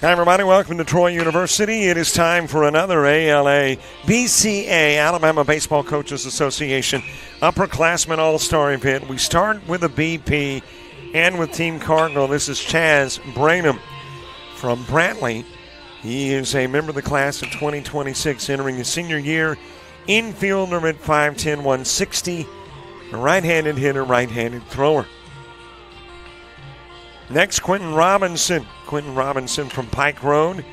Hi, everybody. Welcome to Troy University. It is time for another ALABCA, Alabama Baseball Coaches Association, Upperclassmen All-Star event. We start with a BP and with Team Cardinal. This is Chaz Branham from Brantley. He is a member of the class of 2026, entering his senior year. Infielder at 5'10", 160, a right-handed hitter, right-handed thrower. Next, Quentin Robinson. Quentin Robinson from Pike Road.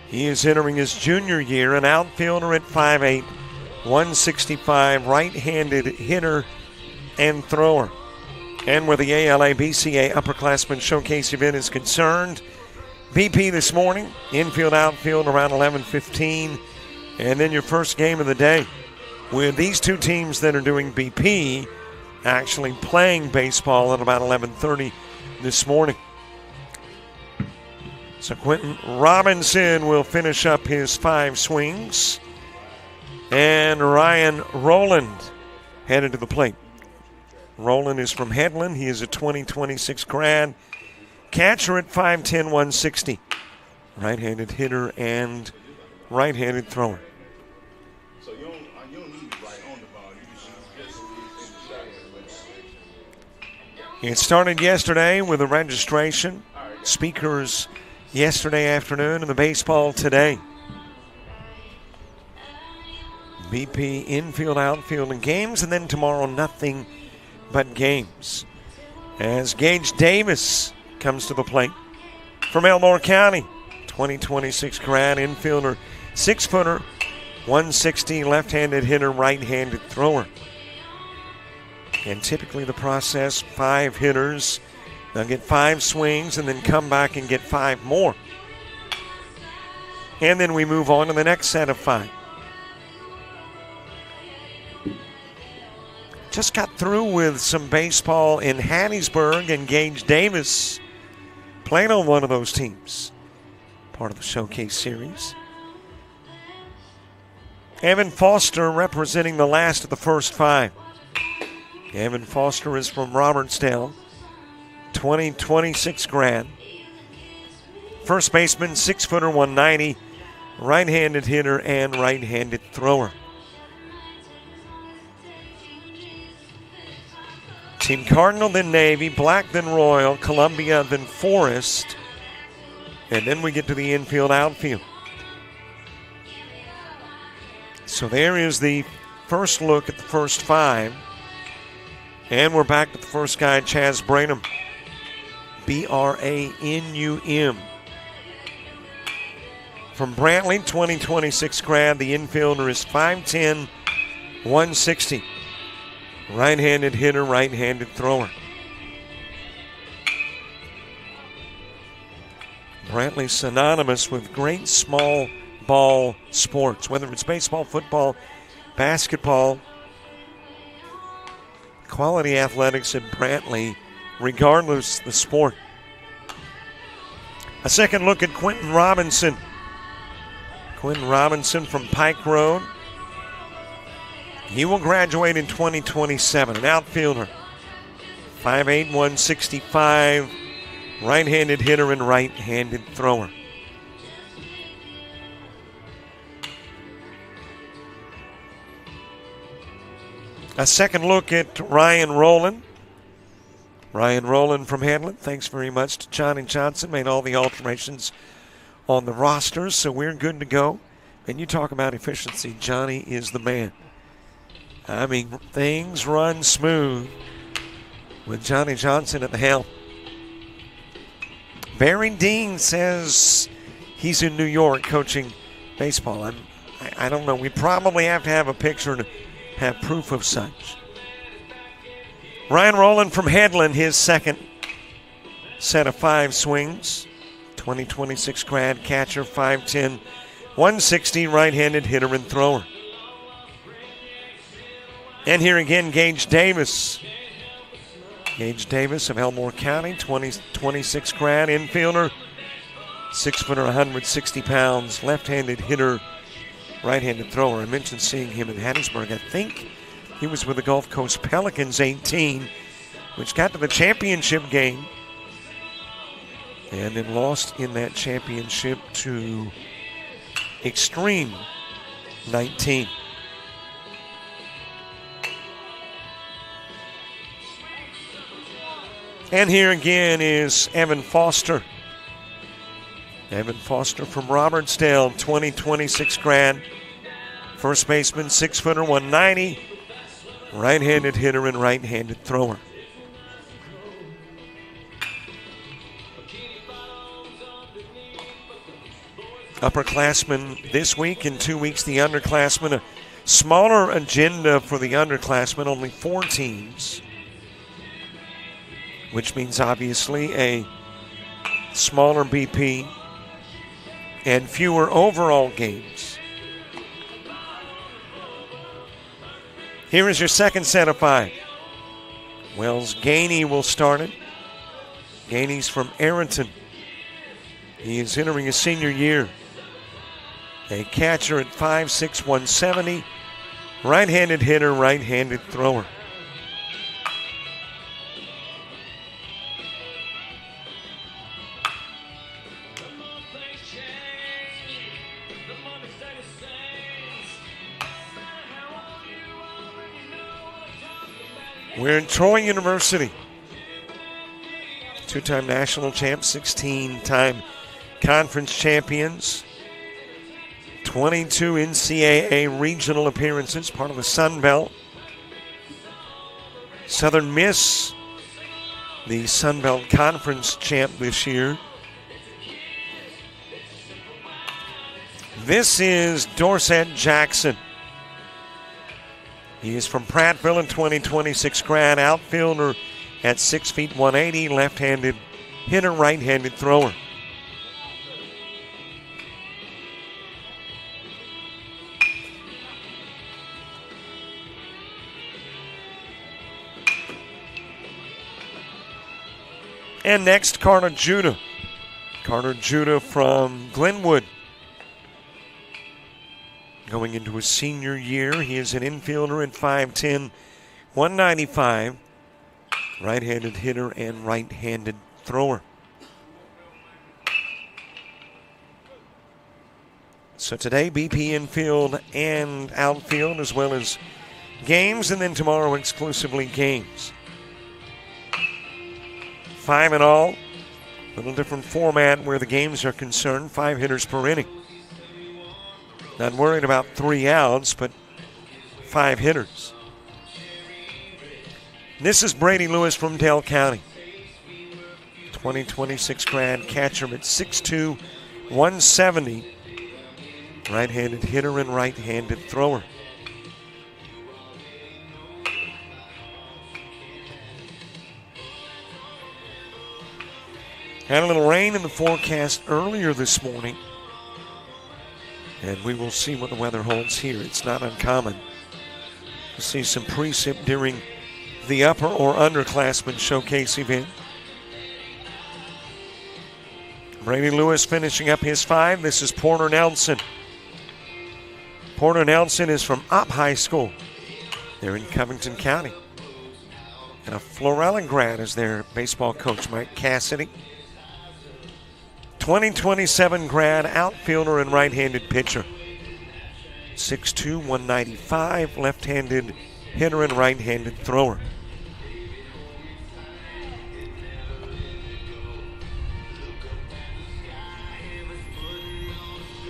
He is entering his junior year, an outfielder at 5'8", 165, right-handed hitter and thrower. And where the ALABCA Upperclassmen Showcase event is concerned, BP this morning, infield, outfield around 11:15, and then your first game of the day with these two teams that are doing BP actually playing baseball at about 11:30 this morning. So Quentin Robinson will finish up his 5 swings. And Ryan Rowland headed to the plate. Rowland is from Headland. He is a 2026 grad. Catcher at 5'10", 160. Right-handed hitter and right-handed thrower. So you don't need to write on the ball. You just It started yesterday with a registration. Speakers yesterday afternoon and the baseball today. BP infield, outfield, and games, and then tomorrow nothing but games. As Gage Davis comes to the plate from Elmore County, 2026 grad infielder, 6-footer, 160, left-handed hitter, right-handed thrower. And typically the process, 5 hitters, they'll get 5 swings and then come back and get 5 more. And then we move on to the next set of 5. Just got through with some baseball in Hattiesburg, and Gage Davis playing on one of those teams, part of the Showcase Series. Evan Foster representing the last of the first 5. Evan Foster is from Robertsdale, 2026 grad. First baseman, 6-footer, 190, right-handed hitter and right-handed thrower. Team Cardinal, then Navy, Black, then Royal, Columbia, then Forest. And then we get to the infield, outfield. So there is the first look at the first 5. And we're back with the first guy, Chaz Branham. Branum. From Brantley, 2026 grad, the infielder is 5'10", 160. Right-handed hitter, right-handed thrower. Brantley synonymous with great small ball sports, whether it's baseball, football, basketball, quality athletics at Brantley, regardless of the sport. A second look at Quentin Robinson. Quentin Robinson from Pike Road. He will graduate in 2027, an outfielder. 5'8", 165, right-handed hitter and right-handed thrower. A second look at Ryan Rowland. Ryan Rowland from Headland. Thanks very much to Johnny Johnson. Made all the alterations on the rosters, so we're good to go. And you talk about efficiency, Johnny is the man. I mean, things run smooth with Johnny Johnson at the helm. Barry Dean says he's in New York coaching baseball. I don't know. We probably have to have a picture to have proof of such. Ryan Rowland from Headland, his second set of 5 swings. 2026 grad, catcher, 5'10", 160, right-handed hitter and thrower. And here again, Gage Davis. Gage Davis of Elmore County, 2026 grad, infielder, 6', 160 pounds, left-handed hitter, right-handed thrower. I mentioned seeing him in Hattiesburg. I think he was with the Gulf Coast Pelicans 18, which got to the championship game and then lost in that championship to Extreme 19. And here again is Evan Foster. Evan Foster from Robertsdale, 2026 grad. First baseman, 6-footer, 190. Right-handed hitter and right-handed thrower. Upperclassmen this week. In 2 weeks, the underclassmen. A smaller agenda for the underclassmen, only 4 teams. Which means obviously a smaller BP and fewer overall games. Here is your second set of 5. Wells Gainey will start it. Gainey's from Arrington. He is entering his senior year. A catcher at 5'6", 170. Right-handed hitter, right-handed thrower. We're in Troy University. 2-time national champs, 16-time conference champions, 22 NCAA regional appearances, part of the Sun Belt. Southern Miss, the Sun Belt Conference champ this year. This is Dorset Jackson. He is from Prattville, in 2026 grad, outfielder at 6 feet 180, left-handed hitter, right-handed thrower. And next, Carter Judah. Carter Judah from Glenwood. Going into his senior year, he is an infielder at 5'10", 195, right-handed hitter and right-handed thrower. So today, BP infield and outfield, as well as games, and then tomorrow exclusively games. 5 in all, a little different format where the games are concerned, 5 hitters per inning. Not worried about 3 outs, but 5 hitters. This is Brady Lewis from Dale County. 2026 grad, catcher at 6'2", 170. Right-handed hitter and right-handed thrower. Had a little rain in the forecast earlier this morning. And we will see what the weather holds here. It's not uncommon to see some precip during the upper or underclassmen showcase event. Brady Lewis finishing up his 5. This is Porter Nelson. Porter Nelson is from Opp High School. They're in Covington County. And a Florella grad is their baseball coach, Mike Cassidy. 2027 grad, outfielder and right-handed pitcher. 6'2", 195, left-handed hitter and right-handed thrower.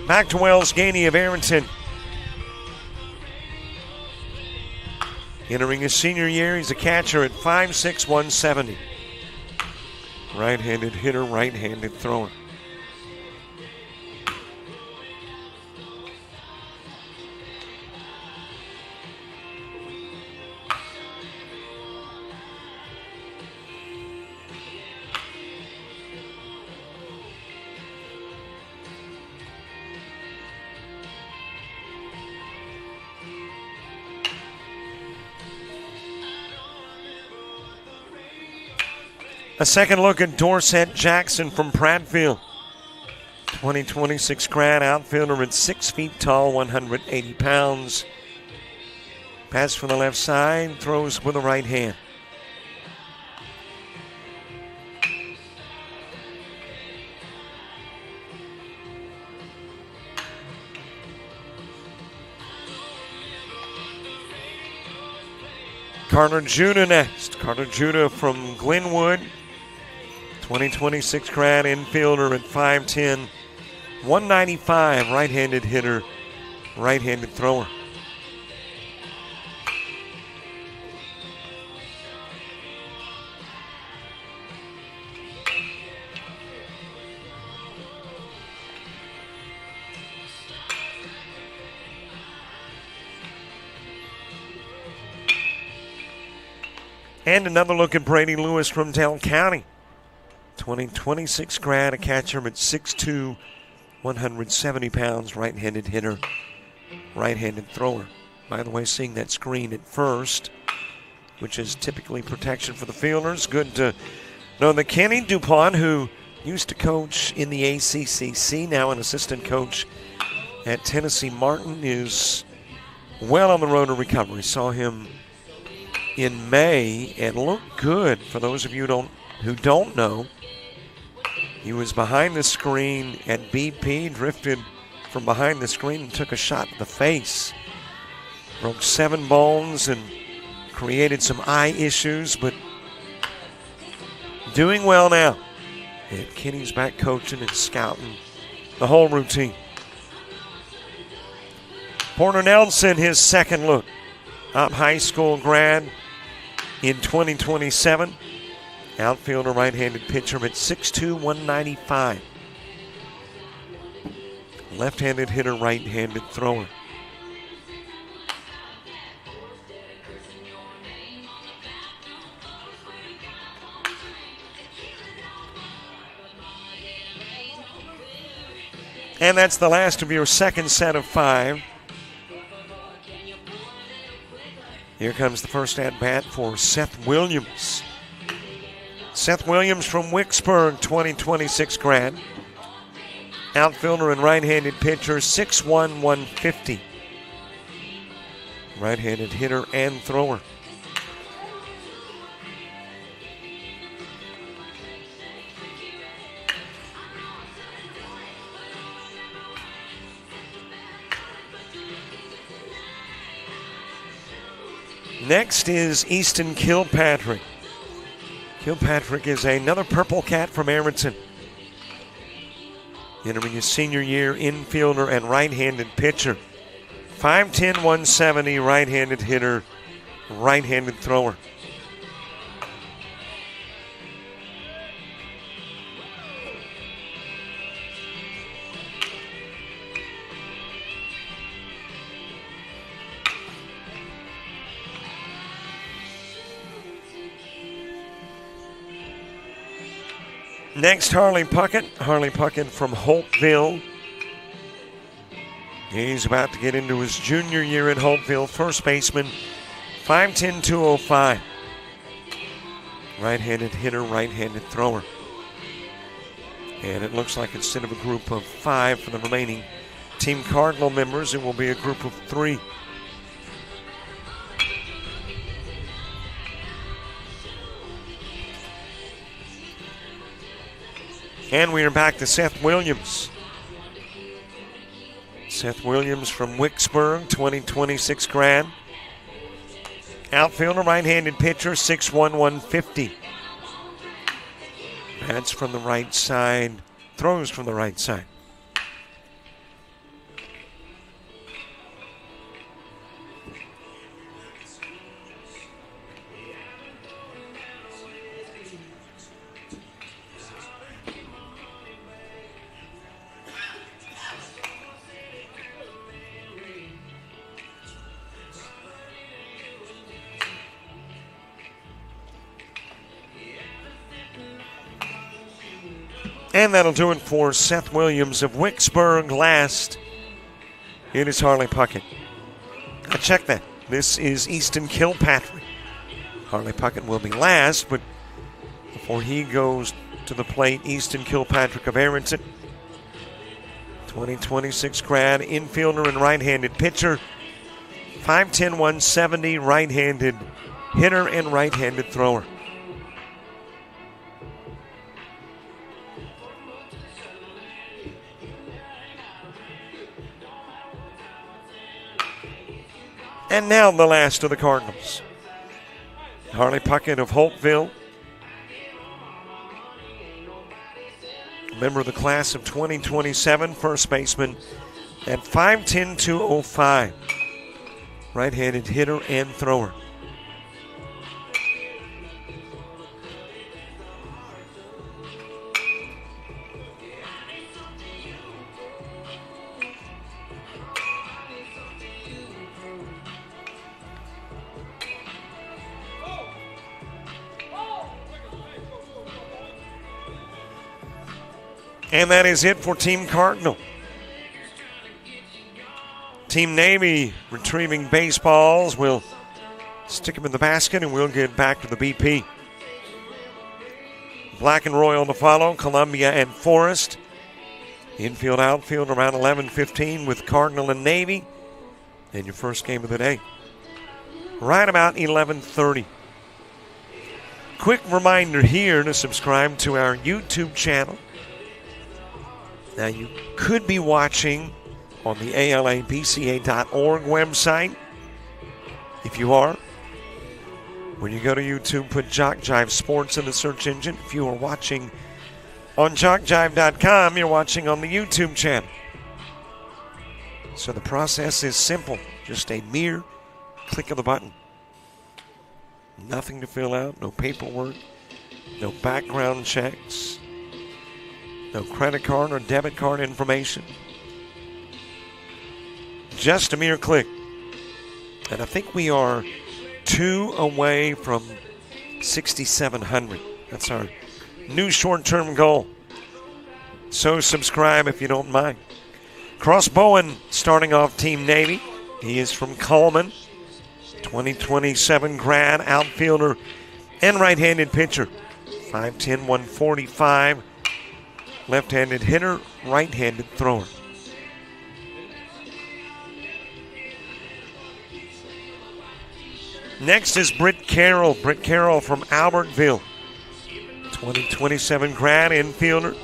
Back to Wells Gainey of Arrington. Entering his senior year, he's a catcher at 5'6", 170. Right-handed hitter, right-handed thrower. A second look at Dorset Jackson from Prattville. 2026 grad, outfielder at 6 feet tall, 180 pounds. Pass from the left side, throws with the right hand. Carter Judah next. Carter Judah from Glenwood, 2026 grad infielder at 5'10", 195, right-handed hitter, right-handed thrower. And another look at Brady Lewis from Dale County. 2026 grad, a catcher at 6'2", 170 pounds, right-handed hitter, right-handed thrower. By the way, seeing that screen at first, which is typically protection for the fielders. Good to know that Kenny Dupont, who used to coach in the ACCC, now an assistant coach at Tennessee Martin, is well on the road to recovery. Saw him in May and looked good. For those of you who don't know, he was behind the screen at BP, drifted from behind the screen and took a shot to the face. Broke 7 bones and created some eye issues, but doing well now. And Kenny's back coaching and scouting the whole routine. Porter Nelson, his second look. Up high school grad in 2027. Outfielder, right-handed pitcher at 6'2", 195. Left-handed hitter, right-handed thrower. And that's the last of your second set of 5. Here comes the first at-bat for Seth Williams. Seth Williams from Wicksburg, 2026 grad. Outfielder and right-handed pitcher, 6'1", 150. Right-handed hitter and thrower. Next is Easton Kilpatrick. Kilpatrick is another Purple Cat from Aronson. Entering his senior year, infielder and right-handed pitcher. 5'10", 170, right-handed hitter, right-handed thrower. Next, Harley Puckett. Harley Puckett from Holtville. He's about to get into his junior year at Holtville. First baseman, 5'10", 205. Right-handed hitter, right-handed thrower. And it looks like instead of a group of 5 for the remaining Team Cardinal members, it will be a group of 3. And we are back to Seth Williams. Seth Williams from Wicksburg, 2026 grad. Outfielder, right-handed pitcher, 6'1", 150. Bats from the right side, throws from the right side. And that'll do it for Seth Williams of Wicksburg. Last, it is Harley Puckett. Check that. This is Easton Kilpatrick. Harley Puckett will be last, but before he goes to the plate, Easton Kilpatrick of Aronson, 2026 grad, infielder and right-handed pitcher, 5'10", 170, right-handed hitter and right-handed thrower. And now the last of the Cardinals. Harley Puckett of Holtville, member of the class of 2027, first baseman at 5'10", 205. Right-handed hitter and thrower. And that is it for Team Cardinal. Team Navy retrieving baseballs. We'll stick them in the basket and we'll get back to the BP. Black and Royal to follow, Columbia and Forest. Infield, outfield around 11:15 with Cardinal and Navy. And your first game of the day, right about 11:30. Quick reminder here to subscribe to our YouTube channel. Now, you could be watching on the ALABCA.org website. If you are, when you go to YouTube, put JockJive Sports in the search engine. If you are watching on JockJive.com, you're watching on the YouTube channel. So the process is simple. Just a mere click of the button. Nothing to fill out, no paperwork, no background checks. No credit card or debit card information. Just a mere click. And I think we are 2 away from 6,700. That's our new short-term goal. So subscribe if you don't mind. Cross Bowen starting off Team Navy. He is from Coleman. 2027 grad, outfielder, and right-handed pitcher. 5'10", 145. Left-handed hitter, right-handed thrower. Next is Britt Carroll. Britt Carroll from Albertville. 2027 grad, infielder.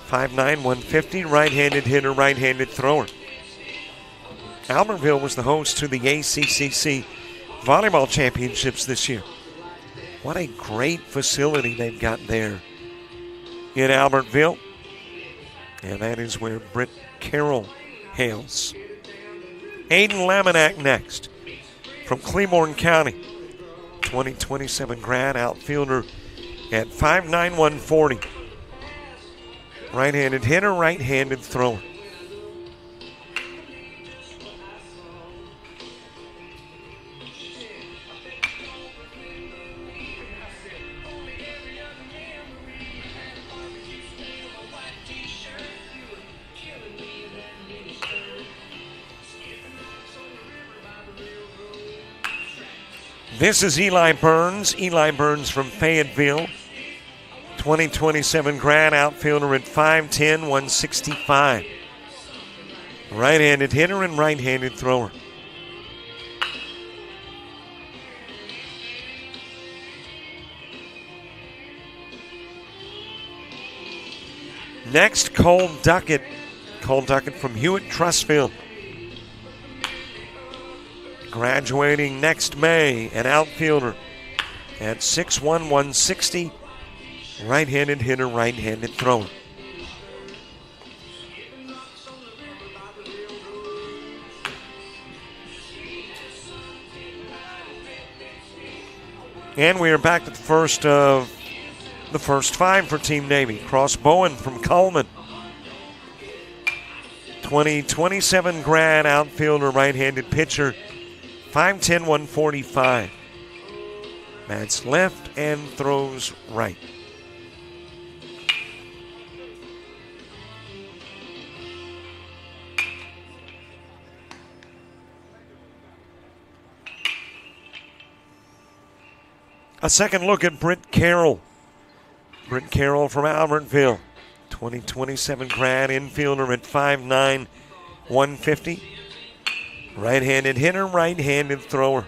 5'9", 150, right-handed hitter, right-handed thrower. Albertville was the host to the ACCC Volleyball Championships this year. What a great facility they've got there in Albertville. And that is where Britt Carroll hails. Aiden Laminack next from Cleburne County. 2027 grad, outfielder at 5'9", 140. Right-handed hitter, right-handed thrower. This is Eli Burns. Eli Burns from Fayetteville. 2027 grad, outfielder at 5'10", 165. Right-handed hitter and right-handed thrower. Next, Cole Duckett. Cole Duckett from Hewitt-Trussville. Graduating next May, an outfielder at 6'1", 160. Right-handed hitter, right-handed thrower. And we are back to the first five for Team Navy. Cross Bowen from Coleman. 2027 grad, outfielder, right-handed pitcher. 5'10", 145. Bats left and throws right. A second look at Britt Carroll. Britt Carroll from Albertville. 2027 grad, infielder at 5'9", 150. Right-handed hitter, right-handed thrower.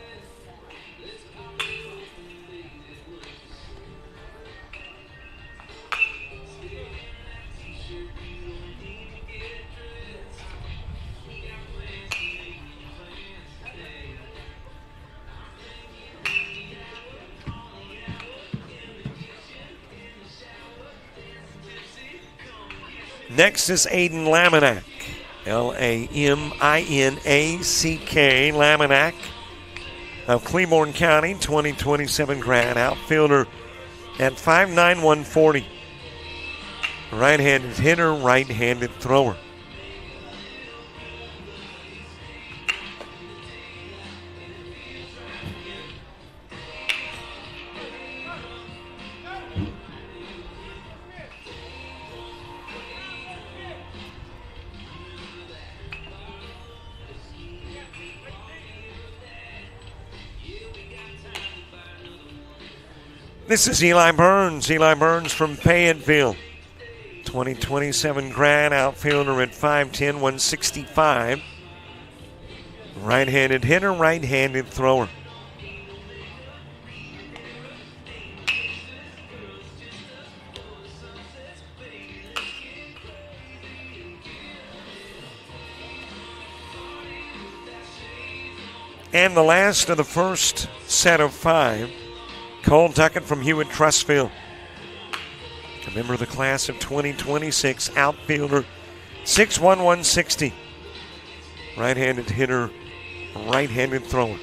Next is Aiden Laminack. L-A-M-I-N-A-C-K, Laminack of Cleburne County, 2027 grad, outfielder at 5'9", 140. Right-handed hitter, right-handed thrower. This is Eli Burns. Eli Burns from Fayetteville. 2027 grad, outfielder at 5'10", 165. Right-handed hitter, right-handed thrower. And the last of the first set of 5, Cole Duckett from Hewitt Trustville. A member of the class of 2026, outfielder, 6'1", 160. Right-handed hitter, right-handed thrower.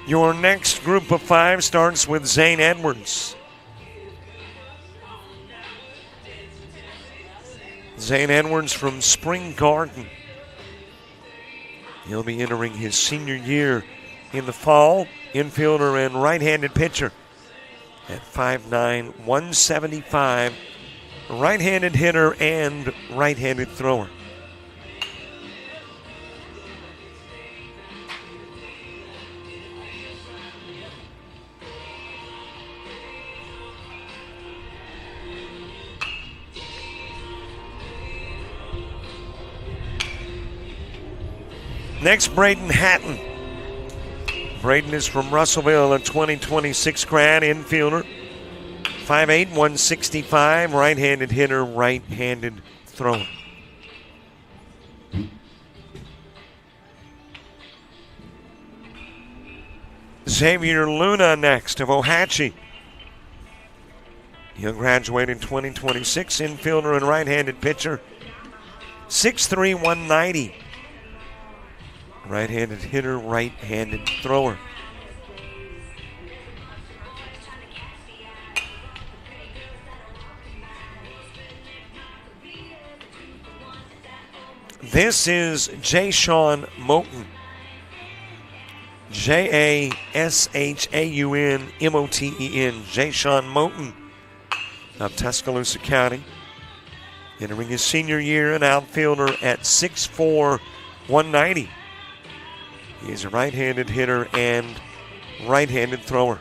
Your next group of 5 starts with Zane Edwards. Zane Edwards from Spring Garden. He'll be entering his senior year in the fall. Infielder and right-handed pitcher at 5'9", 175. Right-handed hitter and right-handed thrower. Next, Braden Hatton. Braden is from Russellville, a 2026 grad, infielder. 5'8", 165, right-handed hitter, right-handed thrower. Xavier Luna next of Ohatchee. He'll graduate in 2026, infielder and right-handed pitcher. 6'3", 190. Right-handed hitter, right-handed thrower. This is Jashawn Moten. Jashaun Jashawn Moten of Tuscaloosa County. Entering his senior year, an outfielder at 6'4", 190. He's a right-handed hitter and right-handed thrower.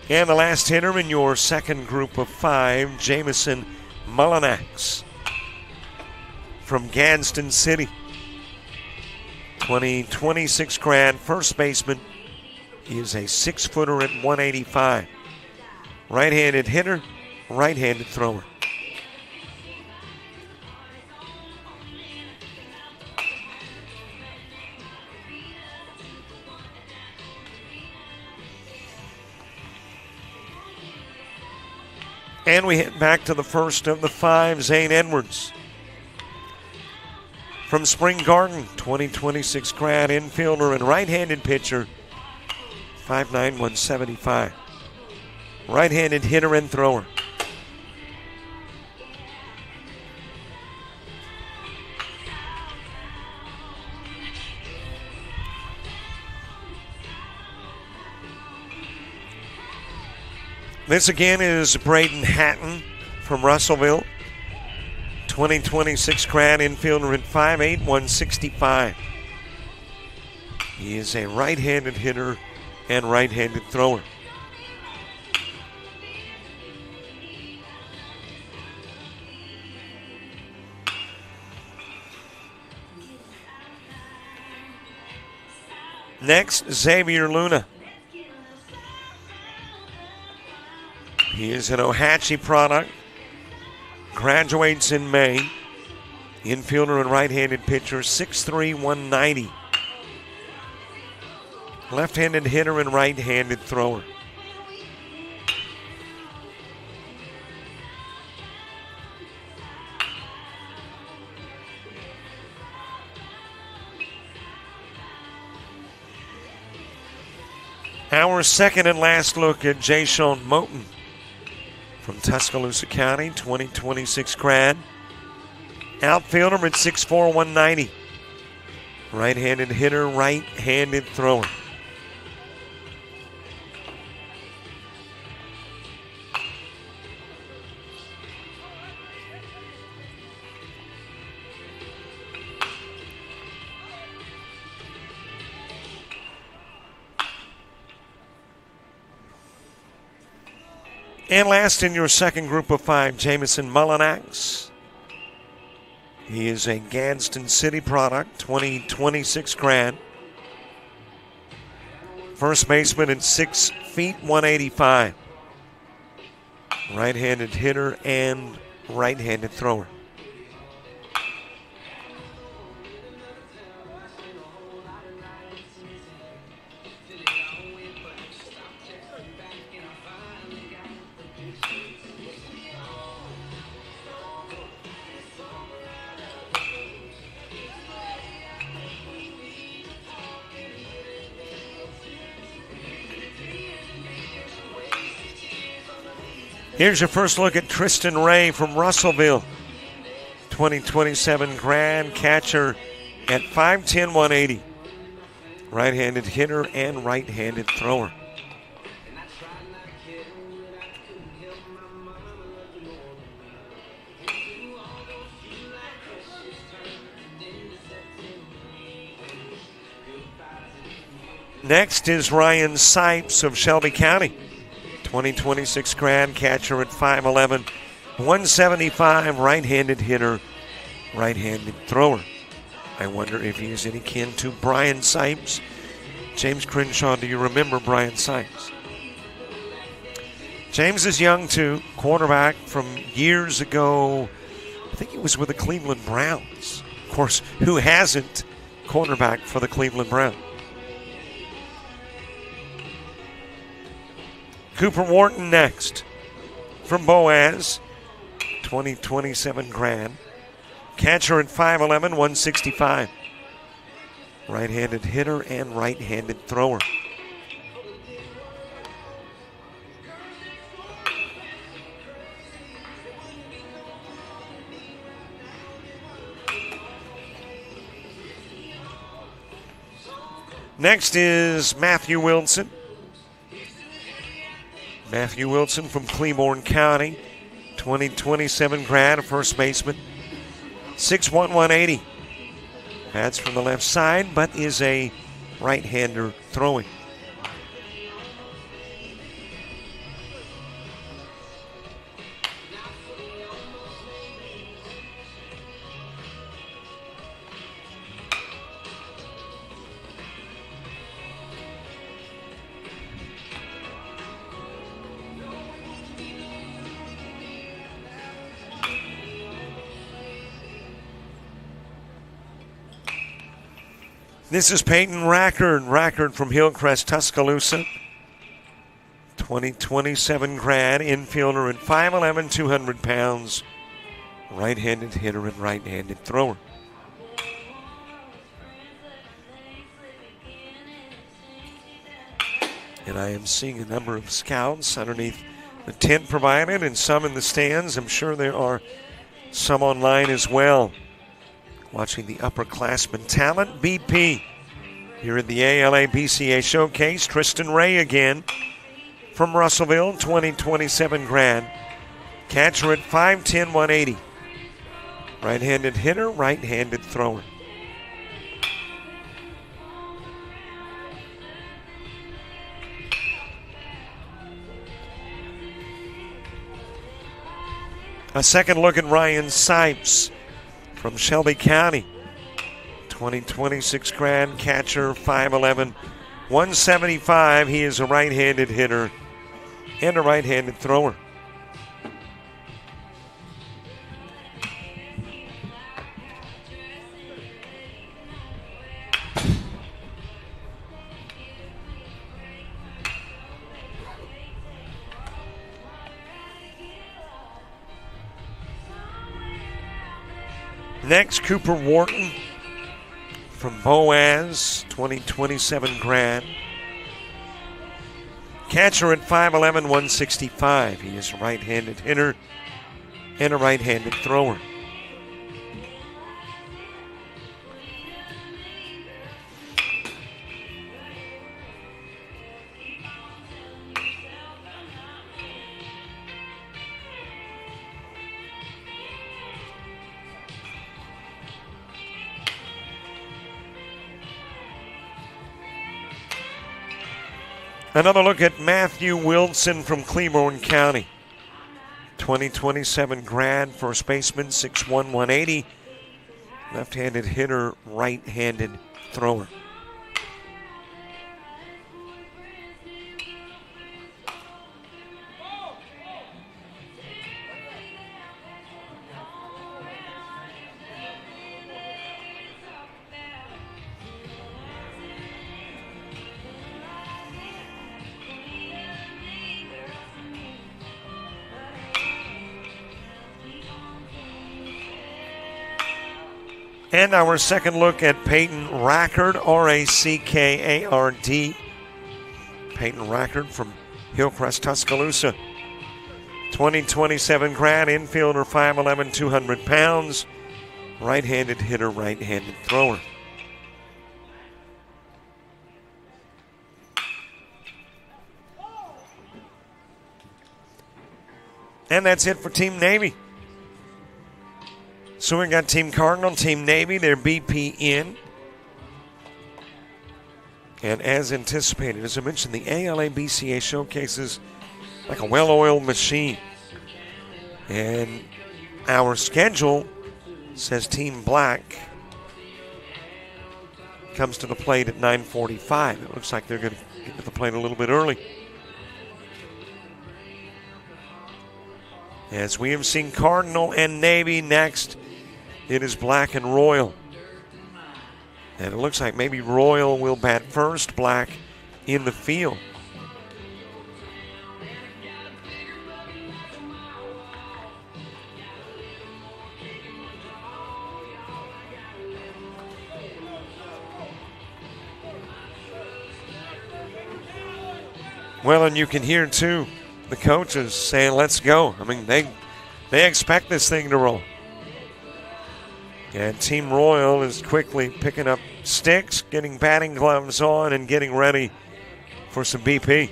And the last hitter in your second group of 5, Jamison Mullinax from Gadsden City. 2026 grad, first baseman. He is a 6-footer at 185. Right-handed hitter, right-handed thrower. And we hit back to the first of the 5, Zane Edwards. From Spring Garden, 2026 grad, infielder and right-handed pitcher, 5'9", 175. Right-handed hitter and thrower. This again is Braden Hatton from Russellville. 2026 grad, infielder at 5'8", 165. He is a right-handed hitter and right-handed thrower. Next, Xavier Luna. He is an Ohatchee product. Graduates in May. Infielder and right-handed pitcher, 6'3", 190. Left-handed hitter and right-handed thrower. Our second and last look at Jay-Sean Moten from Tuscaloosa County, 2026 grad. Outfielder at 6'4", 190. Right-handed hitter, right-handed thrower. And last in your second group of five, Jamison Mullinax. He is a Gadsden City product, 2026 grad. First baseman at 6 feet, 185. Right-handed hitter and right-handed thrower. Here's your first look at Tristan Ray from Russellville. 2027 grad, catcher at 5'10", 180. Right-handed hitter and right-handed thrower. Next is Ryan Sipes of Shelby County. 2026 grad, catcher at 5'11", 175, right-handed hitter, right-handed thrower. I wonder if he is any kin to Brian Sipes. James Crenshaw, do you remember Brian Sipes? James is young too, quarterback from years ago. I think he was with the Cleveland Browns. Of course, who hasn't quarterback for the Cleveland Browns? Cooper Wharton next from Boaz, 2027 grad. Catcher at 5'11", 165. Right-handed hitter and right-handed thrower. Next is Matthew Wilson. Matthew Wilson from Cleburne County, 2027 grad, a first baseman, 6'1", 180. Bats from the left side, but is a right-hander throwing. This is Peyton Rackard from Hillcrest, Tuscaloosa. 2027 grad, infielder at 5'11", 200 pounds. Right-handed hitter and right-handed thrower. And I am seeing a number of scouts underneath the tent provided and some in the stands. I'm sure there are some online as well. Watching the Upperclassmen Talent BP here at the ALABCA Showcase. Tristan Ray again from Russellville, 2027 grad. Catcher at 5'10", 180. Right-handed hitter, right-handed thrower. A second look at Ryan Sipes from Shelby County. 2026 grad, catcher, 5'11", 175. He is a right-handed hitter and a right-handed thrower. Next, Cooper Wharton from Boaz, 2027 grad. Catcher at 5'11", 165. He is a right-handed hitter and a right-handed thrower. Another look at Matthew Wilson from Cleburne County. 2027 grad, first baseman, 6'1", 180. Left-handed hitter, right-handed thrower. And our second look at Peyton Rackard, Rackard. Peyton Rackard from Hillcrest, Tuscaloosa. 2027 grad, infielder, 5'11", 200 pounds. Right-handed hitter, right-handed thrower. And that's it for Team Navy. So we got Team Cardinal, Team Navy, their BP in. And as anticipated, as I mentioned, the ALABCA showcases like a well-oiled machine. And our schedule says Team Black comes to the plate at 9:45. It looks like they're going to get to the plate a little bit early. As we have seen Cardinal and Navy next, it is Black and Royal. And it looks like maybe Royal will bat first, Black in the field. Well, and you can hear, too, the coaches saying, let's go. I mean, they expect this thing to roll. And Team Royal is quickly picking up sticks, getting batting gloves on, and getting ready for some BP.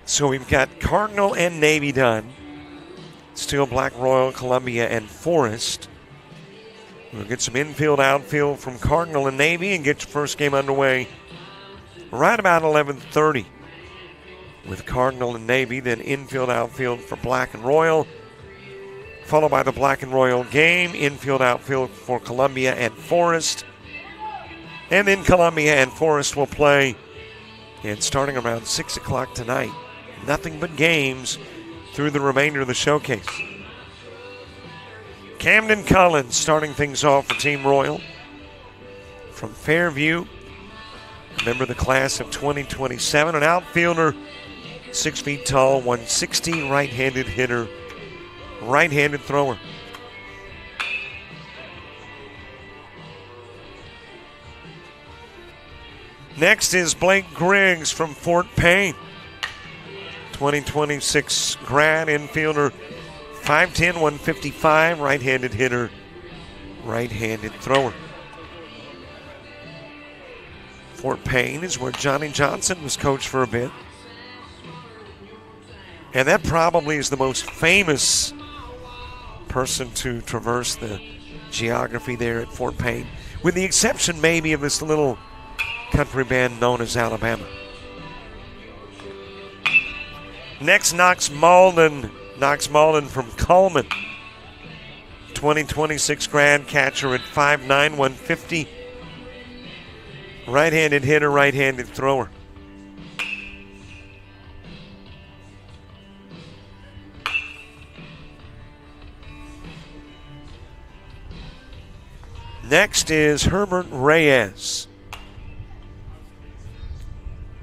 So we've got Cardinal and Navy done. Still Black, Royal, Columbia, and Forest. We'll get some infield, outfield from Cardinal and Navy and get your first game underway right about 11:30. With Cardinal and Navy, then infield, outfield for Black and Royal, followed by the Black and Royal game, infield, outfield for Columbia and Forest. And then Columbia and Forest will play, and starting around 6 o'clock tonight, nothing but games through the remainder of the showcase. Camden Collins starting things off for Team Royal. From Fairview, member of the class of 2027, an outfielder, 6 feet tall, 160, right-handed hitter, right-handed thrower. Next is Blake Griggs from Fort Payne. 2026 grad, infielder, 5'10", 155, right-handed hitter, right-handed thrower. Fort Payne is where Johnny Johnson was coached for a bit. And that probably is the most famous person to traverse the geography there at Fort Payne, with the exception maybe of this little country band known as Alabama. Next, Knox Malden from Coleman. 2026 grad catcher at 5'9", 150. Right-handed hitter, right-handed thrower. Next is Herbert Reyes.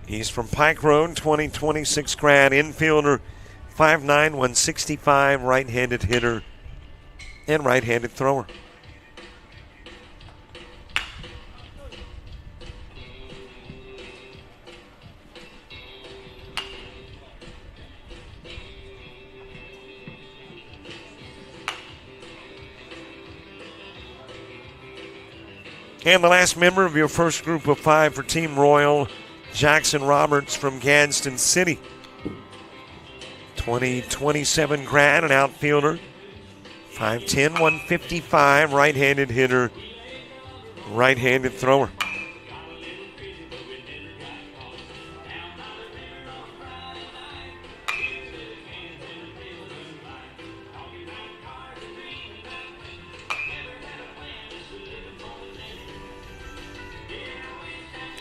He's from Pike Road, 2026 grad infielder, 5'9", 165, right-handed hitter and right-handed thrower. And the last member of your first group of 5 for Team Royal, Jackson Roberts from Gadsden City. 2027 grad, an outfielder. 5'10", 155, right-handed hitter, right-handed thrower.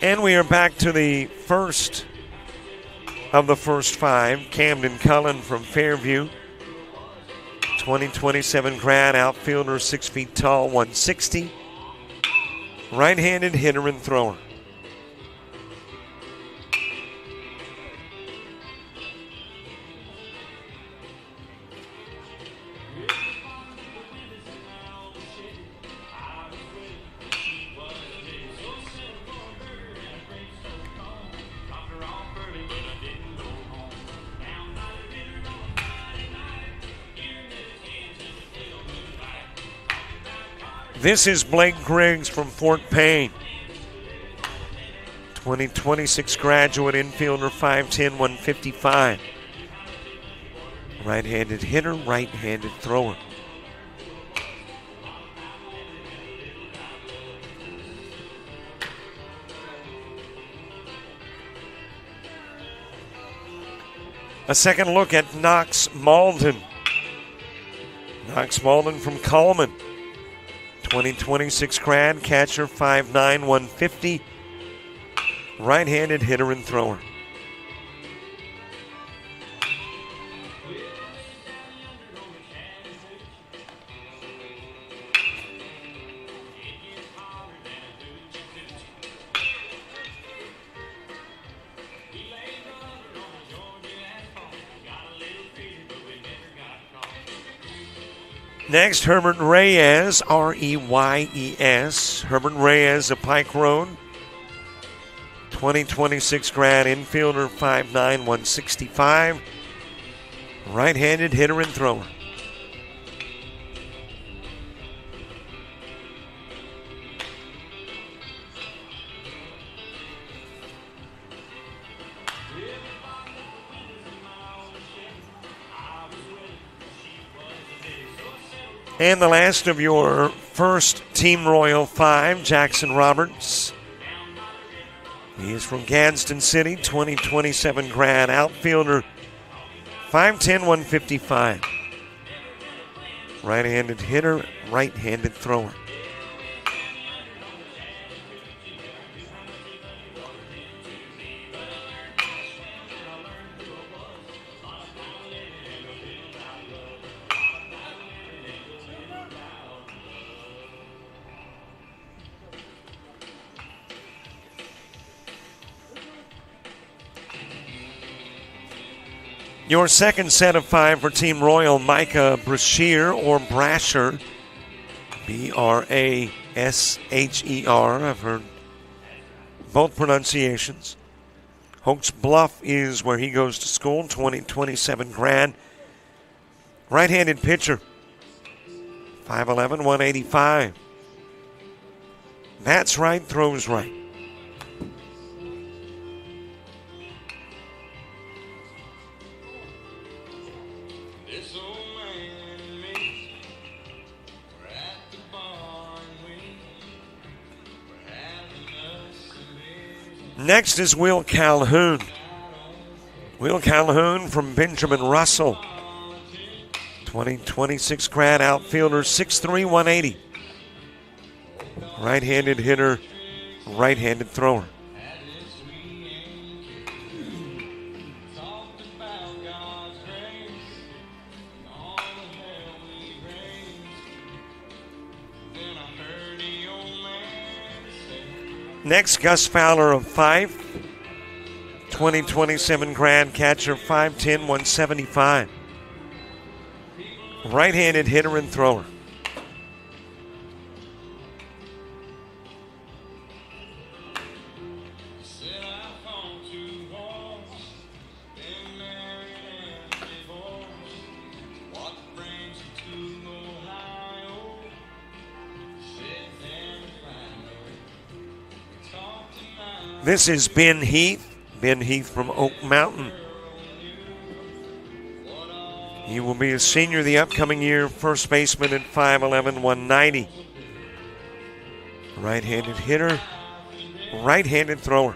And we are back to the first of the first 5. Camden Cullen from Fairview. 2027 grad outfielder, 6 feet tall, 160. Right-handed hitter and thrower. This is Blake Griggs from Fort Payne. 2026 graduate infielder, 5'10", 155. Right-handed hitter, right-handed thrower. A second look at Knox Malden. Knox Malden from Coleman. 2026 grad, catcher, 5'9", 150. Right-handed hitter and thrower. Next, Herbert Reyes, R-E-Y-E-S. Herbert Reyes of Pike Road. 2026 grad infielder, 5'9", 165. Right-handed hitter and thrower. And the last of your first Team Royal 5, Jackson Roberts. He is from Gadsden City, 2027 grad outfielder, 5'10", 155. Right-handed hitter, right-handed thrower. Your second set of 5 for Team Royal, Micah Brashear or Brasher, B-R-A-S-H-E-R. I've heard both pronunciations. Hoax Bluff is where he goes to school, 2027 grad. Right-handed pitcher, 5'11", 185. Bats right, throws right. Next is Will Calhoun. Will Calhoun from Benjamin Russell. 2026 grad outfielder, 6'3", 180. Right-handed hitter, right-handed thrower. Next, Gus Fowler of Fife, 2027 grad catcher, 5'10", 175. Right-handed hitter and thrower. This is Ben Heath. Ben Heath from Oak Mountain. He will be a senior the upcoming year, first baseman at 5'11", 190. Right-handed hitter, right-handed thrower.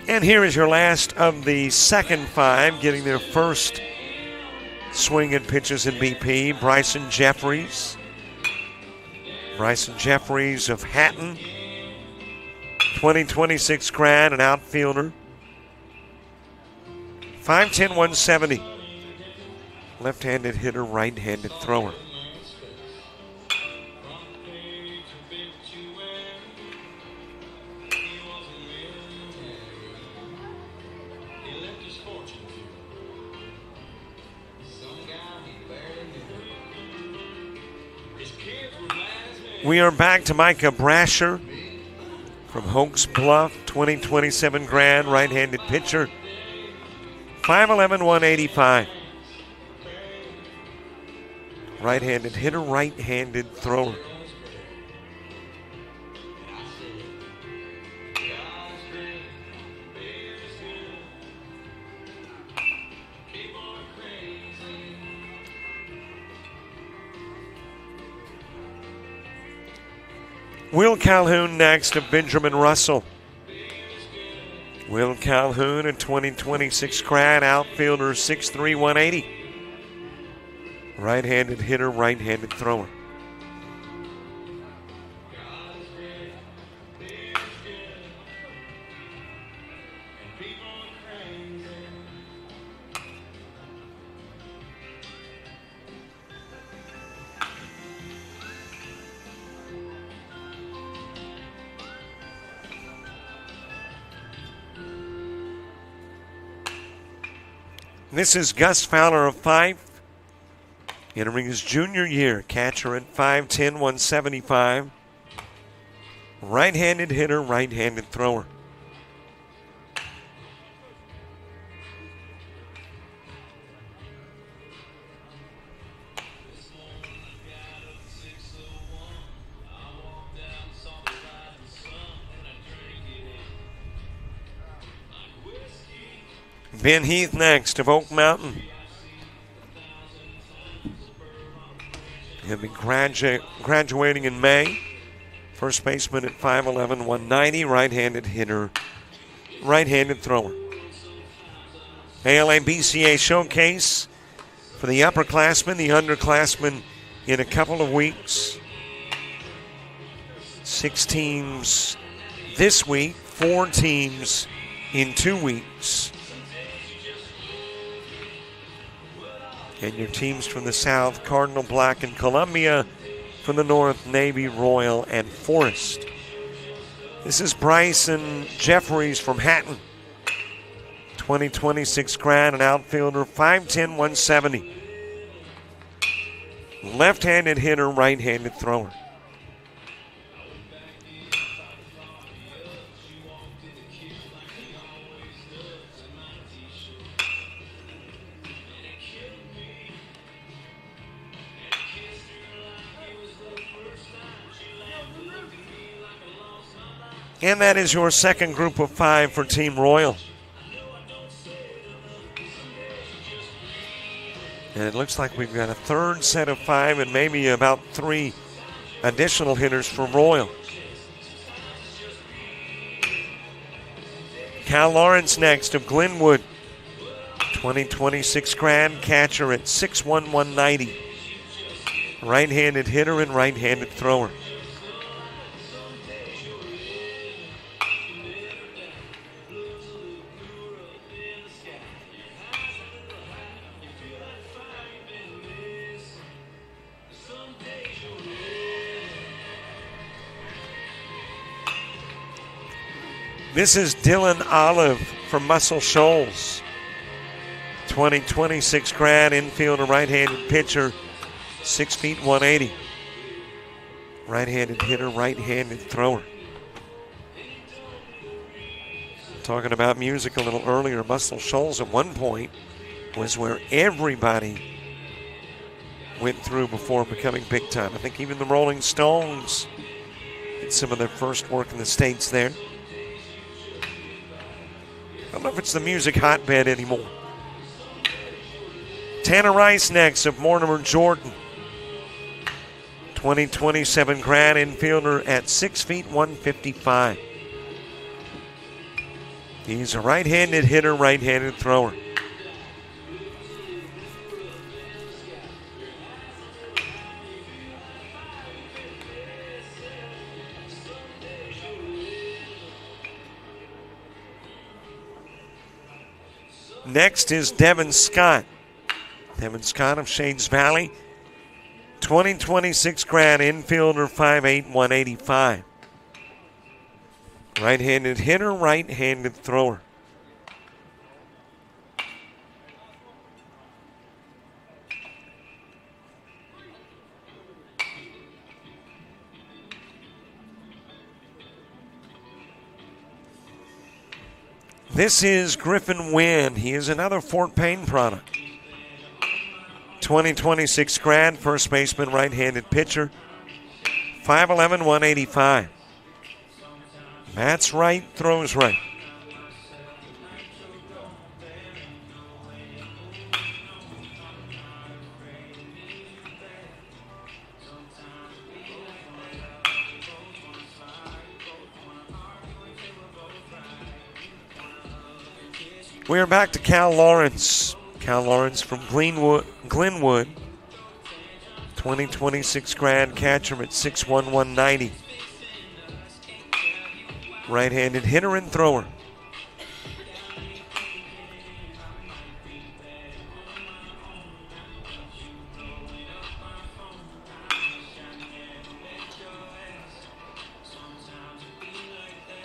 And here is your last of the second five, getting their first swing at pitches in BP. Bryson Jeffries. Bryson Jeffries of Hatton. 2026 grad, an outfielder. 5'10", 170. Left-handed hitter, right-handed thrower. We are back to Micah Brasher from Hoax Bluff, 2027 grad, right-handed pitcher, 5'11", 185. Right-handed hitter, right-handed thrower. Will Calhoun next of Benjamin Russell. Will Calhoun, a 2026 grad, outfielder, 6'3", 180. Right-handed hitter, right-handed thrower. This is Gus Fowler of Fife, entering his junior year. Catcher at 5'10", 175. Right-handed hitter, right-handed thrower. Ben Heath next of Oak Mountain. He'll be graduating in May. First baseman at 5'11", 190. Right-handed hitter, right-handed thrower. ALABCA showcase for the upperclassmen, the underclassmen in a couple of weeks. 6 teams this week, 4 teams in 2 weeks. And your teams from the south, Cardinal, Black, and Columbia. From the north, Navy, Royal, and Forest. This is Bryson Jeffries from Hatton. 2026 grad, an outfielder, 5'10", 170. Left-handed hitter, right-handed thrower. And that is your second group of 5 for Team Royal. And it looks like we've got a third set of 5 and maybe about 3 additional hitters for Royal. Cal Lawrence next of Glenwood. 2026 Grand catcher at 6'1", 190. Right-handed hitter and right-handed thrower. This is Dylan Olive from Muscle Shoals. 2026 grad infielder, right-handed pitcher, 6 feet 180. Right-handed hitter, right-handed thrower. Talking about music a little earlier, Muscle Shoals at one point was where everybody went through before becoming big time. I think even the Rolling Stones did some of their first work in the States there. I don't know if it's the music hotbed anymore. Tanner Rice next of Mortimer Jordan. 2027 grad infielder at 6 feet 155. He's a right-handed hitter, right-handed thrower. Next is Devin Scott. Devin Scott of Shades Valley. 2026 grad infielder, 5'8", 185. Right-handed hitter, right-handed thrower. This is Griffin Wynn. He is another Fort Payne product. 2026 grad, first baseman, right-handed pitcher, 5'11", 185. Bats right, throws right. We're back to Cal Lawrence. Cal Lawrence from Glenwood. 2026 grad catcher at 6'1", 190. Right-handed hitter and thrower.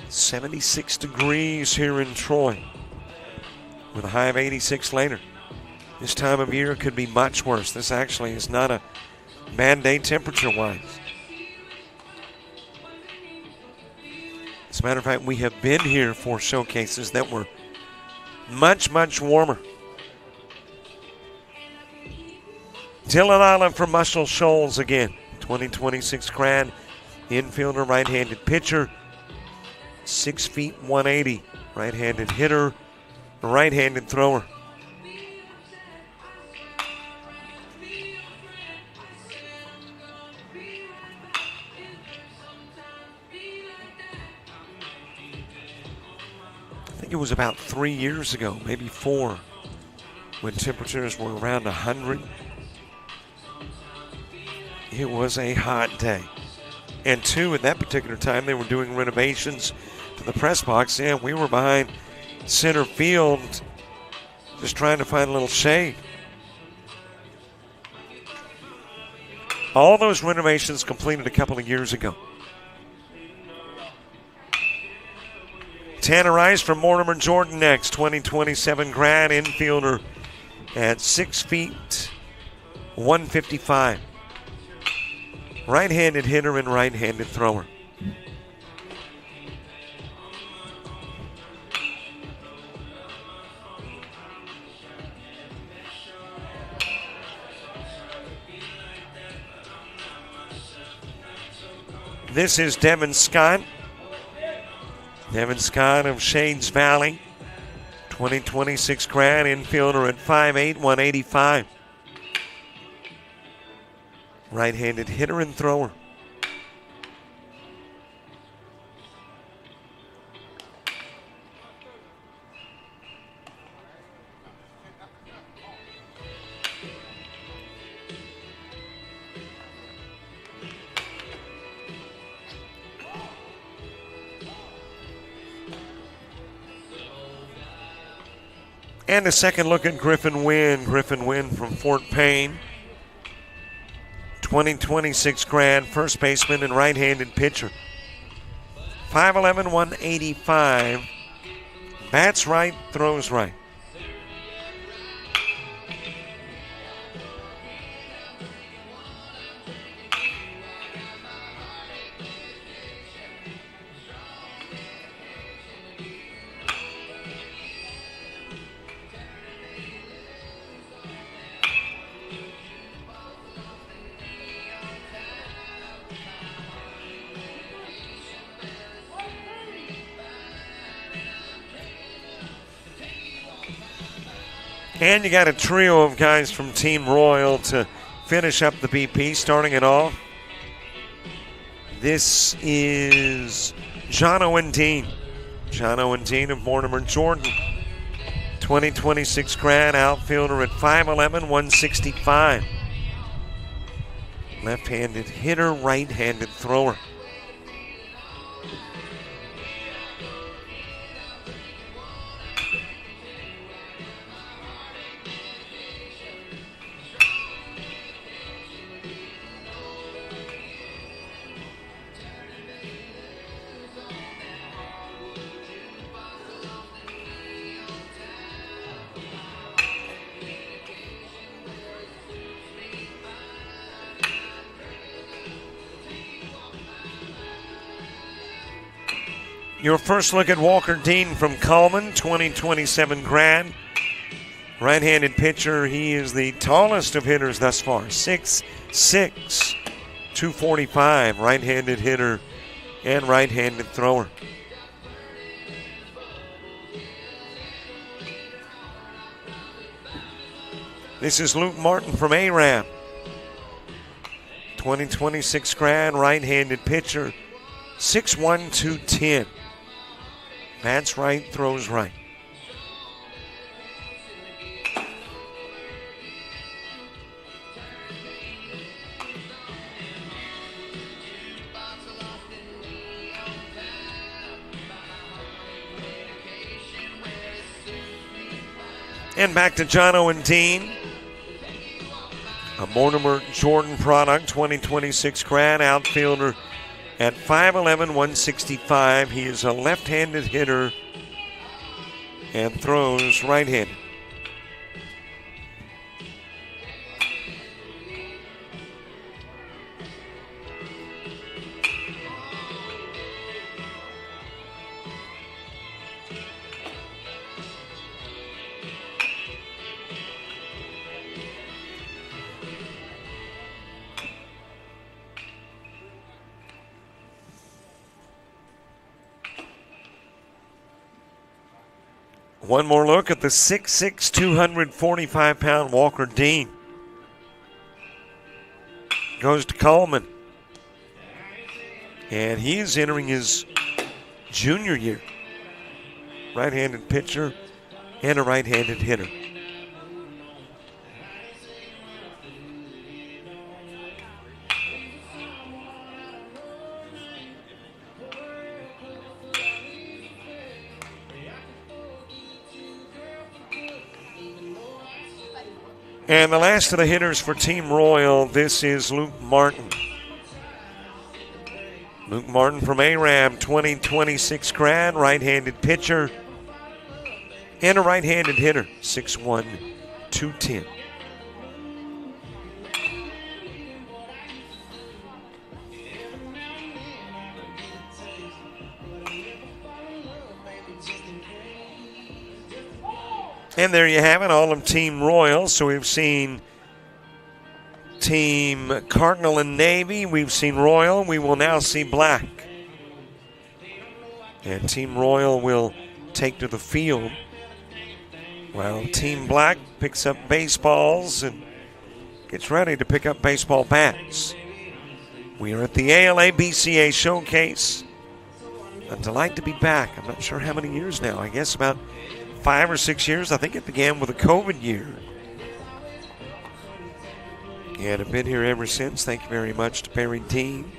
"76 degrees here in Troy, with a high of 86 later. This time of year could be much worse. This actually is not a bad day temperature-wise. As a matter of fact, we have been here for showcases that were much, much warmer. Dylan Olive from Muscle Shoals again. 2026 grad infielder, right-handed pitcher, 6 feet 180. Right-handed hitter, right-handed thrower. I think it was about 3 years ago, maybe 4, when temperatures were around 100. It was a hot day. And 2, at that particular time, they were doing renovations to the press box. Yeah, we were behind center field, just trying to find a little shade. All those renovations completed a couple of years ago. Tanner Rice from Mortimer Jordan next. 2027 grad infielder at 6 feet 155. Right-handed hitter and right-handed thrower. This is Devin Scott. Devin Scott of Shades Valley. 2026 grad infielder at 5'8", 185. right-handed hitter and thrower. And a second look at Griffin Wynn. Griffin Wynn from Fort Payne. 2026 grad, first baseman and right-handed pitcher. 5'11", 185. Bats right, throws right. And you got a trio of guys from Team Royal to finish up the BP, starting it off. This is Jono and Dean. Jono and Dean of Mortimer, Jordan. 2026 grad, outfielder at 5'11", 165. Left-handed hitter, right-handed thrower. Your first look at Walker Dean from Coleman, 2027 grad. Right-handed pitcher. He is the tallest of hitters thus far. 6'6", 245. Right-handed hitter and right-handed thrower. This is Luke Martin from ARAB. 2026 grad, right-handed pitcher. 6'1", 210. Bats right, throws right. And back to Jono and Dean. A Mortimer Jordan product, 2026 grad, outfielder at 5'11", 165. He is a left-handed hitter and throws right-handed. One more look at the 6'6", 245-pound Walker Dean. Goes to Coleman. And he is entering his junior year. Right-handed pitcher and a right-handed hitter. And the last of the hitters for Team Royal, this is Luke Martin. Luke Martin from ARAB, 2026 grad, right-handed pitcher and a right-handed hitter, 6'1", 210. And there you have it, all of Team Royal. So we've seen Team Cardinal and Navy. We've seen Royal. We will now see Black. And Team Royal will take to the field while Team Black picks up baseballs and gets ready to pick up baseball bats. We are at the ALABCA Showcase. A delight to be back. I'm not sure how many years now. I guess about 5 or 6 years. I think it began with a COVID year. And I've been here ever since. Thank you very much to Barry Dean,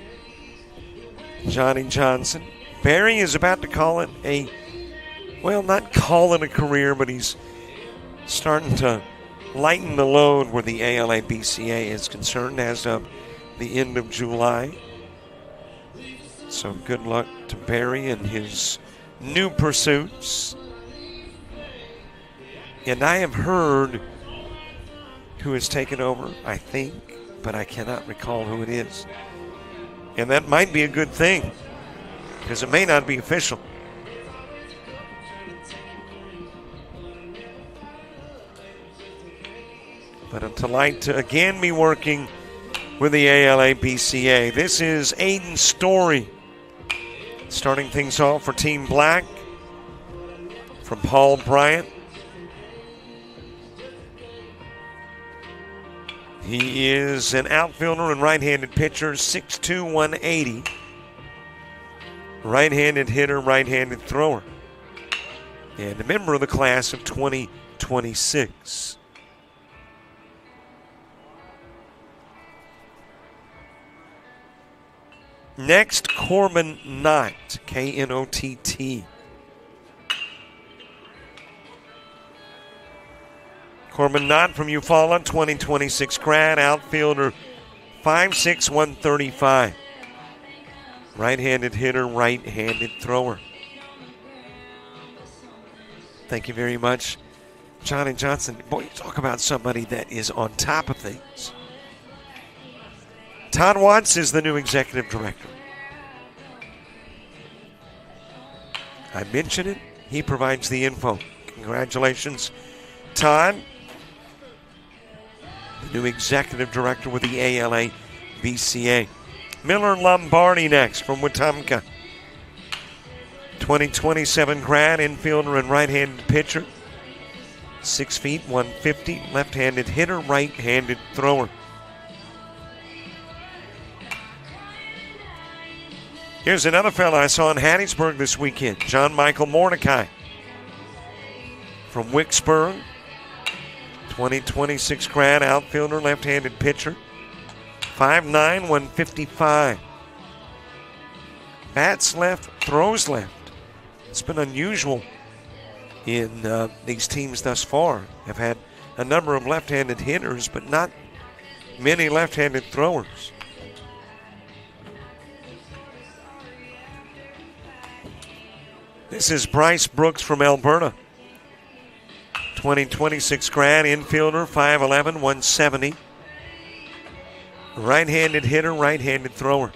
Johnny Johnson. Barry is about to call it not call it a career, but he's starting to lighten the load where the ALABCA is concerned as of the end of July. So good luck to Barry and his new pursuits. And I have heard who has taken over, I think, but I cannot recall who it is. And that might be a good thing, because it may not be official. But a delight to again be working with the ALABCA. This is Aiden Story starting things off for Team Black from Paul Bryant. He is an outfielder and right-handed pitcher, 6'2", 180. Right-handed hitter, right-handed thrower. And a member of the class of 2026. Next, Corbin Knott, Knott. Corbin Knott from Eufaula, 2026 grad, outfielder, 5'6", 135. Right-handed hitter, right-handed thrower. Thank you very much, Johnny Johnson. Boy, you talk about somebody that is on top of things. Todd Watts is the new executive director. I mentioned it. He provides the info. Congratulations, Todd, the new executive director with the ALABCA. Miller Lombardi next from Wetumpka. 2027 grad, infielder and right-handed pitcher. 6 feet, 150, left-handed hitter, right-handed thrower. Here's another fella I saw in Hattiesburg this weekend, John Michael Mordecai from Wicksburg. 2026 grad, outfielder, left-handed pitcher. 5'9", 155. Bats left, throws left. It's been unusual in these teams thus far. Have had a number of left-handed hitters, but not many left-handed throwers. This is Bryce Brooks from Alberta. 2026 grad, infielder, 5'11", 170. Right-handed hitter, right-handed thrower.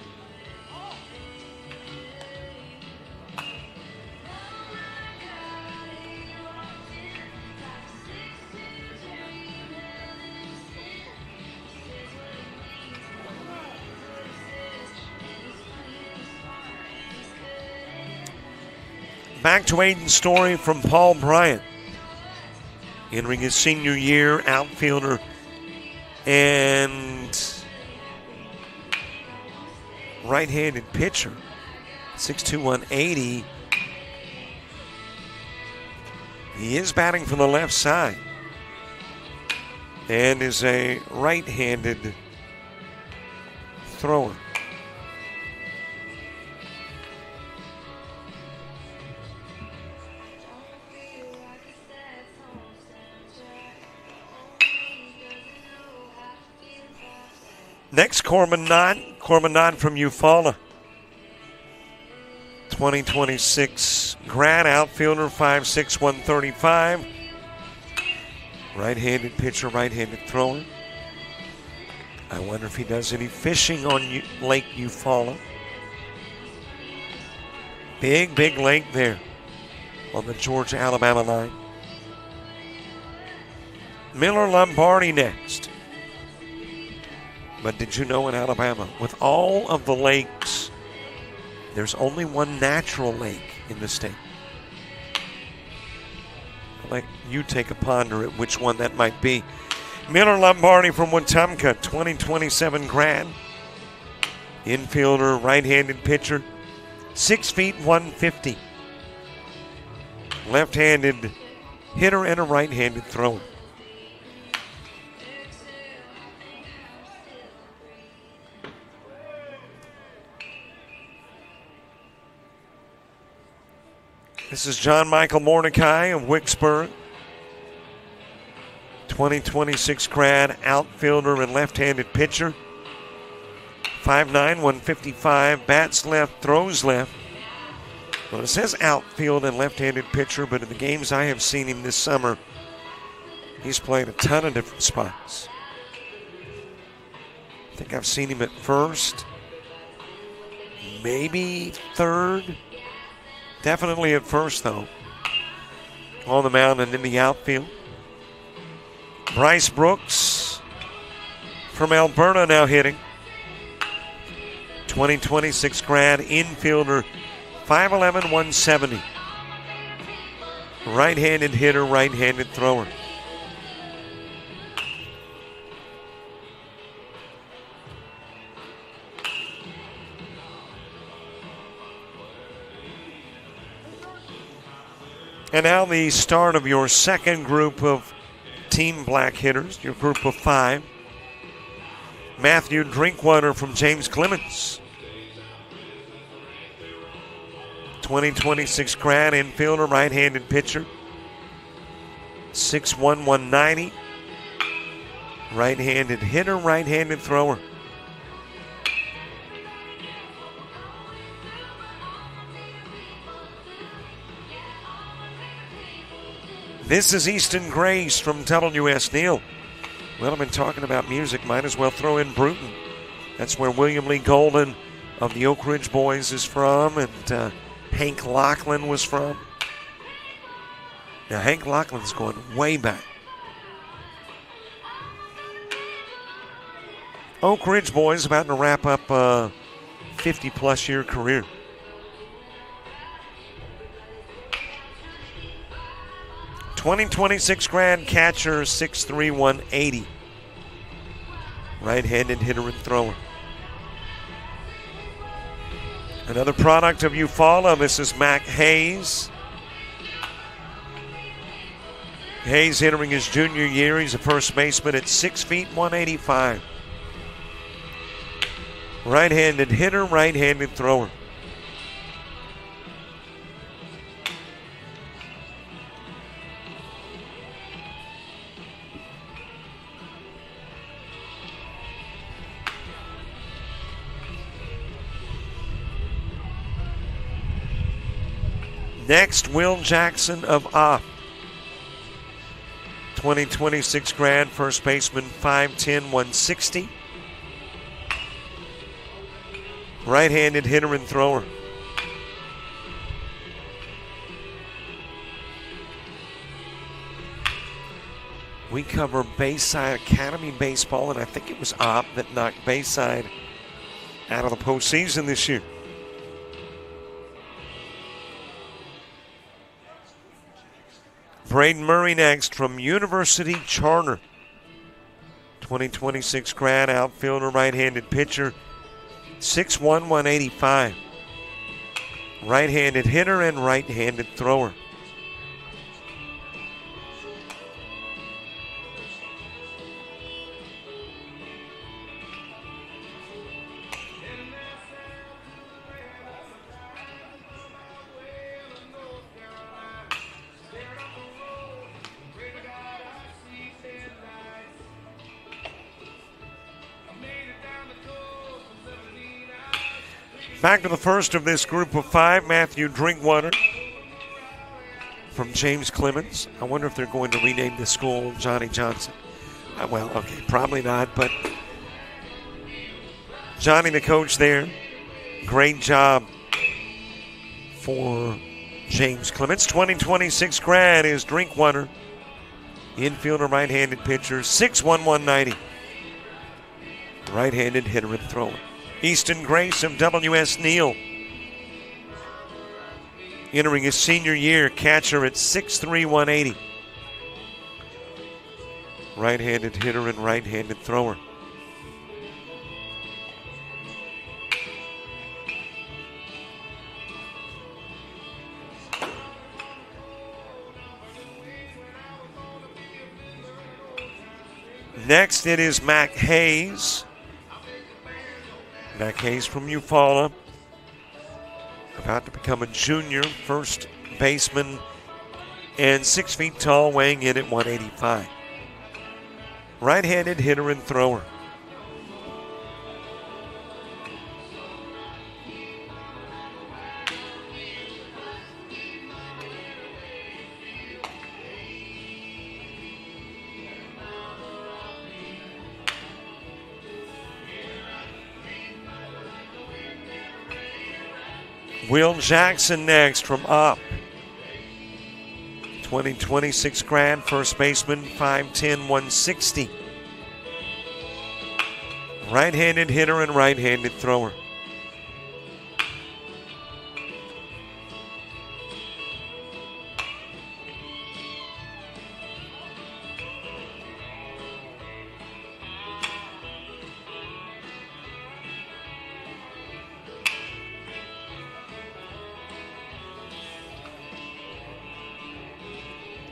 Back to Aiden's story from Paul Bryant. Entering his senior year, outfielder and right-handed pitcher. 6'2", 180. He is batting from the left side and is a right-handed thrower. Next, Corbin Knott from Eufaula. 2026 grad, outfielder, 5'6", 135. Right-handed pitcher, right-handed thrower. I wonder if he does any fishing on Lake Eufaula. Big lake there on the Georgia-Alabama line. Miller Lombardi next. But did you know in Alabama, with all of the lakes, there's only one natural lake in the state? I'll let you take a ponder at which one that might be. Miller Lombardi from Wetumpka, 2027 grad. Infielder, right-handed pitcher, 6 feet 150. Left-handed hitter and a right-handed thrower. This is John Michael Mordecai of Wicksburg. 2026 grad, outfielder and left-handed pitcher. 5'9", 155, bats left, throws left. Well, it says outfield and left-handed pitcher, but in the games I have seen him this summer, he's played a ton of different spots. I think I've seen him at first, maybe third. Definitely at first, though. On the mound and in the outfield. Bryce Brooks from Alberta now hitting. 2026 grad, infielder, 5'11", 170. Right-handed hitter, right-handed thrower. And now the start of your second group of Team Black hitters, your group of 5. Matthew Drinkwater from James Clemens. 2026 grad, infielder, right-handed pitcher. 6'1", 190. Right-handed hitter, right-handed thrower. This is Easton Grace from W.S. Neal. Well, I've been talking about music. Might as well throw in Bruton. That's where William Lee Golden of the Oak Ridge Boys is from, and Hank Lachlan was from. Now, Hank Lachlan's going way back. Oak Ridge Boys about to wrap up a 50-plus year career. '26 grad, catcher, 6'3", 180. Right-handed hitter and thrower. Another product of Eufaula, this is Mac Hayes. Hayes entering his junior year. He's a first baseman at 6 feet, 185. Right-handed hitter, right-handed thrower. Next, Will Jackson of Opp. 2026 grad, first baseman, 5'10", 160. Right-handed hitter and thrower. We cover Bayside Academy baseball, and I think it was Opp that knocked Bayside out of the postseason this year. Braden Murray next from University Charter. 2026 grad, outfielder, right-handed pitcher, 6'1", 185. Right-handed hitter and right-handed thrower. Back to the first of this group of 5, Matthew Drinkwater from James Clemens. I wonder if they're going to rename the school Johnny Johnson. Well, okay, probably not, but Johnny, the coach there, great job for James Clemens. 2026 grad is Drinkwater, infielder, right-handed pitcher, 6'1", 190. Right-handed hitter and thrower. Easton Grace of W.S. Neal. Entering his senior year, catcher at 6'3", 180. right-handed hitter and right-handed thrower. Next, it is Mac Hayes. Mac Hayes from Eufaula. About to become a junior, first baseman, and 6 feet tall, weighing in at 185. Right-handed hitter and thrower. Will Jackson next from Up. 2026 grad, first baseman, 5'10", 160. Right-handed hitter and right-handed thrower.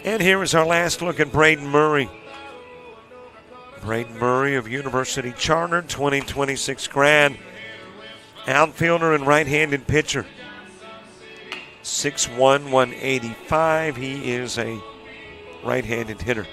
And here is our last look at Braden Murray. Braden Murray of University Charter, 2026 grad. Outfielder and right-handed pitcher. 6'1", 185. He is a right-handed hitter.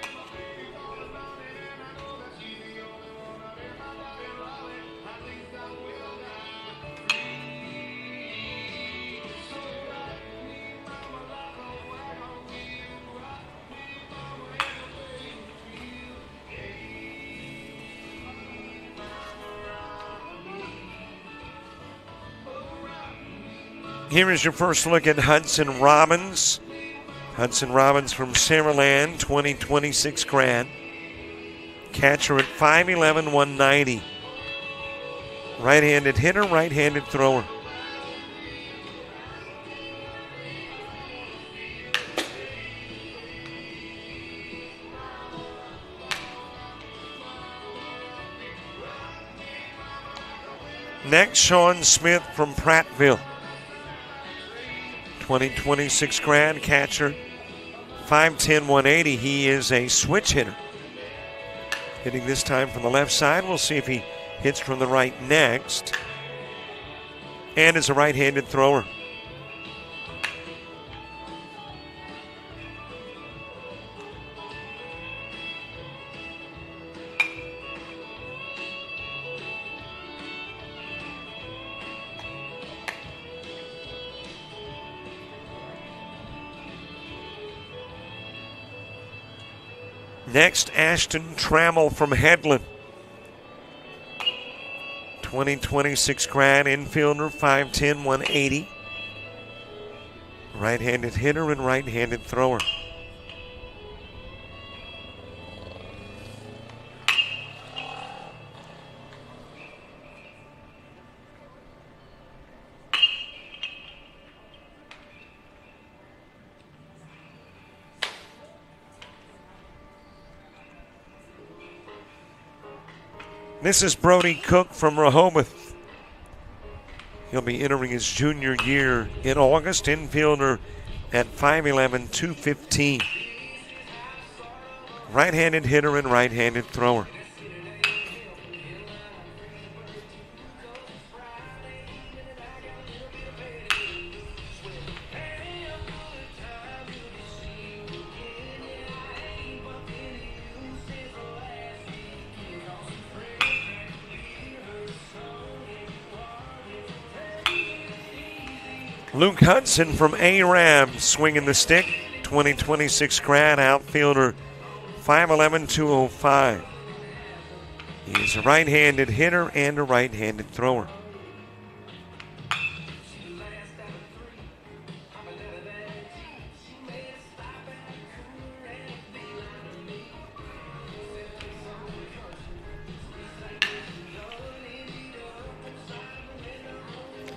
Here is your first look at Hudson Robbins. Hudson Robbins from Saraland, 2026 grad. Catcher at 5'11", 190. Right-handed hitter, right-handed thrower. Next, Sean Smith from Prattville. 2026 grad, catcher, 5'10", 180. He is a switch hitter. Hitting this time from the left side. We'll see if he hits from the right next. And is a right-handed thrower. Next, Ashton Trammell from Headland. 2026 grad, infielder, 5'10", 180. Right-handed hitter and right-handed thrower. This is Brody Cook from Rehoboth. He'll be entering his junior year in August. Infielder at 5'11", 215. Right-handed hitter and right-handed thrower. Luke Hudson from ARAB swinging the stick. 2026 grad, outfielder, 5'11", 205. He's a right-handed hitter and a right-handed thrower.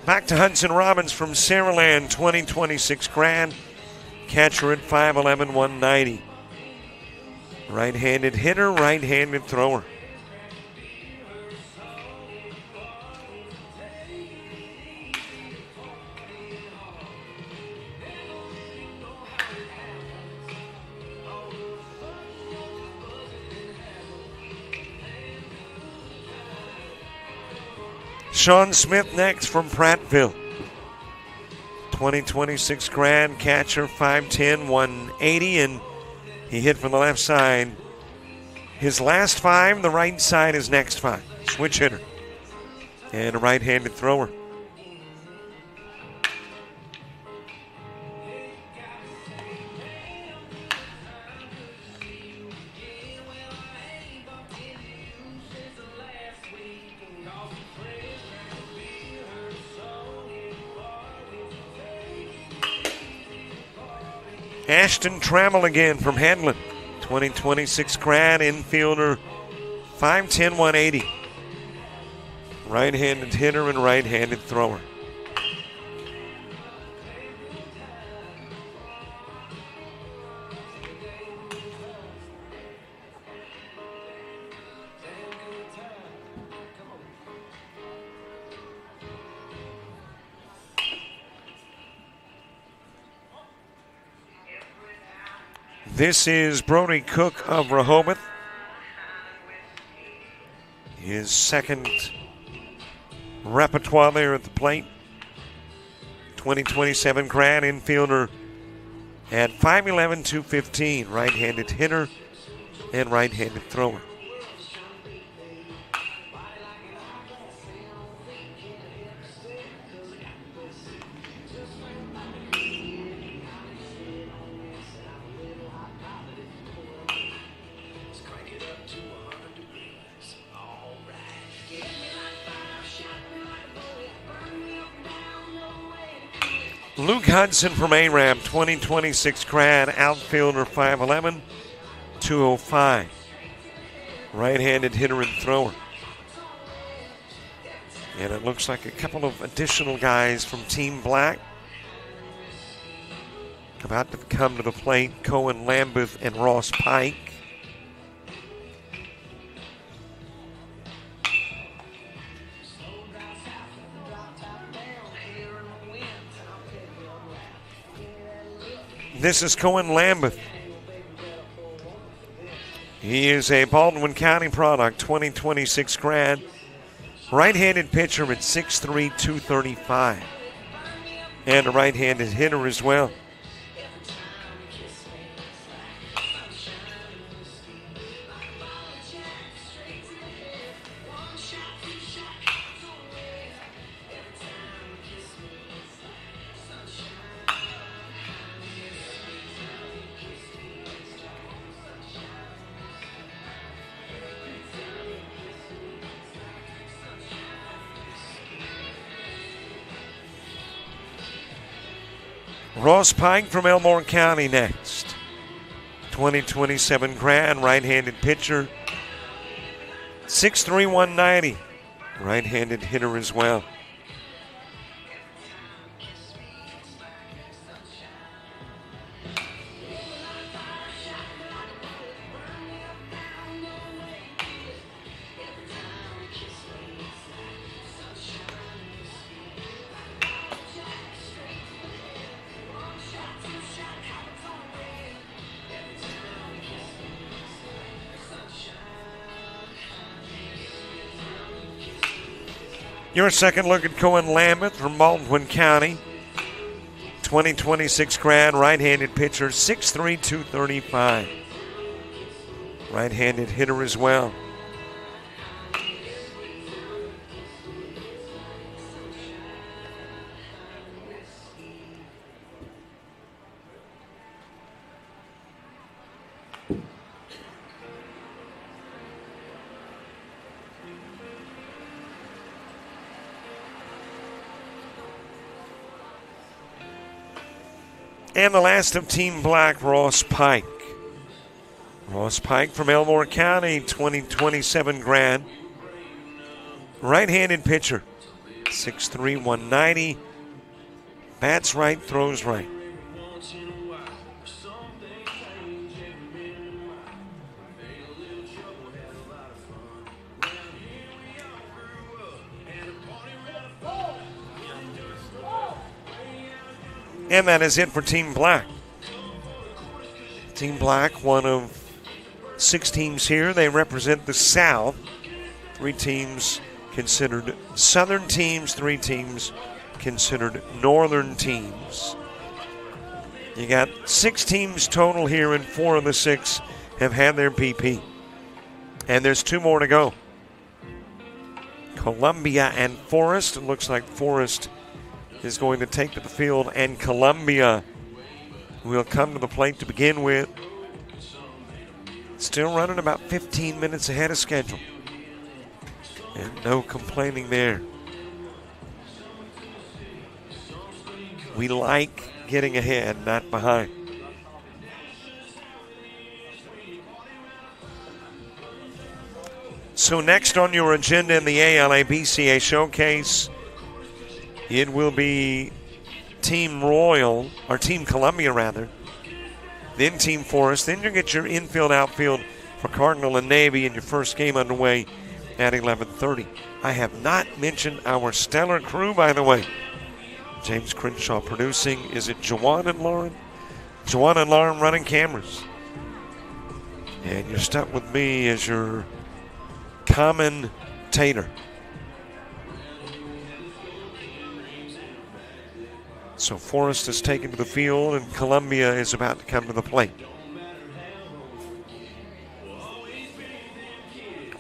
Back to Hudson Robbins from Saraland, 2026 grad. Catcher at 5'11", 190. Right-handed hitter, right-handed thrower. Sean Smith next from Prattville. 2026 grad catcher, 5'10", 180, and he hit from the left side. His last 5, the right side his next 5. Switch hitter. And a right-handed thrower. Ashton Trammell again from Headland. 2026 grad infielder, 5'10", 180. Right-handed hitter and right-handed thrower. This is Brody Cook of Rehoboth. His second repertoire there at the plate. 2027 grad infielder at 5'11", 215. Right-handed hitter and right-handed thrower. Luke Hudson from ARAB, 2026 grad, outfielder, 5'11", 205. Right-handed hitter and thrower. And it looks like a couple of additional guys from Team Black about to come to the plate. Cohen Lambeth and Ross Pike. This is Cohen Lambeth. He is a Baldwin County product, 2026 grad. Right-handed pitcher at 6'3", 235. And a right-handed hitter as well. Ross Pike from Elmore County next. 2027 grad, right-handed pitcher. 6'3", 190. Right-handed hitter as well. Your second look at Cohen Lambeth from Baldwin County. 2026 grad, right-handed pitcher, 6'3", 235. Right-handed hitter as well. And the last of Team Black, Ross Pike. Ross Pike from Elmore County, 2027 grad. Right-handed pitcher, 6'3", 190. Bats right, throws right. And that is it for Team Black. Team Black, one of 6 teams here. They represent the South. 3 teams considered Southern teams, 3 teams considered Northern teams. You got 6 teams total here, and 4 of the 6 have had their BP. And there's 2 more to go. Columbia and Forest. It looks like Forest is going to take to the field, and Columbia will come to the plate to begin with. Still running about 15 minutes ahead of schedule. And no complaining there. We like getting ahead, not behind. So next on your agenda in the ALABCA showcase, it will be Team Royal, or Team Columbia rather, then Team Forest. Then you'll get your infield, outfield for Cardinal and Navy in your first game underway at 11:30. I have not mentioned our stellar crew, by the way. James Crenshaw producing. Is it Juwan and Lauren? Juwan and Lauren running cameras. And you're stuck with me as your commentator. So Forrest is taken to the field, and Columbia is about to come to the plate.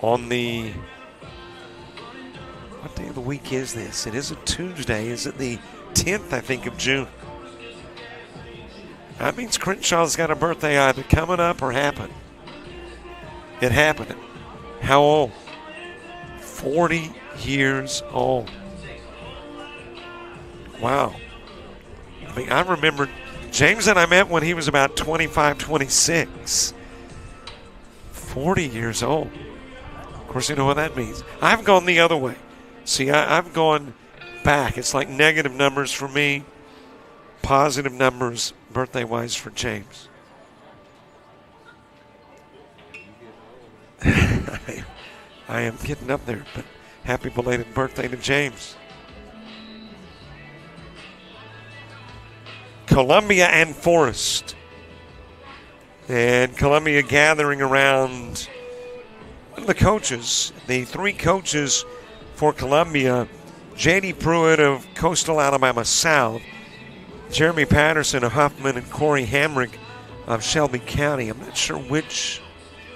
On the, what day of the week is this? It is a Tuesday. Is it the 10th, I think, of June? That means Crenshaw's got a birthday either coming up or happened. It happened. How old? 40 years old. Wow. I mean, I remember James and I met when he was about 25, 26. 40 years old. Of course, you know what that means. I've gone the other way. See, I've gone back. It's like negative numbers for me, positive numbers birthday-wise for James. I am getting up there, but happy belated birthday to James. Columbia and Forest. And Columbia gathering around the coaches, the 3 coaches for Columbia. J.D. Pruitt of Coastal Alabama South, Jeremy Patterson of Huffman, and Corey Hamrick of Shelby County. I'm not sure which,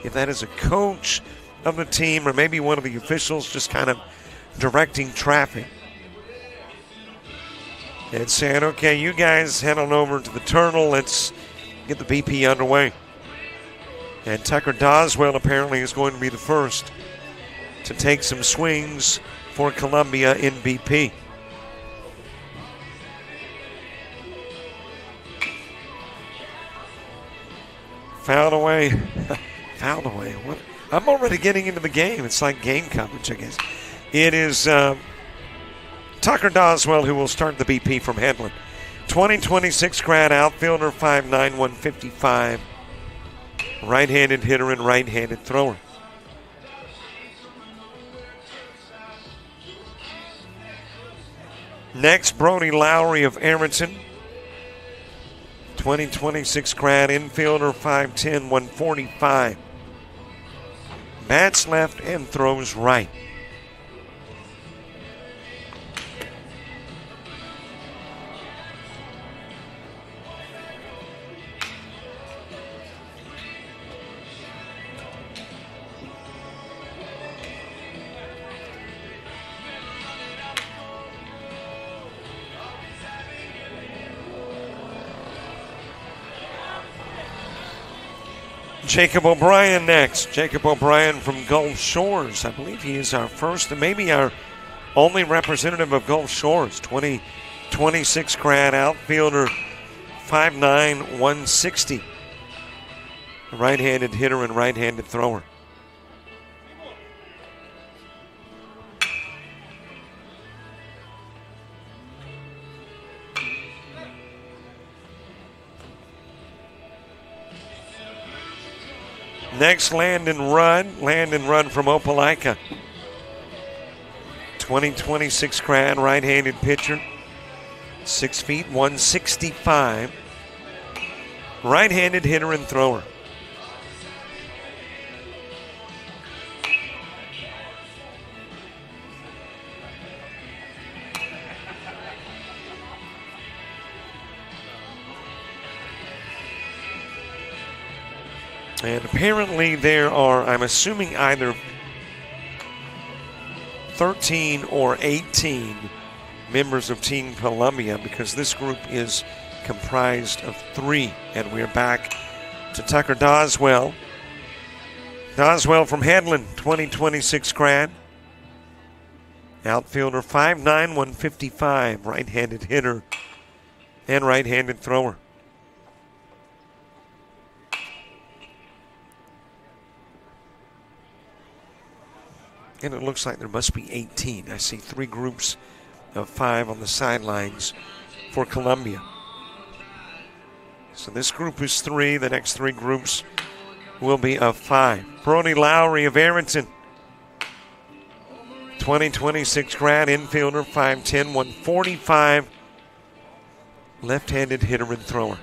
if that is a coach of the team or maybe one of the officials just kind of directing traffic. And saying, okay, you guys head on over to the Turtle. Let's get the BP underway. And Tucker Doswell apparently is going to be the first to take some swings for Columbia in BP. Fouled away. Fouled away. What? I'm already getting into the game. It's like game coverage, I guess. It is Tucker Doswell who will start the BP from Headland. 2026 grad outfielder, 5'9", 155. Right-handed hitter and right-handed thrower. Next, Brody Lowry of Aronson. 2026 grad infielder, 5'10", 145. Bats left and throws right. Jacob O'Brien next. Jacob O'Brien from Gulf Shores. I believe he is our first and maybe our only representative of Gulf Shores. 2026 grad outfielder, 5'9", 160. Right-handed hitter and right-handed thrower. Next, Landon Rudd. Landon Rudd from Opelika. 2026 grad, right-handed pitcher. 6 feet, 165. Right-handed hitter and thrower. And apparently there are, I'm assuming, either 13 or 18 members of Team Columbia, because this group is comprised of 3. And we're back to Tucker Doswell. Doswell from Headland, 2026 grad. Outfielder, 5'9", 155, right-handed hitter and right-handed thrower. And it looks like there must be 18. I see 3 groups of 5 on the sidelines for Columbia. So this group is 3. The next 3 groups will be of 5. Brody Lowry of Arrington, 2026 grad, infielder, 5'10", 145, left-handed hitter and thrower.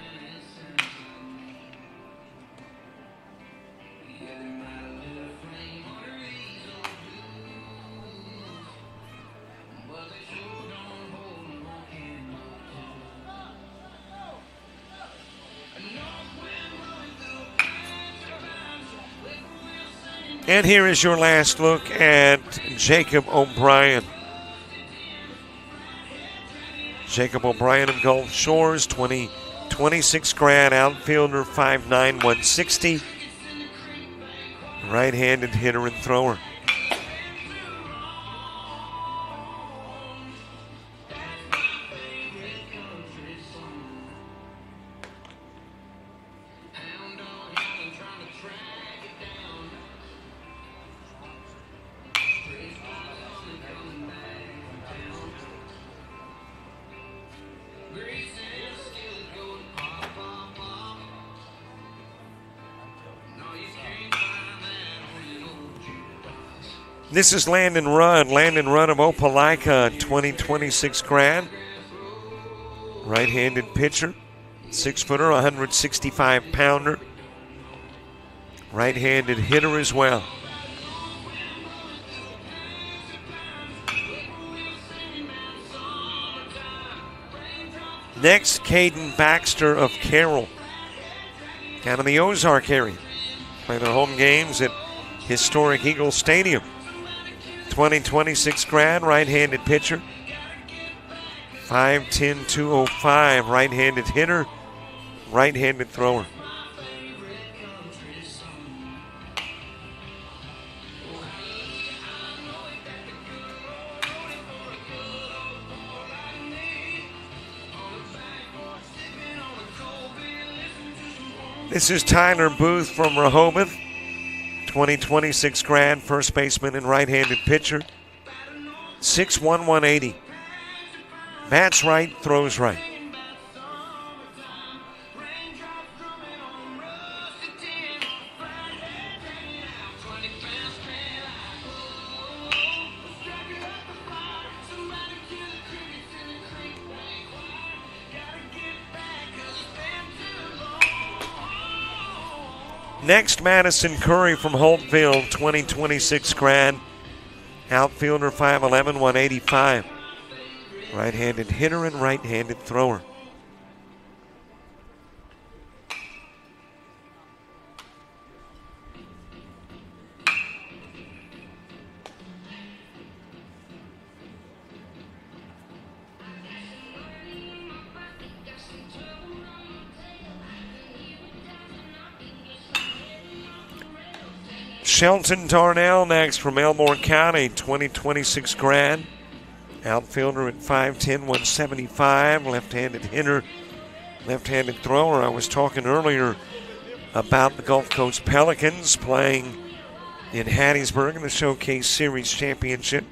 And here is your last look at Jacob O'Brien. Jacob O'Brien of Gulf Shores, 2026 grad, outfielder, 5'9", 160. Right-handed hitter and thrower. This is Landon Rudd. Landon Rudd of Opelika, 2026 grad. Right-handed pitcher, 6-footer, 165-pounder. Right-handed hitter as well. Next, Caden Baxter of Carroll, down in the Ozark area. Play their home games at historic Eagle Stadium. 2026 grad, right-handed pitcher, 5'10", 205, right-handed hitter, right-handed thrower. This is Tyler Booth from Rehoboth, 2026 grad, first baseman and right-handed pitcher, 6'1", 180. Bats right, throws right. Next, Madison Curry from Holtfield, 2026 grad, outfielder, 5'11", 185. Right-handed hitter and right-handed thrower. Shelton Darnell next from Elmore County, 2026 grad. Outfielder at 5'10", 175, left-handed hitter, left-handed thrower. I was talking earlier about the Gulf Coast Pelicans playing in Hattiesburg in the Showcase Series Championship.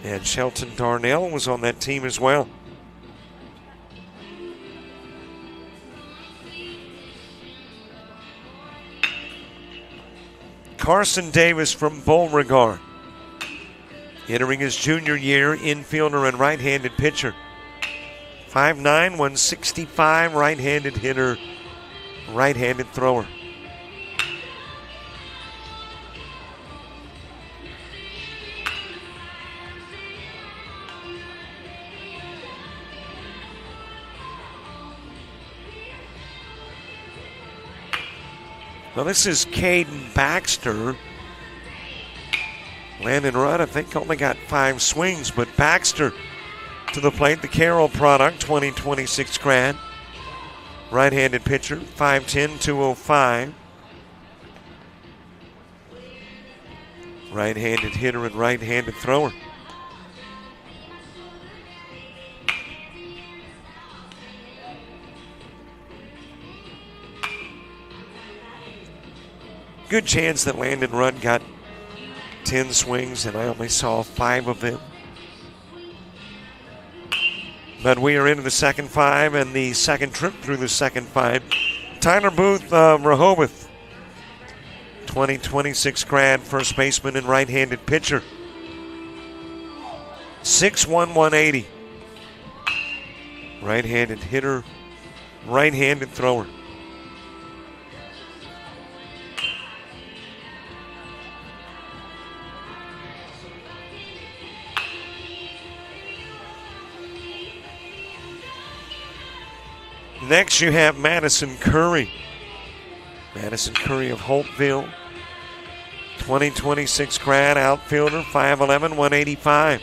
And Shelton Darnell was on that team as well. Carson Davis from Beauregard, entering his junior year, infielder and right-handed pitcher. 5'9", 165, right-handed hitter, right-handed thrower. Well, this is Caden Baxter. Landon Rudd, I think, only got 5 swings, but Baxter to the plate, the Carroll product, 2026 grad. Right-handed pitcher, 5'10", 205. Right-handed hitter and right-handed thrower. Good chance that Landon Rudd got 10 swings, and I only saw 5 of them. But we are into the second 5 and the second trip through the second 5. Tyler Booth, Rehoboth, 2026 grad, first baseman and right-handed pitcher. 6'1", 180. Right-handed hitter, right-handed thrower. Next, you have Madison Curry. Madison Curry of Holtville, 2026 grad, outfielder, 5'11", 185.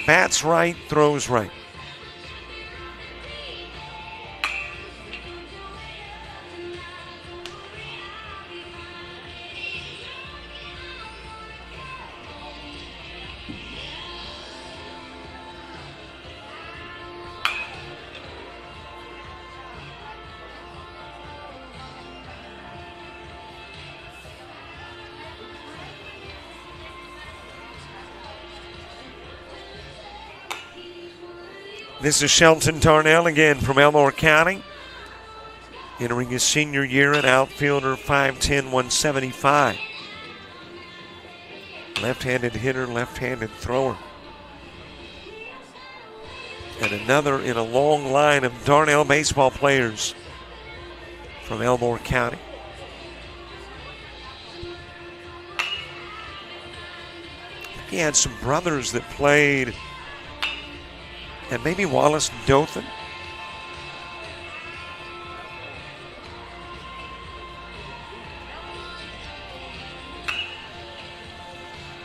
Bats right, throws right. This is Shelton Darnell again from Elmore County. Entering his senior year, an outfielder, 5'10", 175. Left-handed hitter, left-handed thrower. And another in a long line of Darnell baseball players from Elmore County. He had some brothers that played, and maybe Wallace Dothan.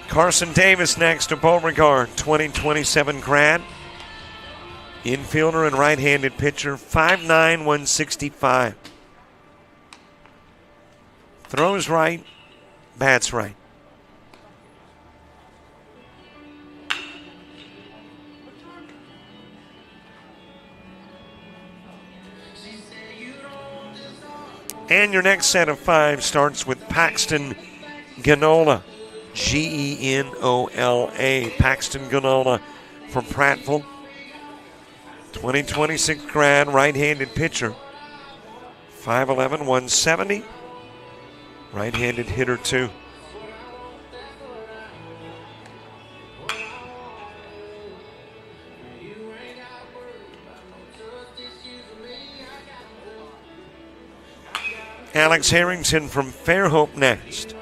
Carson Davis next to Beauregard, 2027 grad. Infielder and right-handed pitcher, 5'9", 165. Throws right, bats right. And your next set of 5 starts with Paxton Ganola, Genola. Paxton Ganola from Prattville, 2026 grad, right-handed pitcher, 5'11", 170, right-handed hitter too. Alex Harrington from Fairhope next.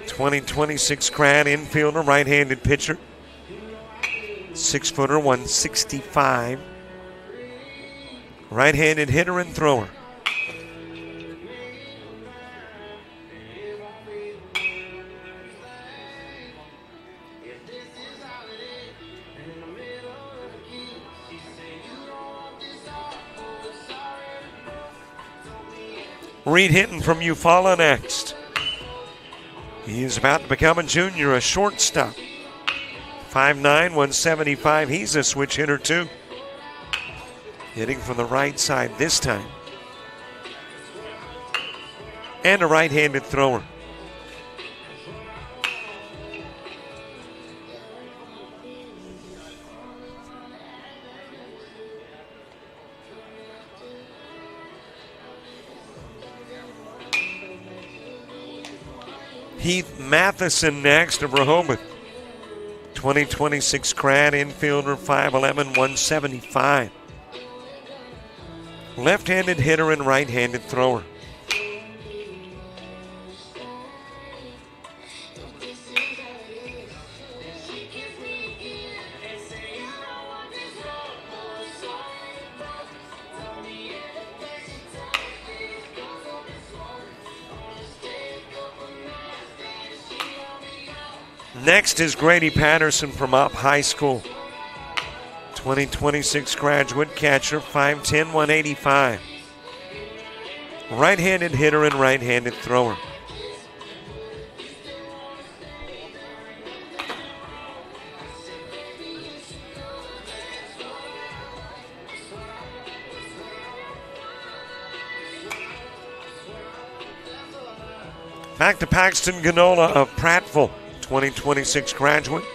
2026 grad, infielder, right-handed pitcher. 6-footer, 165. Right-handed hitter and thrower. Reed Hinton from Eufaula next. He is about to become a junior, a shortstop. 5'9", 175. He's a switch hitter too. Hitting from the right side this time. And a right-handed thrower. Heath Matheson next of Rehoboth. 2026 grad infielder, 5'11", 175. Left-handed hitter and right-handed thrower. Next is Grady Patterson from Up High School. 2026 graduate catcher, 5'10", 185. Right-handed hitter and right-handed thrower. Back to Paxton Ganola of Prattville. 2026 graduate.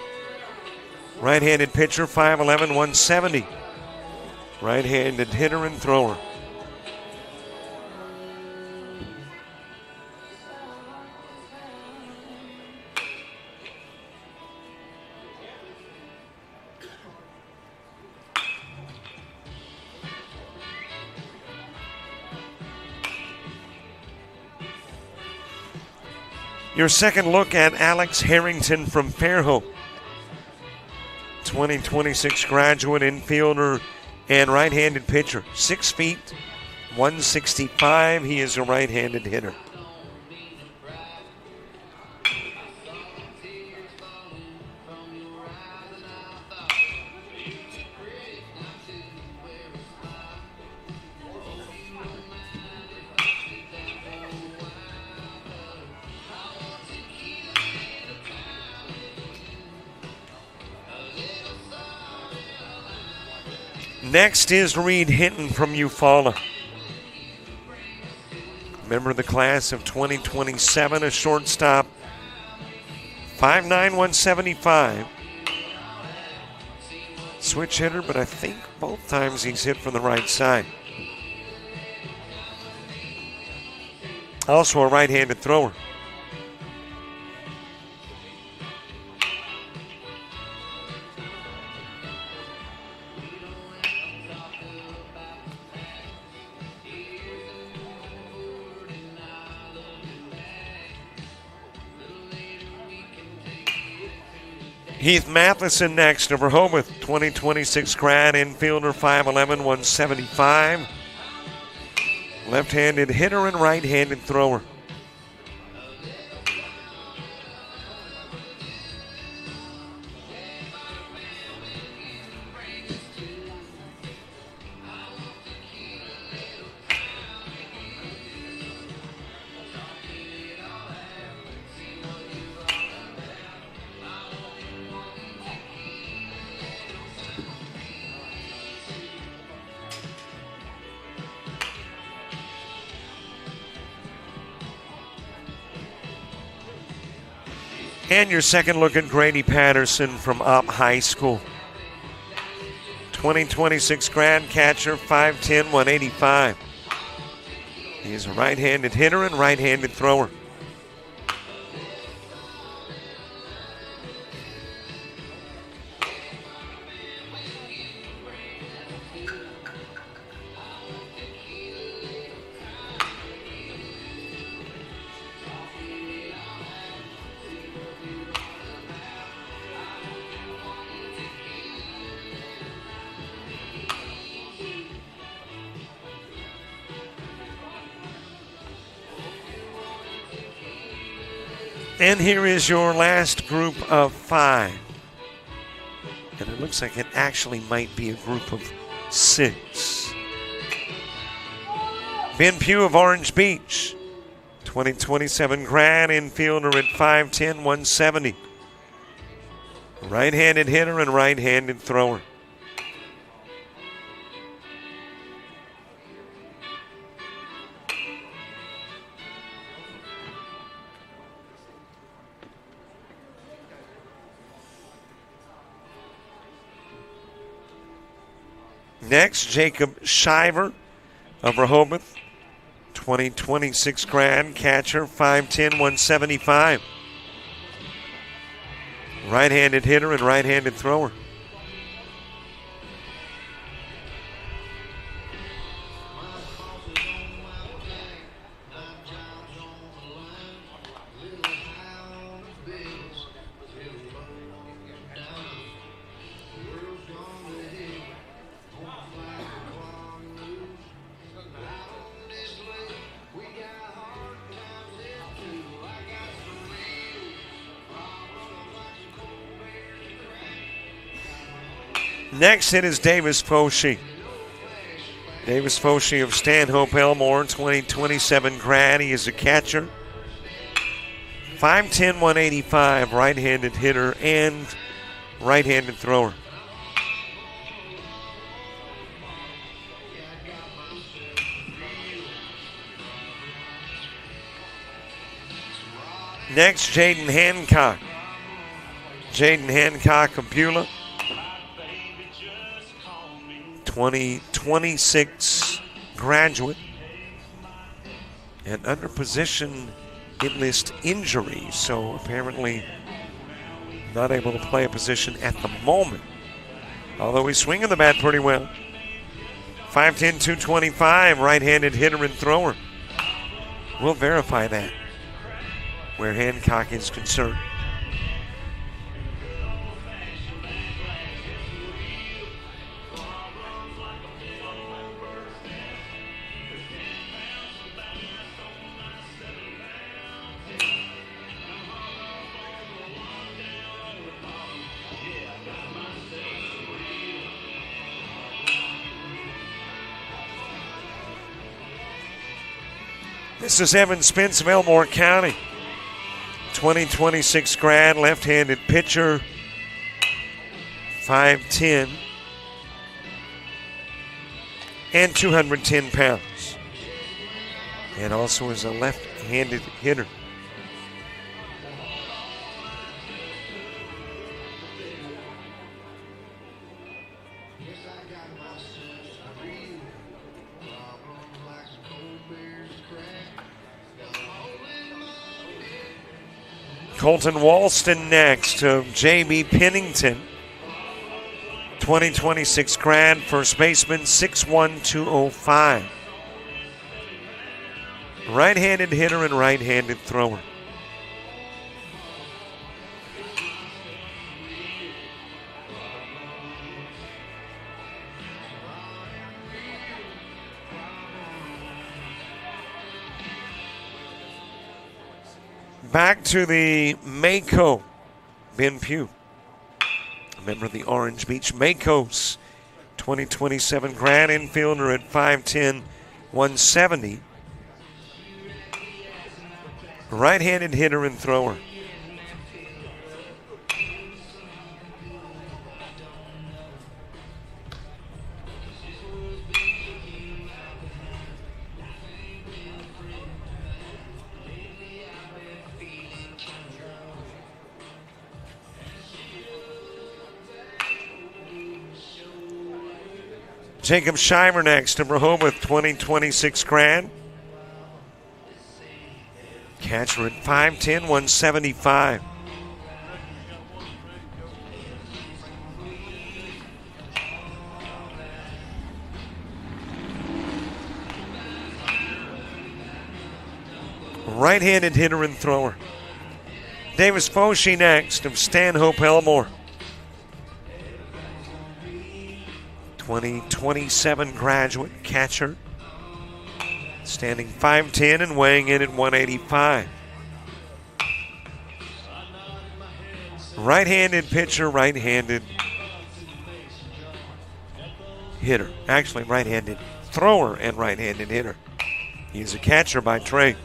Right-handed pitcher, 5'11", 170. Right-handed hitter and thrower. Your second look at Alex Harrington from Fairhope. 2026 graduate infielder and right-handed pitcher. 6 feet, 165. He is a right-handed hitter. Next is Reed Hinton from Eufaula. Member of the class of 2027, a shortstop, 5'9", 175. Switch hitter, but I think both times he's hit from the right side. Also a right-handed thrower. Heath Matheson next of Rehoboth, 2026 grad infielder, 5'11", 175. Left-handed hitter and right-handed thrower. And your second look at Grady Patterson from Up High School. 2026 grad catcher, 5'10", 185. He is a right-handed hitter and right-handed thrower. And here is your last group of 5. And it looks like it actually might be a group of 6. Ben Pugh of Orange Beach, 2027 grad infielder at 5'10", 170. Right-handed hitter and right-handed thrower. Next, Jacob Shiver of Rehoboth, 2026 grad catcher, 5'10", 175. Right-handed hitter and right-handed thrower. Next hit is Davis Foshee. Davis Foshee of Stanhope Elmore, 2027 grad. He is a catcher. 5'10", 185, right-handed hitter and right-handed thrower. Next, Jaden Hancock. Jaden Hancock of Beulah. 2026 graduate. And under position hit list injury, so apparently not able to play a position at the moment. Although he's swinging the bat pretty well. 5'10", 225, right-handed hitter and thrower. We'll verify that where Hancock is concerned. This is Evan Spence of Elmore County. 2026 grad, left-handed pitcher. 5'10", and 210 pounds. And also is a left-handed hitter. Colton Walston next of J.B. Pennington. 2026 grad, first baseman, 6'1", 205. Right-handed hitter and right-handed thrower. Back to the Mako, Ben Pugh, a member of the Orange Beach Makos, 2027 grad infielder at 5'10", 170. Right-handed hitter and thrower. Jacob Shimer next of Rehoboth, 2026 grad. Catcher at 5'10", 175. Right-handed hitter and thrower. Davis Foshee next of Stanhope Elmore. 2027 graduate catcher, standing 5'10" and weighing in at 185. Right-handed pitcher, right-handed hitter. Actually, right-handed thrower and right-handed hitter. He's a catcher by trade.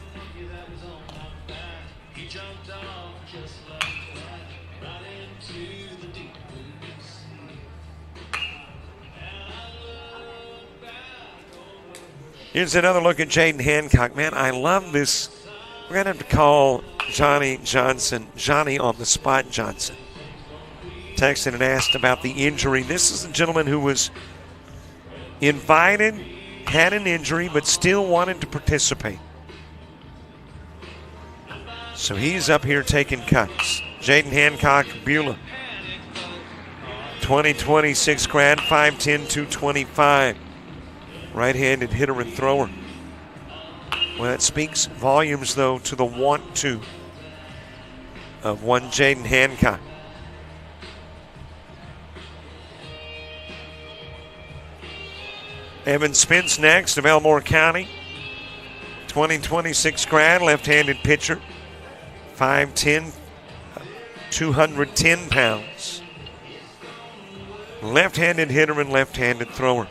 Here's another look at Jaden Hancock. Man, I love this. We're going to have to call Johnny Johnson, Johnny on the spot Johnson. Texted and asked about the injury. This is a gentleman who was invited, had an injury, but still wanted to participate. So he's up here taking cuts. Jaden Hancock, Beulah. 2026 grad, 5'10", 225. Right-handed hitter and thrower. Well, that speaks volumes, though, to the want-to of one Jaden Hancock. Evan Spence next of Elmore County. 2026 grad, left-handed pitcher. 5'10", 210 pounds. Left-handed hitter and left-handed thrower.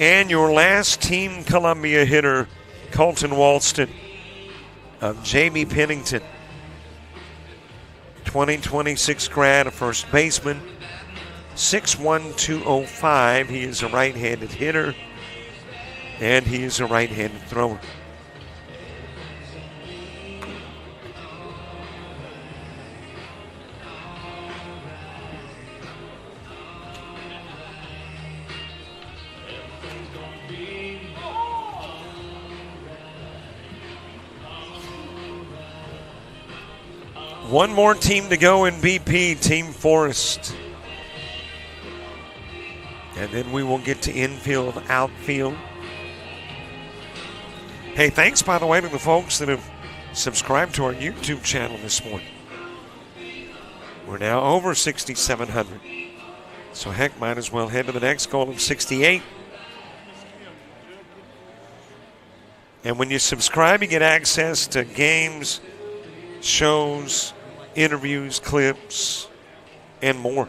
And your last Team Columbia hitter, Colton Walston of Jamie Pennington. 2026 grad, a first baseman. 6'1", 205. He is a right-handed hitter, and he is a right-handed thrower. One more team to go in BP, Team Forest. And then we will get to infield, outfield. Hey, thanks, by the way, to the folks that have subscribed to our YouTube channel this morning. We're now over 6,700. So, heck, might as well head to the next goal of 68. And when you subscribe, you get access to games, shows, interviews, clips, and more.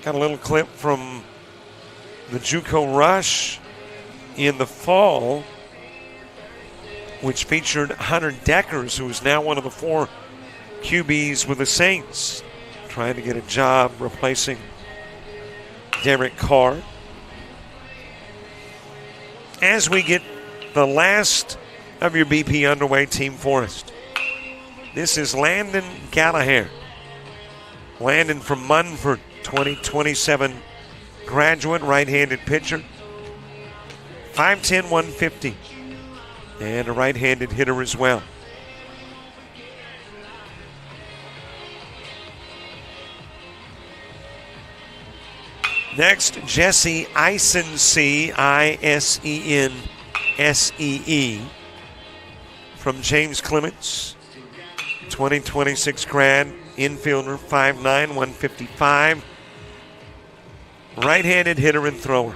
Got a little clip from the JUCO Rush in the fall, which featured Hunter Deckers, who is now one of the 4 QBs with the Saints, trying to get a job replacing Derek Carr. As we get the last of your BP underway, Team Forest. This is Landon Gallagher. Landon from Munford, 2027 graduate, right-handed pitcher. 5'10", 150. And a right-handed hitter as well. Next, Jesse Isensee, Isensee, from James Clements, 2026 grad, infielder, 5'9", 155. Right-handed hitter and thrower.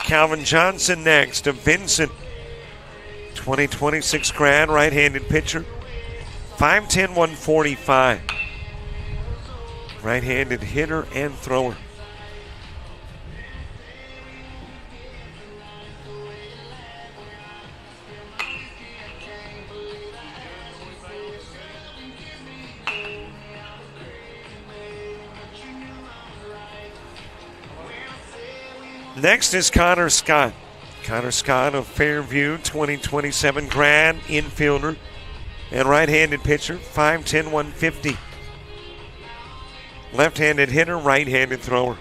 Calvin Johnson next of Vincent, 2026 grad, right-handed pitcher, 5'10", 145. Right-handed hitter and thrower. Next is Connor Scott. Connor Scott of Fairview, 2027 grad, infielder, and right-handed pitcher, 5'10", 150. Left-handed hitter, right-handed thrower.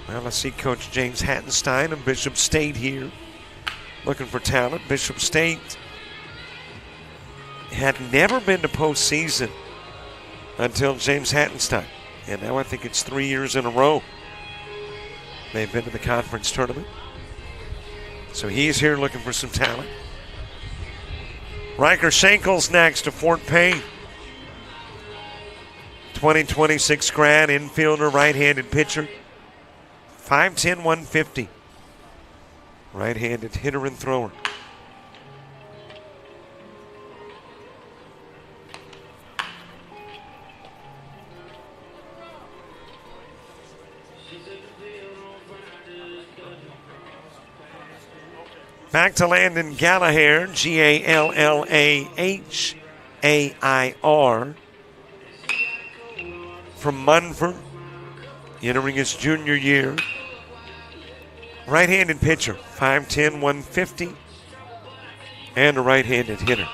Well, I see Coach James Hattenstein of Bishop State here, looking for talent. Bishop State had never been to postseason until James Hattenstein. And now I think it's 3 years in a row they've been to the conference tournament. So he's here looking for some talent. Riker Shankles next to Fort Payne. 2026 grad, infielder, right-handed pitcher. 5'10", 150. Right-handed hitter and thrower. Back to Landon Gallagher, Gallahair, from Munford, entering his junior year. Right-handed pitcher, 5'10", 150, and a right-handed hitter.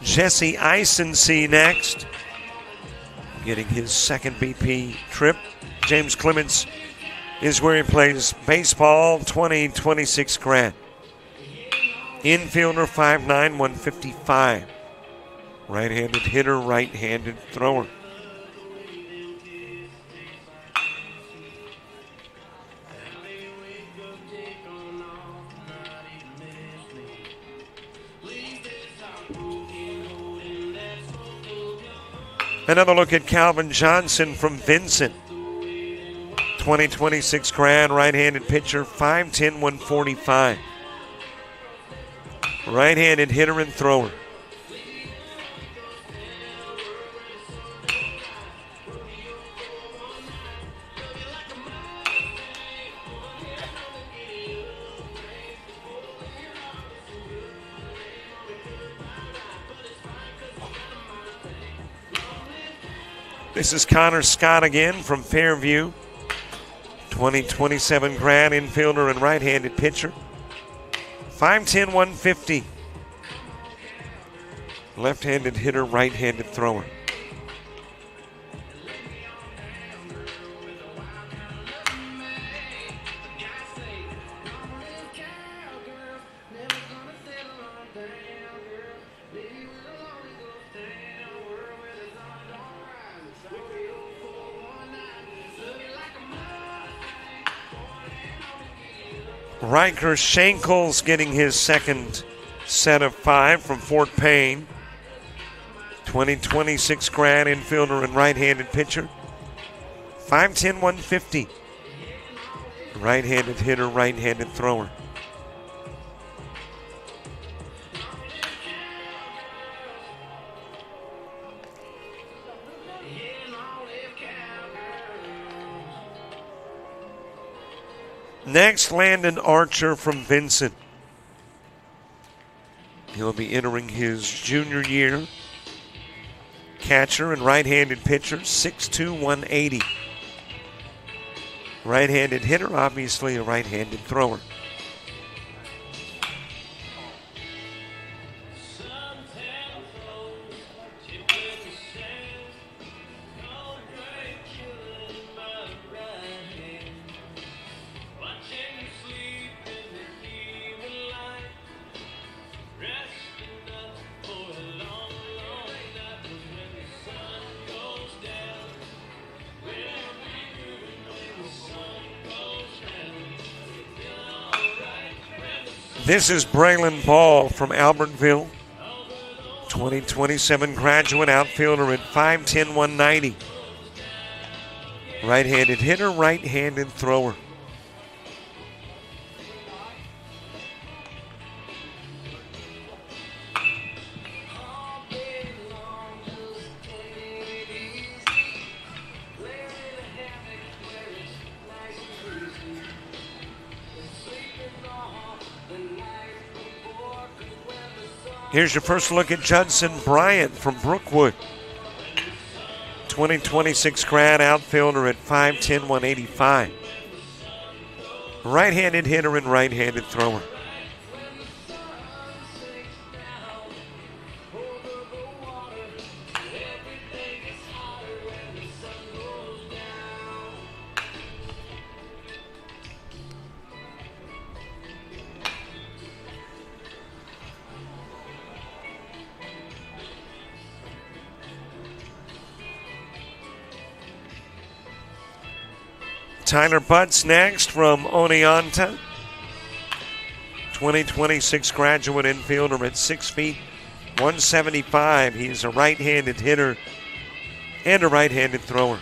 Jesse Eisensee next, getting his second BP trip. James Clements is where he plays baseball, 2026 grad. Infielder, 5'9", 155. Right-handed hitter, right-handed thrower. Another look at Calvin Johnson from Vincent. 2026 grad, right-handed pitcher, 5'10", 145. Right-handed hitter and thrower. This is Connor Scott again from Fairview. 2027 grad, infielder and right-handed pitcher. 5'10", 150. Left-handed hitter, right-handed thrower. Riker Shankles getting his second set of 5 from Fort Payne. 2026 grad, infielder and right-handed pitcher. 5'10", 150. Right-handed hitter, right-handed thrower. Next, Landon Archer from Vincent. He'll be entering his junior year. Catcher and right-handed pitcher, 6'2", 180. Right-handed hitter, obviously a right-handed thrower. This is Braylon Ball from Albertville. 2027 graduate outfielder at 5'10", 190. Right-handed hitter, right-handed thrower. Here's your first look at Judson Bryant from Brookwood. 2026 grad, outfielder at 5'10", 185. Right-handed hitter and right-handed thrower. Tyler Butts next from Oneonta. 2026 graduate infielder at 6 feet, 175. He's a right-handed hitter and a right-handed thrower.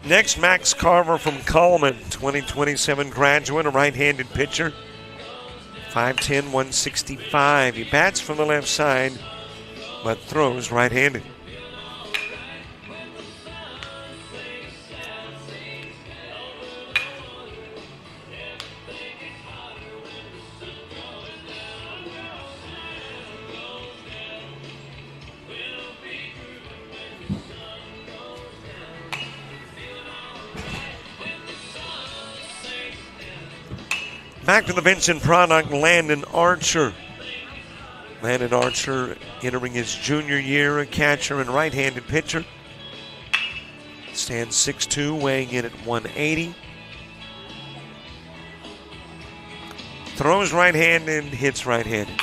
Next, Max Carver from Coleman, 2027 graduate, a right-handed pitcher. 5'10", 165. He bats from the left side, but throws right-handed. Back to the Vincent product, Landon Archer. Landon Archer entering his junior year, a catcher and right-handed pitcher. Stands 6'2", weighing in at 180. Throws right-handed, hits right-handed.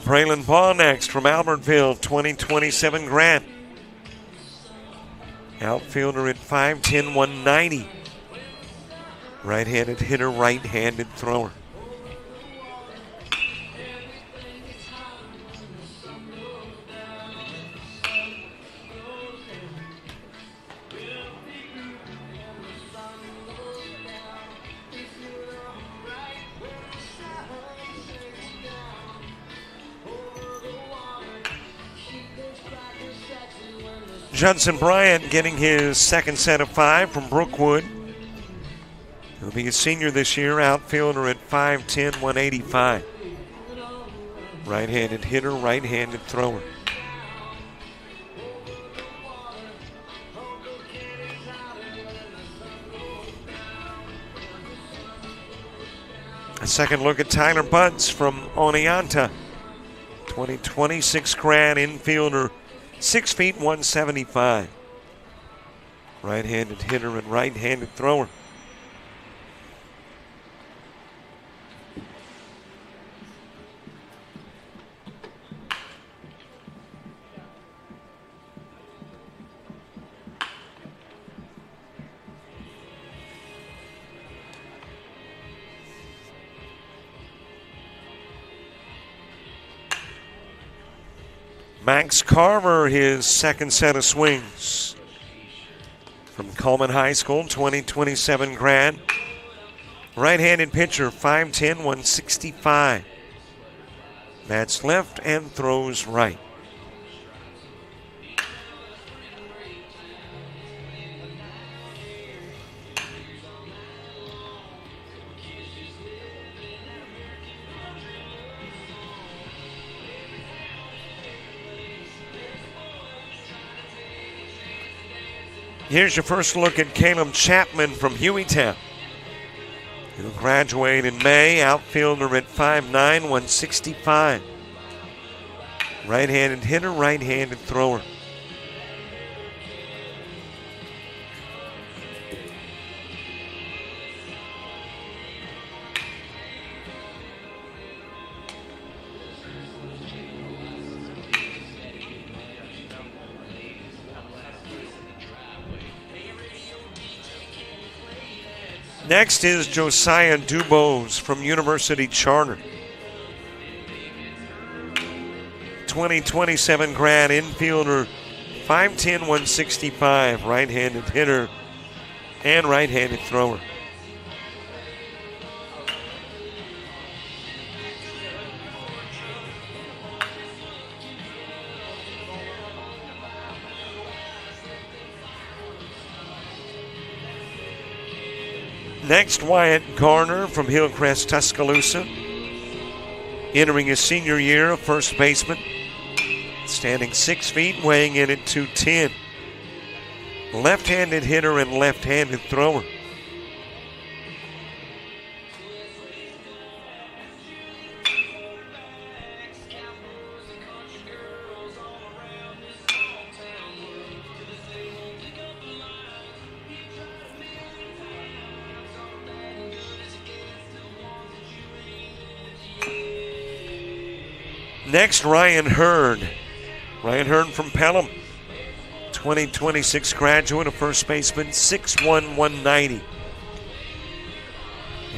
Braylon Paul next from Albertville, 2027 grad. Outfielder at 5'10", 190. Right-handed hitter, right-handed thrower. Judson Bryant getting his second set of 5 from Brookwood. He'll be a senior this year, outfielder at 5'10", 185. Right-handed hitter, right-handed thrower. A second look at Tyler Butts from Oneonta. 2026 grad infielder, 6 feet 175. Right-handed hitter and right-handed thrower. Max Carver, his second set of swings. From Coleman High School, 2027 grad. Right-handed pitcher, 5'10", 165. Bats left and throws right. Here's your first look at Caleb Chapman from Hueytown. He'll graduate in May, outfielder at 5'9", 165. Right-handed hitter, right-handed thrower. Next is Josiah Dubose from University Charter. 2027 grad infielder, 5'10", 165, right-handed hitter and right-handed thrower. Next, Wyatt Garner from Hillcrest, Tuscaloosa. Entering his senior year, a first baseman. Standing 6 feet, weighing in at 210. Left-handed hitter and left-handed thrower. Next, Ryan Hearn. Ryan Hearn from Pelham. 2026 graduate, a first baseman, 6'1", 190.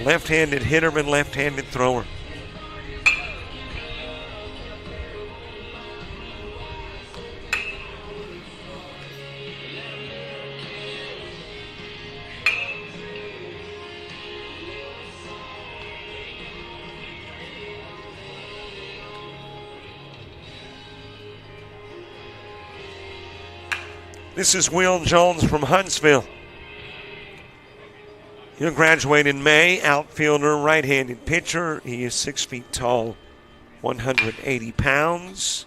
Left-handed hitter and left-handed thrower. This is Will Jones from Huntsville. He'll graduate in May. Outfielder, right-handed pitcher. He is 6 feet tall, 180 pounds.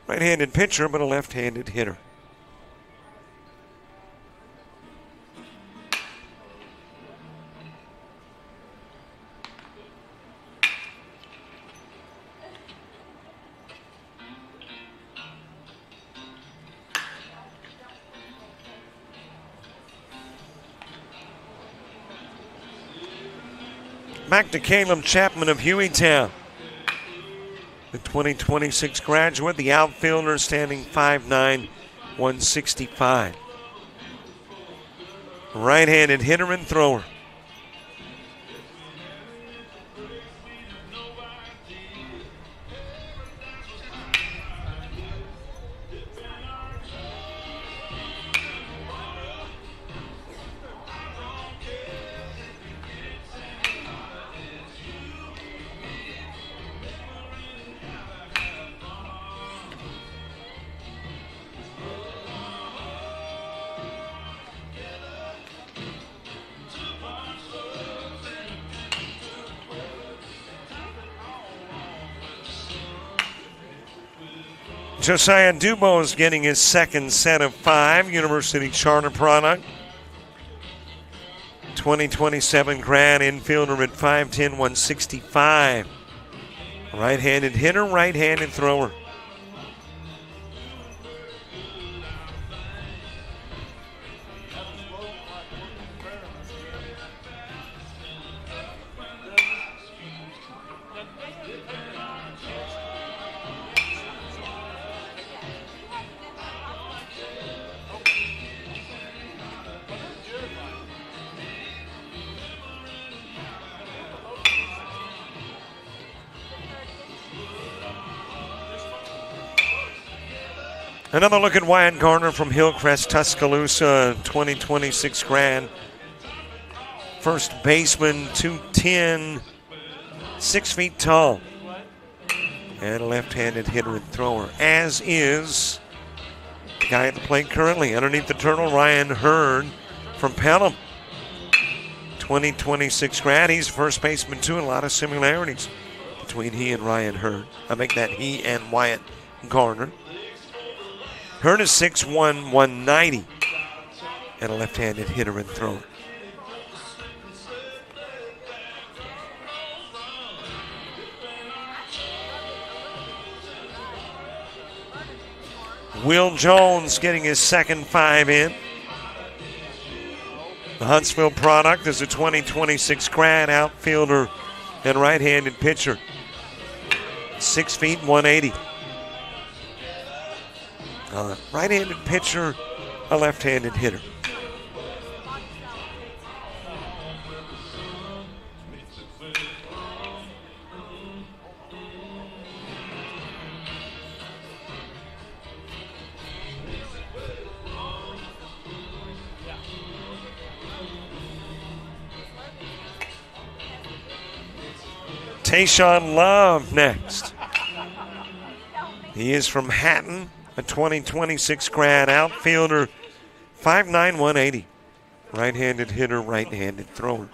Right-handed pitcher, but a left-handed hitter. Back to Caleb Chapman of Hueytown. The 2026 graduate, the outfielder, standing 5'9", 165. Right-handed hitter and thrower. Josiah Dubo is getting his second set of 5, University Charter product. 2027 grad infielder at 5'10", 165. Right-handed hitter, right-handed thrower. Another look at Wyatt Garner from Hillcrest, Tuscaloosa, 2026 grad. First baseman, 210, 6 feet tall. And a left-handed hitter and thrower, as is the guy at the plate currently. Underneath the turtle, Ryan Hurd from Pelham. 2026 grad. He's first baseman, too, and a lot of similarities between he and Ryan Hurd. I make that he and Wyatt Garner. Hurd is 6'1", 190, and a left-handed hitter and thrower. Will Jones getting his second 5 in. The Huntsville product is a 2026 grad outfielder and right-handed pitcher. 6 feet, 180. Right-handed pitcher, a left-handed hitter. Tayshawn Love next. He is from Hatton. A 2026 grad outfielder, 5'9", 180. Right-handed hitter, right-handed thrower.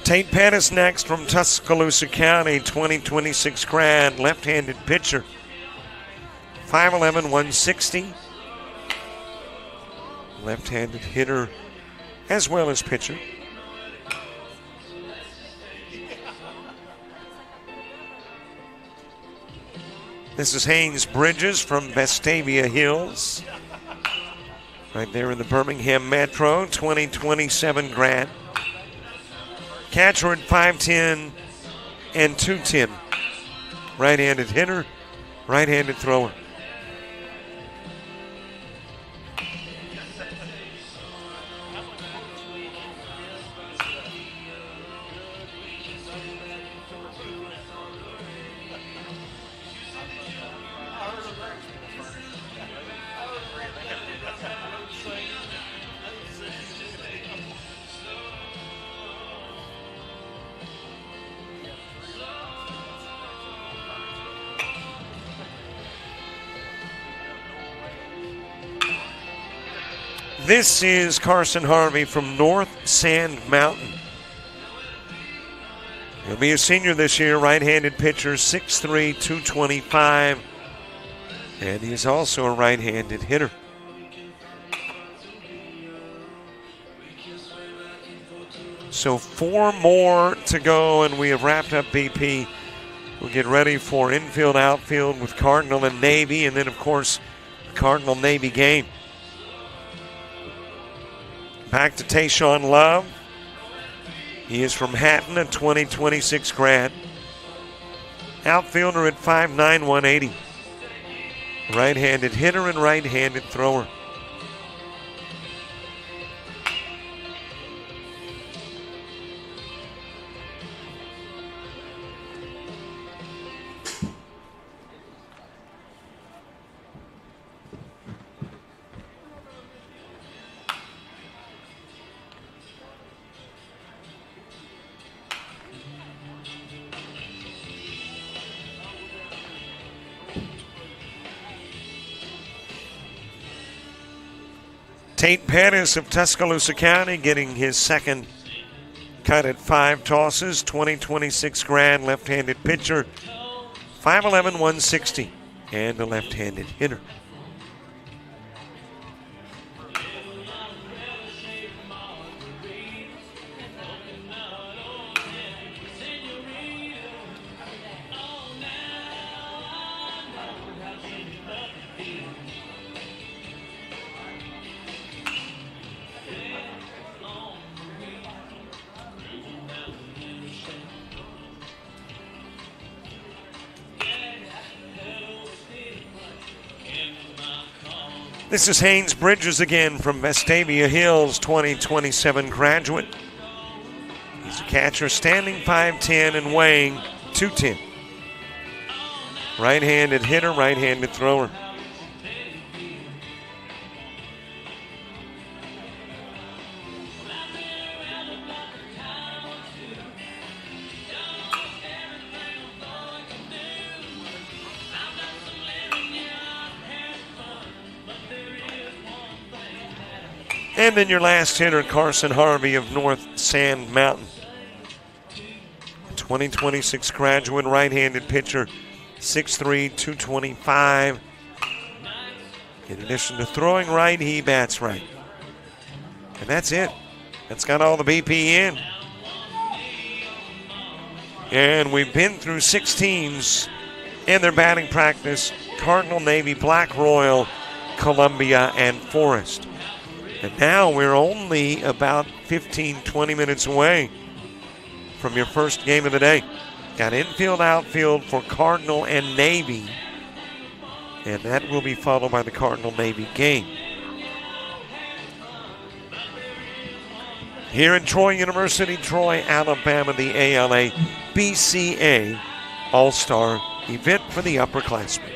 Tate Pettis next from Tuscaloosa County, 2026 grad, left-handed pitcher. 5'11", 160. Left-handed hitter as well as pitcher. This is Haynes Bridges from Vestavia Hills. Right there in the Birmingham Metro, 2027 grad. Catcher at 5'10" and 210. Right-handed hitter, right-handed thrower. This is Carson Harvey from North Sand Mountain. He'll be a senior this year, right-handed pitcher, 6'3", 225, and he's also a right-handed hitter. So 4 more to go, and we have wrapped up BP. We'll get ready for infield, outfield with Cardinal and Navy, and then, of course, the Cardinal-Navy game. Back to Tayshawn Love. He is from Hatton, a 2026 grad. Outfielder at 5'9", 180. Right-handed hitter and right-handed thrower. Tate Pettis of Tuscaloosa County getting his second cut at 5 tosses. 2026 grad, left-handed pitcher, 5'11", 160, and a left-handed hitter. This is Haynes Bridges again from Vestavia Hills, 2027 graduate. He's a catcher, standing 5'10" and weighing 210. Right-handed hitter, right-handed thrower. And then your last hitter, Carson Harvey of North Sand Mountain. 2026 graduate, right-handed pitcher, 6'3", 225. In addition to throwing right, he bats right. And that's it. That's got all the BP in. And we've been through 6 teams in their batting practice: Cardinal, Navy, Black Royal, Columbia, and Forest. And now we're only about 15, 20 minutes away from your first game of the day. Got infield, outfield for Cardinal and Navy. And that will be followed by the Cardinal-Navy game. Here in Troy University, Troy, Alabama, the ALABCA All-Star event for the upperclassmen.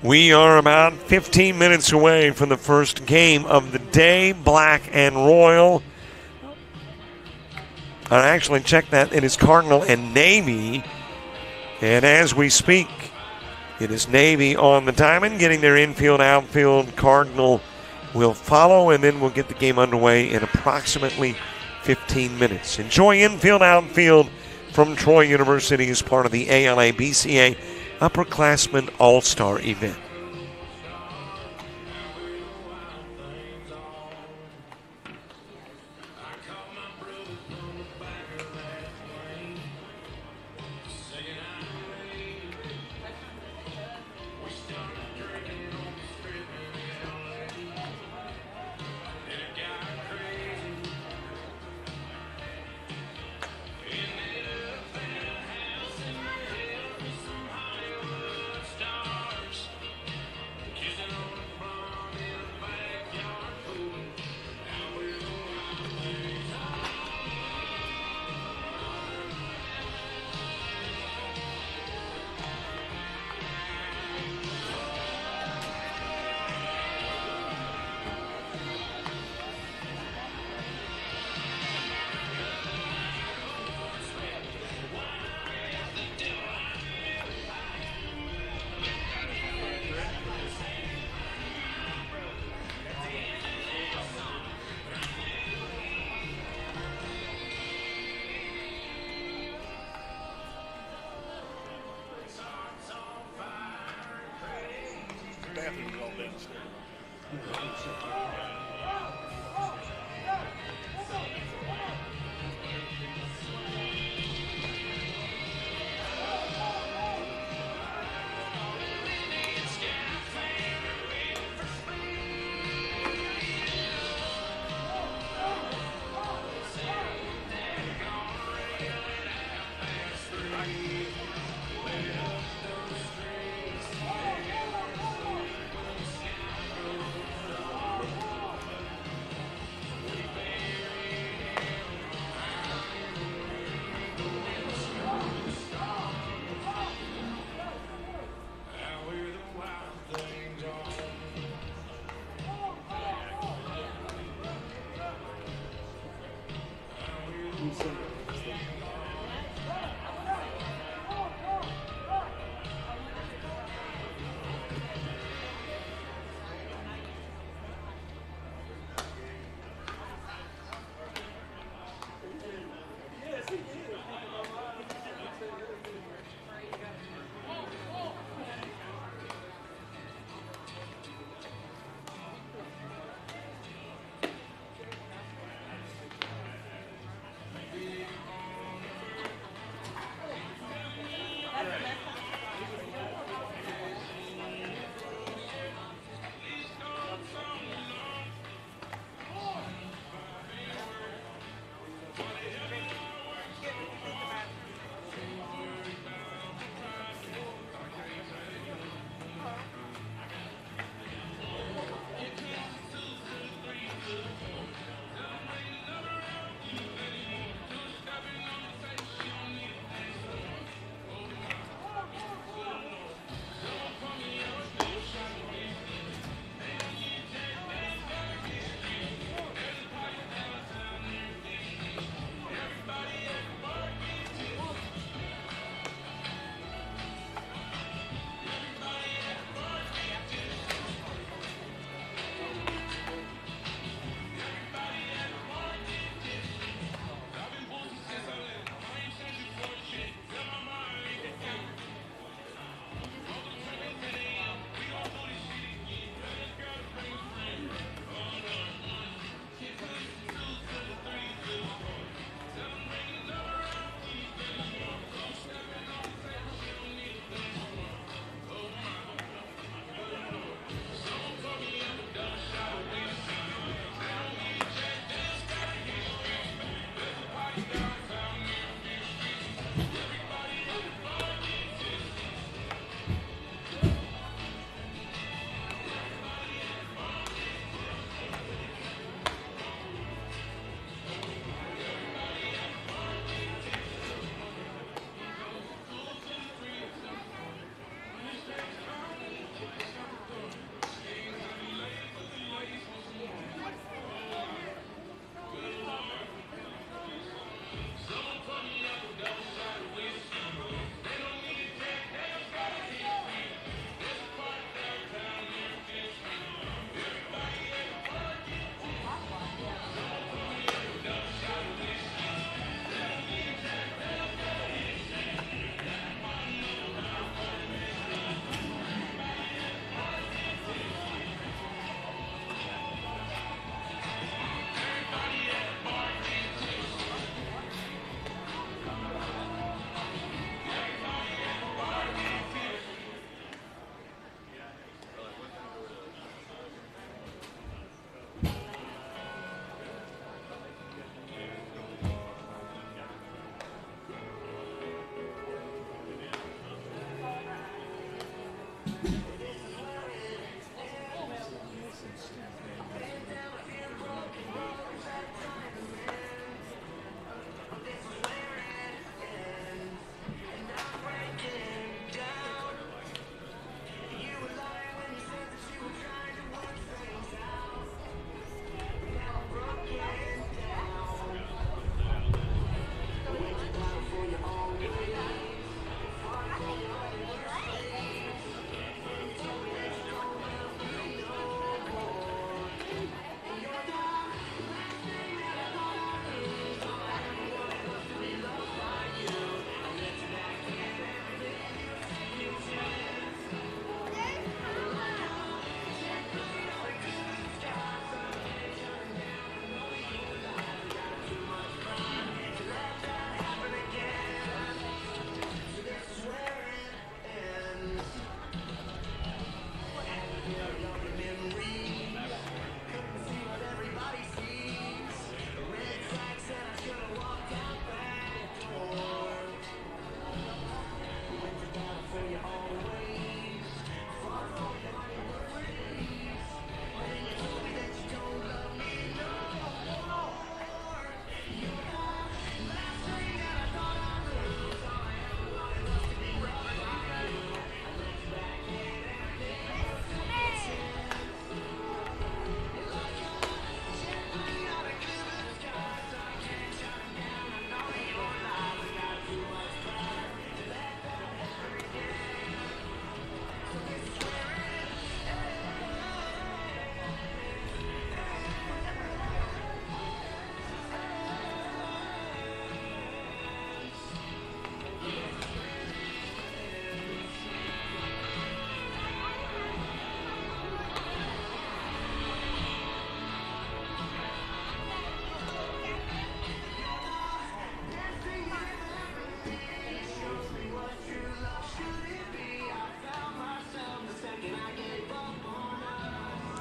We are about 15 minutes away from the first game of the day. Black and Royal. I actually checked that. It is Cardinal and Navy. And as we speak, it is Navy on the diamond, getting their infield, outfield. Cardinal will follow, and then we'll get the game underway in approximately 15 minutes. Enjoy infield, outfield from Troy University as part of the ALABCA Upperclassmen All-Star event.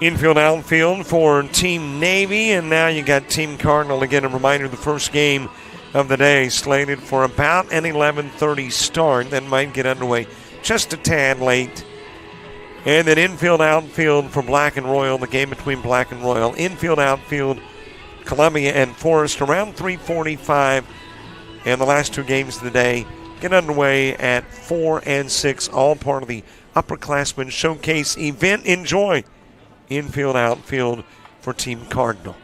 Infield, outfield for Team Navy, and now you got Team Cardinal. Again, a reminder, the first game of the day slated for about an 11:30 start. That might get underway just a tad late. And then infield, outfield for Black and Royal, the game between Black and Royal. Infield, outfield, Columbia and Forest around 3:45. And the last two games of the day get underway at 4 and 6, all part of the Upperclassmen Showcase event. Enjoy. Infield, outfield for Team Cardinal.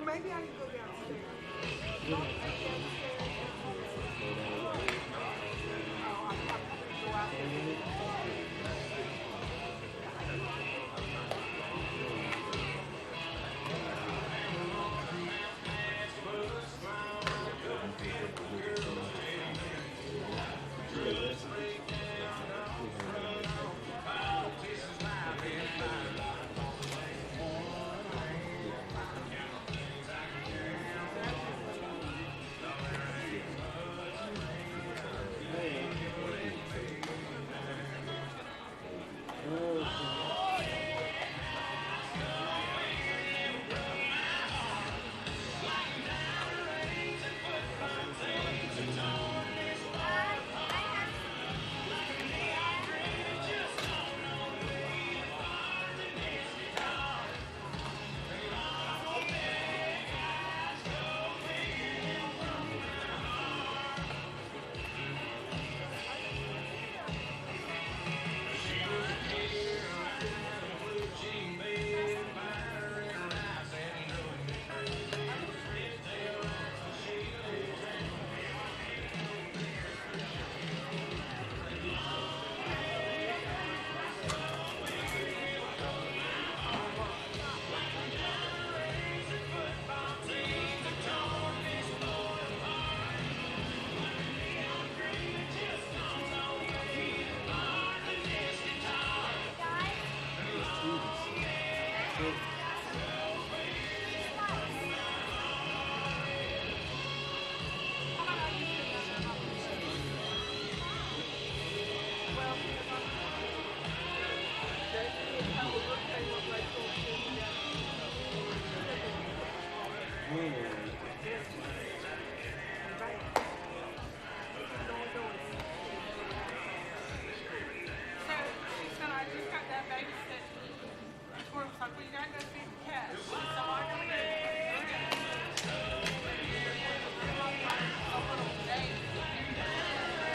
Or maybe I can go downstairs.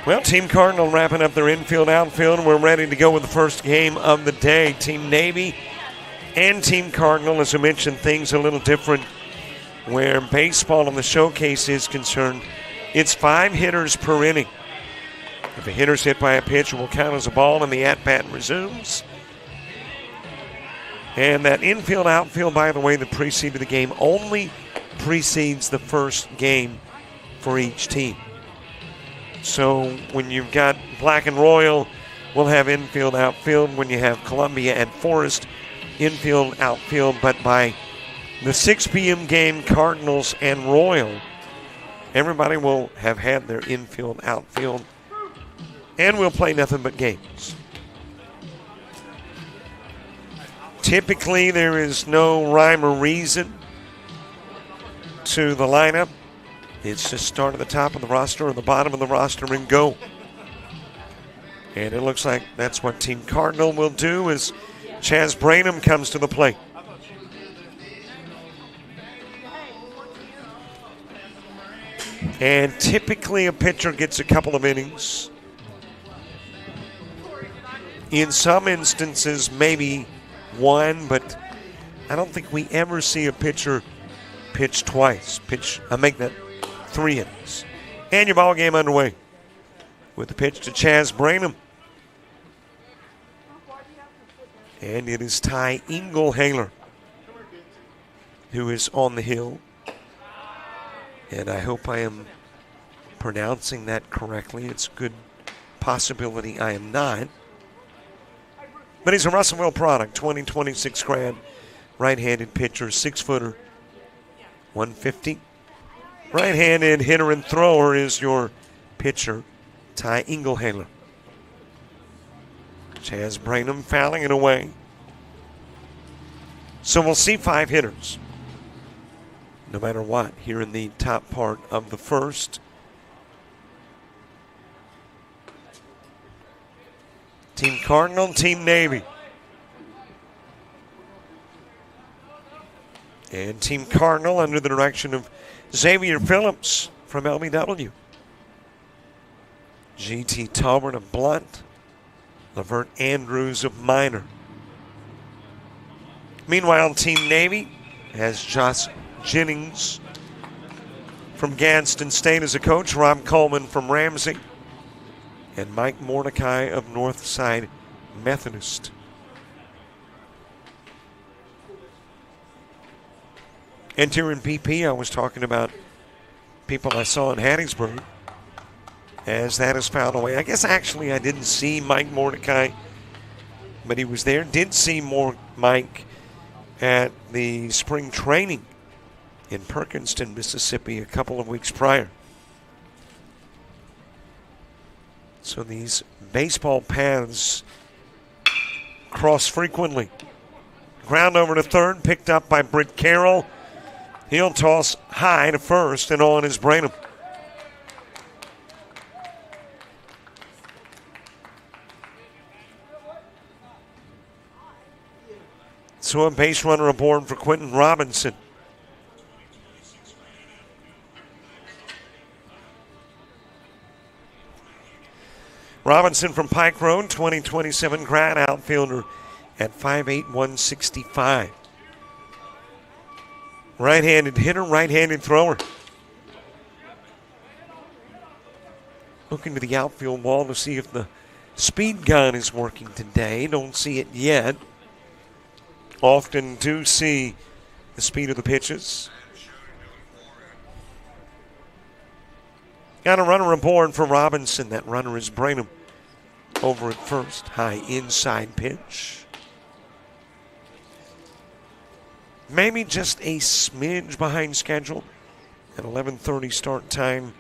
Well, Team Cardinal wrapping up their infield, outfield, and we're ready to go with the first game of the day. Team Navy and Team Cardinal, as I mentioned, things a little different where baseball in the showcase is concerned. It's 5 hitters per inning. If a hitter's hit by a pitch, it will count as a ball and the at-bat resumes. And that infield, outfield, by the way, that preceded the game only precedes the first game for each team. So when you've got Black and Royal, we'll have infield, outfield. When you have Columbia and Forest, infield, outfield. But by the 6 p.m. game, Cardinals and Royal, everybody will have had their infield, outfield, and we'll play nothing but games. Typically, there is no rhyme or reason to the lineup. It's just start at the top of the roster or the bottom of the roster and go. And it looks like that's what Team Cardinal will do as Chaz Branham comes to the plate. And typically a pitcher gets a couple of innings. In some instances, maybe one, but I don't think we ever see a pitcher pitch twice. Make that 3 innings. And your ball game underway with the pitch to Chaz Branham. And it is Ty Inglehaler who is on the hill. And I hope I am pronouncing that correctly. It's a good possibility I am not. But he's a Russellville product, 2026 grad, right-handed pitcher, 6-footer, 150. Right-handed hitter and thrower is your pitcher, Ty Inglehaler. Chaz Branham fouling it away. So we'll see 5 hitters, no matter what, here in the top part of the first. Team Cardinal, Team Navy. And Team Cardinal under the direction of Xavier Phillips from LBW. G.T. Talbert of Blunt. Lavert Andrews of Minor. Meanwhile, Team Navy has Josh Jennings from Gadsden State as a coach, Rob Coleman from Ramsey, and Mike Mordecai of Northside Methodist. And here in PP, I was talking about people I saw in Hattiesburg as that is fouled away. I guess actually I didn't see Mike Mordecai, but he was there. Did see Mike at the spring training in Perkinston, Mississippi a couple of weeks prior. So these baseball paths cross frequently. Ground over to third, picked up by Britt Carroll. He'll toss high to first, and on is Branham. So a base runner aboard for Quentin Robinson. Robinson from Pike Road, 2027 grad outfielder at 5'8", 165. Right-handed hitter, right-handed thrower. Looking to the outfield wall to see if the speed gun is working today. Don't see it yet. Often do see the speed of the pitches. Got a runner aboard for Robinson. That runner is Branham over at first. High inside pitch. Maybe just a smidge behind schedule. At 11:30 start time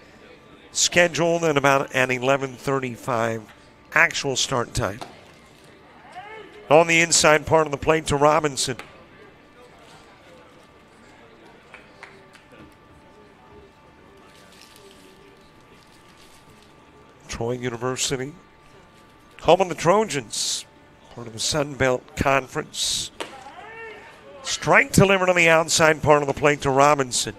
scheduled and about an 11:35 actual start time. On the inside part of the plate to Robinson. Troy University, home of the Trojans, part of the Sun Belt Conference. Strike delivered on the outside part of the plate to Robinson.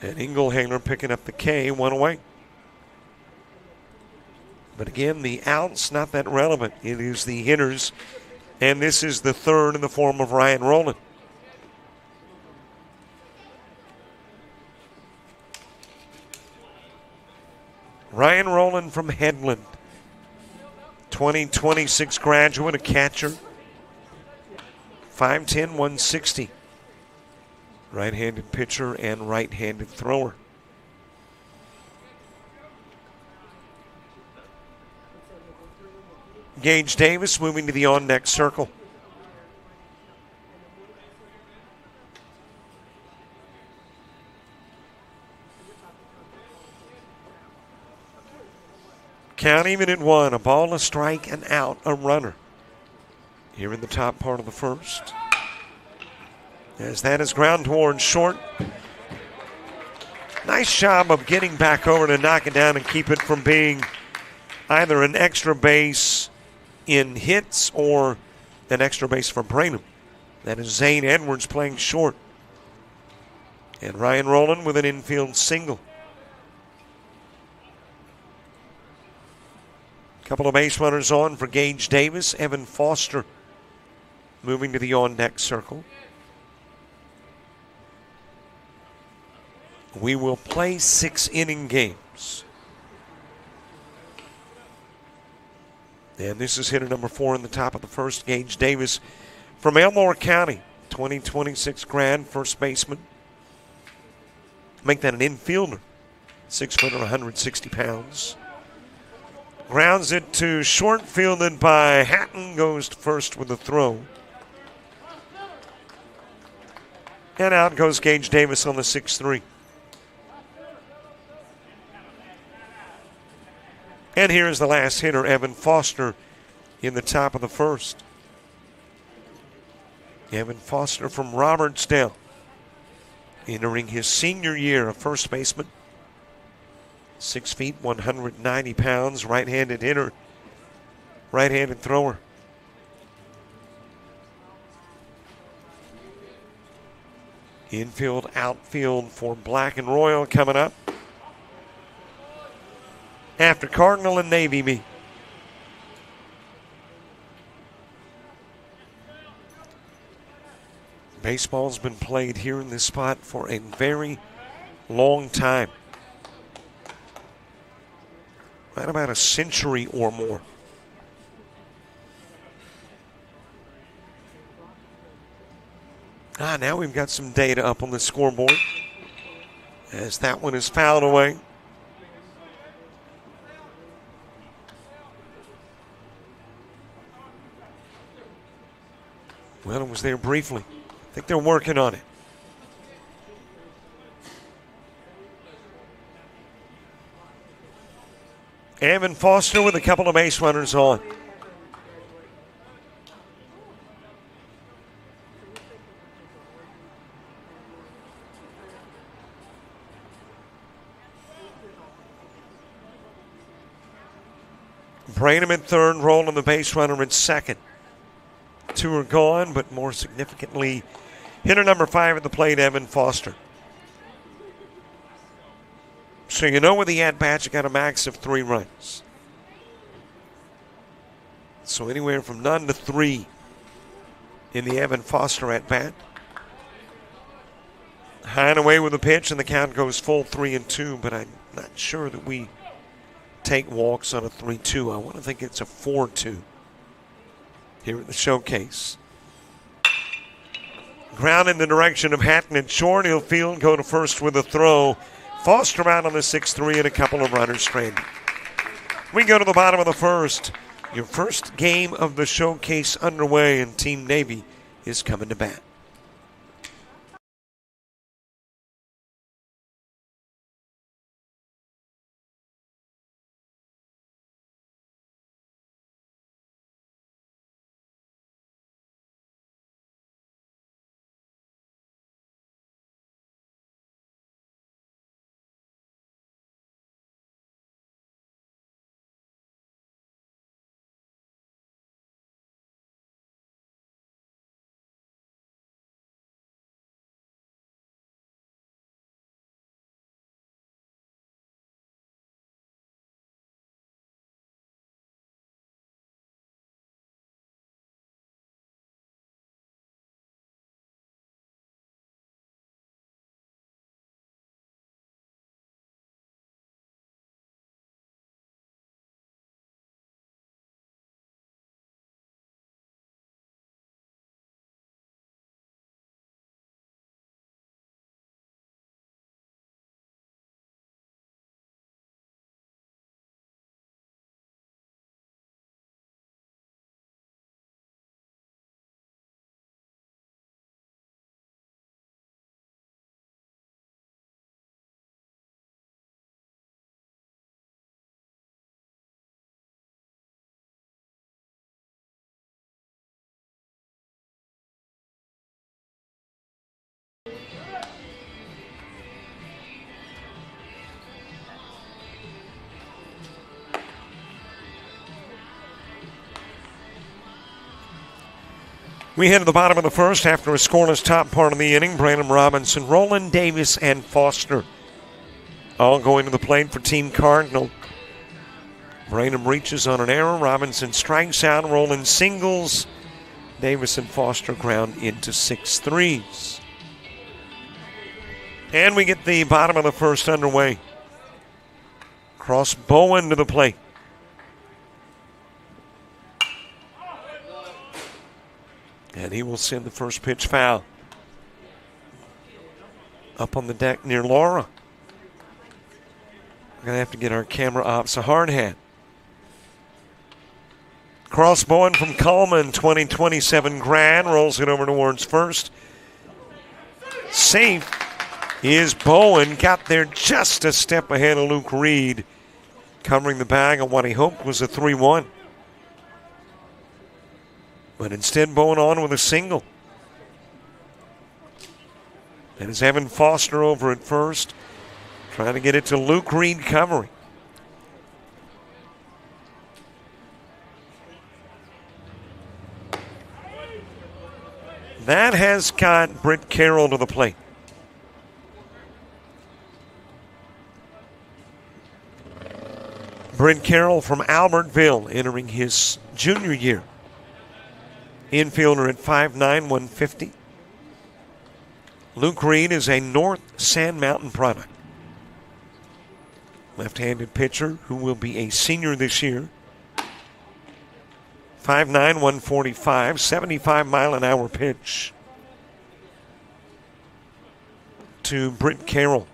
And Inglehaler picking up the K, one away. But again, the outs, not that relevant. It is the hitters. And this is the third in the form of Ryan Rowland. Ryan Rowland from Headland. 2026 graduate, a catcher. 5'10", 160. Right-handed pitcher and right-handed thrower. Gage Davis moving to the on-deck circle. Count even at 1. A ball, a strike, and out, a runner. Here in the top part of the first. As that is ground towards short. Nice job of getting back over to knock it down and keep it from being either an extra base in hits or an extra base for Branham. That is Zane Edwards playing short. And Ryan Rowland with an infield single. Couple of base runners on for Gage Davis. Evan Foster moving to the on-deck circle. We will play 6-inning games. And this is hitter number 4 in the top of the first. Gage Davis from Elmore County. 2026 grad, first baseman. Make that an infielder. 6', 160 pounds. Grounds it to short, fielded by Hatton. Goes first with the throw. And out goes Gage Davis on the 6-3. And here's the last hitter, Evan Foster, in the top of the first. Evan Foster from Robertsdale, entering his senior year, a first baseman. 6 feet, 190 pounds, right-handed hitter, right-handed thrower. Infield, outfield for Black and Royal coming up after Cardinal and Navy meet. Baseball's been played here in this spot for a very long time. Right about a century or more. Now we've got some data up on the scoreboard as that one is fouled away. Well, it was there briefly. I think they're working on it. Evan Foster with a couple of base runners on. Branham at third, Rowland the base runner at second. 2 are gone, but more significantly, hitter number 5 at the plate, Evan Foster. So you know with the at-bat, you got a max of 3 runs. So anywhere from none to 3 in the Evan Foster at-bat. High and away with the pitch, and the count goes full 3-2, but I'm not sure that we take walks on a 3-2. I want to think it's a 4-2 here at the showcase. Ground in the direction of Hatton at short. He'll field, go to first with a throw. Foster out on the 6-3 and a couple of runners stranded. We go to the bottom of the first. Your first game of the showcase underway, and Team Navy is coming to bat. We head to the bottom of the first after a scoreless top part of the inning. Brandon Robinson, Roland Davis, and Foster all going to the plate for Team Cardinal. Brandon reaches on an error. Robinson strikes out. Roland singles. Davis and Foster ground into 6-3s. And we get the bottom of the first underway. Cross Bowen to the plate. And he will send the first pitch foul. Up on the deck near Laura. We're going to have to get our camera ops a hard hat. Cross Bowen from Coleman, 2027 grad, rolls it over towards first. Safe is Bowen. Got there just a step ahead of Luke Reed, covering the bag on what he hoped was a 3-1. But instead, Bowen on with a single. And it's Evan Foster over at first, trying to get it to Luke Reed covering. That has got Britt Carroll to the plate. Britt Carroll from Albertville entering his junior year. Infielder at 5'9", 150. Luke Reed is a North Sand Mountain product. Left-handed pitcher who will be a senior this year. 5'9", 145, 75-mile-an-hour pitch to Britt Carroll.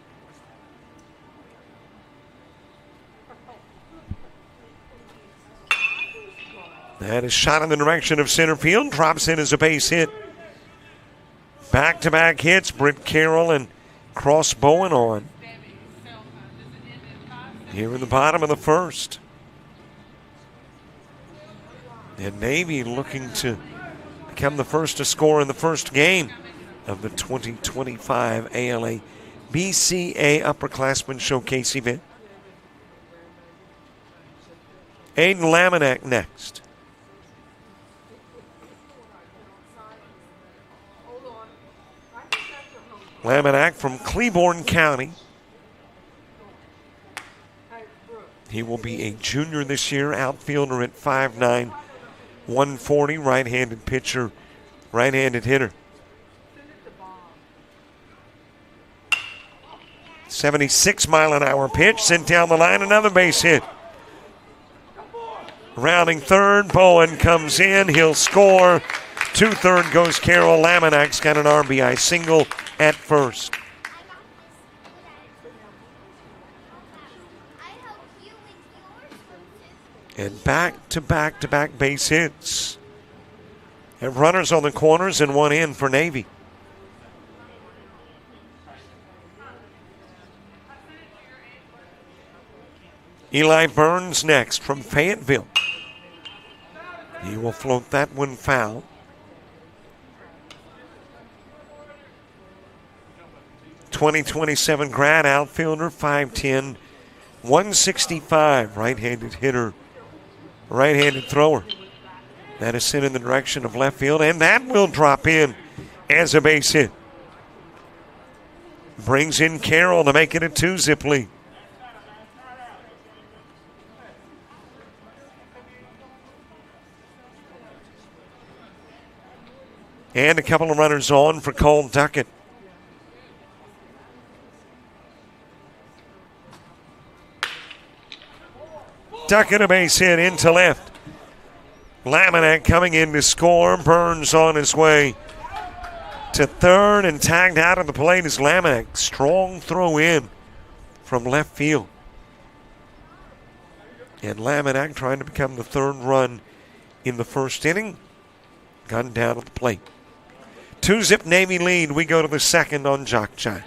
That is shot in the direction of center field. Drops in as a base hit. Back-to-back hits. Britt Carroll and Cross Bowen on. Here in the bottom of the first. And Navy looking to become the first to score in the first game of the 2025 ALABCA Upperclassmen Showcase event. Aiden Laminack next. Laminack from Cleburne County. He will be a junior this year, outfielder at 5'9", 140, right-handed pitcher, right-handed hitter. 76-mile-an-hour pitch, sent down the line, another base hit. Rounding third, Bowen comes in, he'll score. To third goes Carroll. Laminack's got an RBI single at first. And back-to-back base hits. Have runners on the corners and one in for Navy. Eli Burns next from Fayetteville. He will float that one foul. 2027 grad outfielder, 5'10", 165, right-handed hitter, right-handed thrower. That is sent in the direction of left field, and that will drop in as a base hit. Brings in Carroll to make it a 2-zip lead. And a couple of runners on for Cole Duckett. Duckett a base hit into left. Laminack coming in to score. Burns on his way to third, and tagged out of the plate is Laminack. Strong throw in from left field. And Laminack trying to become the third run in the first inning. Gunned down at the plate. 2-zip Navy lead. We go to the second on JockJive.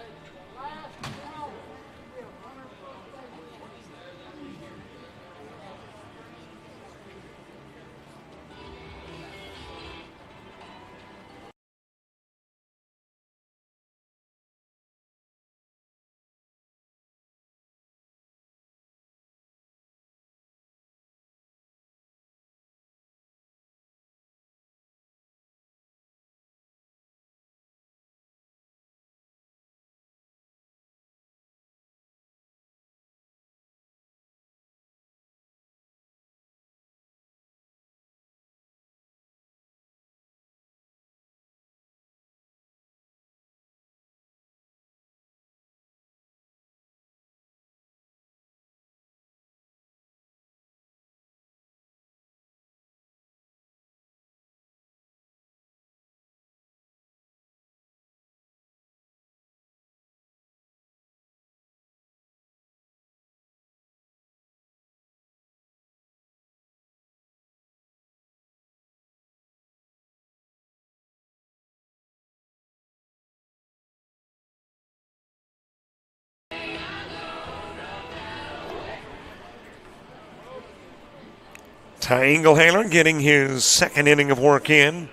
Ty Engelhaler getting his second inning of work in.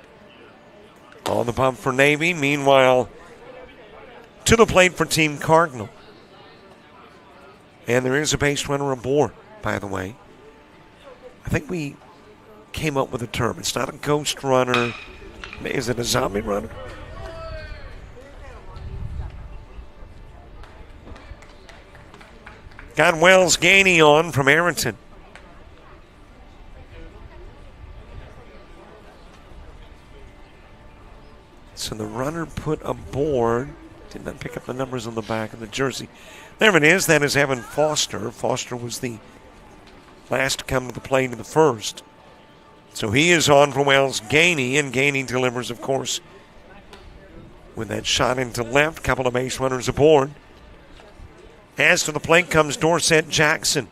On the bump for Navy. Meanwhile, to the plate for Team Cardinal. And there is a base runner aboard, by the way. I think we came up with a term. It's not a ghost runner. Is it a zombie runner? Got Wells Gainey on from Arrington. So the runner put aboard. Did not pick up the numbers on the back of the jersey. There it is. That is Evan Foster. Foster was the last to come to the plate in the first. So he is on for Wells Gainey, and Gainey delivers, of course, with that shot into left. Couple of base runners aboard. As to the plate comes Dorset Jackson.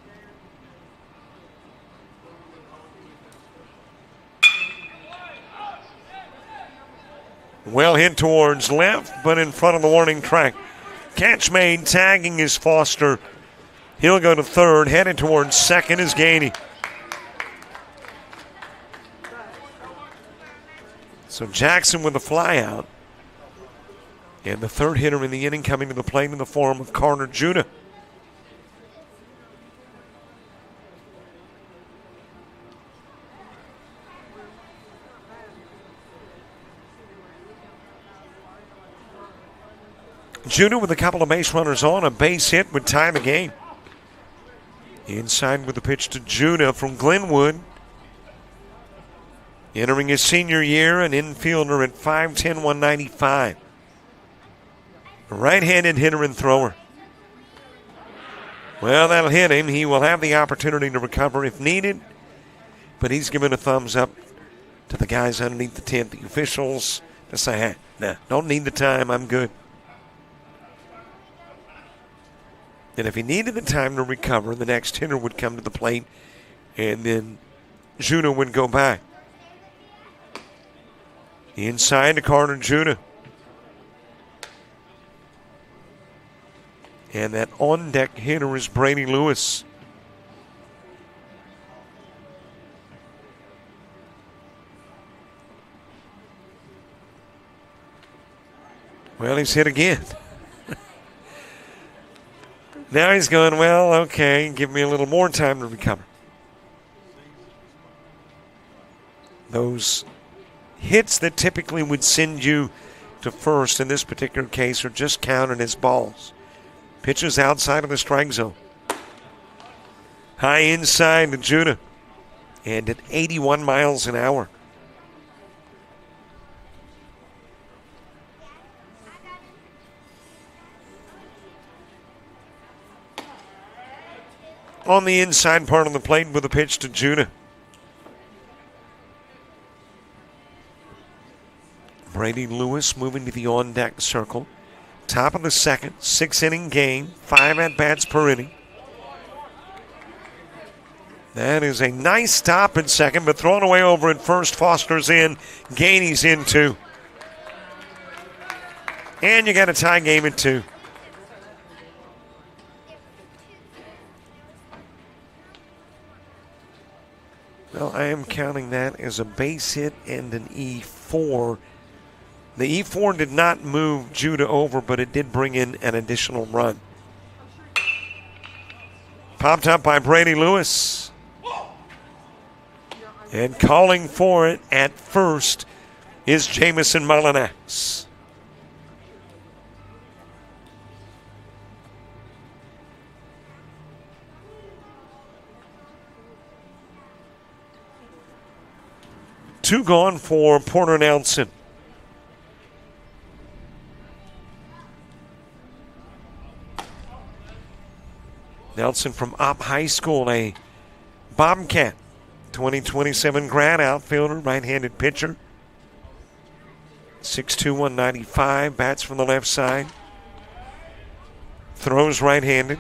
Well hit towards left, but in front of the warning track. Catch made, tagging is Foster. He'll go to third, headed towards second is Gainey. So Jackson with the fly out. And the third hitter in the inning coming to the plate in the form of Carter Judah. Judah with a couple of base runners on. A base hit would tie the game. Inside with the pitch to Judah from Glenwood. Entering his senior year, an infielder at 5'10", 195. A right-handed hitter and thrower. Well, that'll hit him. He will have the opportunity to recover if needed. But he's given a thumbs up to the guys underneath the tent, the officials, to say, hey, nah, don't need the time, I'm good. And if he needed the time to recover, the next hitter would come to the plate, and then Judah would go back. Inside to Carter Judah. And that on-deck hitter is Brady Lewis. Well, he's hit again. Now he's going, well, okay, give me a little more time to recover. Those hits that typically would send you to first in this particular case are just counted as balls. Pitches outside of the strike zone. High inside to Judah. And at 81 miles an hour. On the inside part of the plate with a pitch to Judah. Brady Lewis moving to the on-deck circle. Top of the second, 6-inning game, 5 at-bats per inning. That is a nice stop at second, but thrown away over at first. Foster's in, Gainey's in too. And you got a tie game at 2. Well, I am counting that as a base hit and an E4. The E4 did not move Judah over, but it did bring in an additional run. Popped up by Brady Lewis. And calling for it at first is Jamison Mullinax. Two gone for Porter Nelson. Nelson from Opp High School, a Bobcat, 2027 grad outfielder, right-handed pitcher. 6'2", 195, bats from the left side. Throws right-handed.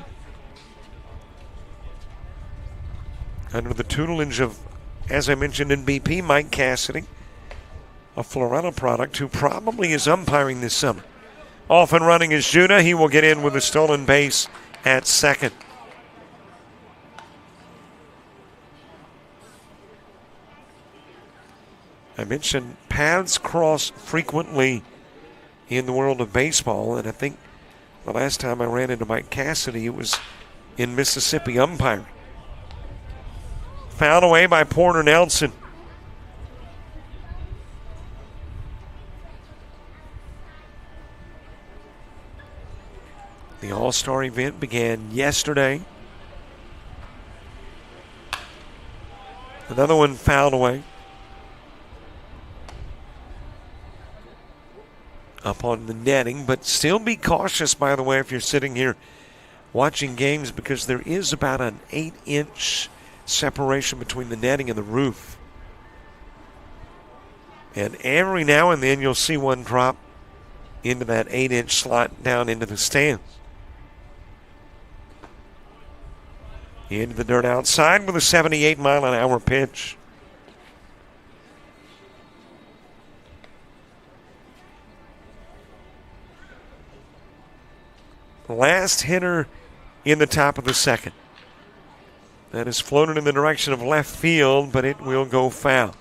Under the tutelage of, as I mentioned in BP, Mike Cassidy, a Florida product who probably is umpiring this summer. Off and running is Judah. He will get in with a stolen base at second. I mentioned paths cross frequently in the world of baseball, and I think the last time I ran into Mike Cassidy, it was in Mississippi umpiring. Fouled away by Porter Nelson. The All-Star event began yesterday. Another one fouled away. Up on the netting, but still be cautious, by the way, if you're sitting here watching games, because there is about an 8-inch separation between the netting and the roof. And every now and then you'll see one drop into that 8-inch slot down into the stands. Into the dirt outside with a 78-mile-an-hour pitch. Last hitter in the top of the second. That is floated in the direction of left field, but it will go foul.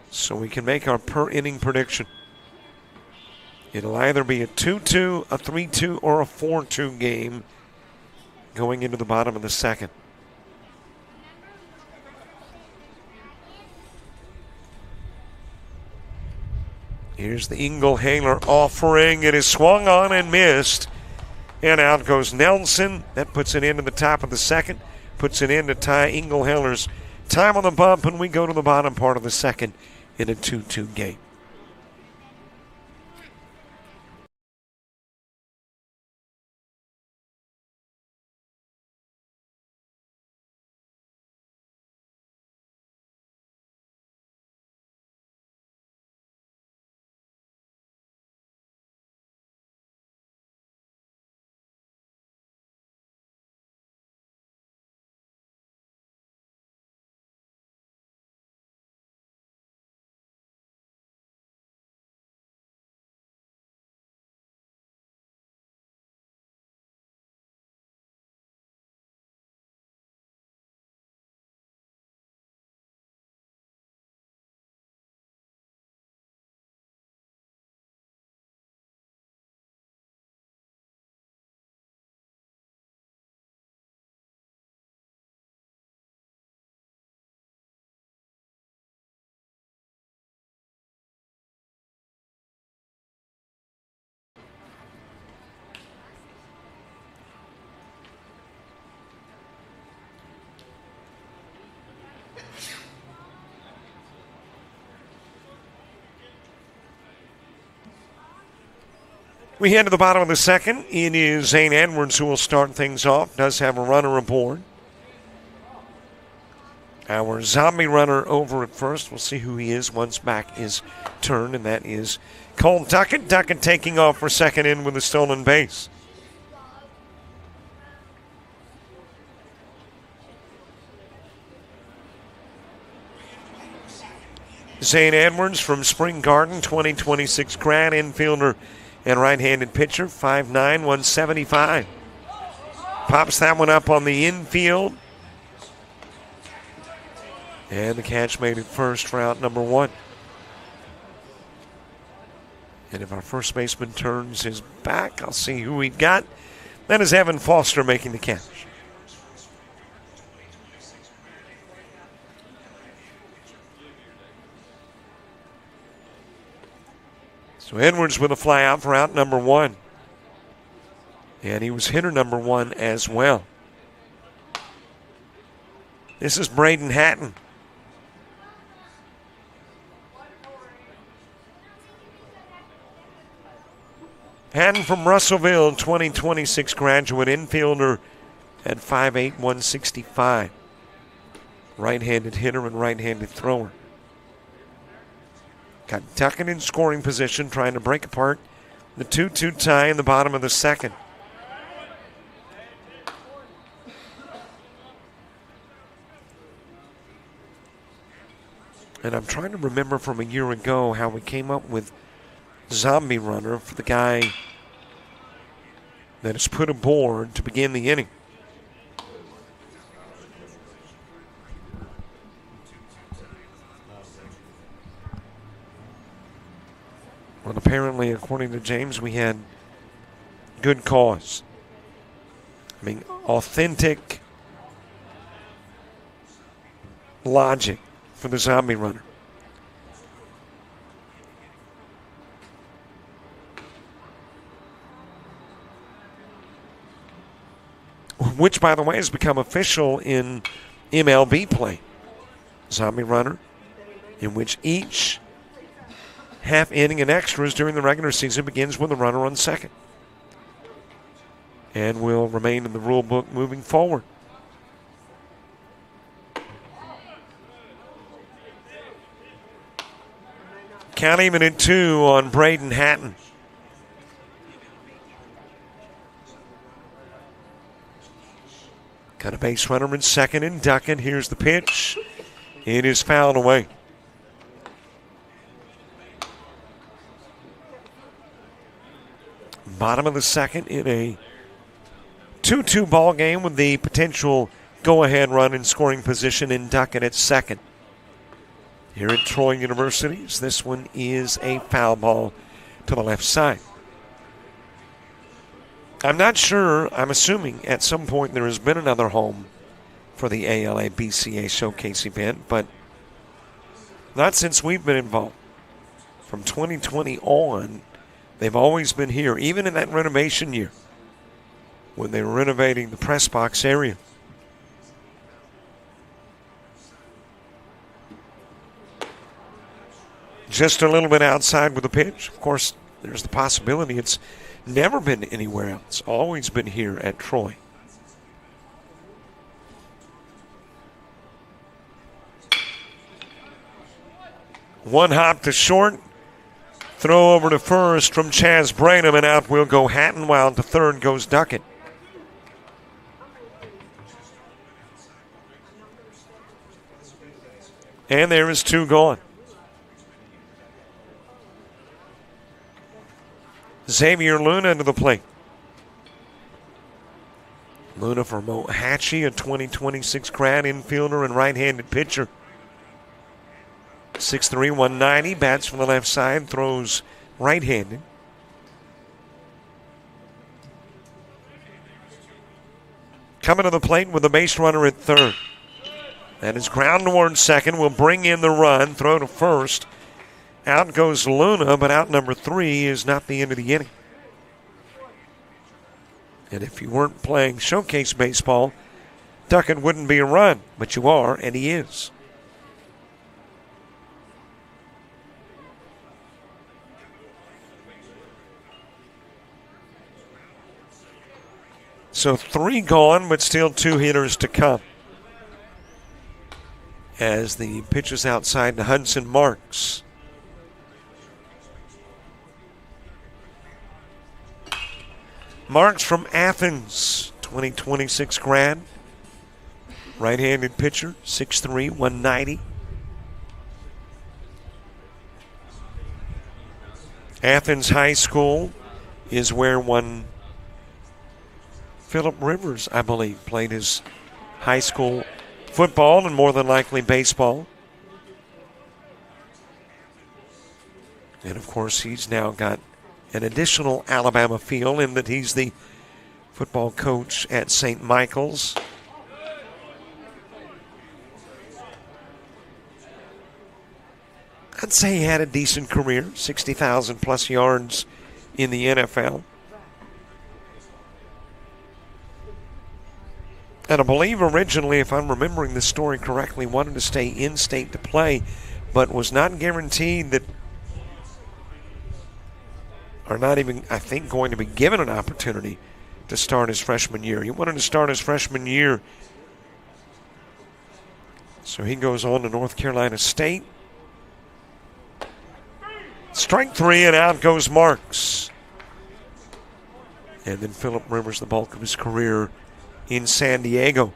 So we can make our per-inning prediction. It'll either be a 2-2, a 3-2, or a 4-2 game going into the bottom of the second. Here's the Inglehaler offering. It is swung on and missed. And out goes Nelson. That puts it into the top of the second. Puts it in to tie Inglehaler's time on the bump. And we go to the bottom part of the second in a 2-2 game. We head to the bottom of the second. It is Zane Edwards who will start things off. Does have a runner aboard. Our zombie runner over at first. We'll see who he is once back is turned, and that is Cole Duckett. Duckett taking off for second in with a stolen base. Zane Edwards from Spring Garden, 2026 grad infielder and right-handed pitcher, 5'9", 175. Pops that one up on the infield. And the catch made at first for out number one. And if our first baseman turns his back, I'll see who we've got. That is Evan Foster making the catch. So Edwards with a fly out for out number one. And he was hitter number one as well. This is Braden Hatton. Hatton from Russellville, 2026 graduate infielder at 5'8", 165. Right-handed hitter and right-handed thrower. Got Duckett in scoring position, trying to break apart the 2-2 tie in the bottom of the second. And I'm trying to remember from a year ago how we came up with zombie runner for the guy that is put aboard to begin the inning. apparently, according to James, we had good cause. I mean, authentic logic for the zombie runner. Which, by the way, has become official in MLB play. Zombie runner, in which each half inning and extras during the regular season begins with a runner on second, and will remain in the rule book moving forward. Count even at 2 on Braden Hatton. Got a base runner in second and ducking. Here's the pitch. It is fouled away. Bottom of the second in a 2-2 ball game with the potential go-ahead run in scoring position in Duckett at second. Here at Troy University, this one is a foul ball to the left side. I'm not sure, I'm assuming at some point there has been another home for the ALABCA Showcase event, but not since we've been involved. From 2020 on, they've always been here, even in that renovation year when they were renovating the press box area. Just a little bit outside with the pitch. Of course, there's the possibility it's never been anywhere else. Always been here at Troy. One hop to short. Throw over to first from Chaz Branham, and out will go Hatton, while to third goes Duckett. And there is 2 gone. Xavier Luna into the plate. Luna for Mohatchee, a 2026 grad infielder and right-handed pitcher. 6'3", 190, bats from the left side, throws right-handed. Coming to the plate with a base runner at third. That is ground towards second, will bring in the run, throw to first. Out goes Luna, but out number 3 is not the end of the inning. And if you weren't playing showcase baseball, Duckett wouldn't be a run, but you are, and he is. So 3 gone, but still 2 hitters to come. As the pitch is outside to Hudson Marks. Marks from Athens, 2026 grad. Right-handed pitcher, 6'3", 190. Athens High School is where one Phillip Rivers, I believe, played his high school football and more than likely baseball. And, of course, he's now got an additional Alabama feel in that he's the football coach at St. Michael's. I'd say he had a decent career, 60,000 plus yards in the NFL. And I believe originally, if I'm remembering the story correctly, wanted to stay in-state to play, but was not guaranteed that, or not even, I think, going to be given an opportunity to start his freshman year. He wanted to start his freshman year. So he goes on to North Carolina State. Strike 3, and out goes Marks. And then Phillip Rivers, the bulk of his career in San Diego.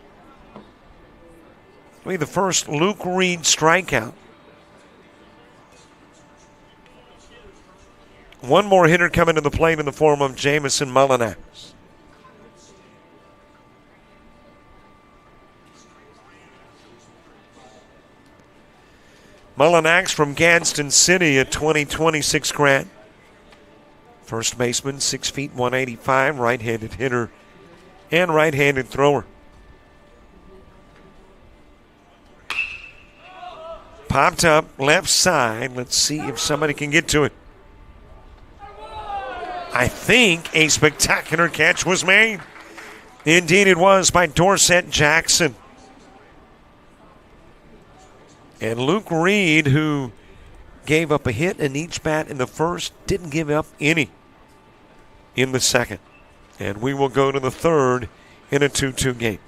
It'll be the first Luke Reed strikeout. One more hitter coming to the plate in the form of Jamison Mullinax. Mullinax from Gadsden City, a 2026 grad. First baseman, 6 feet 185, right-handed hitter and right-handed thrower. Popped up left side. Let's see if somebody can get to it. I think a spectacular catch was made. Indeed it was by Dorsett Jackson. And Luke Reed, who gave up a hit in each bat in the first, didn't give up any in the second. And we will go to the third in a 2-2 game.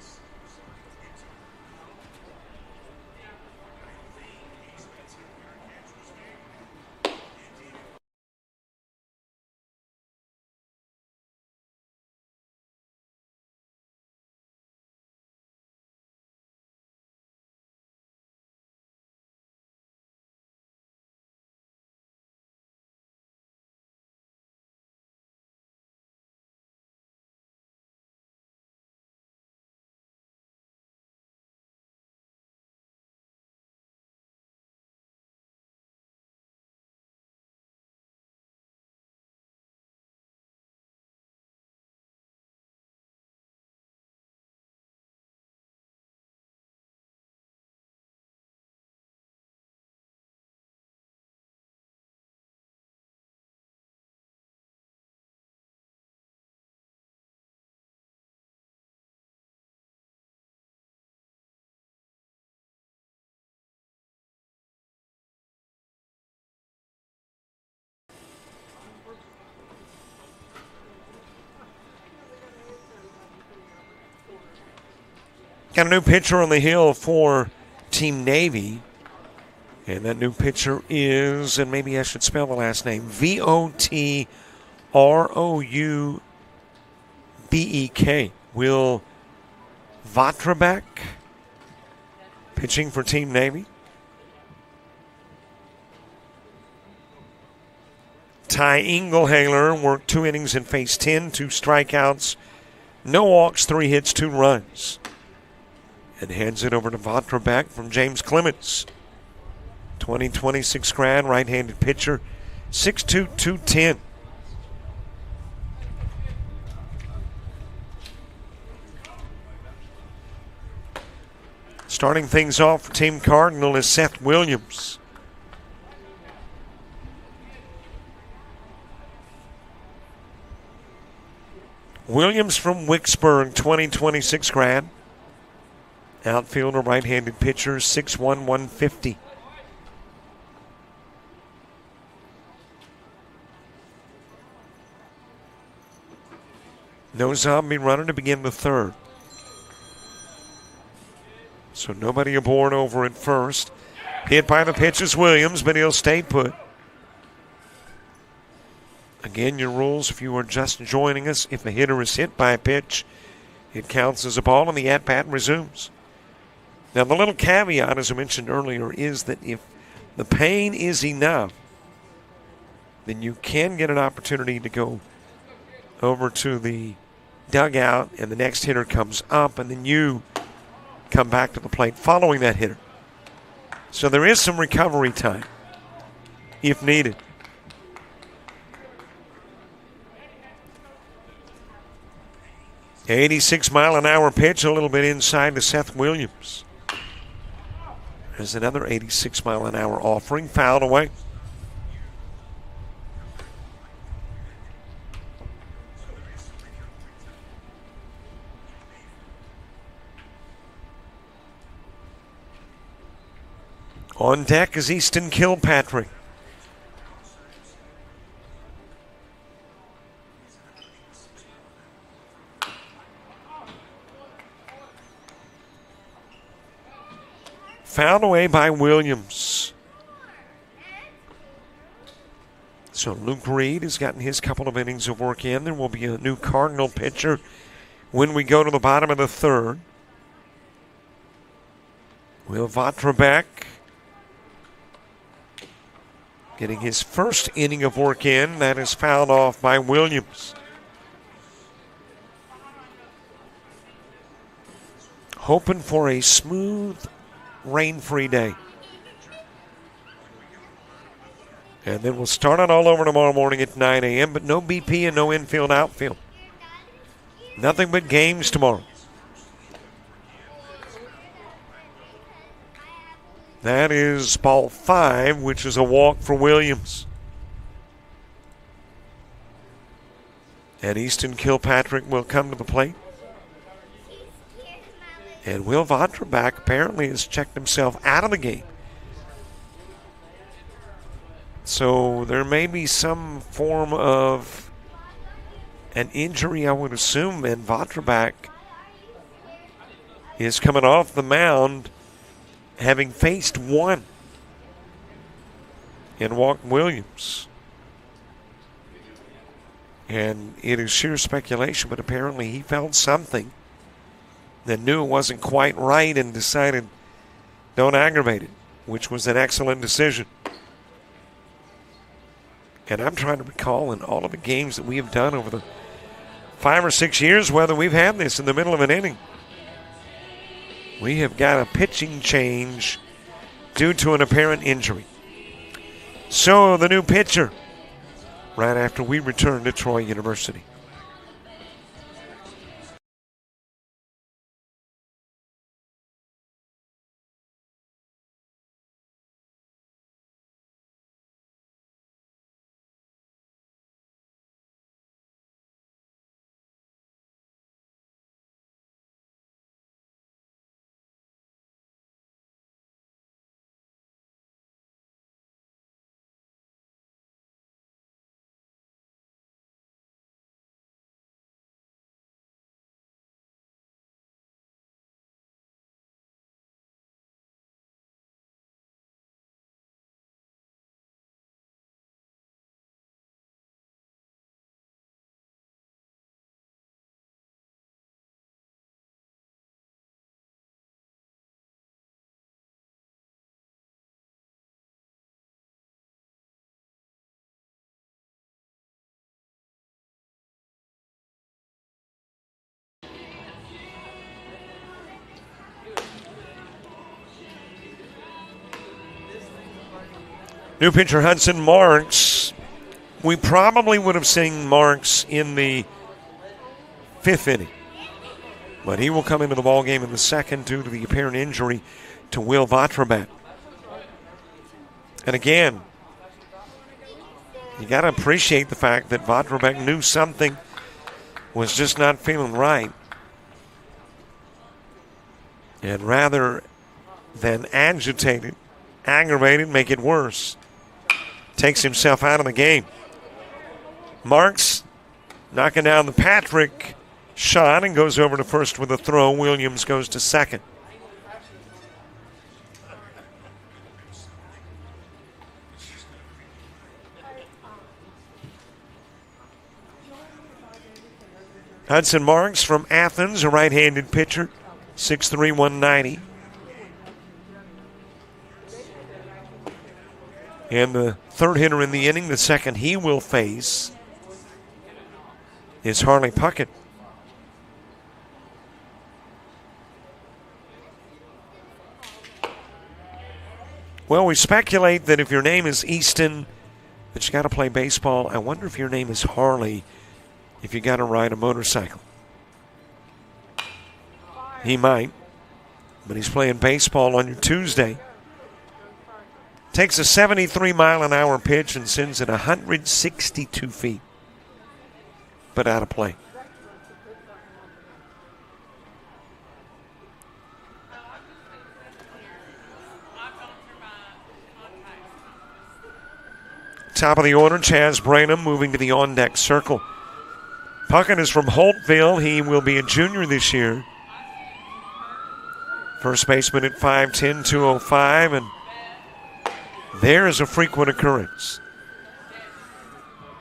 Got a new pitcher on the hill for Team Navy. And that new pitcher is, and maybe I should spell the last name, Votroubek. Will Votroubek, pitching for Team Navy. Ty Engelhaler worked 2 innings and faced 10, 2 strikeouts, no walks, 3 hits, 2 runs. And hands it over to Votroubek from James Clements. 2026 grad, right-handed pitcher, 6'2", 210. Starting things off for Team Cardinal is Seth Williams. Williams from Wicksburg, 2026 grad. Outfielder, right-handed pitcher, 6'1", 150. No zombie runner to begin the third. So nobody aboard over at first. Hit by the pitch is Williams, but he'll stay put. Again, your rules, if you are just joining us, if a hitter is hit by a pitch, it counts as a ball and the at-bat resumes. Now, the little caveat, as I mentioned earlier, is that if the pain is enough, then you can get an opportunity to go over to the dugout and the next hitter comes up and then you come back to the plate following that hitter. So there is some recovery time if needed. .86-mile-an-hour pitch, a little bit inside to Seth Williams. There's another 86-mile-an-hour offering, fouled away. On deck is Easton Kilpatrick. Fouled away by Williams. So Luke Reed has gotten his couple of innings of work in. There will be a new Cardinal pitcher when we go to the bottom of the third. Will Votroubek getting his first inning of work in. That is fouled off by Williams. Hoping for a smooth, rain-free day. And then we'll start it all over tomorrow morning at 9 a.m., but no BP and no infield, outfield. Nothing but games tomorrow. That is ball 5, which is a walk for Williams. And Easton Kilpatrick will come to the plate. And Will Vatrabak apparently has checked himself out of the game. So there may be some form of an injury, I would assume, and Vatrabak is coming off the mound having faced one and walked Williams. And it is sheer speculation, but apparently he felt something that knew it wasn't quite right and decided don't aggravate it, which was an excellent decision. And I'm trying to recall in all of the games that we have done over the 5 or 6 years whether we've had this in the middle of an inning. We have got a pitching change due to an apparent injury. So the new pitcher right after we return to Troy University. New pitcher Hudson Marks. We probably would have seen Marks in the 5th inning, but he will come into the ballgame in the 2nd due to the apparent injury to Will Vatrabak. And again, you got to appreciate the fact that Vatrabak knew something was just not feeling right. And rather than agitate it, aggravate it, make it worse, takes himself out of the game. Marks knocking down the Patrick shot and goes over to first with a throw. Williams goes to second. Hudson Marks from Athens, a right-handed pitcher, 6'3", 190. And the third hitter in the inning, the second he will face, is Harley Puckett. Well, we speculate that if your name is Easton, that you got to play baseball. I wonder if your name is Harley, if you got to ride a motorcycle. He might, but he's playing baseball on your Tuesday. Takes a 73-mile-an-hour pitch and sends it 162 feet, but out of play. Top of the order, Chaz Branham moving to the on-deck circle. Puckett is from Holtville. He will be a junior this year. First baseman at 5'10", 205, and there is a frequent occurrence.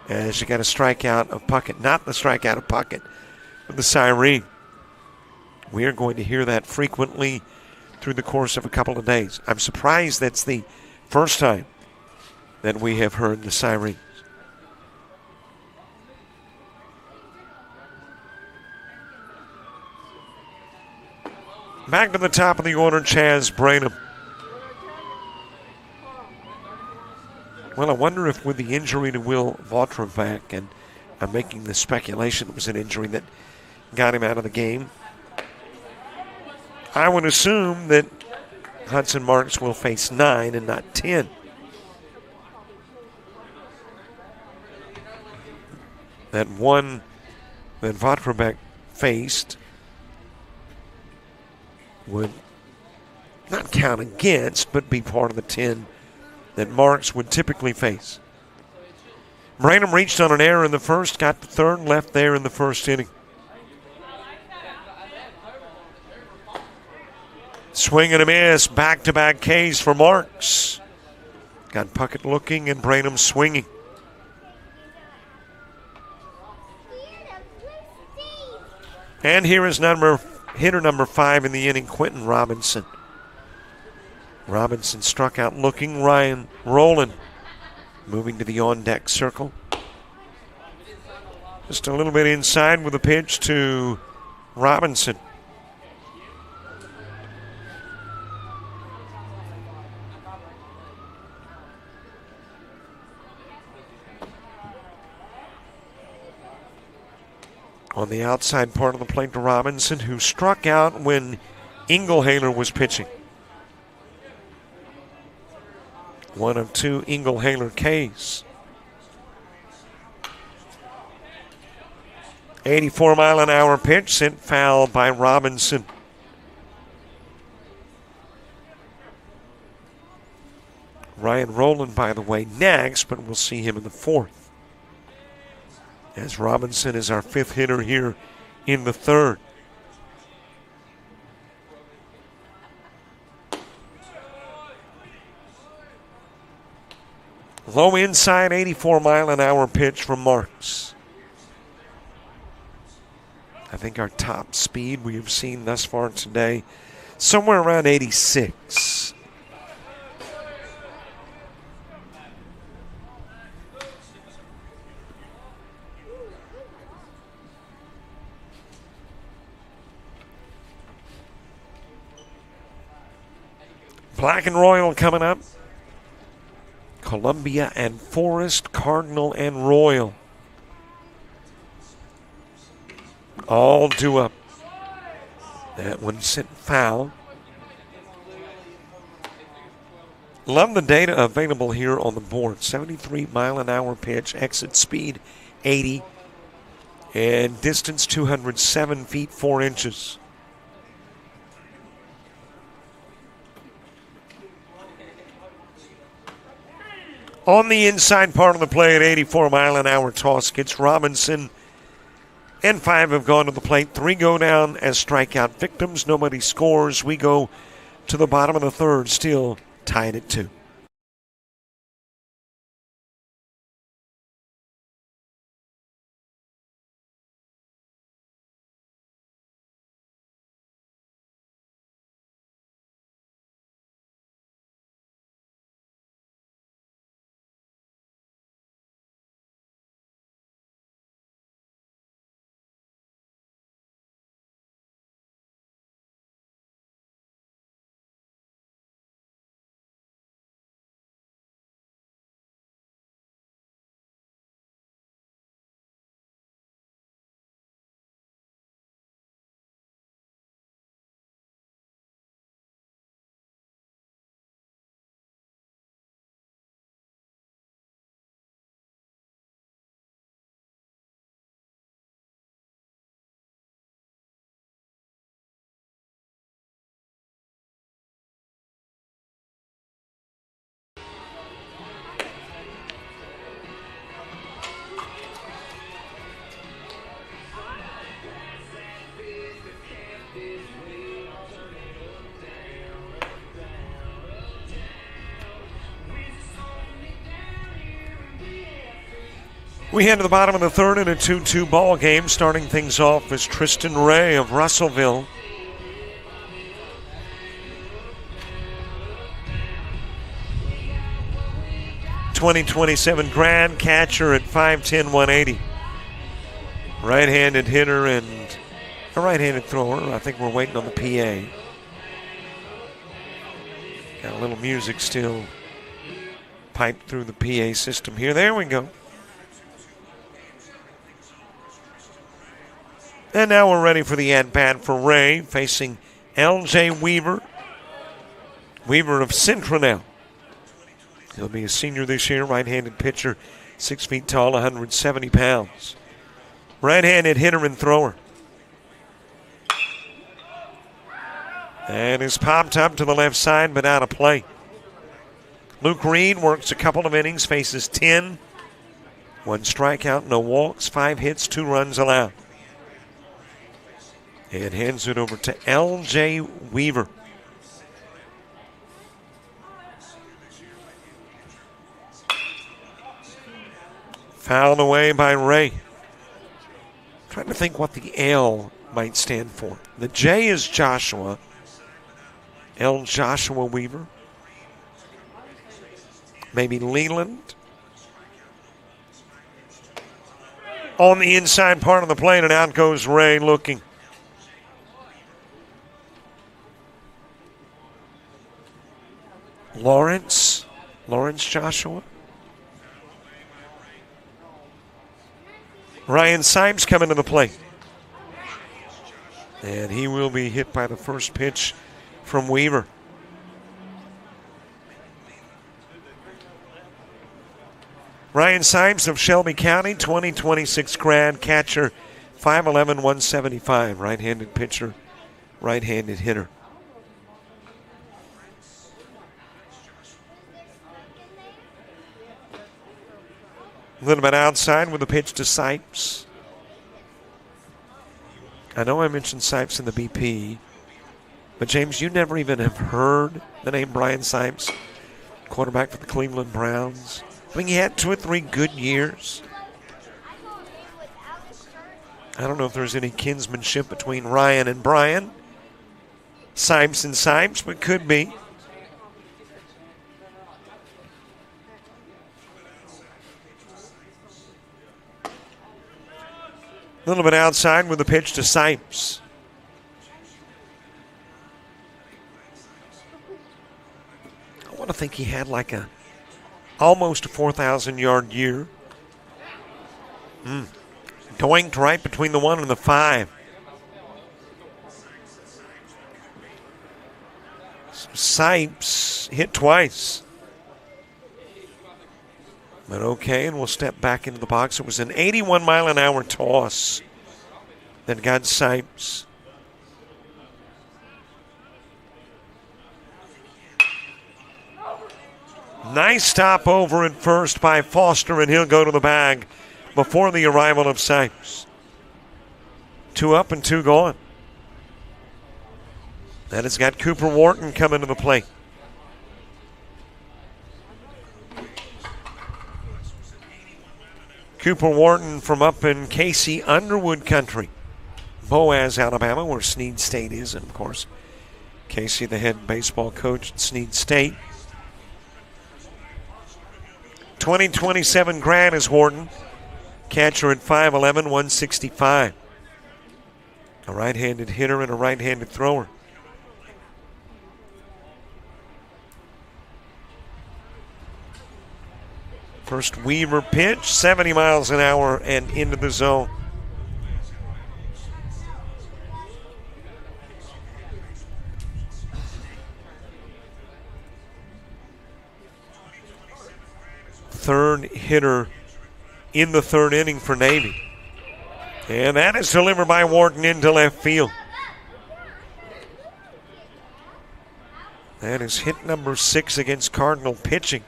As you got a strikeout of Puckett. Not the strikeout of Puckett, but the siren. We are going to hear that frequently through the course of a couple of days. I'm surprised that's the first time that we have heard the siren. Back to the top of the order, Chaz Branham. Well, I wonder if with the injury to Will Vautrevac, and I'm making the speculation it was an injury that got him out of the game, I would assume that Hudson Marks will face 9 and not 10. That one that Vautrevac faced would not count against, but be part of the 10 that Marks would typically face. Branham reached on an error in the first, got the third, left there in the first inning. Swing and a miss, back-to-back Ks for Marks. Got Puckett looking and Branham swinging. And here is hitter number 5 in the inning, Quentin Robinson. Robinson struck out looking. Ryan Rowland moving to the on-deck circle. Just a little bit inside with a pitch to Robinson. On the outside part of the plate to Robinson, who struck out when Inglehaler was pitching. One of 2 Inglehaler Ks. 84-mile-an-hour pitch sent foul by Robinson. Ryan Rowland, by the way, next, but we'll see him in the 4th. As Robinson is our 5th hitter here in the 3rd. Low inside, 84-mile-an-hour pitch from Marks. I think our top speed we have seen thus far today, somewhere around 86. Black and Royal coming up. Columbia and Forest, Cardinal and Royal. All due up. That one sent foul. Love the data available here on the board. 73-mile-an-hour pitch, exit speed 80, and distance 207 feet 4 inches. On the inside part of the play at 84-mile-an-hour toss gets Robinson, and 5 have gone to the plate. 3 go down as strikeout victims. Nobody scores. We go to the bottom of the 3rd, still tied at 2. We head to the bottom of the 3rd in a 2-2 ball game. Starting things off is Tristan Ray of Russellville. '27 grad, catcher at 5'10", 180. Right-handed hitter and a right-handed thrower. I think we're waiting on the PA. Got a little music still piped through the PA system here. There we go. And now we're ready for the at-bat for Ray, facing L.J. Weaver. Weaver of Central. He'll be a senior this year, right-handed pitcher, 6 feet tall, 170 pounds. Right-handed hitter and thrower. And is popped up to the left side, but out of play. Luke Reed works a couple of innings, faces 10. 1 strikeout, no walks, 5 hits, 2 runs allowed. And hands it over to L.J. Weaver. Fouled away by Ray. Trying to think what the L might stand for. The J is Joshua. L. Joshua Weaver. Maybe Leland. On the inside part of the plate, and out goes Ray looking. Lawrence Joshua. Ryan Symes coming to the plate. And he will be hit by the first pitch from Weaver. Ryan Symes of Shelby County, 2026 grad, catcher, 5'11", 175, right-handed pitcher, right-handed hitter. A little bit outside with a pitch to Sipes. I know I mentioned Sipes in the BP, but James, you never even have heard the name Brian Sipes, quarterback for the Cleveland Browns. I mean, he had 2 or 3 good years. I don't know if there's any kinsmanship between Ryan and Brian. Sipes and Sipes, but could be. A little bit outside with a pitch to Sipes. I want to think he had like almost a 4,000-yard year. Doinked right between the 1 and the 5. So Sipes hit twice. But okay, and we'll step back into the box. It was an 81-mile-an-hour toss that got Sipes. Nice stop over at first by Foster, and he'll go to the bag before the arrival of Sipes. 2 up and 2 gone. That has got Cooper Wharton coming to the plate. Cooper Wharton from up in Casey Underwood country. Boaz, Alabama, where Snead State is, and of course, Casey, the head baseball coach at Snead State. 2027 grad is Wharton. Catcher at 5'11", 165. A right-handed hitter and a right-handed thrower. First Weaver pitch, 70 miles an hour and into the zone. Third hitter in the 3rd inning for Navy. And that is delivered by Wharton into left field. That is hit number 6 against Cardinal pitching.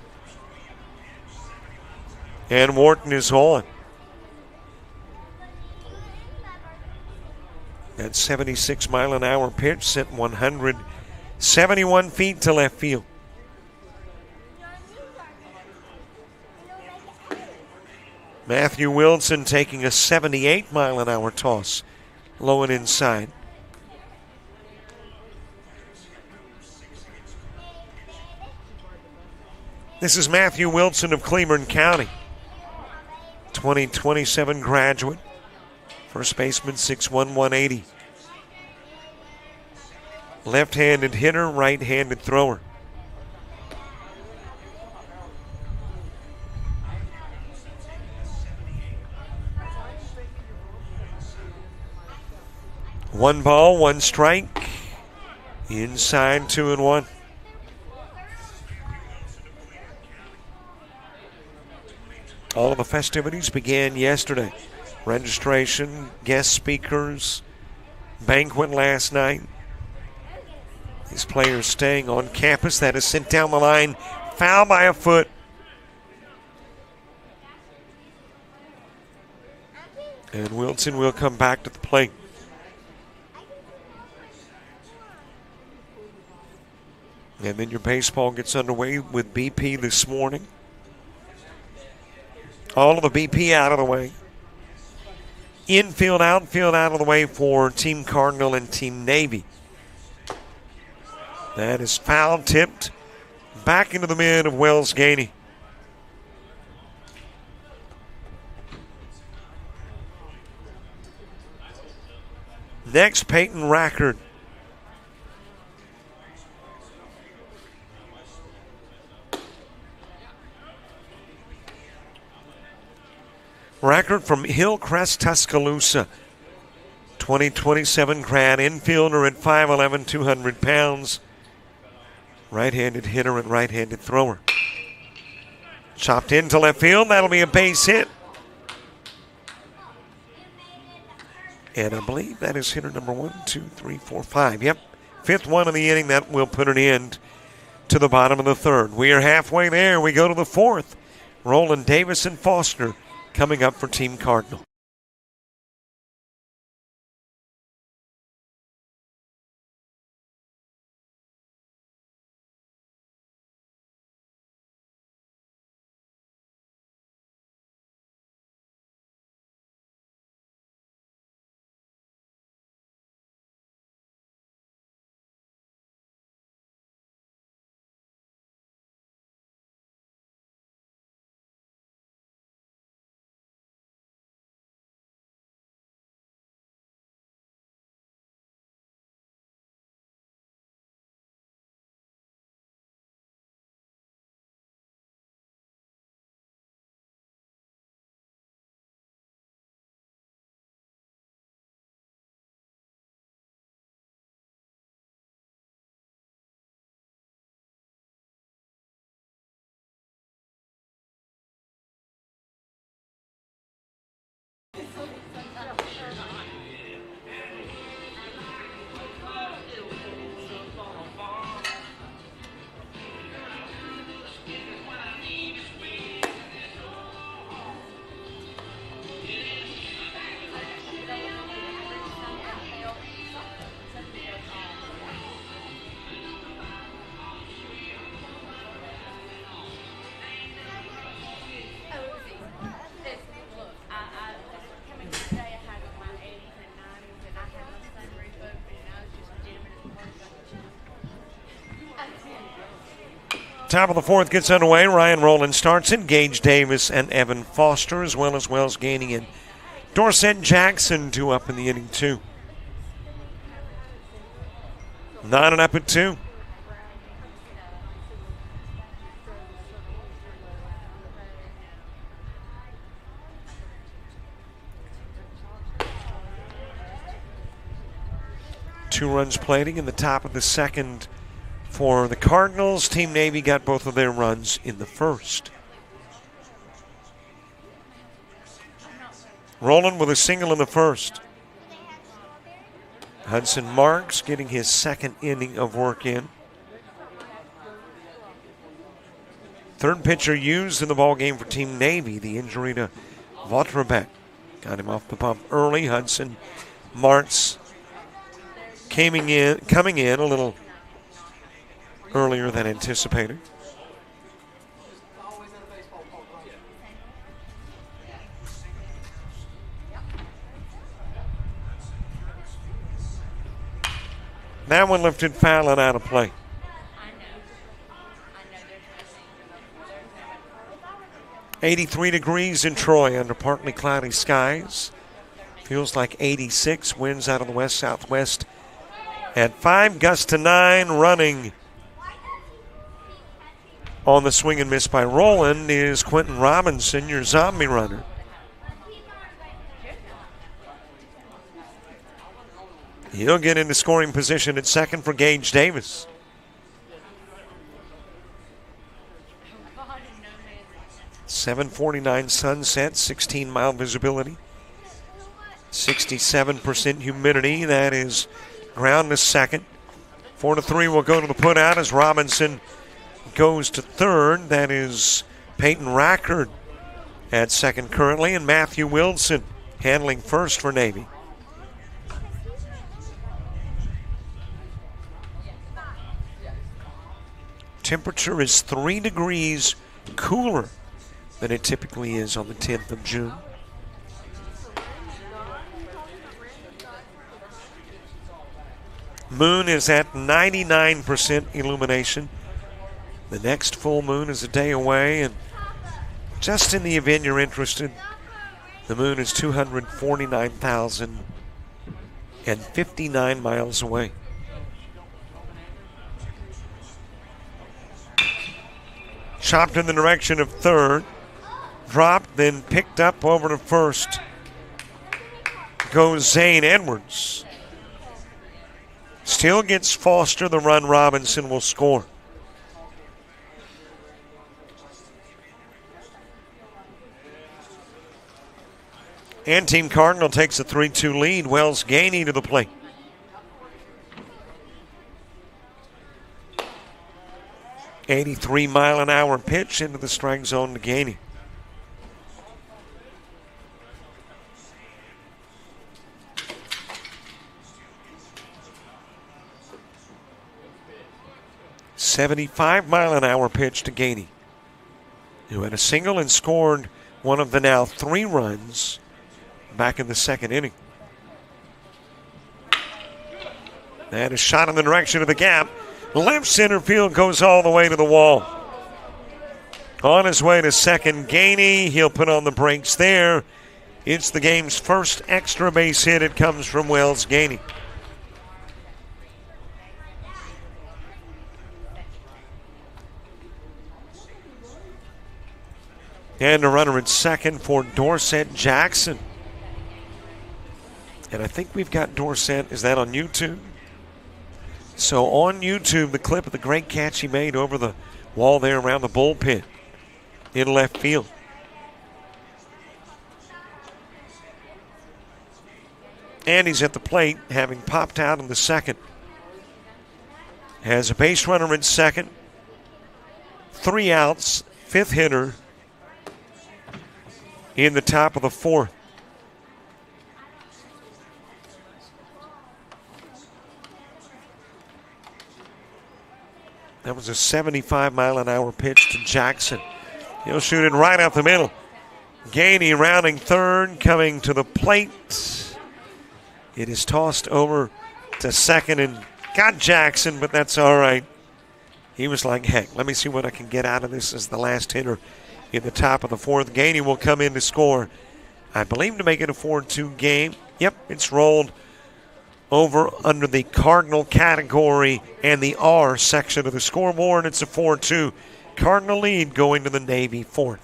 And Wharton is on. That 76-mile-an-hour pitch sent 171 feet to left field. Matthew Wilson taking a 78-mile-an-hour toss, low and inside. This is Matthew Wilson of Cleveland County. 2027 graduate. First baseman, 6'1", 180. Left-handed hitter, right-handed thrower. 1 ball, 1 strike. Inside 2-1. All of the festivities began yesterday. Registration, guest speakers, banquet last night. These players staying on campus. That is sent down the line. Foul by a foot. And Wilson will come back to the plate. And then your baseball gets underway with BP this morning. All of the BP out of the way. Infield, outfield out of the way for Team Cardinal and Team Navy. That is foul tipped back into the mid of Wells Gainey. Next, Peyton Rackard. Rackard from Hillcrest, Tuscaloosa. 2027 grad infielder at 5'11", 200 pounds. Right-handed hitter and right-handed thrower. Chopped into left field. That'll be a base hit. And I believe that is hitter number 1, 2, 3, 4, 5. Yep. 5th one of the inning. That will put an end to the bottom of the 3rd. We are halfway there. We go to the 4th. Roland Davis and Foster coming up for Team Cardinal. Top of the 4th gets underway. Ryan Rowland starts in. Gage Davis and Evan Foster, as well as Wells Gainey and Dorset Jackson, 2 up in the inning, 2. 9 and up at 2. Two runs plating in the top of the 2nd. For the Cardinals, Team Navy got both of their runs in the 1st. Rowland with a single in the 1st. Hudson Marks getting his 2nd inning of work in. 3rd pitcher used in the ballgame for Team Navy. The injury to Vautrebec got him off the bump early. Hudson Marks coming in a little earlier than anticipated. That one lifted foul and out of play. 83 degrees in Troy under partly cloudy skies. Feels like 86. Winds out of the west-southwest at 5, gusts to 9, running. On the swing and miss by Rowland is Quentin Robinson, your zombie runner. He'll get into scoring position at second for Gage Davis. .749 sunset, 16-mile visibility, 67% humidity. That is ground to second. 4-3 will go to the putout as Robinson goes to third. That is Peyton Rackard at second currently, and Matthew Wilson handling first for Navy. Temperature is 3 degrees cooler than it typically is on the 10th of June. Moon is at 99% illumination. The next full moon is a day away, and just in the event you're interested, the moon is 249,059 miles away. Chopped in the direction of third. Dropped, then picked up over to first. Goes Zane Edwards. Still gets Foster the run. Robinson will score. And Team Cardinal takes a 3-2 lead. Wells Gainey to the plate. .83-mile-an-hour pitch into the strike zone to Gainey. .75-mile-an-hour pitch to Gainey, who had a single and scored one of the now 3 runs back in the second inning. That is shot in the direction of the gap. Left center field goes all the way to the wall. On his way to second, Gainey. He'll put on the brakes there. It's the game's first extra base hit. It comes from Wells Gainey. And a runner at second for Dorset Jackson. And I think we've got Dorset. Is that on YouTube? So on YouTube, the clip of the great catch he made over the wall there around the bullpen in left field. And he's at the plate, having popped out in the second. Has a base runner in second. 3 outs, 5th hitter in the top of the 4th. That was a 75-mile-an-hour pitch to Jackson. He'll shoot it right up the middle. Gainey rounding third, coming to the plate. It is tossed over to second and got Jackson, but that's all right. He was like, heck, let me see what I can get out of this as the last hitter in the top of the 4th. Gainey will come in to score, I believe, to make it a 4-2 game. Yep, it's rolled over under the Cardinal category and the R section of the scoreboard. It's a 4-2. Cardinal lead going to the Navy 4th.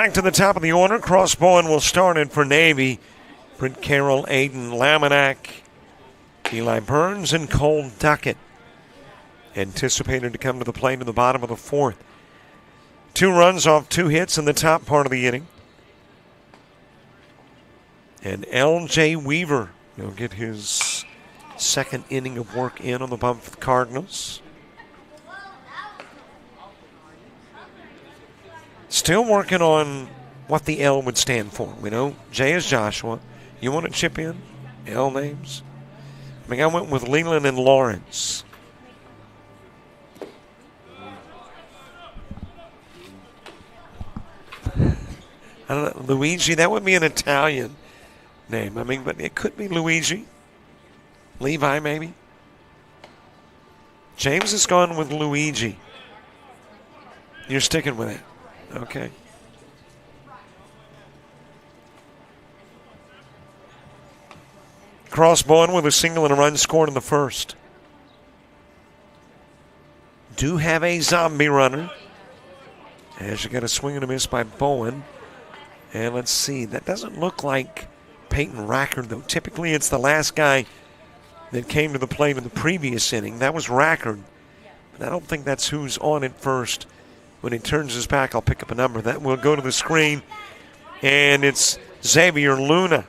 Back to the top of the order. Crossbowing will start it for Navy. Britt Carroll, Aiden Laminack, Eli Burns, and Cole Duckett anticipated to come to the plate in the bottom of the fourth. 2 runs off 2 hits in the top part of the inning. And L.J. Weaver will get his second inning of work in on the bump for the Cardinals. Still working on what the L would stand for. We know J is Joshua. You want to chip in? L names? I mean, I went with Leland and Lawrence. I don't know, Luigi, that would be an Italian name. I mean, but it could be Luigi. Levi, maybe. James has gone with Luigi. You're sticking with it. Okay. Crossbowing with a single and a run scored in the first. Do have a zombie runner. As you got a swing and a miss by Bowen. And let's see, that doesn't look like Peyton Rackard, though. Typically, it's the last guy that came to the plate in the previous inning. That was Rackard. But I don't think that's who's on it first. When he turns his back, I'll pick up a number. That will go to the screen. And it's Xavier Luna.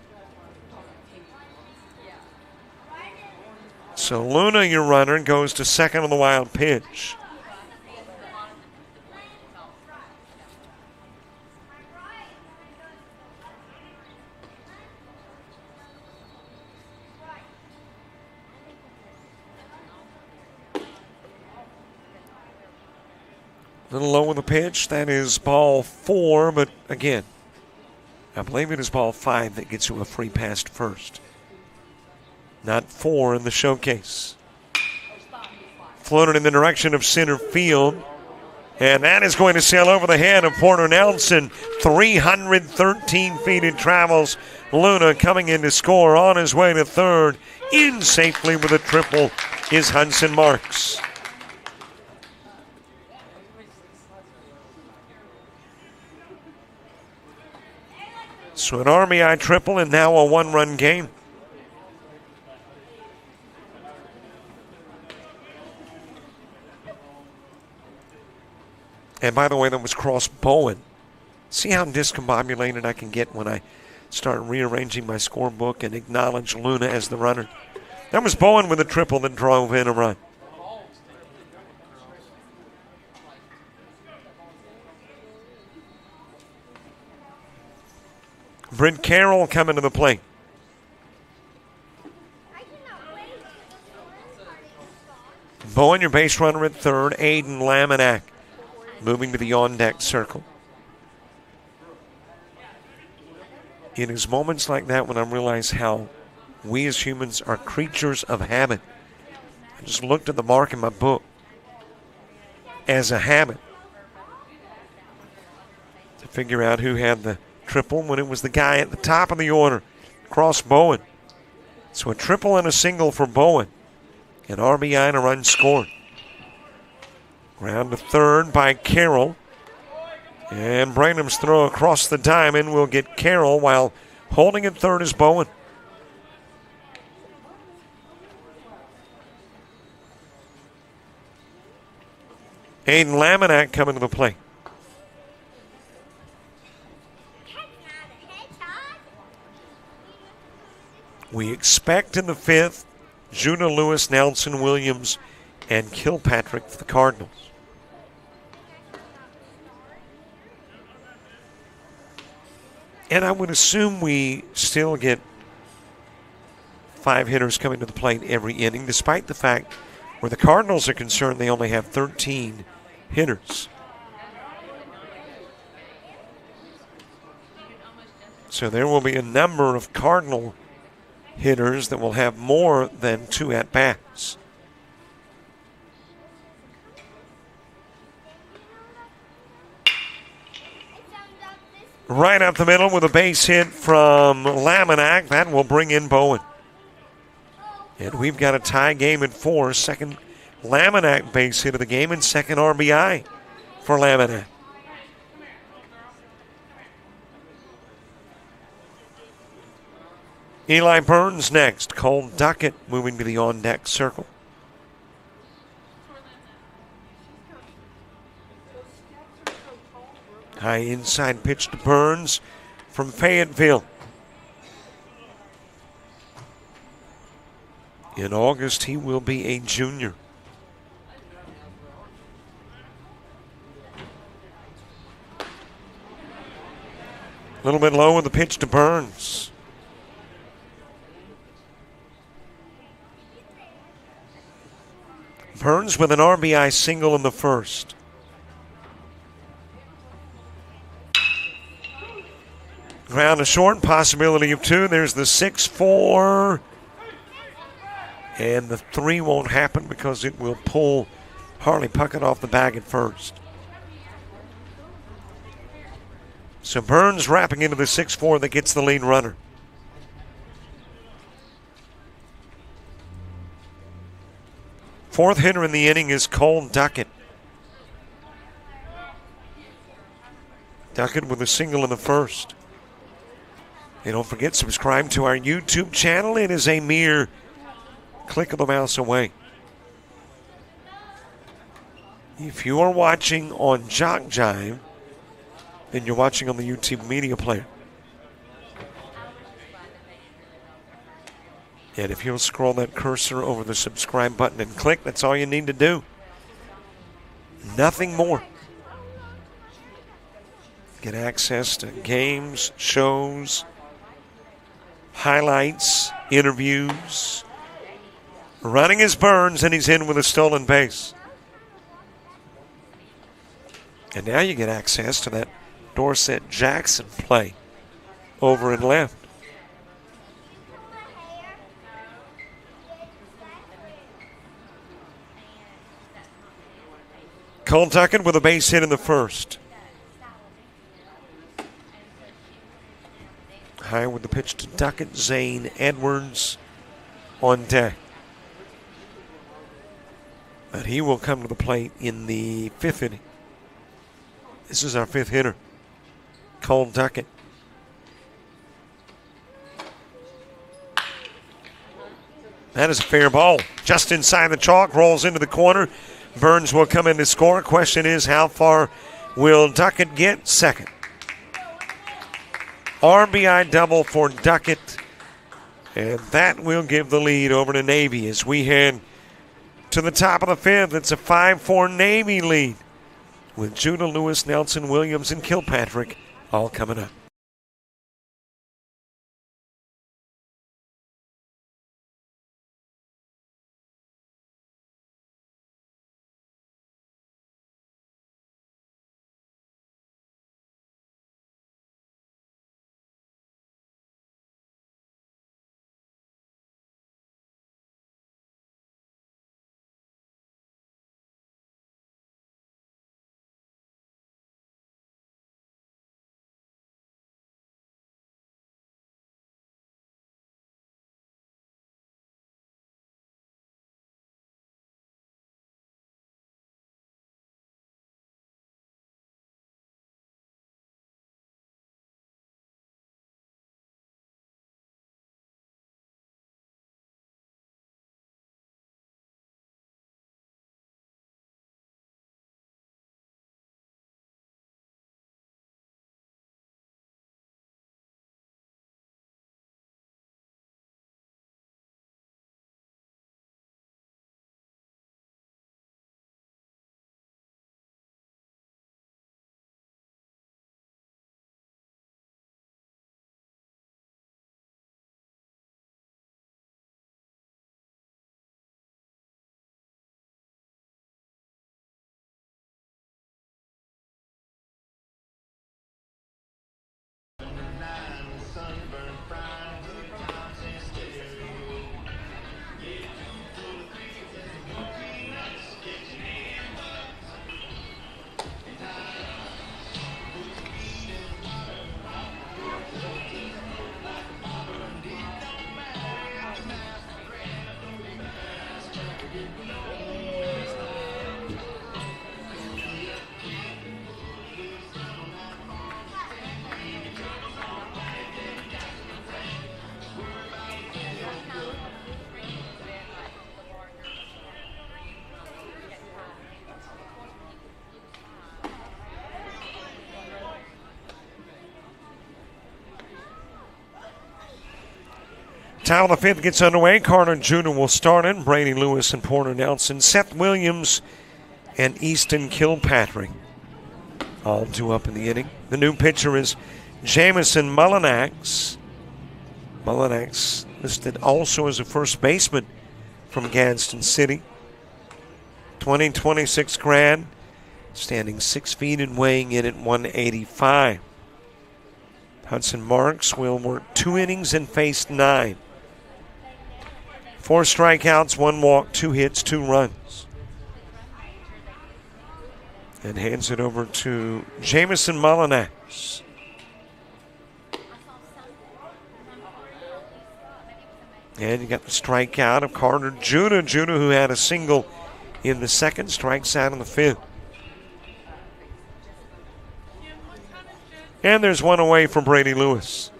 So Luna, your runner, goes to second on the wild pitch. A little low on the pitch. That is ball 4, but again, I believe it is ball 5 that gets you a free pass first. Not 4 in the showcase. Floated in the direction of center field. And that is going to sail over the head of Porter Nelson. 313 feet it travels. Luna coming in to score on his way to third. In safely with a triple is Hudson Marks. So an RBI triple and now a 1-run game. And by the way, that was Cross Bowen. See how discombobulated I can get when I start rearranging my scorebook and acknowledge Luna as the runner. That was Bowen with a triple that drove in a run. Britt Carroll coming to the plate. Bowen, your base runner at third. Aiden Laminack moving to the on-deck circle. It is moments like that when I realize how we as humans are creatures of habit. I just looked at the mark in my book as a habit to figure out who had the triple when it was the guy at the top of the order, Cross Bowen. So a triple and a single for Bowen. An RBI and a run scored. Ground to third by Carroll. And Branham's throw across the diamond will get Carroll, while holding at third is Bowen. Aiden Laminack coming to the plate. We expect in the fifth Judah Lewis, Nelson Williams, and Kilpatrick for the Cardinals. And I would assume we still get 5 hitters coming to the plate every inning, despite the fact where the Cardinals are concerned they only have 13 hitters. So there will be a number of Cardinal hitters that will have more than 2 at-bats. Right up the middle with a base hit from Laminack. That will bring in Bowen. And we've got a tie game at 4. Second Laminack base hit of the game and second RBI for Laminack. Eli Burns next. Cole Duckett moving to the on-deck circle. High inside pitch to Burns from Fayetteville. In August, he will be a junior. A little bit low with the pitch to Burns. Burns with an RBI single in the first. Ground to short, possibility of two. There's the 6-4. And the 3 won't happen because it will pull Harley Puckett off the bag at first. So Burns wrapping into the 6-4 that gets the lead runner. Fourth hitter in the inning is Cole Duckett. Duckett with a single in the first. And don't forget, subscribe to our YouTube channel. It is a mere click of the mouse away. If you are watching on JockJive, then you're watching on the YouTube media player. And if you'll scroll that cursor over the subscribe button and click, that's all you need to do. Nothing more. Get access to games, shows, highlights, interviews. Running is Burns, and he's in with a stolen base. And now you get access to that Dorsett Jackson play over and left. Cole Duckett with a base hit in the first. High with the pitch to Duckett, Zane Edwards on deck. But he will come to the plate in the 5th inning. This is our 5th hitter, Cole Duckett. That is a fair ball. Just inside the chalk, rolls into the corner. Burns will come in to score. Question is, how far will Duckett get? Second. RBI double for Duckett. And that will give the lead over to Navy as we head to the top of the 5th. It's a 5-4 Navy lead with Judah Lewis, Nelson Williams, and Kilpatrick all coming up. Top of the fifth gets underway. Carter Judah will start it. Brady Lewis and Porter Nelson. Seth Williams and Easton Kilpatrick all due up in the inning. The new pitcher is Jamison Mullinax. Mullinax listed also as a first baseman from Gadsden City. 2026 grad, standing 6 feet and weighing in at 185. Hudson Marks will work 2 innings and faced 9. 4 strikeouts, 1 walk, 2 hits, 2 runs. And hands it over to Jamison Mullinax. And you got the strikeout of Carter Judah. Judah, who had a single in the second, strikes out in the fifth. And there's one away from Brady Lewis.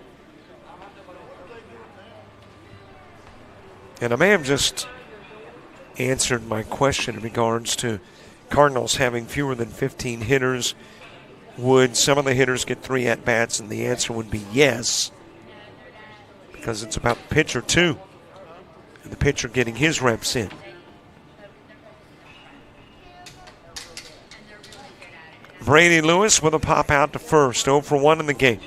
And I may have just answered my question in regards to Cardinals having fewer than 15 hitters. Would some of the hitters get 3 at-bats? And the answer would be yes, because it's about the pitcher too, and the pitcher getting his reps in. Brady Lewis with a pop out to first, 0 for 1 in the game.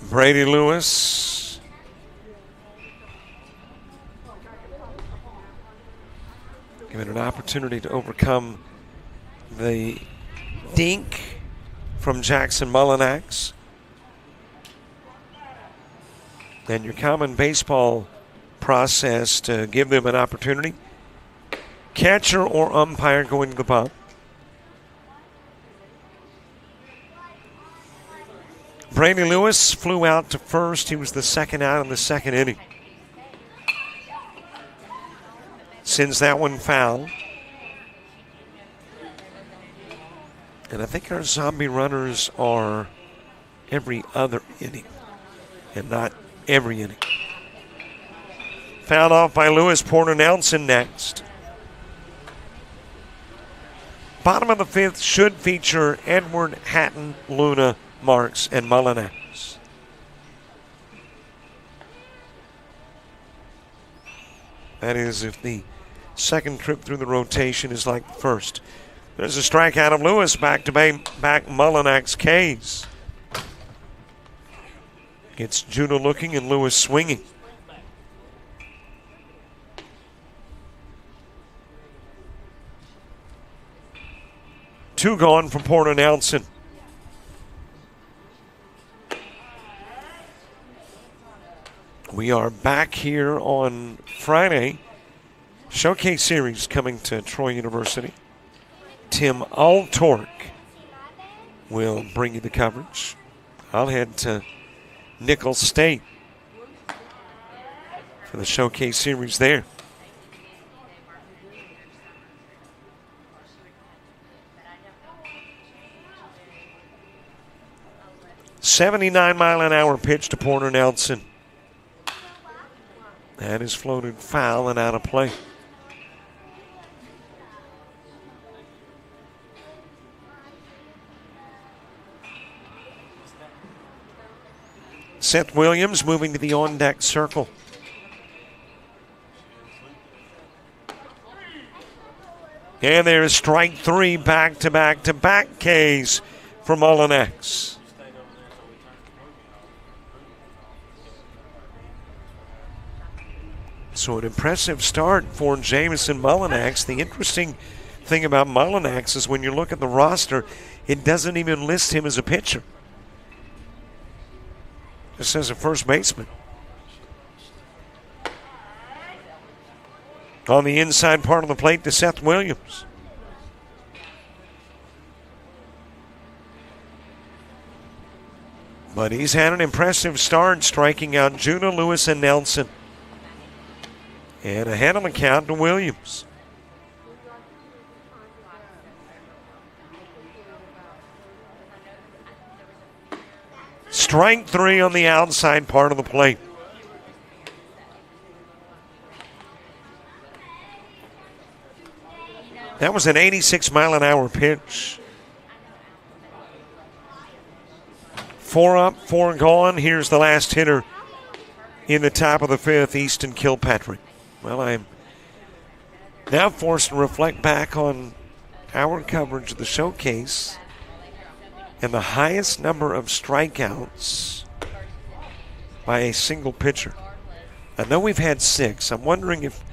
Brady Lewis given an opportunity to overcome the dink from Jackson Mullinax. And your common baseball process to give them an opportunity. Catcher or umpire going to the bump. Brady Lewis flew out to first. He was the second out in the second inning. Sends that one foul. And I think our zombie runners are every other inning and not every inning. Fouled off by Lewis. Porter Nelson next. Bottom of the fifth should feature Edward, Hatton, Luna, Marks, and Mullinax. That is if the second trip through the rotation is like the first. There's a strikeout of Lewis, back-to-back Mullinax K's. Gets Judah looking and Lewis swinging. Two gone from Porter Nelson. We are back here on Friday. Showcase Series coming to Troy University. Tim Altork will bring you the coverage. I'll head to Nicholls State for the Showcase Series there. .79-mile-an-hour pitch to Porter Nelson. That is floated foul and out of play. Seth Williams moving to the on-deck circle. And there's strike 3, back-to-back Ks for Mullinax. So an impressive start for Jamison Mullinax. The interesting thing about Mullinax is when you look at the roster, it doesn't even list him as a pitcher. It says a first baseman. On the inside part of the plate to Seth Williams. But he's had an impressive start, striking out Judah, Lewis, and Nelson. And ahead on the count to Williams. Strike three on the outside part of the plate. That was an 86-mile-an-hour pitch. 4 up, 4 gone. Here's the last hitter in the top of the fifth, Easton Kilpatrick. Well, I'm now forced to reflect back on our coverage of the showcase and the highest number of strikeouts by a single pitcher. I know we've had 6. I'm wondering if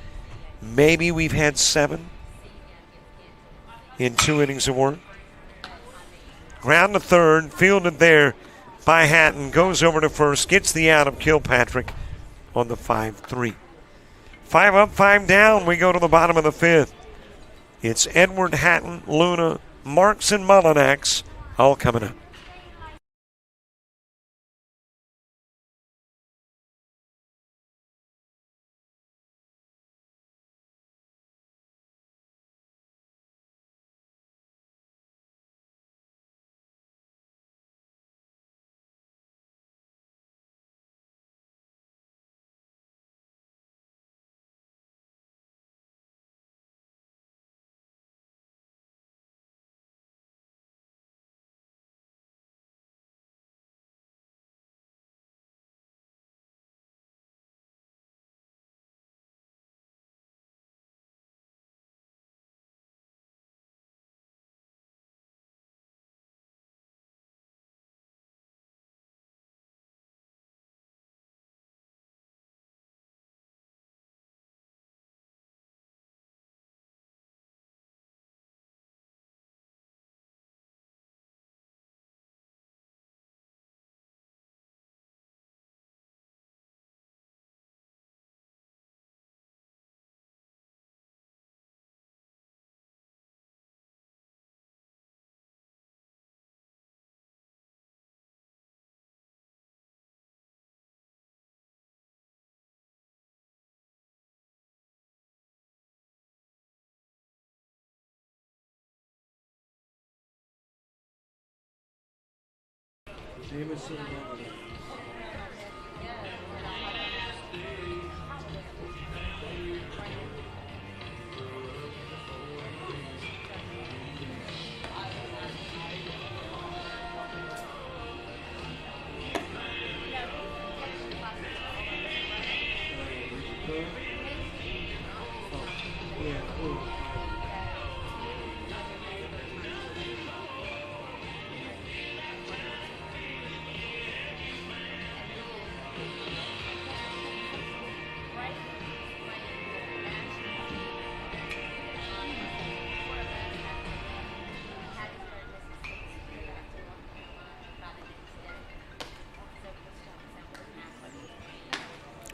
maybe we've had 7 in 2 innings of work. Ground to third, fielded there by Hatton, goes over to first, gets the out of Kilpatrick on the 5-3. 5 up, 5 down, we go to the bottom of the fifth. It's Edward, Hatton, Luna, Marks, and Mullinax all coming up.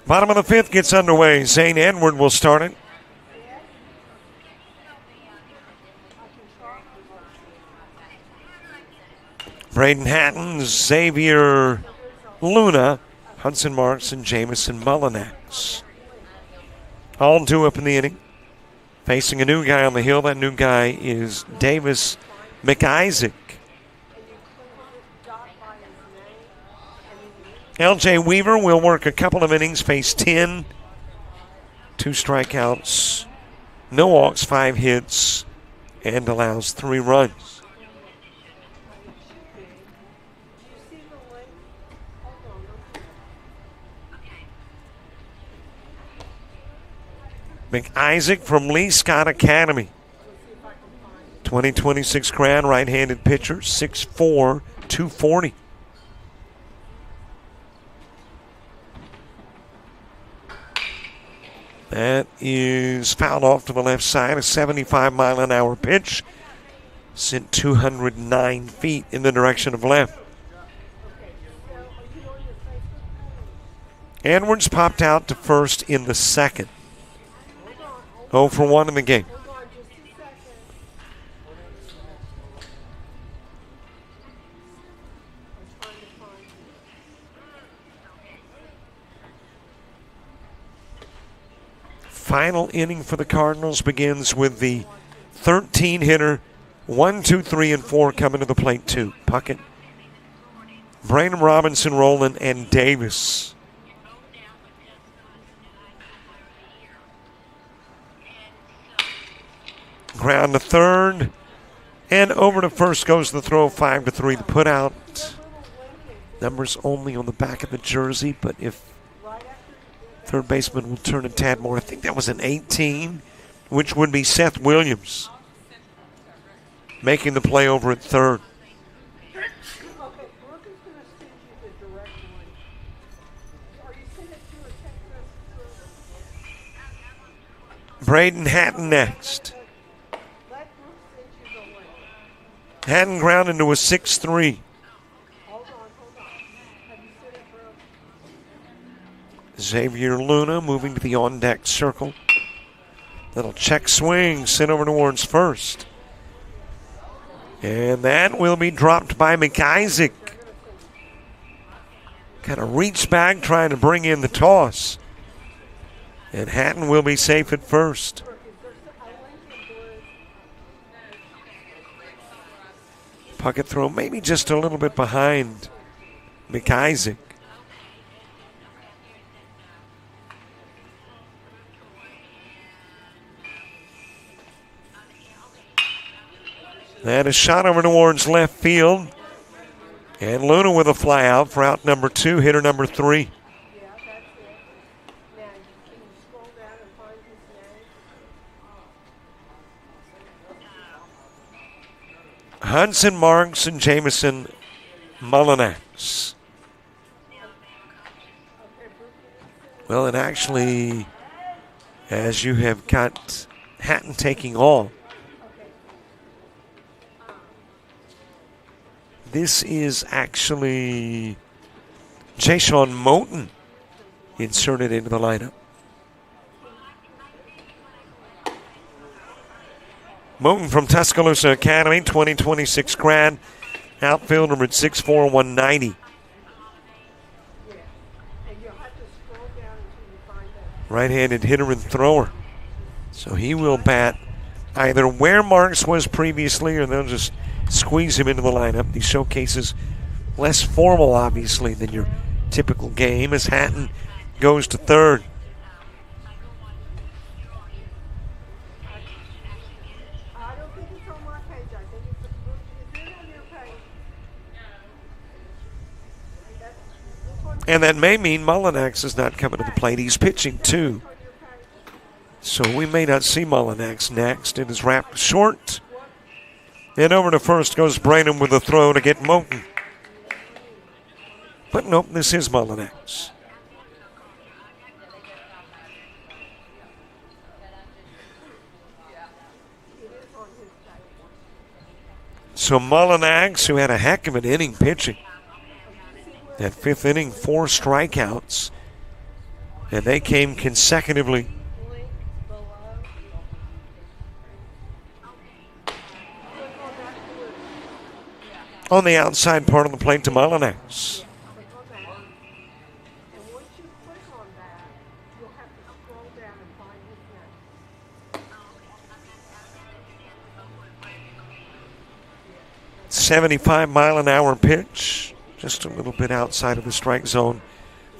Bottom of the fifth gets underway. Zane Edward will start it. Braden Hatton, Xavier Luna, Hudson Marks, and Jamison Mullinax. All 2 up in the inning. Facing a new guy on the hill. That new guy is Davis McIsaac. L.J. Weaver will work a couple of innings, face 10. 2 strikeouts, no walks, 5 hits, and allows 3 runs. McIsaac from Lee Scott Academy. 2026 crown, right-handed pitcher, 6'4", 240. That is fouled off to the left side, a 75-mile-an-hour pitch. Sent 209 feet in the direction of left. Edwards popped out to first in the second. 0 for 1 in the game. final inning for the Cardinals begins with the 13 hitter, 1, 2, 3, and 4 coming to the plate too. Puckett, Braden Robinson, Rowland, and Davis. Ground to third, and over to first goes the throw, 5-3. The put out. Numbers only on the back of the jersey, but if third baseman will turn a tad more, I think that was an 18, which would be Seth Williams making the play over at third. Okay, Brooke is going to send you the direct link. Are you sending it to a text message? Braden Hatton next. Let Brooke send you the link. Hatton ground into a 6-3. Hold on. Have you sent it, Brooke? Xavier Luna moving to the on-deck circle. Little check swing sent over towards first. And that will be dropped by McIsaac. Kind of reached back trying to bring in the toss. And Hatton will be safe at first. Puckett throw maybe just a little bit behind McIsaac. And a shot over towards left field. And Luna with a fly out for out number 2, hitter number 3. Yeah, that's it. Now, can you scroll down and find his name? Hudson Marks and Jamison Mullinax. Well, and actually, as you have got Hatton taking off, this is actually Jayshawn Moten inserted into the lineup. Moten from Tuscaloosa Academy, 2026 grad, outfielder at 6'4", 190. Yeah, and you'll have to scroll down until you find that. Right-handed hitter and thrower. So he will bat either where Marks was previously, or they'll just squeeze him into the lineup. He showcases less formal, obviously, than your typical game as Hatton goes to third. I don't think it's on my page. I think it's it on your page? And that may mean Mullinax is not coming to the plate. He's pitching too. So we may not see Mullinax next. It is wrapped short. And over to first goes Braden with a throw to get Moten. But nope, this is Mullinax. So Mullinax, who had a heck of an inning pitching. That 5th inning, 4 strikeouts. And they came consecutively. On the outside part of the plate to Mullinax. Click on that. And once you click on that, you'll have to scroll down and find his name. 75-mile-an-hour pitch. Just a little bit outside of the strike zone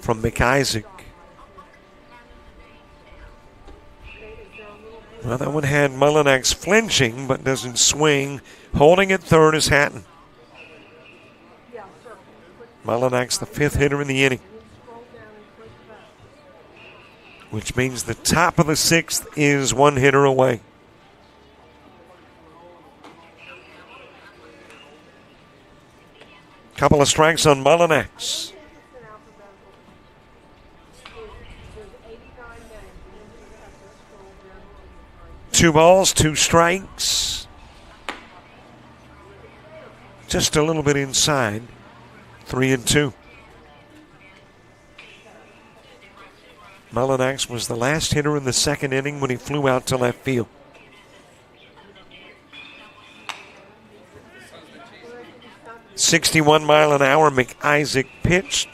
from McIsaac. Well, that one had Mullinax flinching, but doesn't swing. Holding at third is Hatton. Mullinax, the 5th hitter in the inning. Which means the top of the 6th is 1 hitter away. Couple of strikes on Mullinax. 2 balls, 2 strikes. Just a little bit inside. 3-2. Mullinax was the last hitter in the 2nd inning when he flew out to left field. .61-mile-an-hour McIsaac pitched.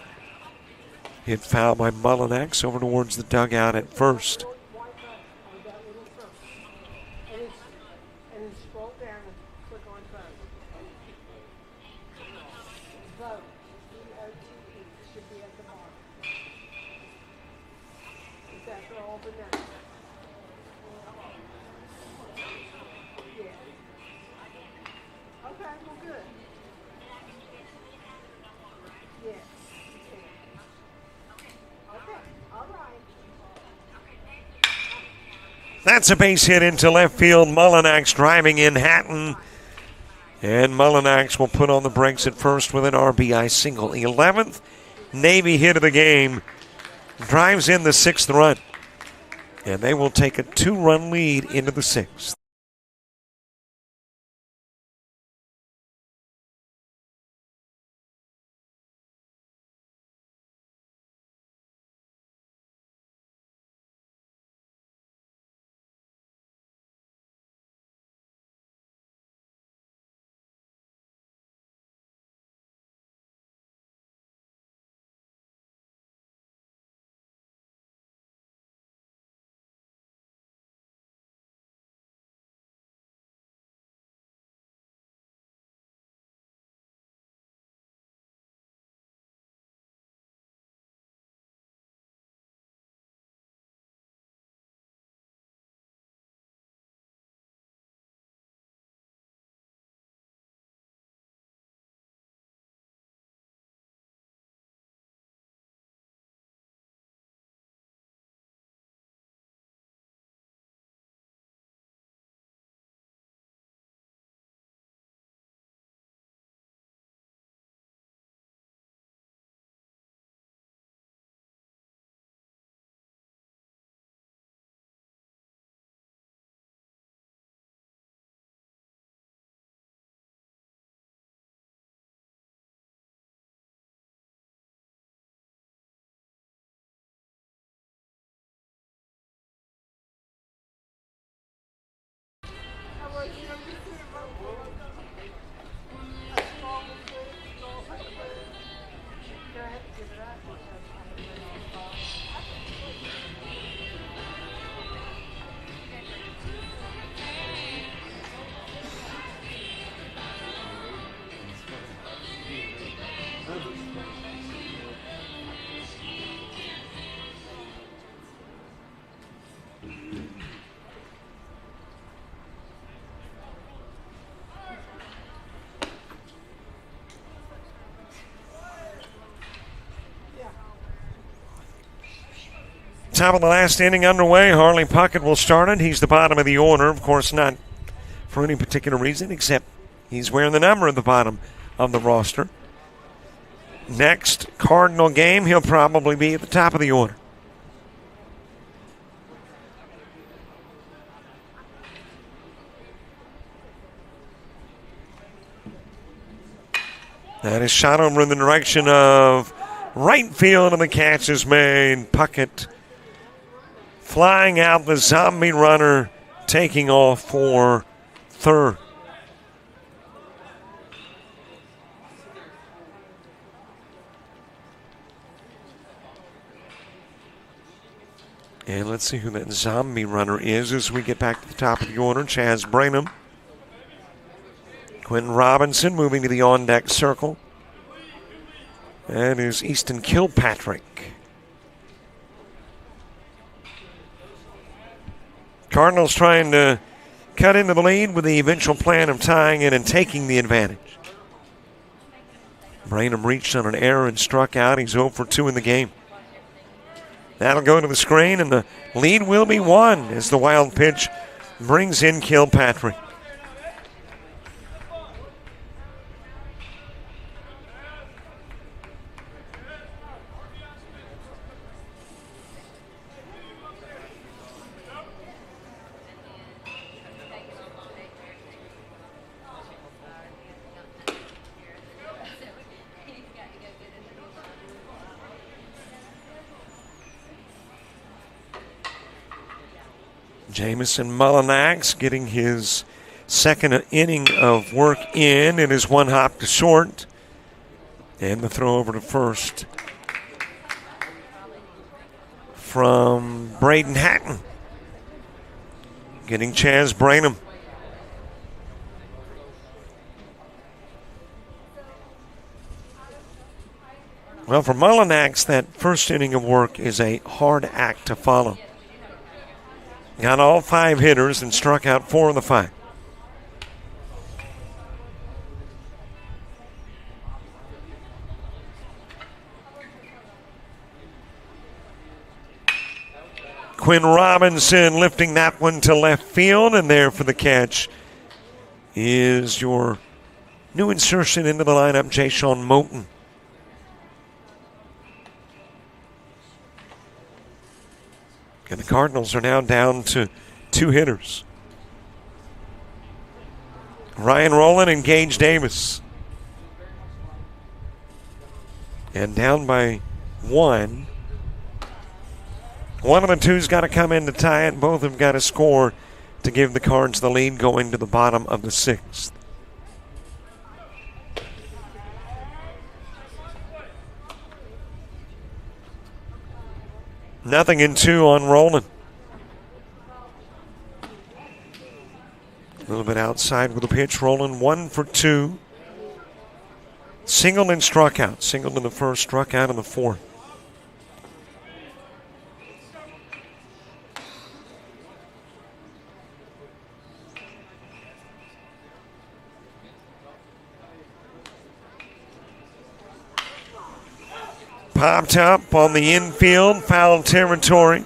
Hit foul by Mullinax over towards the dugout at first. down and click on vote. Vote. VOTE should be at the bottom. Is that for all the names? Yeah. Okay, well, good. Yes. Okay, all right. That's a base hit into left field. Mullinax driving in Hatton. And Mullinax will put on the brakes at first with an RBI single. 11th Navy hit of the game. Drives in the 6th run. And they will take a 2-run lead into the 6th. Top of the last inning underway. Harley Puckett will start it. He's the bottom of the order. Of course, not for any particular reason, except he's wearing the number at the bottom of the roster. Next Cardinal game, he'll probably be at the top of the order. That is shot over in the direction of right field, and the catch is made. Puckett flying out, the zombie runner taking off for third. And let's see who that zombie runner is as we get back to the top of the order. Chaz Branham. Quentin Robinson moving to the on-deck circle. That is Easton Kilpatrick. Cardinals trying to cut into the lead with the eventual plan of tying it and taking the advantage. Branham reached on an error and struck out. He's 0 for 2 in the game. That'll go to the screen, and the lead will be won as the wild pitch brings in Kilpatrick. Jamison Mullinax getting his second inning of work in. It is one hop to short. And the throw over to first from Braden Hatton. Getting Chaz Branham. Well, for Mullinax, that first inning of work is a hard act to follow. Got all 5 hitters and struck out 4 of the 5. Quinn Robinson lifting that one to left field, and there for the catch is your new insertion into the lineup, Jay-Sean Moten. And the Cardinals are now down to 2 hitters. Ryan Rowland and Gage Davis. And down by 1. One of the two's got to come in to tie it. Both have got to score to give the Cards the lead going to the bottom of the 6th. Nothing in 2 on Rowland. A little bit outside with the pitch. Rowland 1 for 2. Singled and struck out. Singled in the first, struck out in the 4th. Popped up on the infield, foul territory.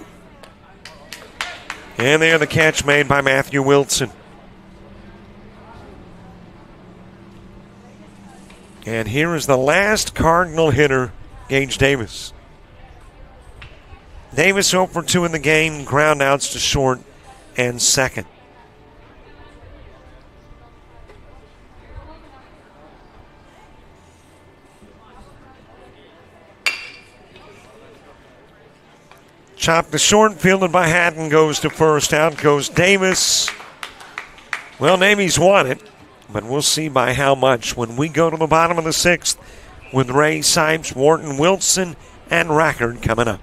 And there the catch made by Matthew Wilson. And here is the last Cardinal hitter, Gage Davis. Davis 0 for 2 in the game, ground outs to short and second. Chopped to short, fielded by Hatton, goes to first. Out goes Davis. Well, Navy's won it, but we'll see by how much when we go to the bottom of the 6th with Ray, Sipes, Wharton, Wilson, and Rackard coming up.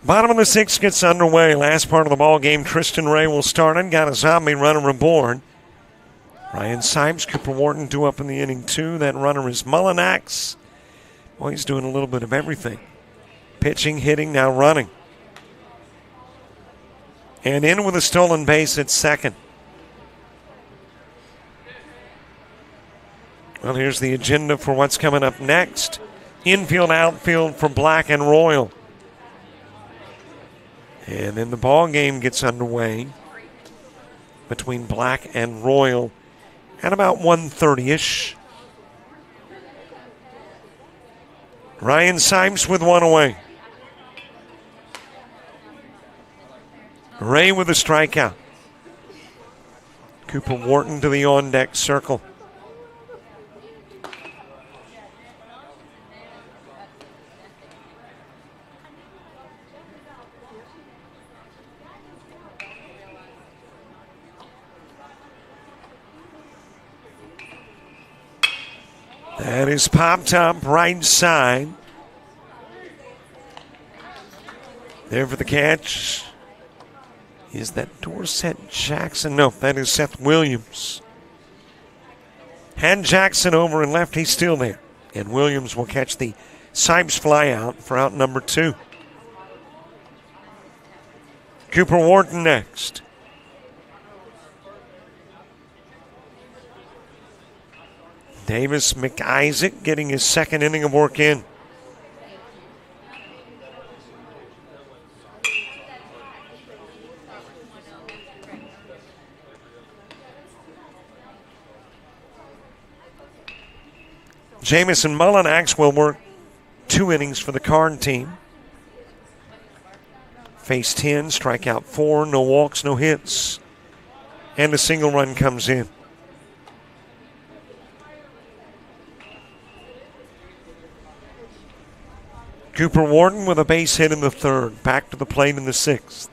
Bottom of the 6th gets underway. Last part of the ball game, Tristan Ray will start and got a zombie runner aboard. Ryan Sipes, Cooper Wharton due up in the inning 2. That runner is Mullinax. Boy, he's doing a little bit of everything. Pitching, hitting, now running. And in with a stolen base at second. Well, here's the agenda for what's coming up next. Infield, outfield for Black and Royal. And then the ball game gets underway between Black and Royal at about 1:30-ish. Ryan Sipes with 1 away. Ray with a strikeout. Cooper Wharton to the on-deck circle. That is popped up right side. There for the catch. Is that Dorset Jackson? No, that is Seth Williams. Had Jackson over and left, he's still there. And Williams will catch the Sipes fly out for out number 2. Cooper Wharton next. Davis McIsaac getting his second inning of work in. Jamison Mullinax will work 2 innings for the Card team. Faced 10, strikeout 4, no walks, no hits. And a single run comes in. Cooper Wharton with a base hit in the 3rd. Back to the plate in the 6th.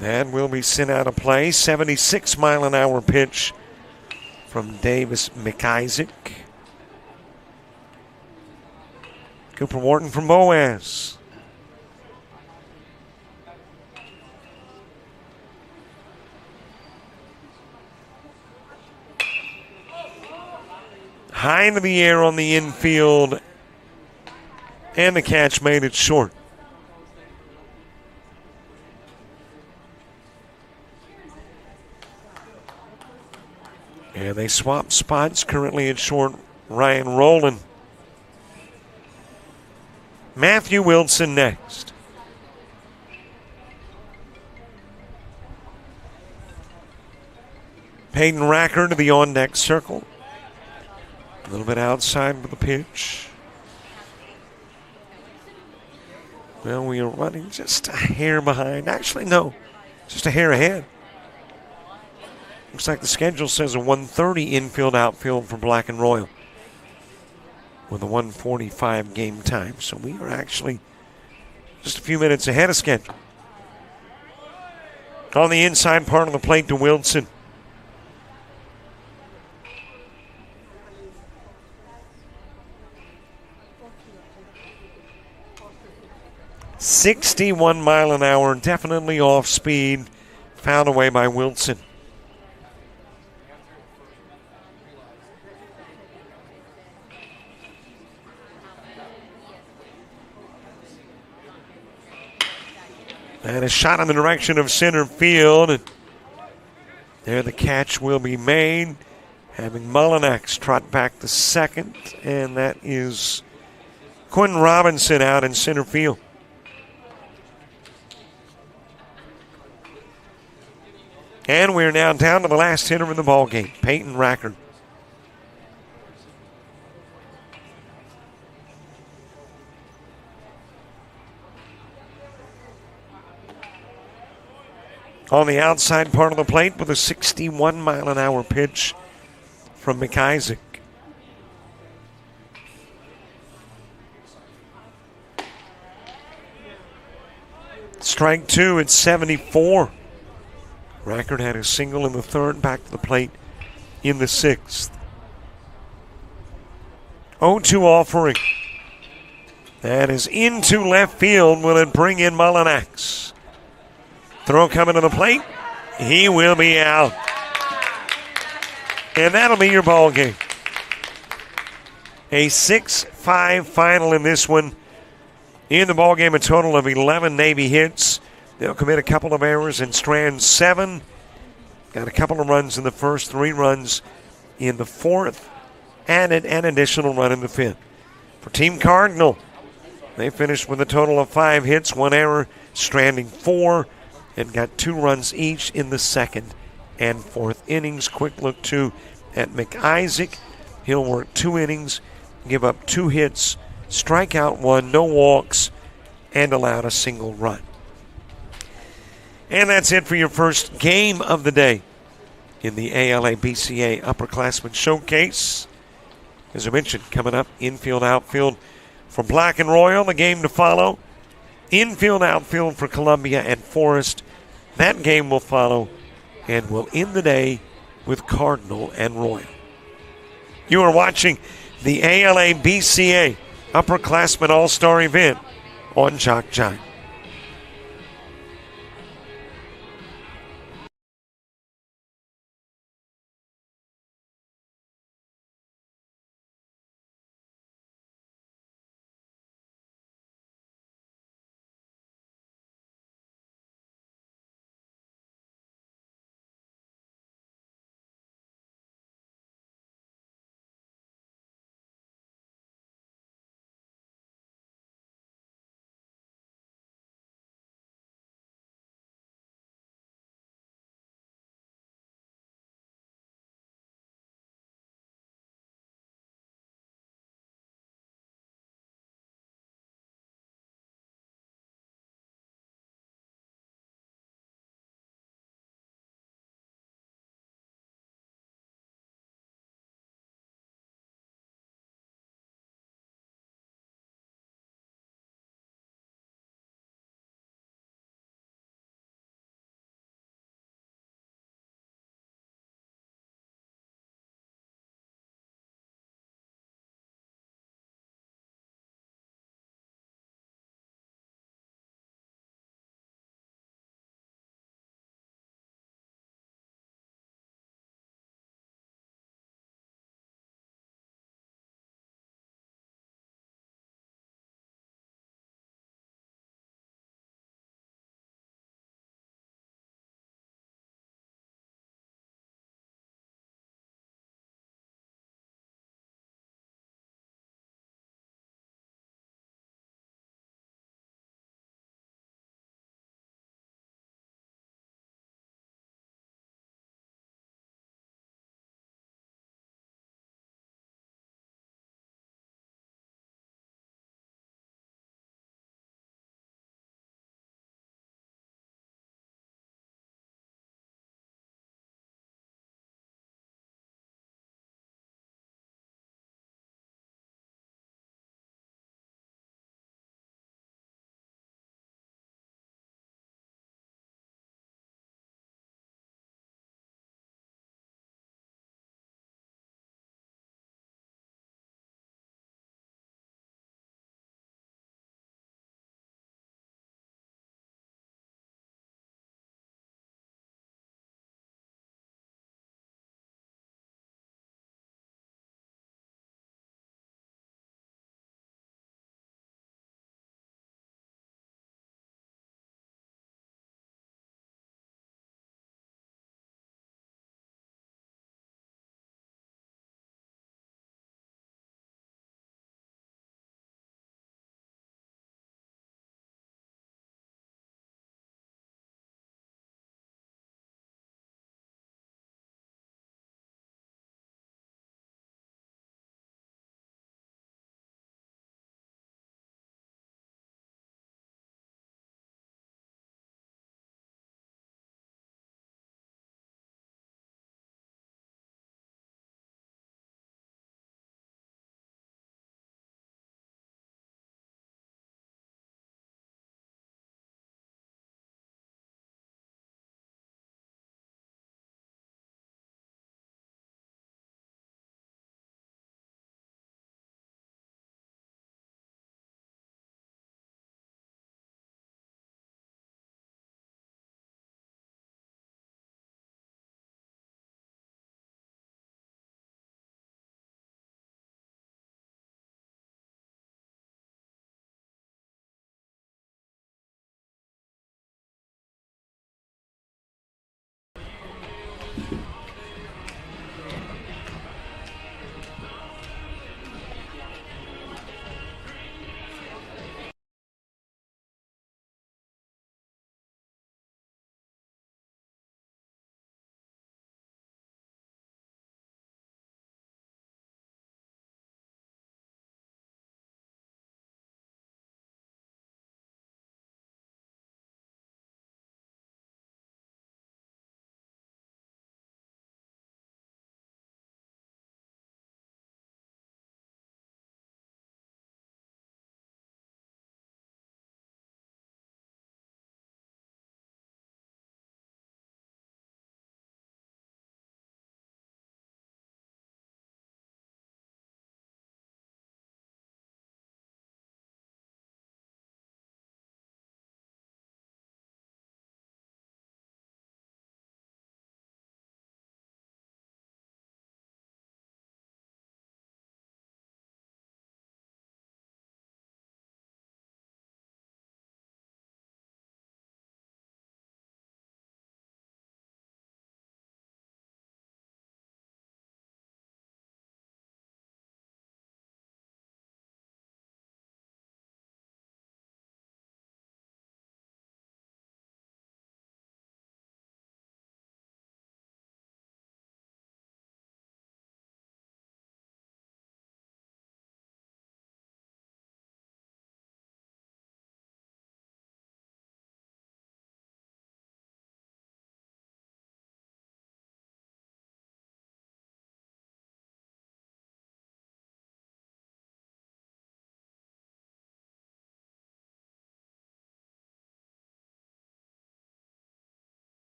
That will be sent out of play. 76-mile-an-hour pitch from Davis McIsaac. Cooper Wharton from Boaz. High into the air on the infield. And the catch made it short. And they swap spots currently at short. Ryan Rowland. Matthew Wilson next. Peyton Racker to the on-deck circle. A little bit outside with the pitch. Well, we are running just a hair behind. Actually, no, just a hair ahead. Looks like the schedule says a 1:30 infield outfield for Black and Royal with a 1:45 game time. So we are actually just a few minutes ahead of schedule. On the inside part of the plate to Wilson. .61-mile-an-hour, definitely off speed, fouled away by Wilson. And a shot in the direction of center field. And there the catch will be made. Having Mullinax trot back to second. And that is Quentin Robinson out in center field. And we're now down to the last hitter in the ballgame, Peyton Racker. On the outside part of the plate with a 61-mile-an-hour pitch from McIsaac. Strike 2 at 74. Rackard had a single in the 3rd, back to the plate in the 6th. 0-2 offering. That is into left field. Will it bring in Mullinax? Throw coming to the plate. He will be out. And that'll be your ball game. A 6-5 final in this one. In the ball game, a total of 11 Navy hits. They'll commit a couple of errors and strand 7. Got a couple of runs in the first, 3 runs in the 4th. Added an additional run in the 5th. For Team Cardinal, they finished with a total of 5 hits, 1 error, stranding 4. And got 2 runs each in the 2nd and 4th innings. Quick look, too, at McIsaac. He'll work 2 innings, give up 2 hits, strike out 1, no walks, and allowed a single run. And that's it for your first game of the day. in the ALABCA Upperclassmen Showcase. As I mentioned, coming up, infield, outfield for Black and Royal, the game to follow. Infield, outfield for Columbia and Forest. That game will follow and will end the day with Cardinal and Royal. You are watching the ALABCA Upperclassmen All-Star event on JockJive.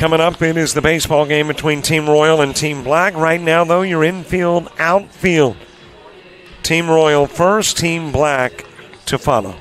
Coming up, it is the baseball game between Team Royal and Team Black. Right now, though, you're infield, outfield. Team Royal first, Team Black to follow.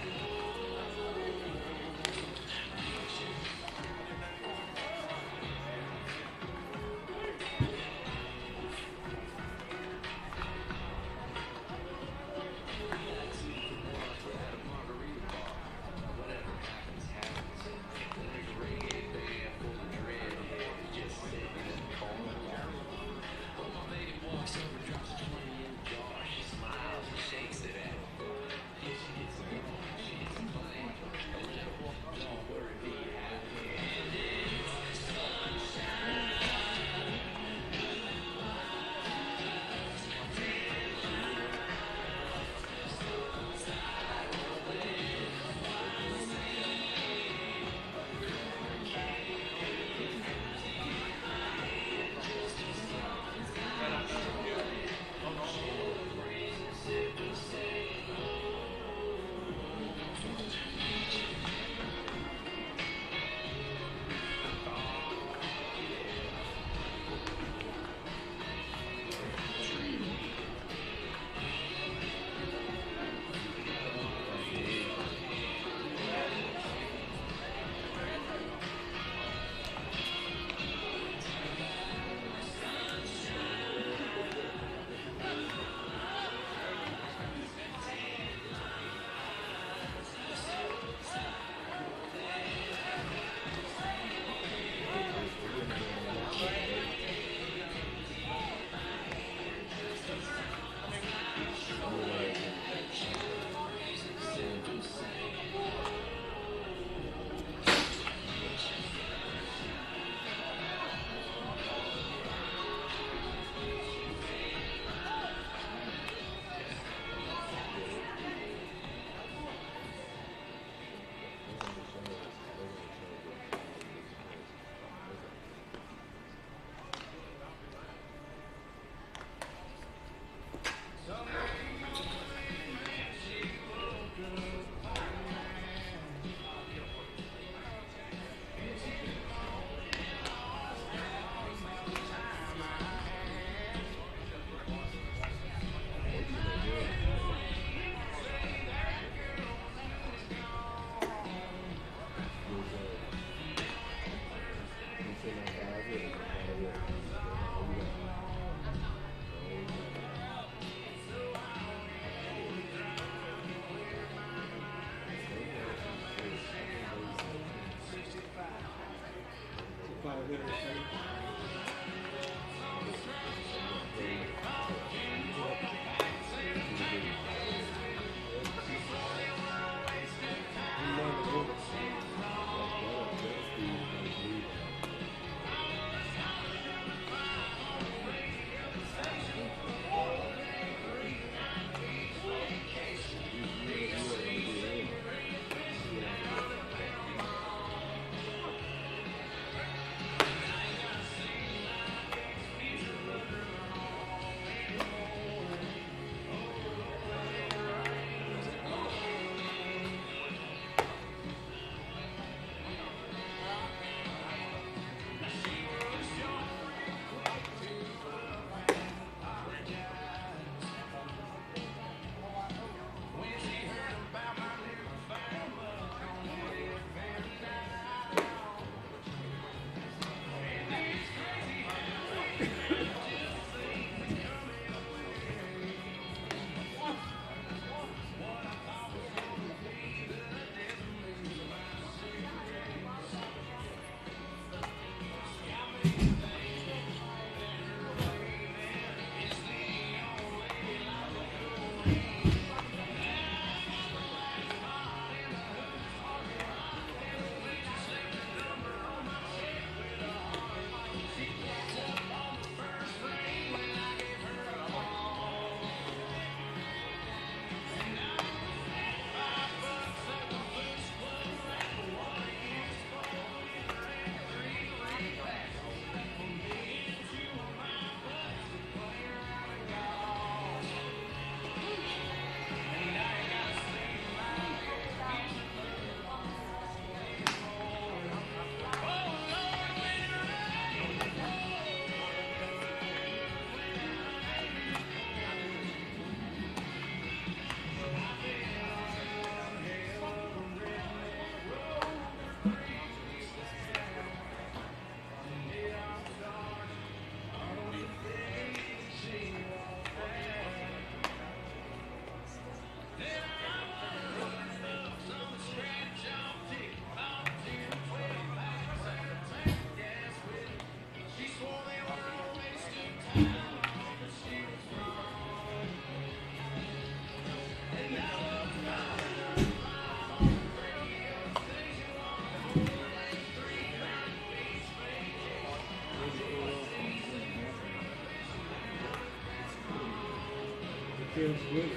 feels good.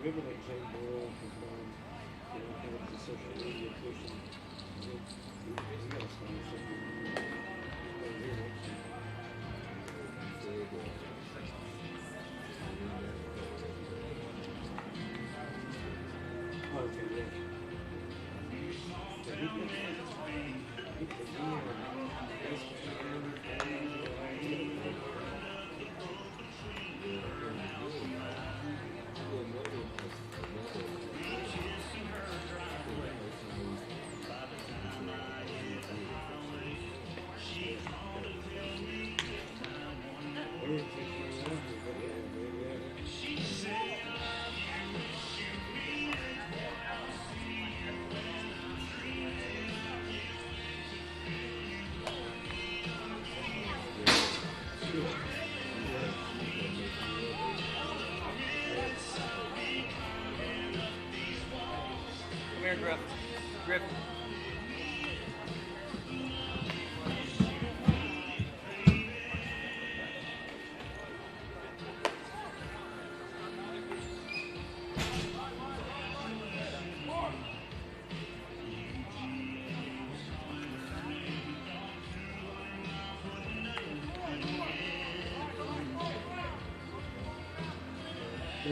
Remember that Jane Burrow was on, kind of the social media pushing. We gotta start something. Okay, yeah.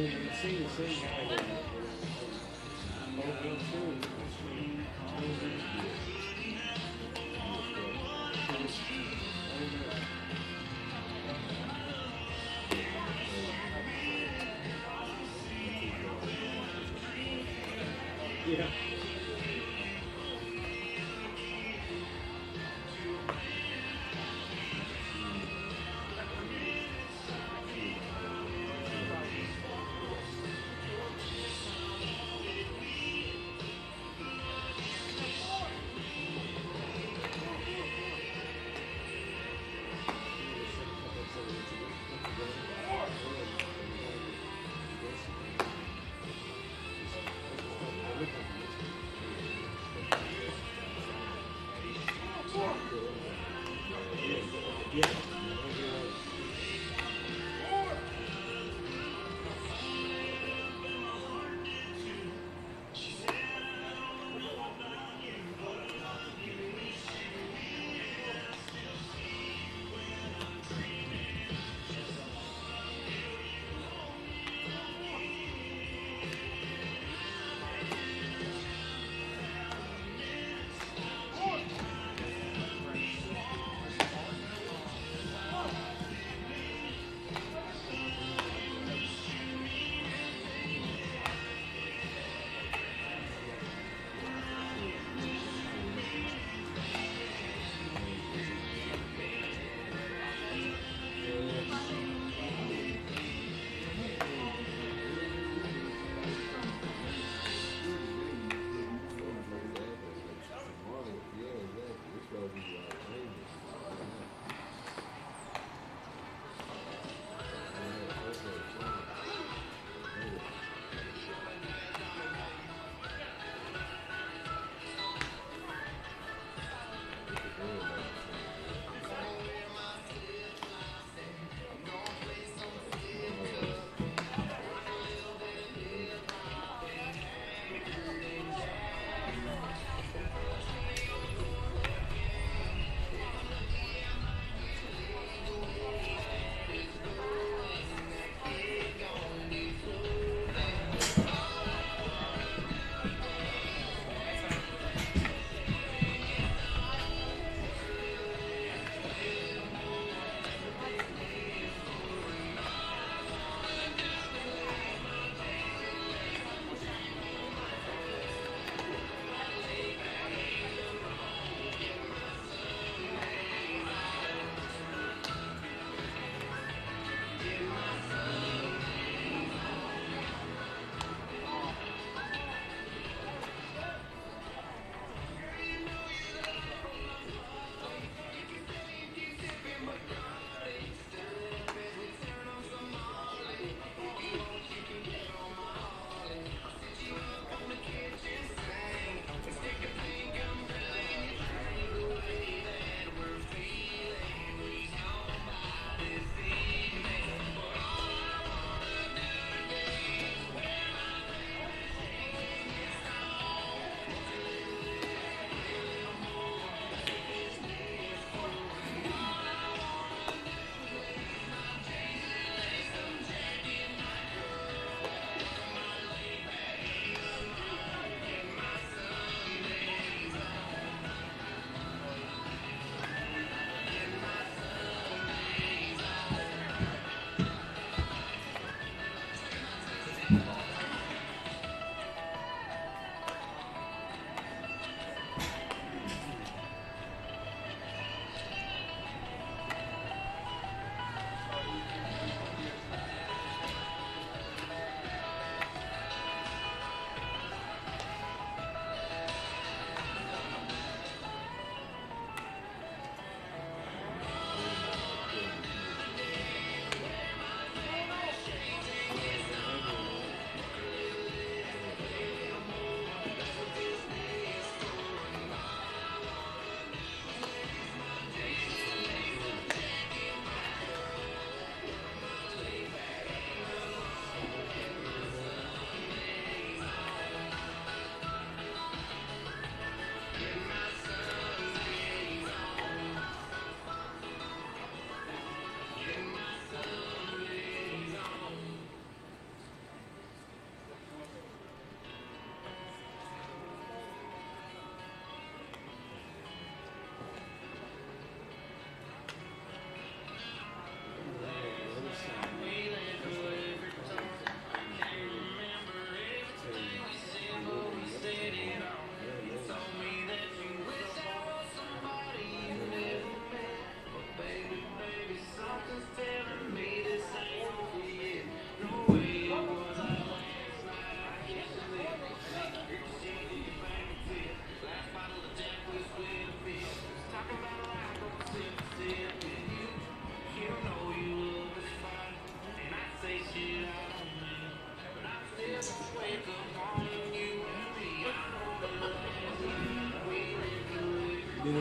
mean, you see the same guy there. Yeah. Yeah.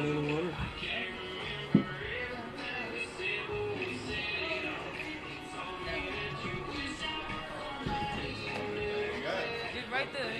in the water. Right there.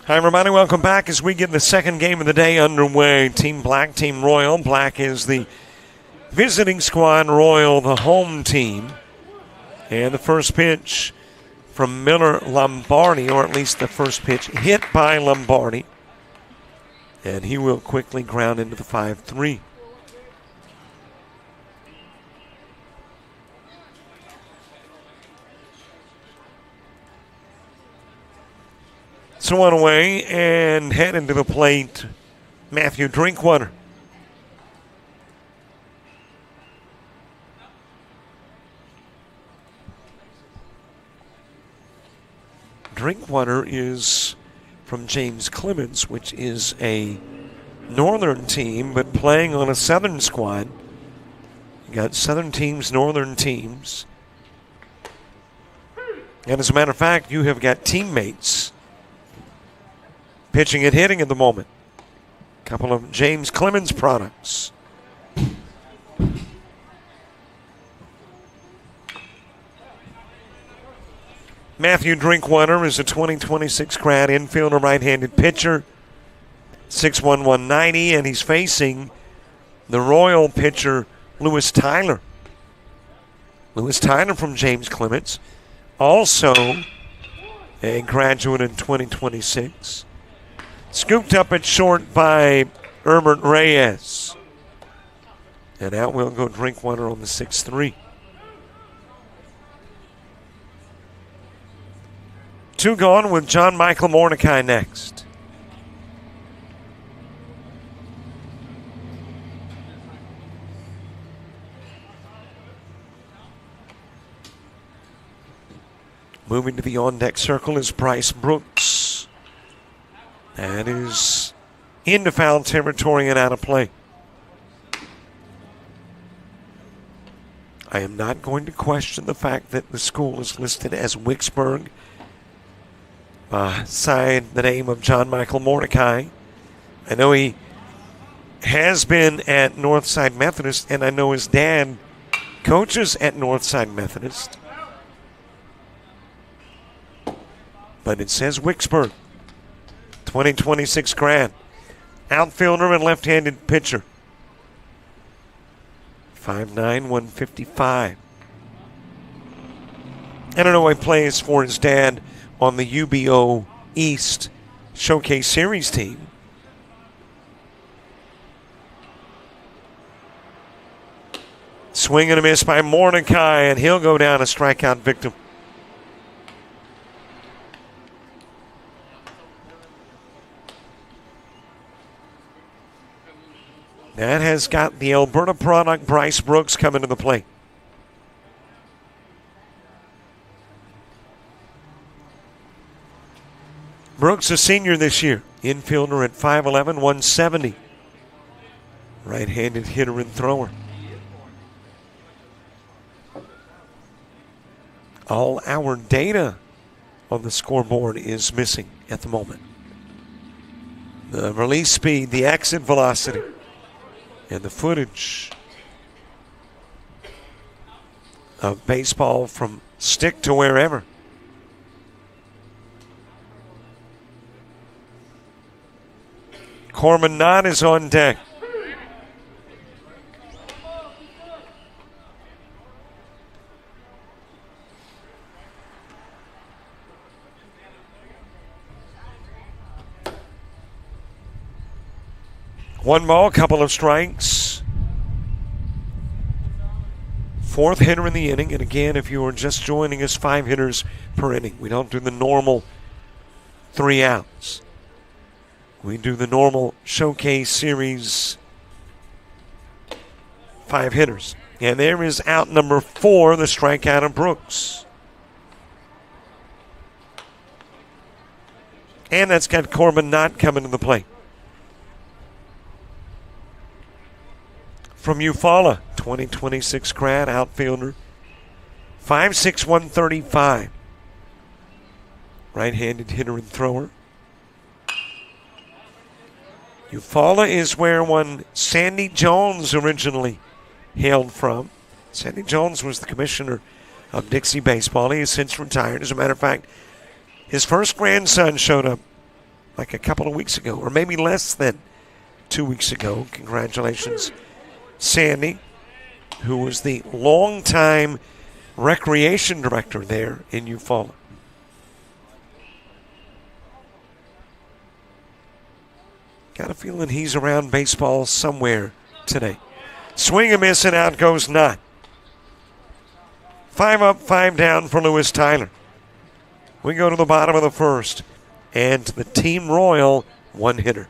Hi, everybody. Welcome back as we get the second game of the day underway. Team Black, Team Royal. Black is the visiting squad, Royal the home team. And the first pitch from Miller Lombardi, or at least the first pitch hit by Lombardi. And he will quickly ground into the 5-3. So on away and head into the plate, Matthew Drinkwater. Drinkwater is from James Clemens, which is a northern team, but playing on a southern squad. You got southern teams, northern teams. And as a matter of fact, you have got teammates pitching and hitting at the moment. A couple of James Clemens products. Matthew Drinkwater is a 2026 grad infielder, right-handed pitcher, 6'1", 190, and he's facing the Royal pitcher, Lewis Tyler. Lewis Tyler from James Clemens, also a graduate in 2026. Scooped up at short by Herbert Reyes. And out will go Drinkwater on the 6-3. 2 gone with John Michael Mordecai next. Moving to the on-deck circle is Bryce Brooks. That is into foul territory and out of play. I am not going to question the fact that the school is listed as Wicksburg beside the name of John Michael Mordecai. I know he has been at Northside Methodist, and I know his dad coaches at Northside Methodist. But it says Wicksburg. 2026 grad. Outfielder and left-handed pitcher. 5'9", 155. And I know he plays for his dad on the UBO East Showcase Series team. Swing and a miss by Mordecai, and he'll go down a strikeout victim. That has got the Alberta product, Bryce Brooks, coming to the plate. Brooks, a senior this year. Infielder at 5'11", 170. Right-handed hitter and thrower. All our data on the scoreboard is missing at the moment. The release speed, the exit velocity, and the footage of baseball from stick to wherever. Corbin Knott is on deck. One ball, couple of strikes. Fourth hitter in the inning. And again, if you are just joining us, 5 hitters per inning. We don't do the normal 3 outs. We do the normal Showcase Series 5 hitters. And there is out number 4, the strikeout of Brooks. And that's got Corbin Knott coming to the plate. From Eufaula, 2026 grad, outfielder, 5'6", 135. Right-handed hitter and thrower. Eufaula is where one Sandy Jones originally hailed from. Sandy Jones was the commissioner of Dixie Baseball. He has since retired. As a matter of fact, his first grandson showed up like a couple of weeks ago, or maybe less than 2 weeks ago. Congratulations, Sandy, who was the longtime recreation director there in Eufaula. Got a feeling he's around baseball somewhere today. Swing and miss, and out goes Knott. 5 up, 5 down for Lewis Tyler. We go to the bottom of the first, and the Team Royal 1 hitter.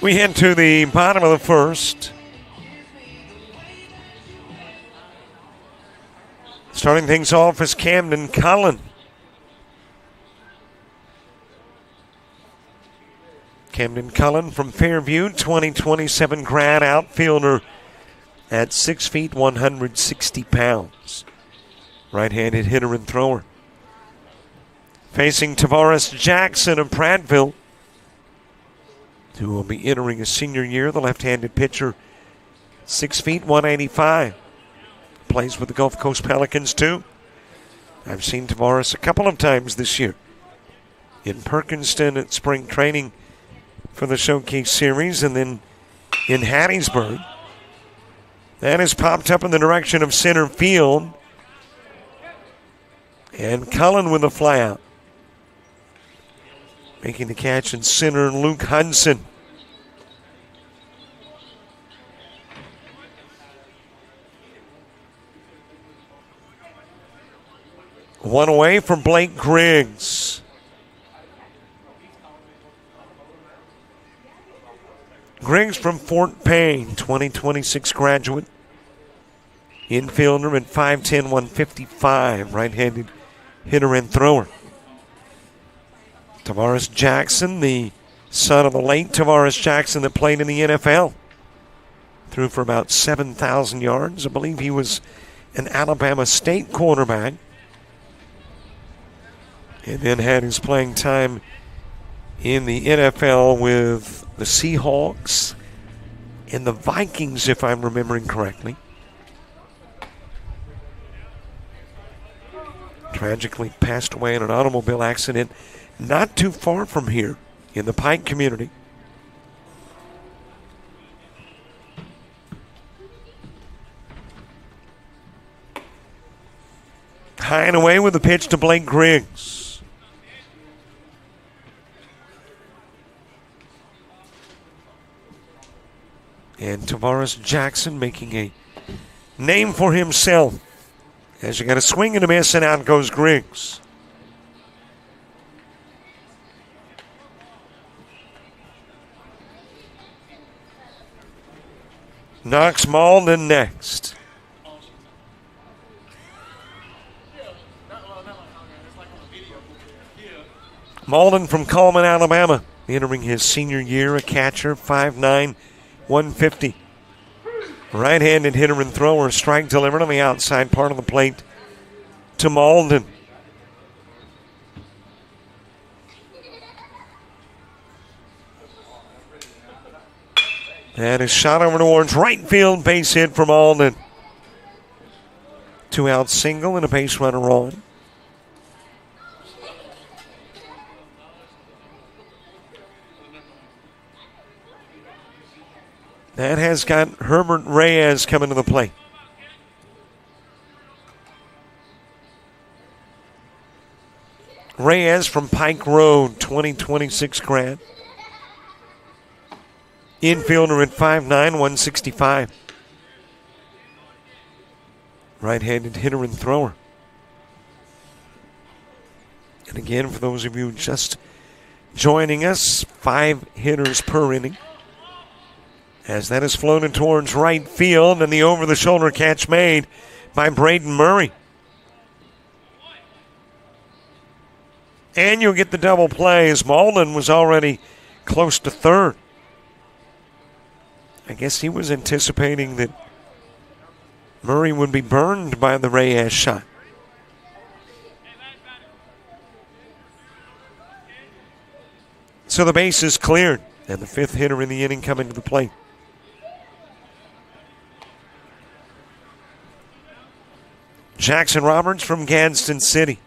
We head to the bottom of the first. Starting things off is Camden Cullen. Camden Cullen from Fairview, 2027 grad, outfielder at 6 feet, 160 pounds. Right-handed hitter and thrower. Facing Tavares Jackson of Prattville, who will be entering his senior year, the left-handed pitcher, 6 feet, 185. Plays with the Gulf Coast Pelicans, too. I've seen Tavares a couple of times this year. In Perkinston at spring training for the Showcase Series, and then in Hattiesburg. That has popped up in the direction of center field. And Cullen with a fly out. Making the catch in center, Luke Hudson. One away from Blake Griggs. Griggs from Fort Payne, 2026 graduate. Infielder at 5'10", 155, right-handed hitter and thrower. Tavares Jackson, the son of the late Tavares Jackson that played in the NFL. Threw for about 7,000 yards. I believe he was an Alabama State quarterback. And then had his playing time in the NFL with the Seahawks and the Vikings, if I'm remembering correctly. Tragically passed away in an automobile accident not too far from here in the Pike community. High and away with the pitch to Blake Griggs. And Tavares Jackson making a name for himself. As you got a swing and a miss, and out goes Griggs. Knox Malden next. Malden from Coleman, Alabama, entering his senior year, a catcher, 5'9", 150. Right-handed hitter and thrower, strike delivered on the outside part of the plate to Malden. That is shot over towards right field, base hit for Malden. 2-out single and a base runner on. That has got Herbert Reyes coming to the plate. Reyes from Pike Road, 2026 grad. Infielder at 5'9", 165. Right-handed hitter and thrower. And again, for those of you just joining us, 5 hitters per inning. As that is floated towards right field, and the over-the-shoulder catch made by Braden Murray. And you'll get the double play as Malden was already close to third. I guess he was anticipating that Murray would be burned by the Reyes shot. So the base is cleared, and the 5th hitter in the inning coming to the plate. Jackson Roberts from Gadsden City.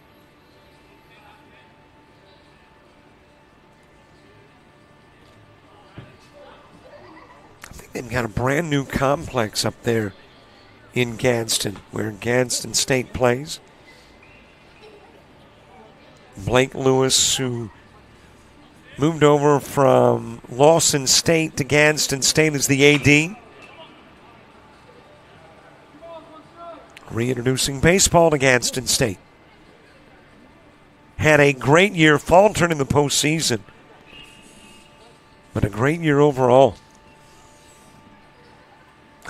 I think they've got a brand new complex up there in Gadsden, where Gadsden State plays. Blake Lewis, who moved over from Lawson State to Gadsden State as the AD. Reintroducing baseball to Gadsden State. Had a great year, faltered in the postseason, but a great year overall.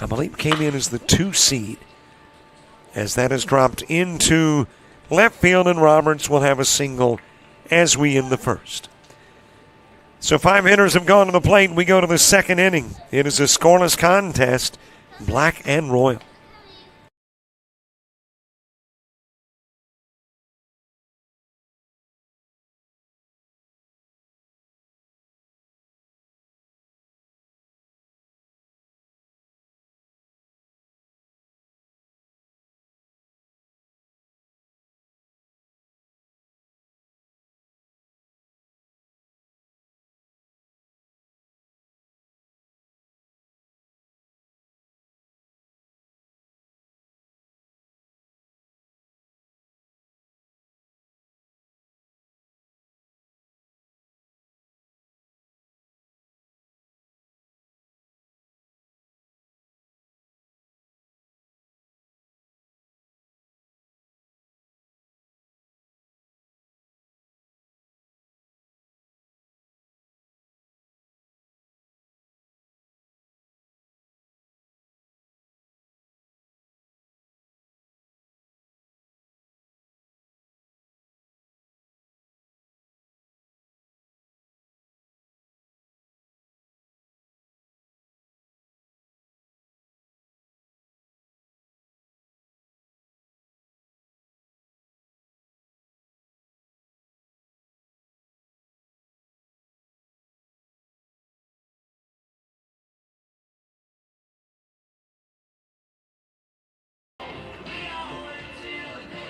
I believe came in as the 2 seed, as that has dropped into left field, and Roberts will have a single as we end the first. So 5 hitters have gone to the plate. We go to the 2nd inning. It is a scoreless contest, black and royal.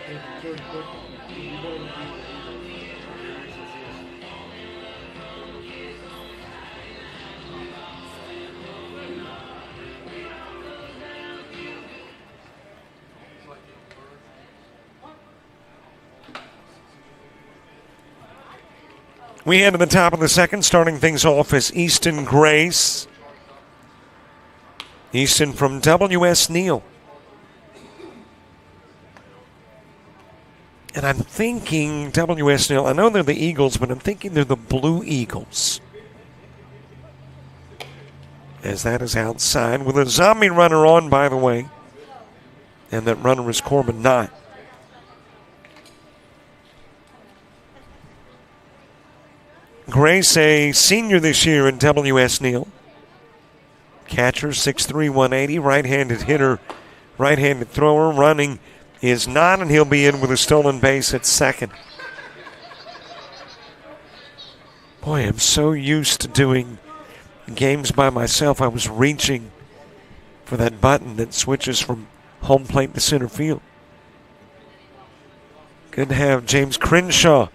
Third quick, you better beat the We head to the top of the second, starting things off as Easton Grace. Easton from W.S. Neal. And I'm thinking W.S. Neal, I know they're the Eagles, but I'm thinking they're the Blue Eagles. As that is outside with a zombie runner on, by the way. And that runner is Corbin Knott. Grace, a senior this year in W.S. Neal. Catcher, 6'3", 180. Right-handed hitter, right-handed thrower. Running is not, and he'll be in with a stolen base at second. Boy, I'm so used to doing games by myself. I was reaching for that button that switches from home plate to center field. Good to have James Crenshaw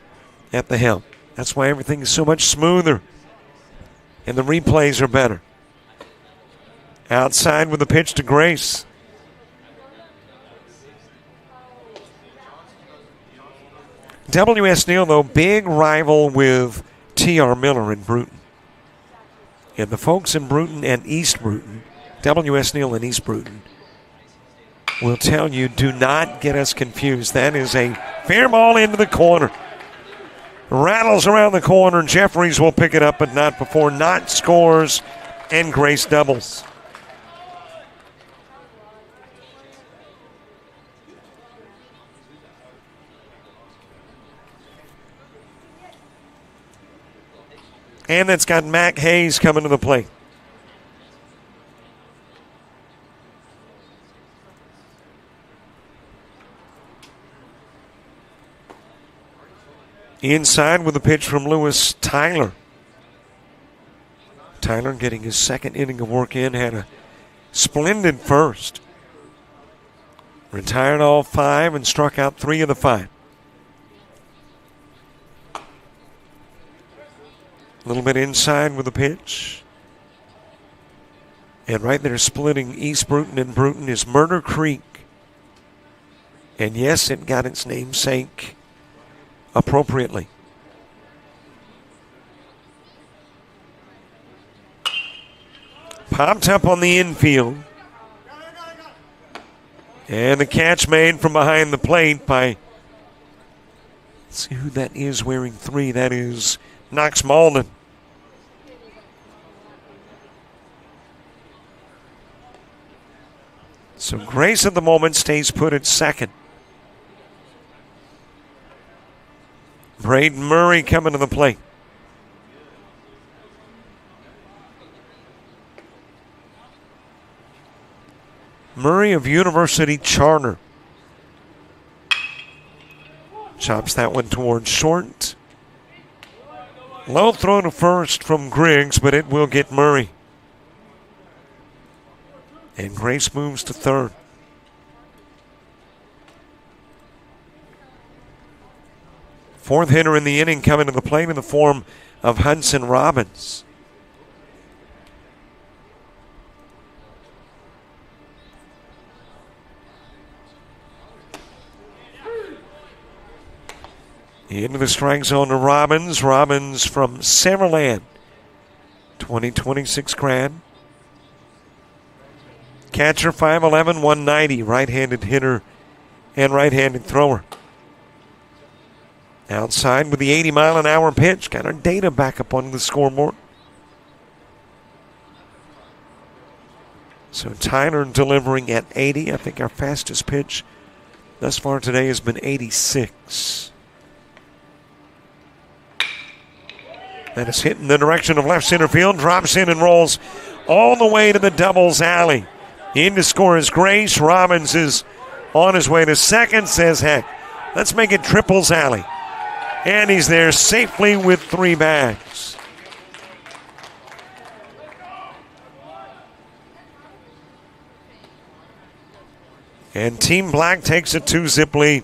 at the helm. That's why everything is so much smoother and the replays are better. Outside with the pitch to Grace. W.S. Neal, though, big rival with T.R. Miller in Bruton. And the folks in Bruton and East Bruton, W.S. Neal and East Bruton, will tell you, do not get us confused. That is a fair ball into the corner. Rattles around the corner. Jeffries will pick it up, but not before Knott scores and Grace doubles. And that's got Mac Hayes coming to the plate. Inside with a pitch from Lewis Tyler. Tyler getting his second inning of work in, had a splendid first. Retired all 5 and struck out 3 of the 5. A little bit inside with a pitch. And right there splitting East Bruton and Bruton is Murder Creek. And yes, it got its namesake appropriately. Popped up on the infield. And the catch made from behind the plate by, let's see who that is wearing 3. That is Knox Malden. So Grace at the moment stays put at second. Braden Murray coming to the plate. Murray of University Charter. Chops that one towards short. Low throw to first from Griggs, but it will get Murray. And Grace moves to third. Fourth hitter in the inning coming to the plate in the form of Hudson Robbins. Into the strike zone to Robbins. Robbins from Summerland, 2026 grad. Catcher 5'11", 190, right-handed hitter and right-handed thrower. Outside with the 80-mile-an-hour pitch. Got our data back up on the scoreboard. So Tyler delivering at 80. I think our fastest pitch thus far today has been 86. That is hit in the direction of left center field. Drops in and rolls all the way to the doubles alley. In to score is Grace. Robbins is on his way to second. Says, heck, let's make it triples alley. And he's there safely with 3 bags. And Team Black takes a 2-zip lead.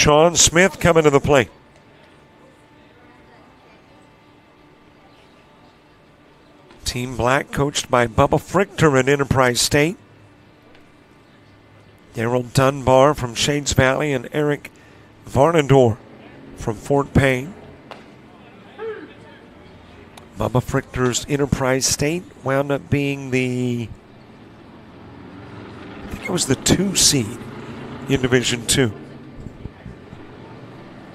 Sean Smith coming to the plate. Team Black coached by Bubba Frichter at Enterprise State. Daryl Dunbar from Shades Valley and Eric Varnador from Fort Payne. Bubba Frichter's Enterprise State wound up being I think it was the 2 seed in Division II.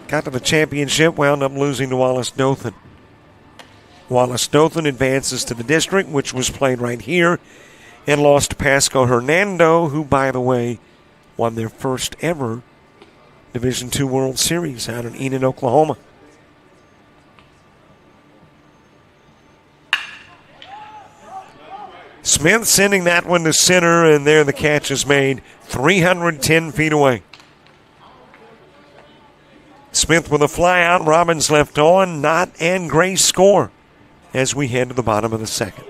Got to the championship, wound up losing to Wallace Dothan. Wallace Dothan advances to the district, which was played right here, and lost to Pasco Hernando, who, by the way, won their first ever Division II World Series out in Enid, Oklahoma. Smith sending that one to center, and there the catch is made 310 feet away. Smith with a fly out. Robbins left on. Knott and Gray score as we head to the bottom of the second.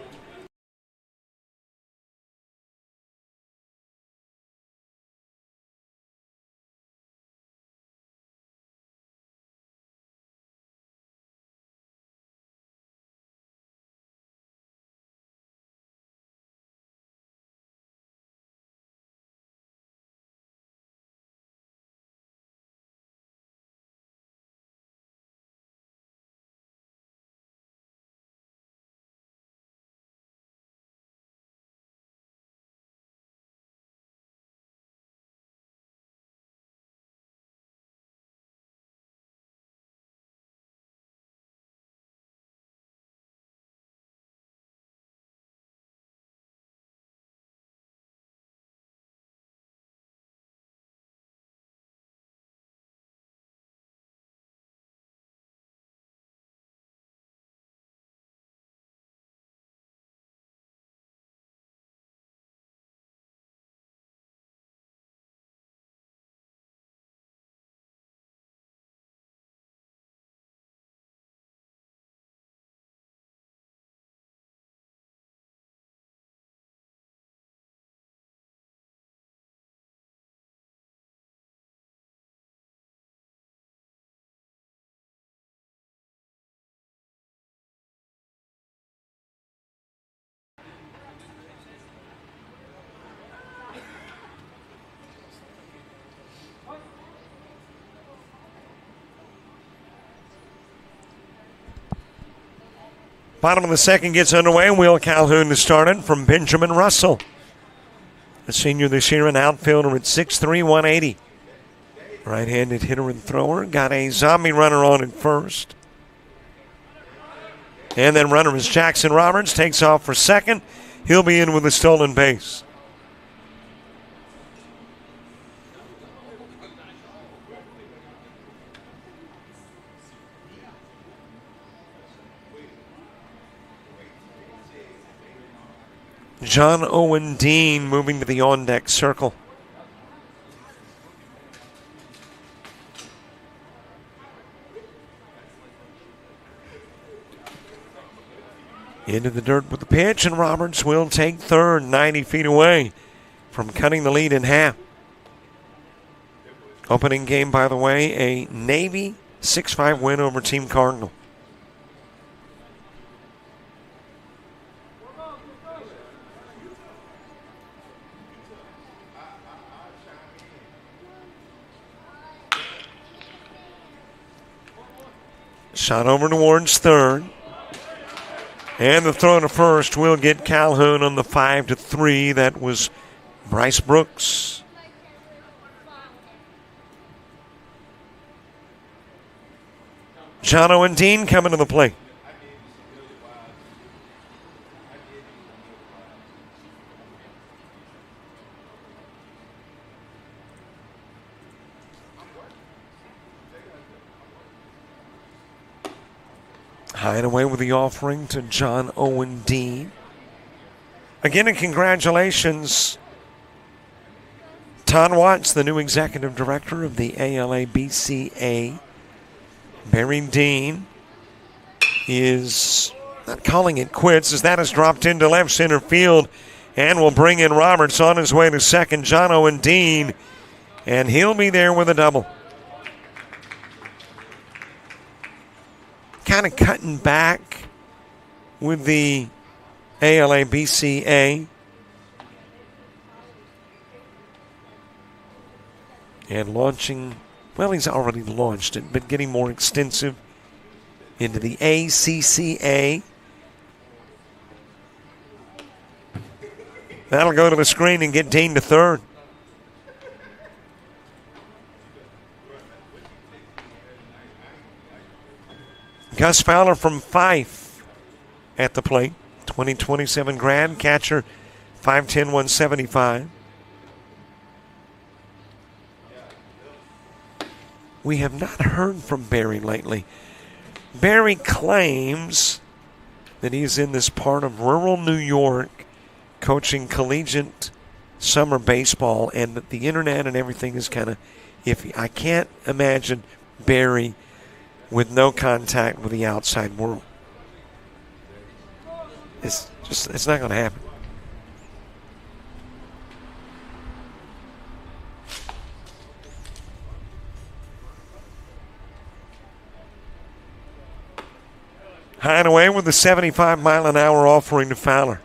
Bottom of the second gets underway. Will Calhoun to start it from Benjamin Russell. A senior this year, an outfielder at 6'3", 180. Right-handed hitter and thrower. Got a zombie runner on at first. And then runner is Jackson Roberts. Takes off for second. He'll be in with a stolen base. John Owen Dean moving to the on-deck circle. Into the dirt with the pitch, and Roberts will take third, 90 feet away from cutting the lead in half. Opening game, by the way, a Navy 6-5 win over Team Cardinal. Shot over towards third. And the throw to first will get Calhoun on the 5-3. That was Bryce Brooks. John Owen Dean coming to the plate. High and away with the offering to John Owen Dean. Again, and congratulations, Todd Watts, the new executive director of the ALABCA. Barry Dean is not calling it quits, as that has dropped into left center field and will bring in Roberts on his way to second. John Owen Dean, and he'll be there with a double. kind of cutting back with the ALABCA. And launching, well, he's already launched it, but getting more extensive into the ACCA. That'll go to the screen and get Dean to third. Gus Fowler from Fife at the plate. 2027 grad, catcher, 5'10", 175. We have not heard from Barry lately. Barry claims that he's in this part of rural New York coaching collegiate summer baseball, and that the internet and everything is kind of iffy. I can't imagine Barry with no contact with the outside world. It's not going to happen. High and away with the 75-mile-an-hour offering to Fowler.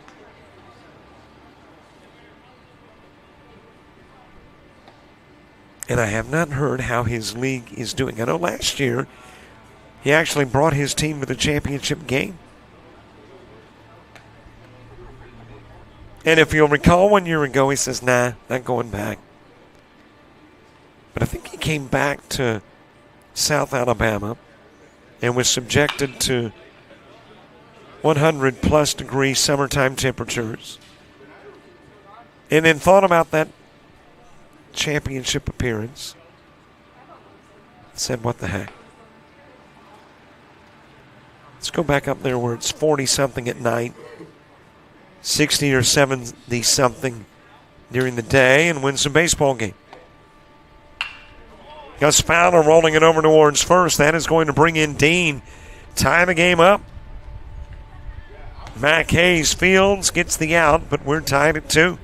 And I have not heard how his league is doing. I know last year he actually brought his team to the championship game. And if you'll recall 1 year ago, he says, nah, not going back. But I think he came back to South Alabama and was subjected to 100-plus degree summertime temperatures. And then thought about that championship appearance. Said, what the heck? Let's go back up there where it's 40-something at night, 60 or 70-something during the day, and win some baseball game. Gus Fowler rolling it over towards first. That is going to bring in Dean. Tie the game up. Mac Hayes fields, gets the out, but we're tied at 2.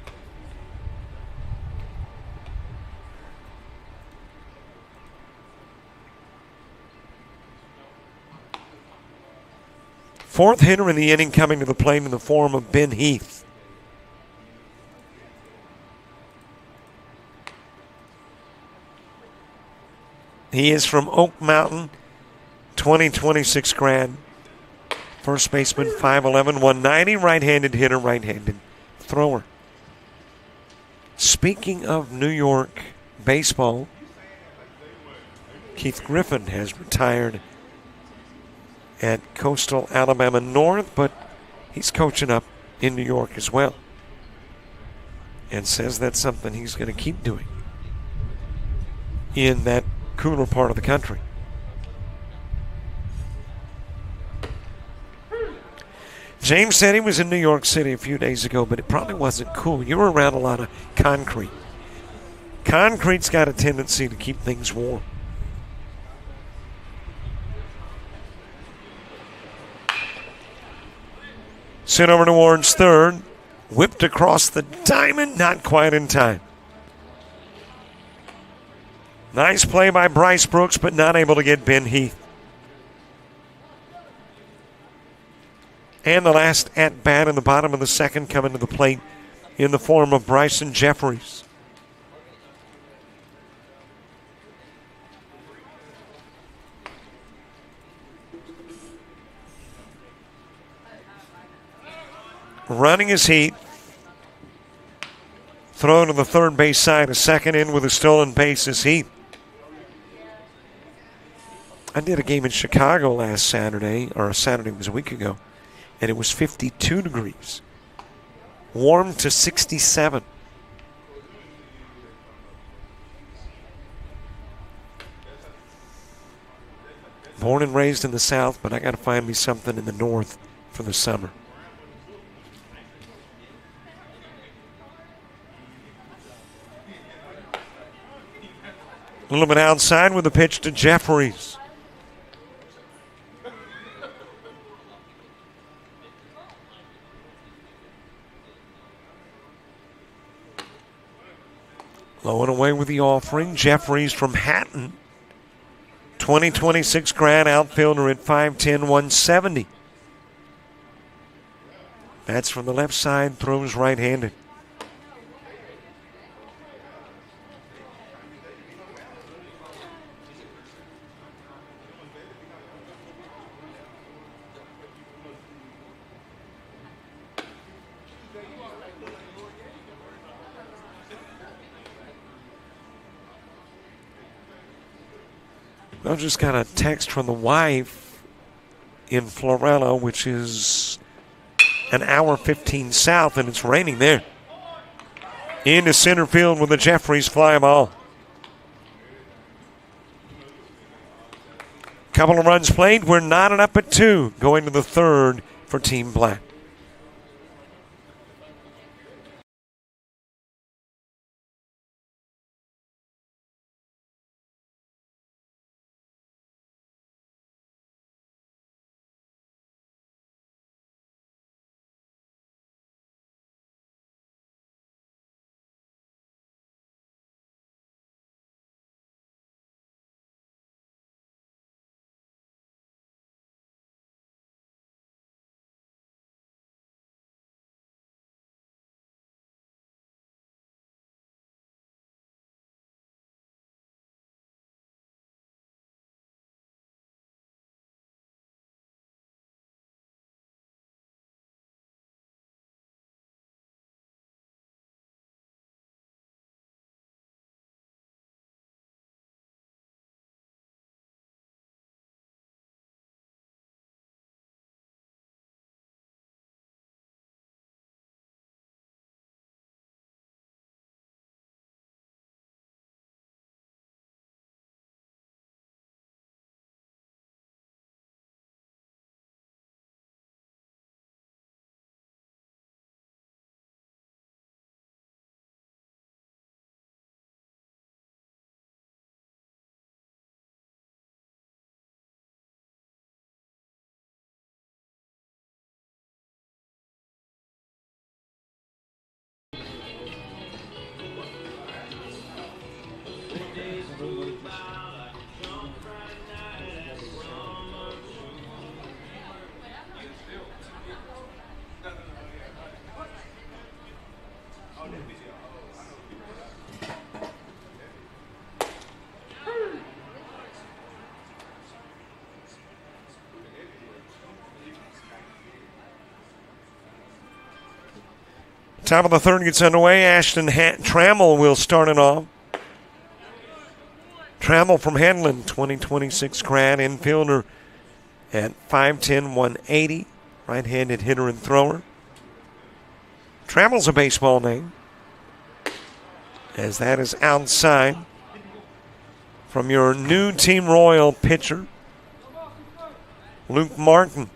Fourth hitter in the inning coming to the plate in the form of Ben Heath. He is from Oak Mountain, 2026 grad. First baseman, 5'11", 190, right-handed hitter, right-handed thrower. Speaking of New York baseball, Keith Griffin has retired at Coastal Alabama North, but he's coaching up in New York as well. And says that's something he's going to keep doing in that cooler part of the country. James said he was in New York City a few days ago, but it probably wasn't cool. You were around a lot of concrete. Concrete's got a tendency to keep things warm. Sent over towards third. Whipped across the diamond, not quite in time. Nice play by Bryce Brooks, but not able to get Ben Heath. And the last at-bat in the bottom of the second coming to the plate in the form of Bryson Jeffries. Running his heat. Throw to the third base side, a second in with a stolen base is Heath. I did a game in Chicago last Saturday, or Saturday was a week ago, and it was 52 degrees. Warm to 67. Born and raised in the South, but I got to find me something in the North for the summer. A little bit outside with a pitch to Jeffries. Low and away with the offering. Jeffries from Hatton, 2026 grad outfielder at 5'10", 170. Bats from the left side, throws right-handed. I just got a text from the wife in Florella, which is an hour 15 south, and it's raining there. Into center field with a Jeffries fly ball. Couple of runs played. We're knotted up at 2, going to the third for Team Black. Top of the third gets underway. Ashton Trammell will start it off. Trammell from Hanlon, 2026 grad infielder at 5'10", 180. Right-handed hitter and thrower. Trammell's a baseball name, as that is outside from your new Team Royal pitcher, Luke Martin.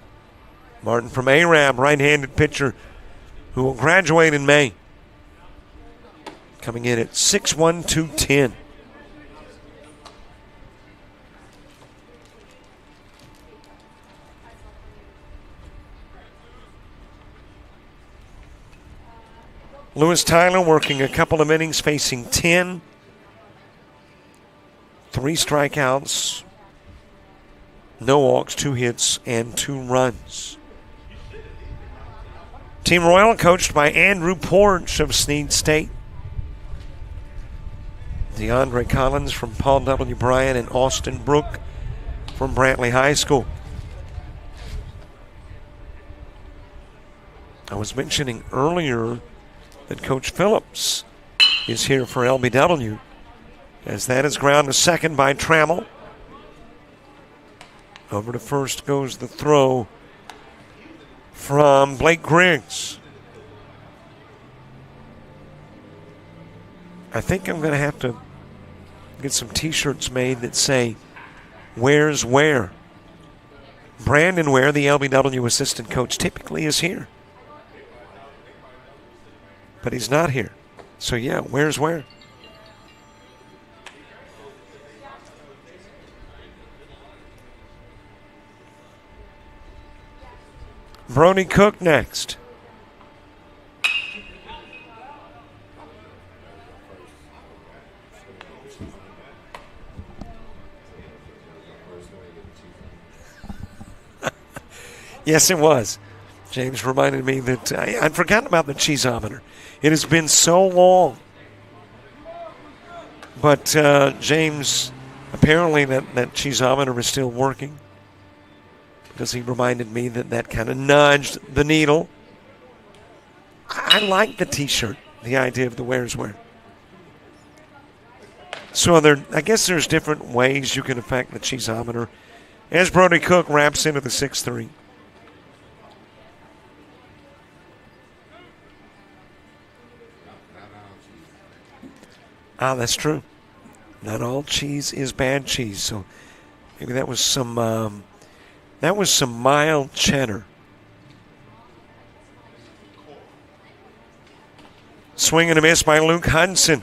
Martin from Arab, right-handed pitcher who will graduate in May. Coming in at 6'1", 210. Lewis Tyler working a couple of innings, facing 10. 3 strikeouts, no walks, 2 hits, and 2 runs. Team Royal coached by Andrew Porch of Snead State. DeAndre Collins from Paul W. Bryan and Austin Brook from Brantley High School. I was mentioning earlier that Coach Phillips is here for LBW, as that is ground to second by Trammell. Over to first goes the throw from Blake Griggs. I think I'm going to have to get some t-shirts made that say, "Where's Where?" Brandon Ware, the LBW assistant coach, typically is here, but he's not here. So yeah, where's Where? Brody Cook next. Yes, it was. James reminded me that I'd forgotten about the cheeseometer. It has been so long. But James, apparently that cheeseometer is still working, because he reminded me that kind of nudged the needle. I like the T-shirt, the idea of the wear's wear. So I guess there's different ways you can affect the cheeseometer as Brody Cook wraps into the 6-3. Ah, that's true. Not all cheese is bad cheese. So maybe that was some mild cheddar. Swing and a miss by Luke Hudson.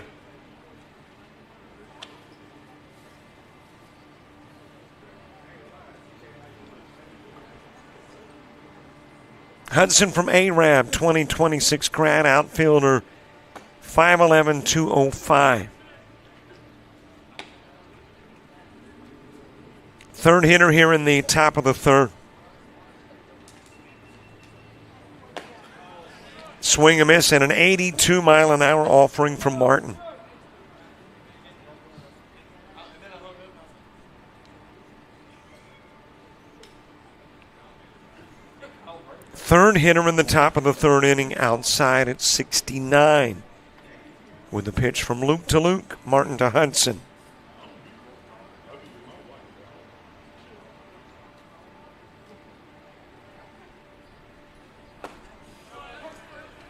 Hudson from ARAB, 2026 grad outfielder, 5'11", 205. Third hitter here in the top of the third. Swing a miss and an 82-mile-an-hour offering from Martin. Third hitter in the top of the third inning, outside at 69. With the pitch from Luke to Luke, Martin to Hudson.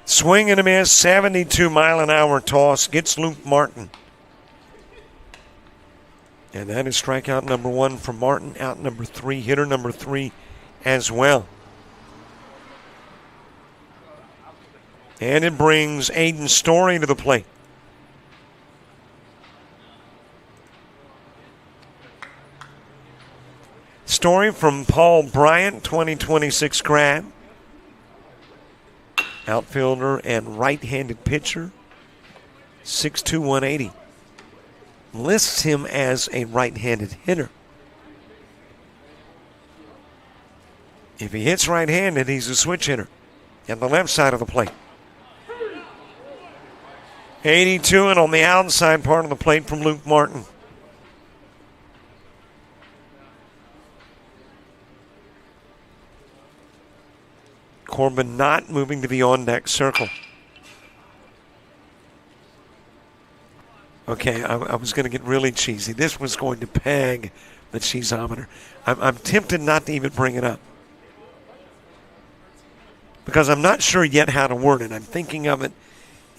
Swing and a miss, 72-mile-an-hour toss, gets Luke Martin. And that is strikeout number 1 for Martin, out number 3, hitter number 3 as well. And it brings Aiden Story to the plate. Story from Paul Bryant, 2026 grad. Outfielder and right-handed pitcher. 6'2", 180. Lists him as a right-handed hitter. If he hits right-handed, he's a switch hitter at the left side of the plate. 82 and on the outside part of the plate from Luke Martin. Corbin not moving to the on-deck circle. Okay, I was going to get really cheesy. This was going to peg the cheeseometer. I'm tempted not to even bring it up, because I'm not sure yet how to word it. I'm thinking of it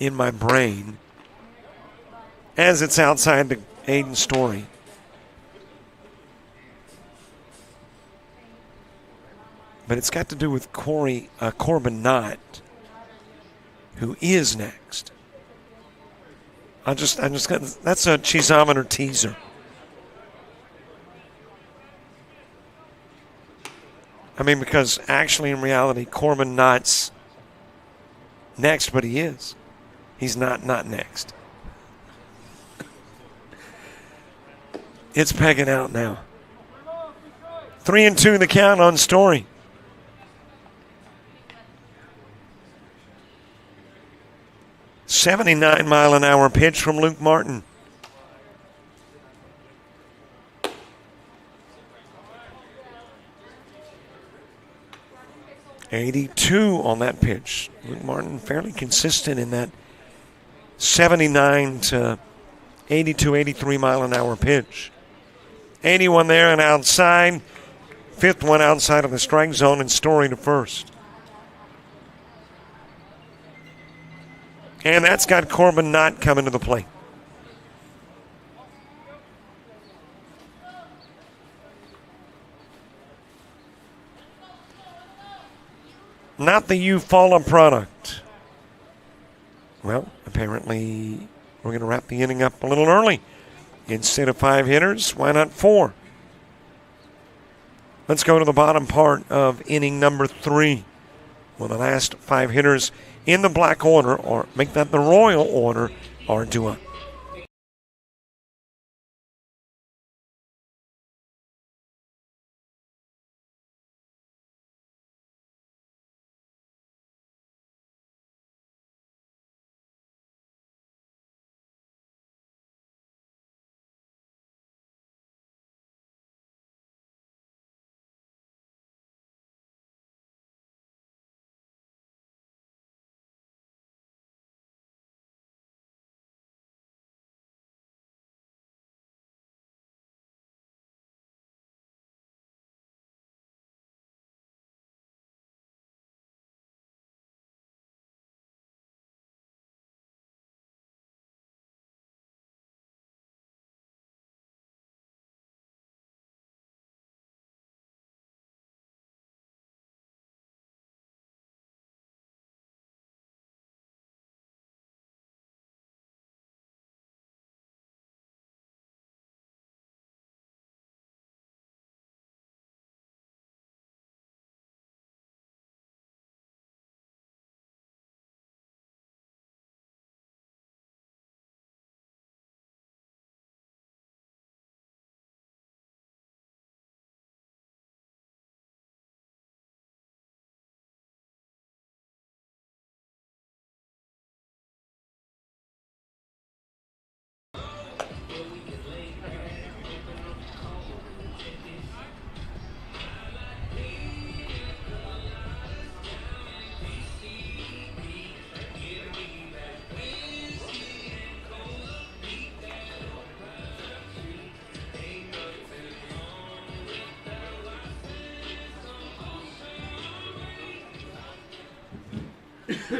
in my brain as it's outside the Aiden Story. But it's got to do with Corbin Knott, who is next. I just got, that's a cheeseometer teaser. I mean, because actually in reality, Corbin Knott's next, but he is. He's not next. It's pegging out now. 3-2 the count on Story. $79-mile-an-hour pitch from Luke Martin. .82 on that pitch. Luke Martin fairly consistent in that 79 to 82, 83-mile-an-hour pitch. 81 there and outside. Fifth one outside of the strike zone, and Story to first. And that's got Corbin Knott coming to the plate. Not the Eufaula product. Well, apparently we're going to wrap the inning up a little early. Instead of 5 hitters, why not 4? Let's go to the bottom part of inning number 3. Well, the last 5 hitters in the black order, or make that the royal order, are due up. We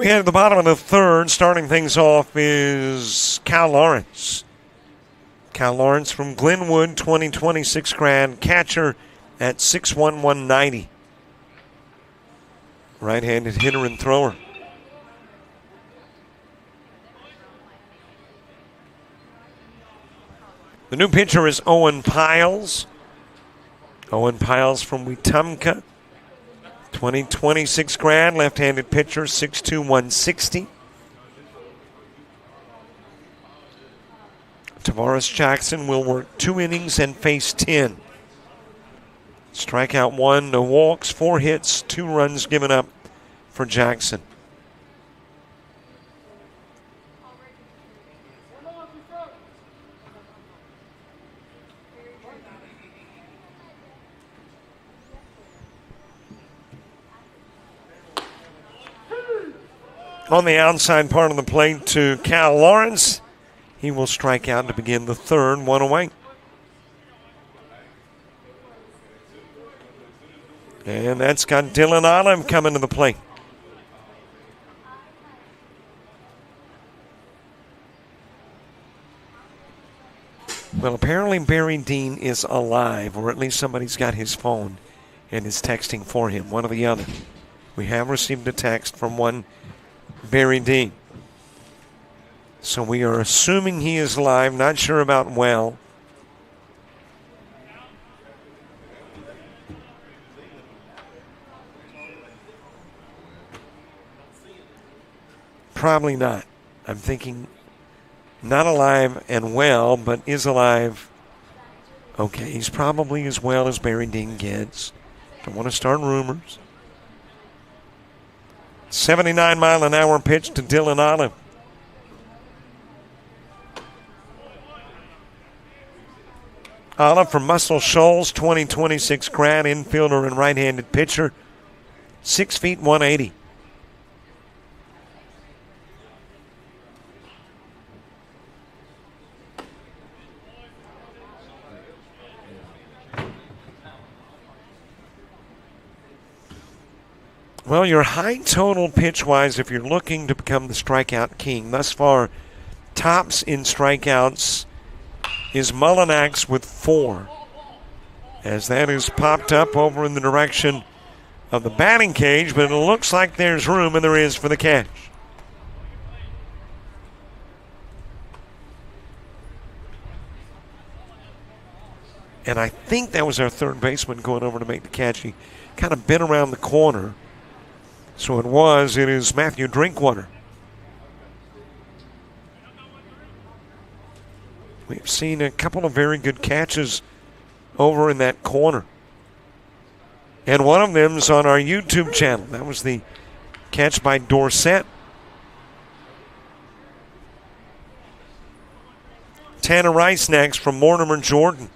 head to the bottom of the third. Starting things off is Cal Lawrence. Cal Lawrence from Glenwood, 2026 grad, catcher at 6'1", 190. Right-handed hitter and thrower. The new pitcher is Owen Piles. Owen Piles from Wetumpka. 2026 grad, left-handed pitcher, 6'2", 160. Tavares Jackson will work 2 innings and face 10. Strikeout 1, no walks, 4 hits, 2 runs given up for Jackson. On the outside part of the plate to Cal Lawrence. He will strike out to begin the third, 1 away. And that's got Dylan Olive coming to the plate. Well, apparently Barry Dean is alive, or at least somebody's got his phone and is texting for him, one or the other. We have received a text from one Barry Dean. So we are assuming he is alive, not sure about well. Probably not. I'm thinking not alive and well, but is alive. Okay, he's probably as well as Barry Dean gets. Don't want to start rumors. 79-mile-an-hour pitch to Dylan Olive. Olive from Muscle Shoals, 2026 grad, infielder and right-handed pitcher, 6 feet 180. Well, your high total pitch-wise, if you're looking to become the strikeout king, thus far, tops in strikeouts is Mullinax with 4. As that is popped up over in the direction of the batting cage, but it looks like there's room, and there is for the catch. And I think that was our third baseman going over to make the catch. He kind of bent around the corner. So it is Matthew Drinkwater. We've seen a couple of very good catches over in that corner. And one of them's on our YouTube channel. That was the catch by Dorsett. Tanner Rice next from Mortimer Jordan.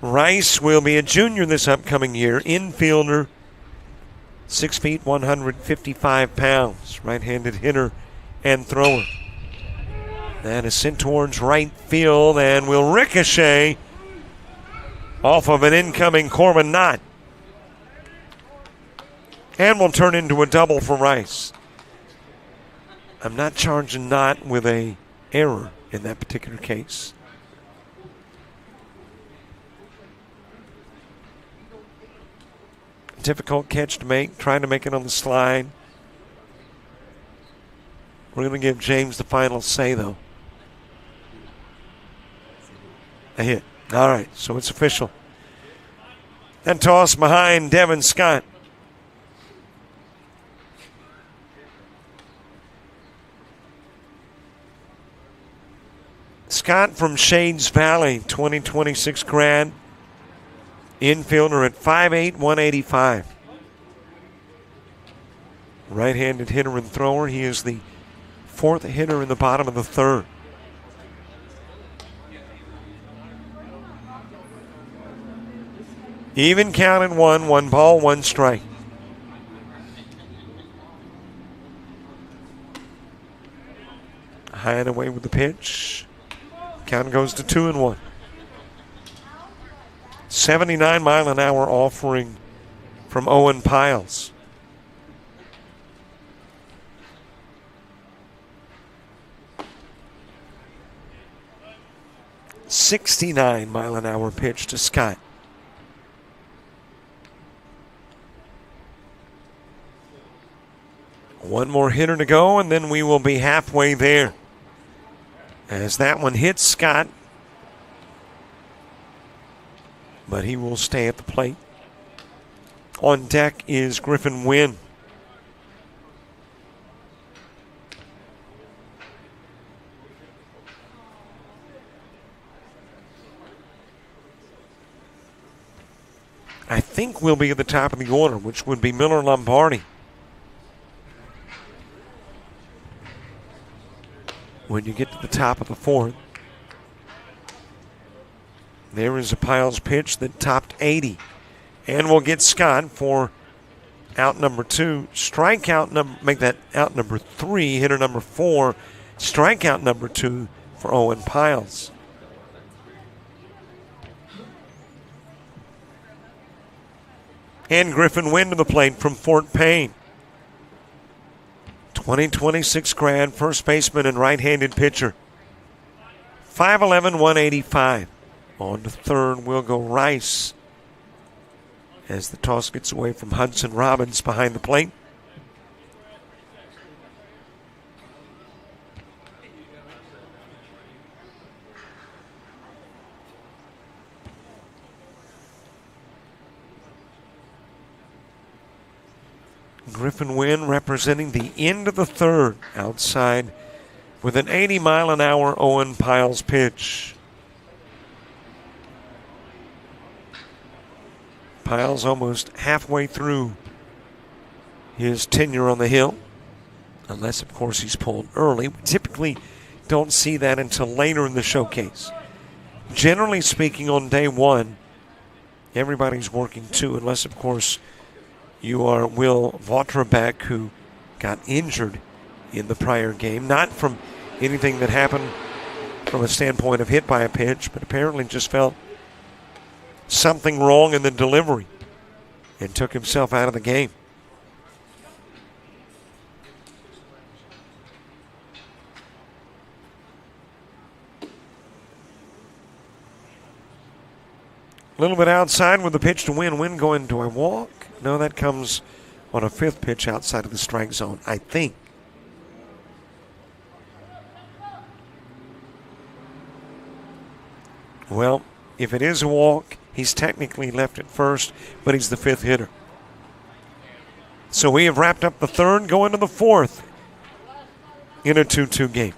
Rice will be a junior this upcoming year. Infielder, 6 feet, 155 pounds. Right-handed hitter and thrower. That is sent towards right field and will ricochet off of an incoming Corbin Knott. And will turn into a double for Rice. I'm not charging Knott with an error in that particular case. Difficult catch to make, trying to make it on the slide. We're going to give James the final say, though. A hit. All right, so it's official. And toss behind Devin Scott. Scott from Shades Valley, 2026 grad. Infielder at 5'8", 185. Right-handed hitter and thrower. He is the 4th hitter in the bottom of the 3rd. Even count at 1 ball, 1 strike. High and away with the pitch. Count goes to 2-1. 79-mile-an-hour offering from Owen Piles. $69-mile-an-hour pitch to Scott. One more hitter to go, and then we will be halfway there. As that one hits Scott, but he will stay at the plate. On deck is Griffin Wynn. I think we'll be at the top of the order, which would be Miller Lombardi. When you get to the top of the fourth, there is a Piles pitch that topped 80. And we'll get Scott for out number 2. Strikeout number, make that out number 3, hitter number 4. Strikeout number 2 for Owen Piles. And Griffin Wynn to the plate from Fort Payne. 2026 grad, first baseman and right-handed pitcher. 5'11", 185. On to third will go Rice as the toss gets away from Hudson Robbins behind the plate. Griffin Wynn representing the end of the third outside with an 80-mile-an-hour Owen Piles pitch. Piles almost halfway through his tenure on the hill, unless, of course, he's pulled early. We typically don't see that until later in the showcase. Generally speaking, on day one, everybody's working too, unless, of course, you are Will Vautrebeck, who got injured in the prior game. Not from anything that happened from a standpoint of hit by a pitch, but apparently just felt something wrong in the delivery and took himself out of the game. A little bit outside with the pitch to Win. Win going, do I walk? No, that comes on a 5th pitch outside of the strike zone, I think. Well, if it is a walk, he's technically left at first, but he's the 5th hitter. So we have wrapped up the third, going to the 4th in a 2-2 game.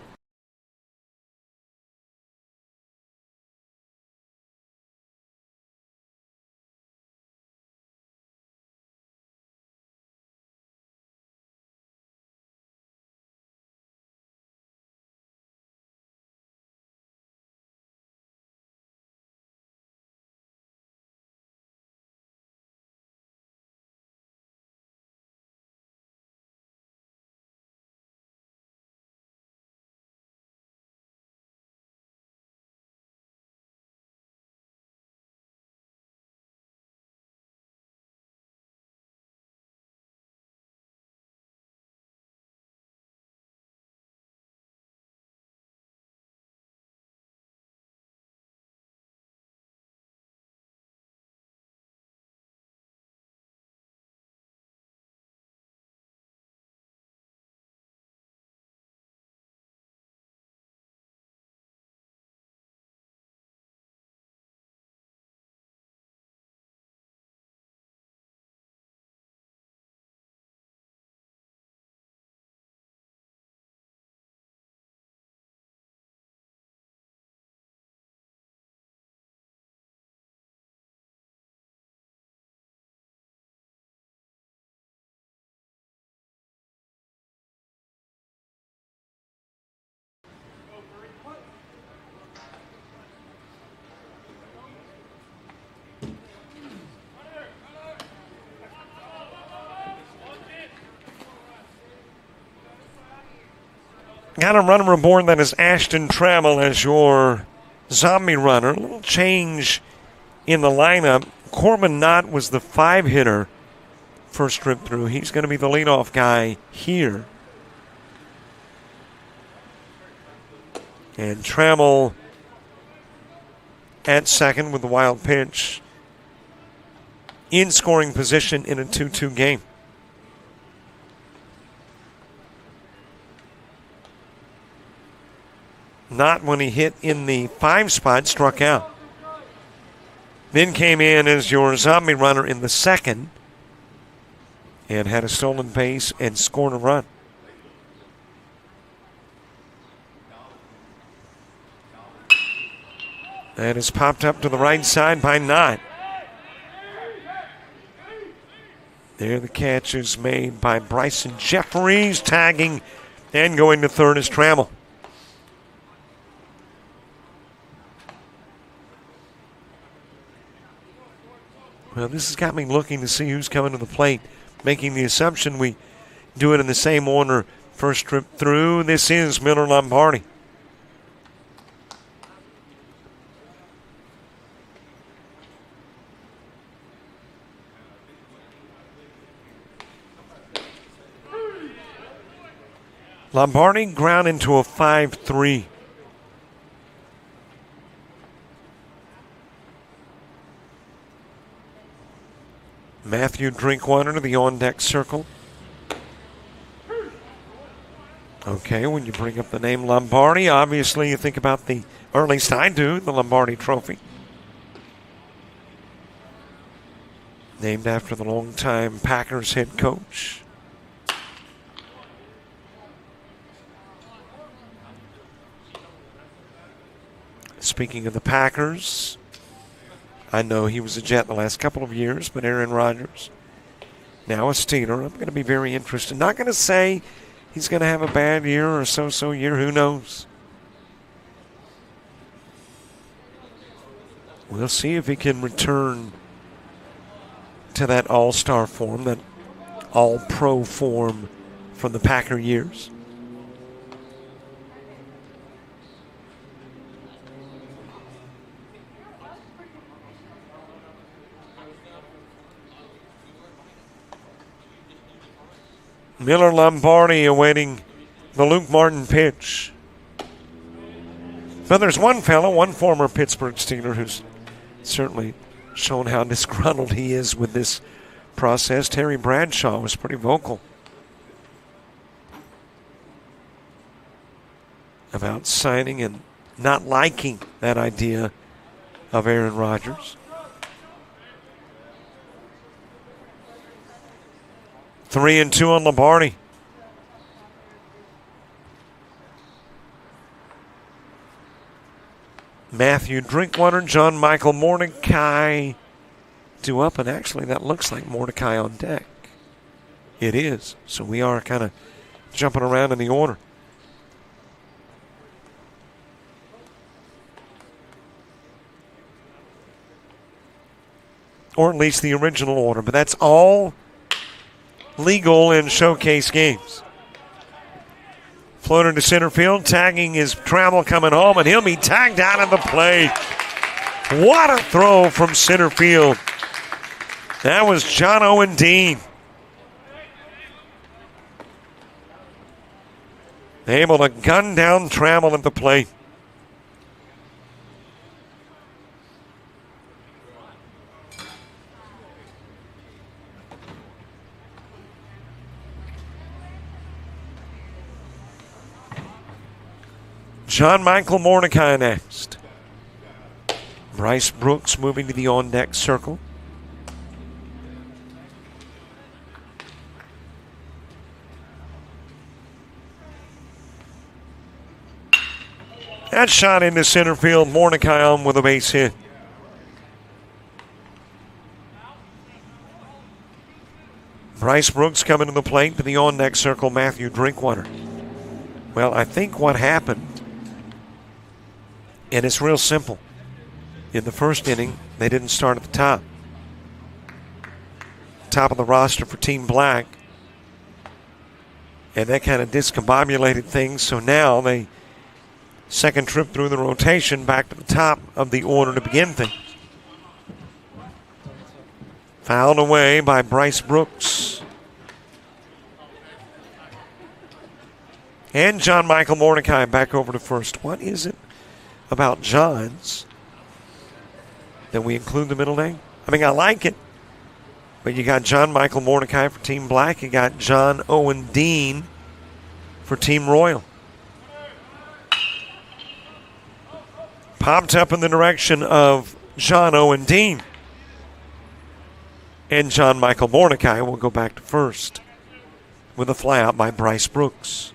Got a runner aboard that is Ashton Trammell as your zombie runner. A little change in the lineup. Corbin Knott was the 5-hitter first trip through. He's going to be the leadoff guy here. And Trammell at second with the wild pitch. In scoring position in a 2-2 game. Not when he hit in the 5 spot, struck out. Then came in as your zombie runner in the second and had a stolen base and scored a run. That is popped up to the right side by Knott. There the catch is made by Bryson Jeffries, tagging and going to third is Trammell. Well, this has got me looking to see who's coming to the plate, making the assumption we do it in the same order first trip through. This is Miller Lombardi. Lombardi ground into a 5-3. Matthew Drinkwater to the on-deck circle. Okay, when you bring up the name Lombardi, obviously you think about the, or at least I do, the Lombardi Trophy. Named after the longtime Packers head coach. Speaking of the Packers, I know he was a Jet the last couple of years, but Aaron Rodgers, now a Steeler. I'm going to be very interested. Not going to say he's going to have a bad year or a so-so year. Who knows? We'll see if he can return to that all-star form, that all-pro form from the Packer years. Miller Lombardi awaiting the Luke Martin pitch. But there's one fellow, one former Pittsburgh Steeler, who's certainly shown how disgruntled he is with this process. Terry Bradshaw was pretty vocal about signing and not liking that idea of Aaron Rodgers. 3-2 on Lombardi. Matthew Drinkwater, John Michael Mordecai due up, and actually that looks like Mordecai on deck. It is. So we are kind of jumping around in the order. Or at least the original order, but that's all legal in showcase games. Floater to center field, tagging is Trammell coming home, and he'll be tagged out of the plate. What a throw from center field. That was John Owen Dean. Able to gun down Trammell at the plate. John Michael Mordecai next. Bryce Brooks moving to the on-deck circle. That shot into center field. Mordecai on with a base hit. Bryce Brooks coming to the plate to the on-deck circle. Matthew Drinkwater. Well, I think what happened, and it's real simple. In the first inning, they didn't start at the top. Top of the roster for Team Black. And that kind of discombobulated things. So now they second trip through the rotation back to the top of the order to begin things. Fouled away by Bryce Brooks. And John Michael Mordecai back over to first. What is it about John's that we include the middle name? I mean, I like it. But you got John Michael Mordecai for Team Black. You got John Owen Dean for Team Royal. Popped up in the direction of John Owen Dean. And John Michael Mordecai will go back to first with a flyout by Bryce Brooks.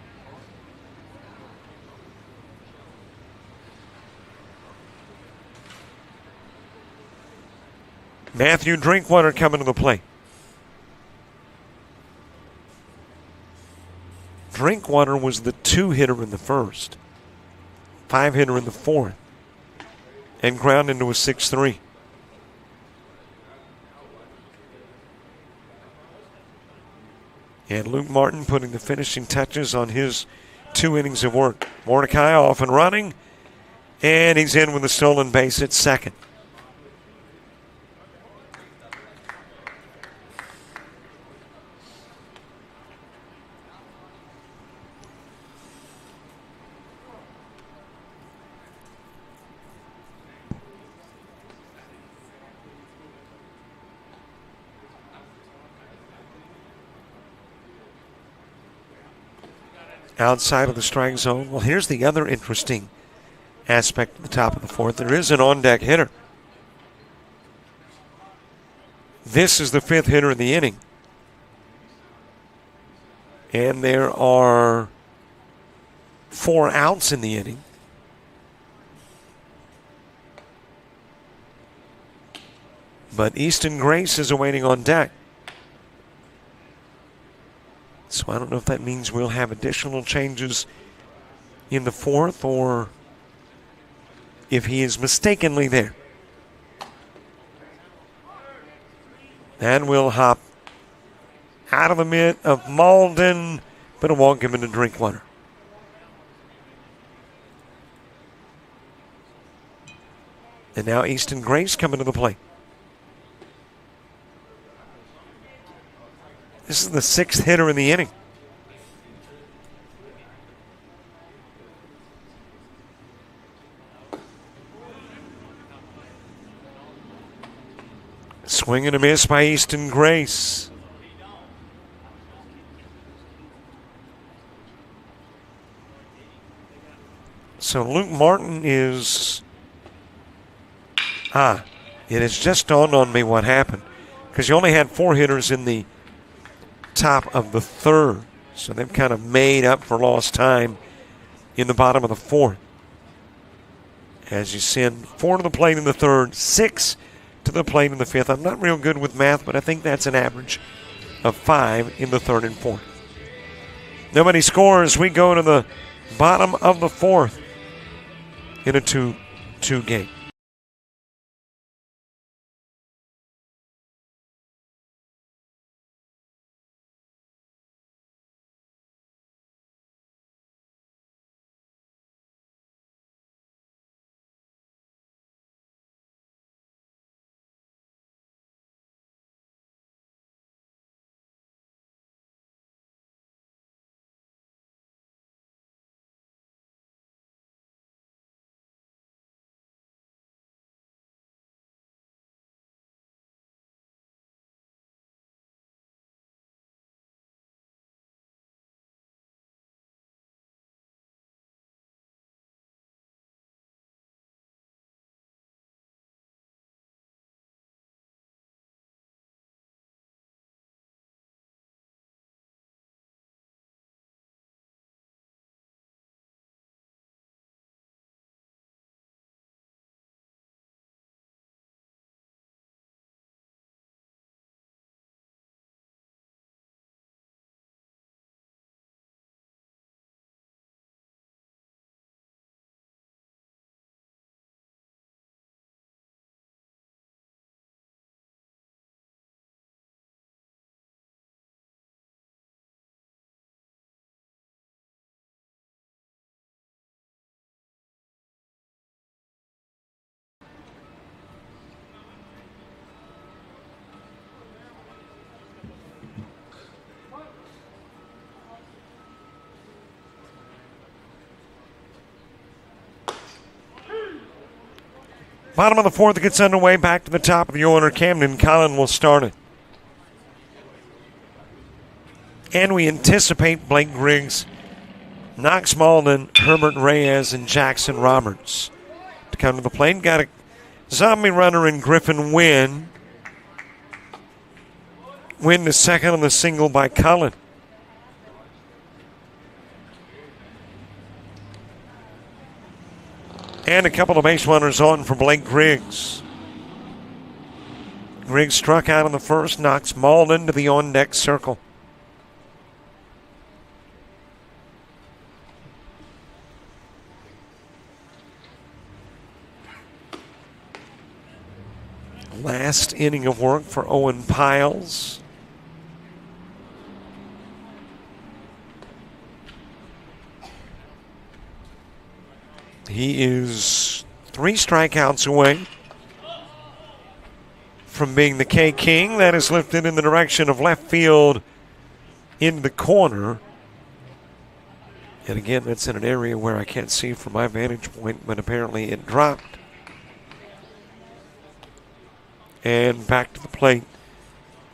Matthew Drinkwater coming to the plate. Drinkwater was the 2-hitter in the first, 5-hitter in the fourth, and ground into a 6-3. And Luke Martin putting the finishing touches on his 2 innings of work. Mordecai off and running, and he's in with a stolen base at second. Outside of the strike zone. Well, here's the other interesting aspect at the top of the fourth. There is an on-deck hitter. This is the 5th hitter in the inning. And there are 4 outs in the inning. But Easton Grace is awaiting on deck. So I don't know if that means we'll have additional changes in the fourth or if he is mistakenly there. And we'll hop out of the mitt of Malden, but it won't give him to Drinkwater. And now Easton Grace coming to the plate. This is the 6th hitter in the inning. Swing and a miss by Easton Grace. So Luke Martin is... it has just dawned on me what happened. Because you only had 4 hitters in the top of the third. So they've kind of made up for lost time in the bottom of the fourth. As you send 4 to the plate in the third, 6 to the plate in the fifth. I'm not real good with math, but I think that's an average of 5 in the third and fourth. Nobody scores. We go to the bottom of the fourth in a 2-2 game. Bottom of the fourth gets underway. Back to the top of the order. Camden Collin will start it. And we anticipate Blake Griggs, Knox Malden, Herbert Reyes, and Jackson Roberts to come to the plate. Got a zombie runner in Griffin Wynn. Wynn the second on the single by Collin. And a couple of base runners on for Blake Griggs. Griggs struck out in the first, knocks Malden to the on-deck circle. Last inning of work for Owen Piles. He is 3 strikeouts away from being the K King. That is lifted in the direction of left field into the corner. And again, that's in an area where I can't see from my vantage point, but apparently it dropped. And back to the plate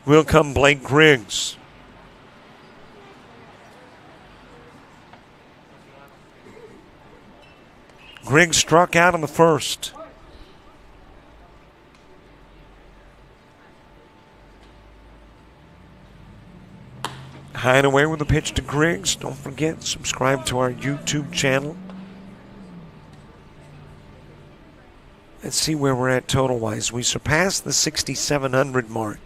will come Blake Griggs. Griggs struck out in the first. High and away with the pitch to Griggs. Don't forget, subscribe to our YouTube channel. Let's see where we're at total-wise. We surpassed the 6,700 mark.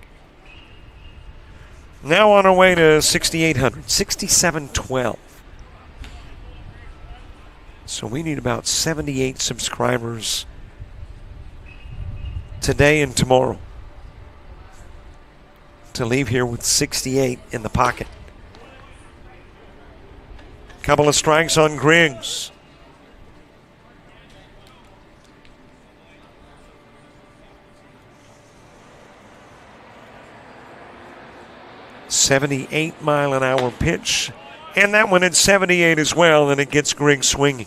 Now on our way to 6,800, 6,712. So we need about 78 subscribers today and tomorrow to leave here with 68 in the pocket. Couple of strikes on Griggs. .78-mile-an-hour pitch. And that one at 78 as well, and it gets Griggs swinging.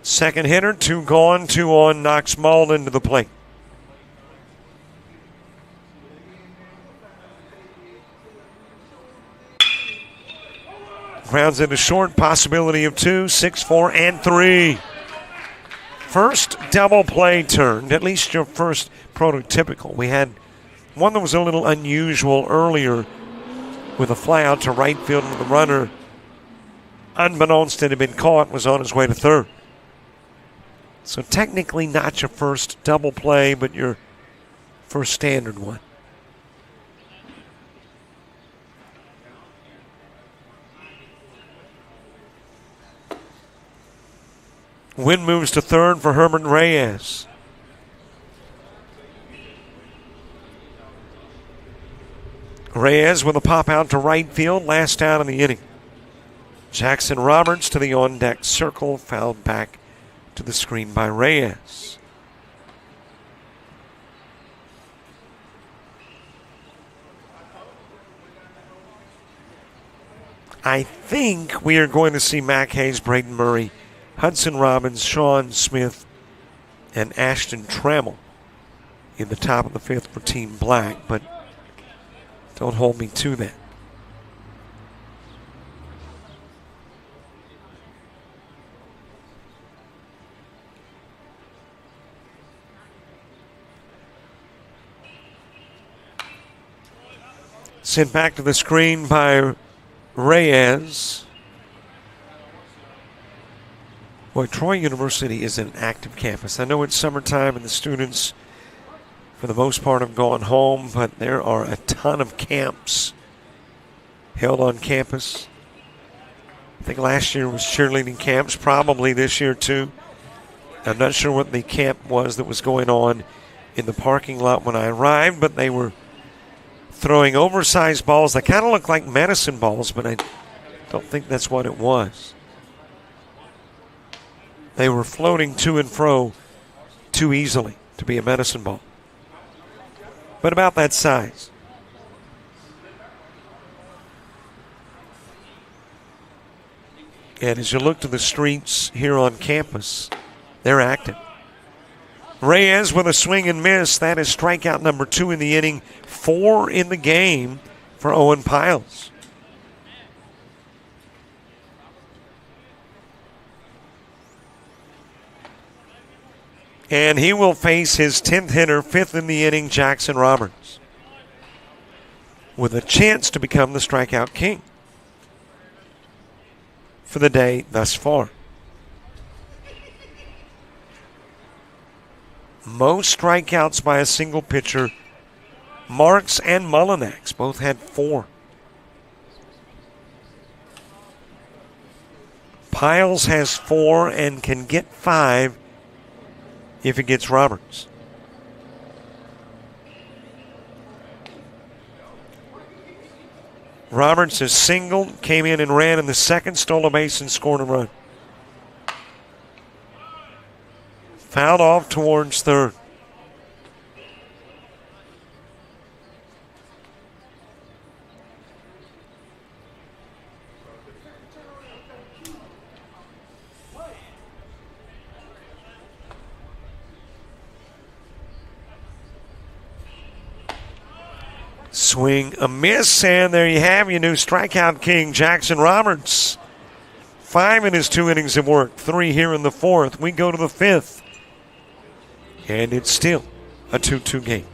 Second hitter, 2 gone, 2 on, knocks Malden to the plate. Grounds into short, possibility of 2, 6, 4, and 3. First double play turned, at least your first prototypical. We had one that was a little unusual earlier with a fly out to right field with the runner, unbeknownst it had been caught, was on his way to third. So technically not your first double play, but your first standard one. Wynn moves to third for Herbert Reyes. Reyes with a pop out to right field, last out in the inning. Jackson Roberts to the on-deck circle, fouled back to the screen by Reyes. I think we are going to see Mac Hayes, Braden Murray, Hudson Robbins, Sean Smith, and Ashton Trammell in the top of the fifth for Team Black, but don't hold me to that. Sent back to the screen by Reyes. Boy, Troy University is an active campus. I know it's summertime and the students, for the most part, have gone home, but there are a ton of camps held on campus. I think last year was cheerleading camps, probably this year too. I'm not sure what the camp was that was going on in the parking lot when I arrived, but they were throwing oversized balls that kind of look like medicine balls, but I don't think that's what it was. They were floating to and fro too easily to be a medicine ball, but about that size. And as you look to the streets here on campus, they're active. Reyes with a swing and miss. That is strikeout number 2 in the inning, 4 in the game for Owen Piles. And he will face his 10th hitter, 5th in the inning, Jackson Roberts, with a chance to become the strikeout king for the day thus far. Most strikeouts by a single pitcher, Marks and Mullinax both had 4. Piles has 4 and can get 5 if he gets Roberts. Roberts has singled, came in and ran in the second, stole a base and scored a run. Fouled off towards third. Swing, a miss, and there you have your new strikeout king, Jackson Roberts. 5 in his 2 innings of work, 3 here in the 4th. We go to the 5th, and it's still a 2-2 game.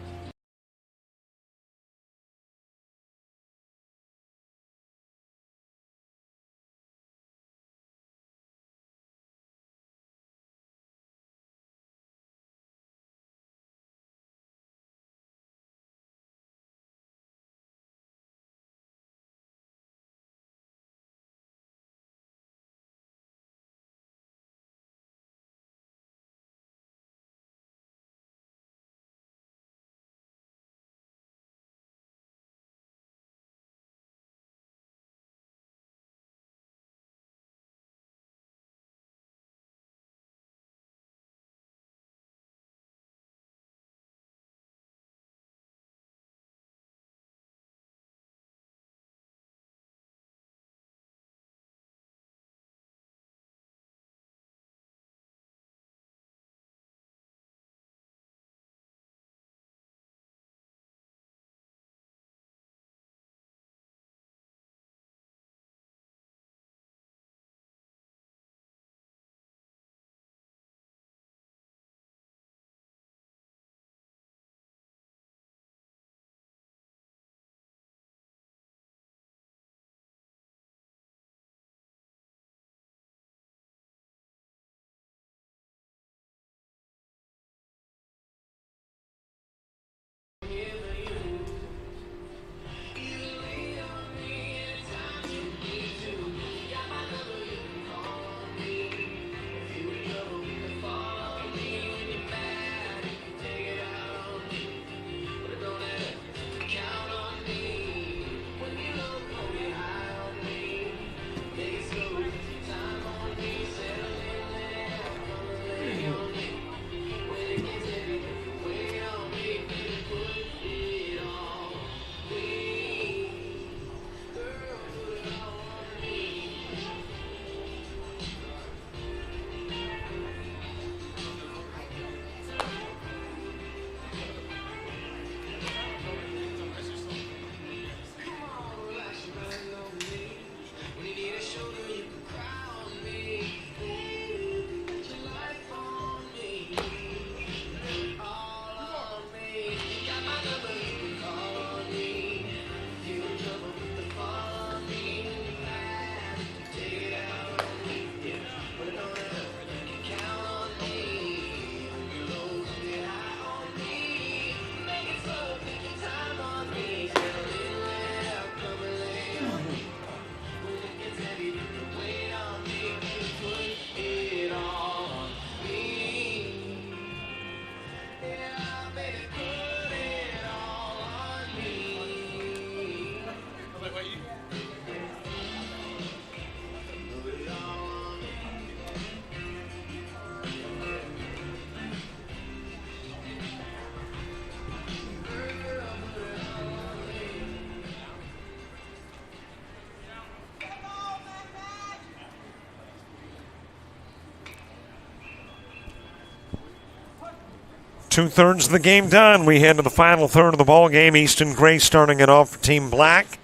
2/3 of the game done. We head to the final third of the ball game. Easton Gray starting it off for Team Black.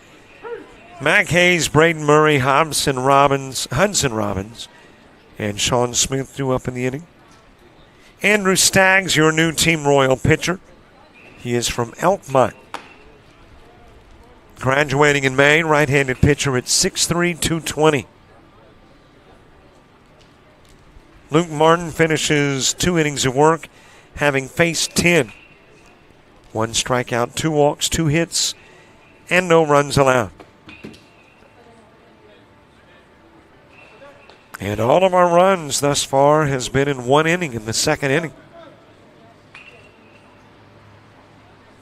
Mac Hayes, Braden Murray, Hudson Robbins, and Sean Smith due up in the inning. Andrew Staggs, your new Team Royal pitcher. He is from Elkmont. Graduating in May, right-handed pitcher at 6'3", 220. Luke Martin finishes 2 innings of work, having faced 10. 1 strikeout, 2 walks, 2 hits, and no runs allowed. And all of our runs thus far has been in 1 inning, in the 2nd inning.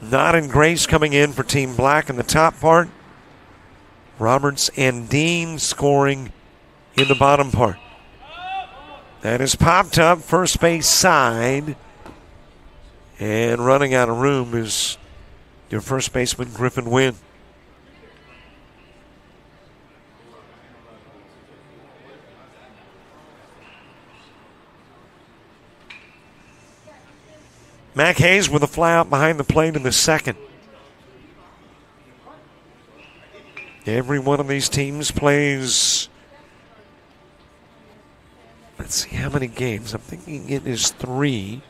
Nod and Grace coming in for Team Black in the top part. Roberts and Dean scoring in the bottom part. That is popped up, first base side. And running out of room is your first baseman, Griffin Wynn. Mac Hayes with a fly out behind the plate in the 2nd. Every one of these teams plays, let's see how many games. I'm thinking it is 3.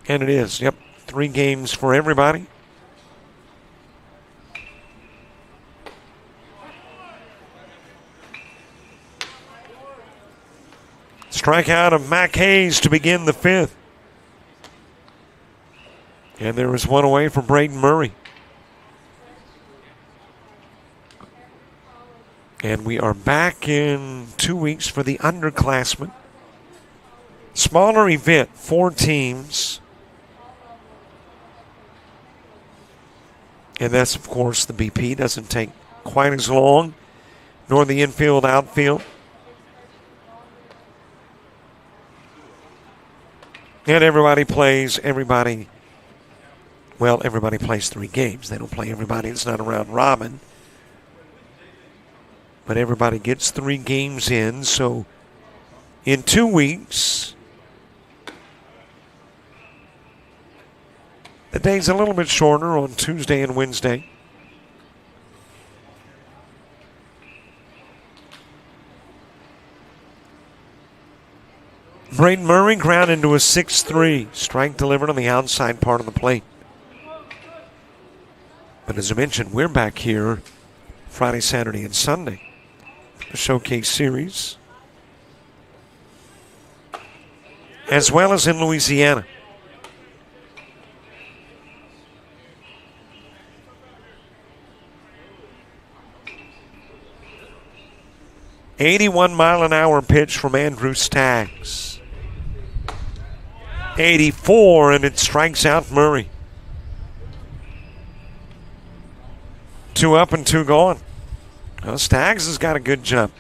And it is, yep, 3 games for everybody. Strikeout of Mac Hayes to begin the 5th. And there was 1 away from Braden Murray. And we are back in 2 weeks for the underclassmen. Smaller event, 4 teams. And that's, of course, the BP. Doesn't take quite as long, nor the infield, outfield. And everybody plays 3 games. They don't play everybody. It's not a round robin. But everybody gets 3 games in. So in 2 weeks, the day's a little bit shorter on Tuesday and Wednesday. Braden Murray ground into a 6-3. Strike delivered on the outside part of the plate. But as I mentioned, we're back here Friday, Saturday, and Sunday. The Showcase Series. As well as in Louisiana. "81-mile-an-hour pitch from Andrew Staggs. 84, and it strikes out Murray. 2 up and 2 gone. Well, Staggs has got a good jump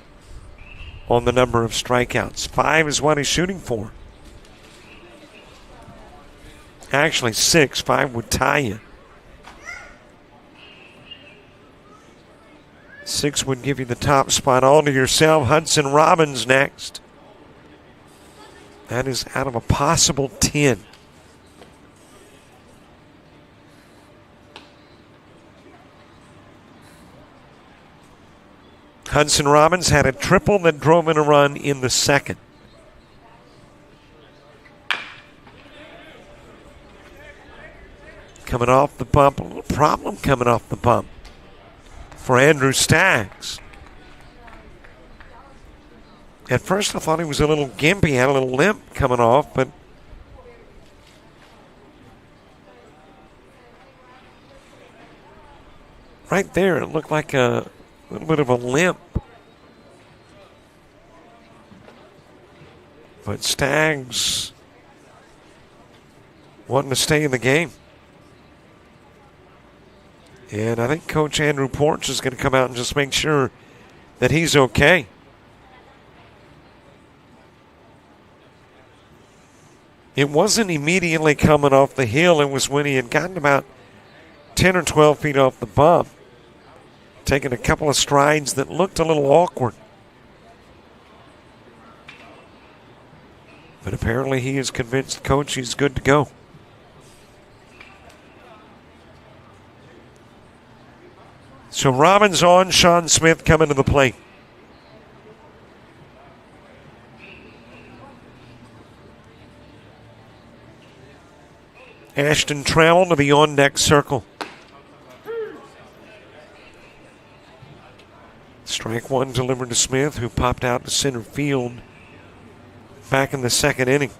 on the number of strikeouts. 5 is what he's shooting for. Actually, 6. 5 would tie you. 6 would give you the top spot all to yourself. Hudson Robbins next. That is out of a possible 10. Hudson Robbins had a triple that drove in a run in the 2nd. Coming off the bump, a little problem coming off the bump for Andrew Staggs. At first I thought he was a little gimpy, had a little limp coming off, but right there it looked like a little bit of a limp. But Staggs wanting to stay in the game. And I think Coach Andrew Porch is going to come out and just make sure that he's okay. It wasn't immediately coming off the hill. It was when he had gotten about 10 or 12 feet off the bump, taking a couple of strides that looked a little awkward. But apparently he is convinced, coach, he's good to go. So Robbins on, Sean Smith coming to the plate. Ashton Trammell to the on-deck circle. Strike one delivered to Smith, who popped out to center field back in the second inning.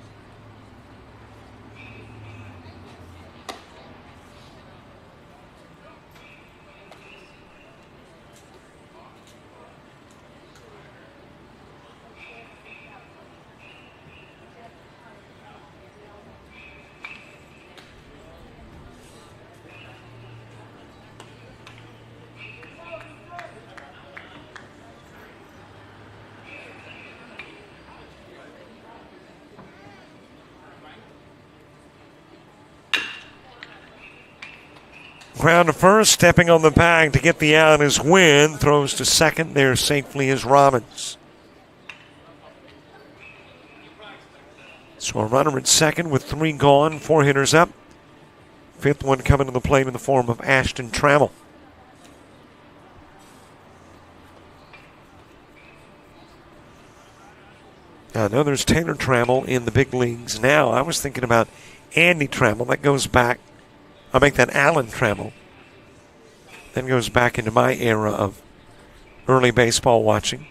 Ground to first, stepping on the bag to get the out is Wynn. Throws to second there safely is Robbins. So a runner at second with three gone, four hitters up. Fifth one coming to the plate in the form of Ashton Trammell. I know there's Taylor Trammell in the big leagues now. I was thinking about Andy Trammell. That goes back. I'll make that Alan Trammell. That goes back into my era of early baseball watching.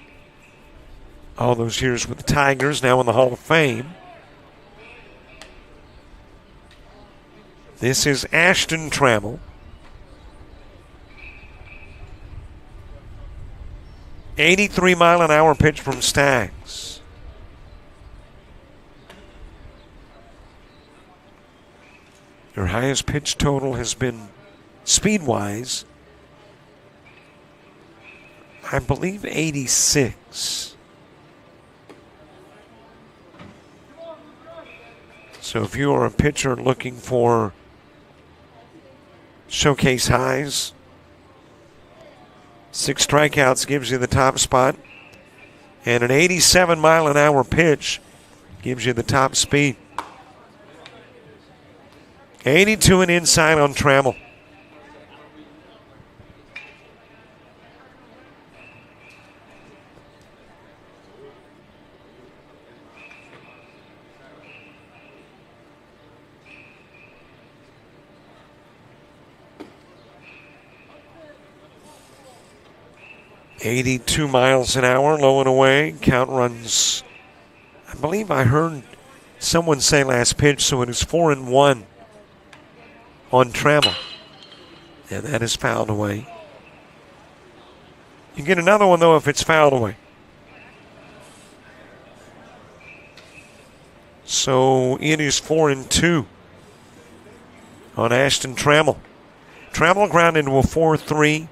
All those years with the Tigers, now in the Hall of Fame. This is Ashton Trammell. 83-mile-an-hour pitch from Staggs. Your highest pitch total has been, speed-wise, I believe 86. So if you are a pitcher looking for showcase highs, 6 strikeouts gives you the top spot, and an 87-mile-an-hour pitch gives you the top speed. 82 and inside on Trammell. .82 miles an hour, low and away. Count runs, I believe I heard someone say last pitch, so it is 4-1 on Trammell. And that is fouled away. You get another one, though, if it's fouled away. So it is 4-2 on Ashton Trammell. Trammell grounded into a 4-3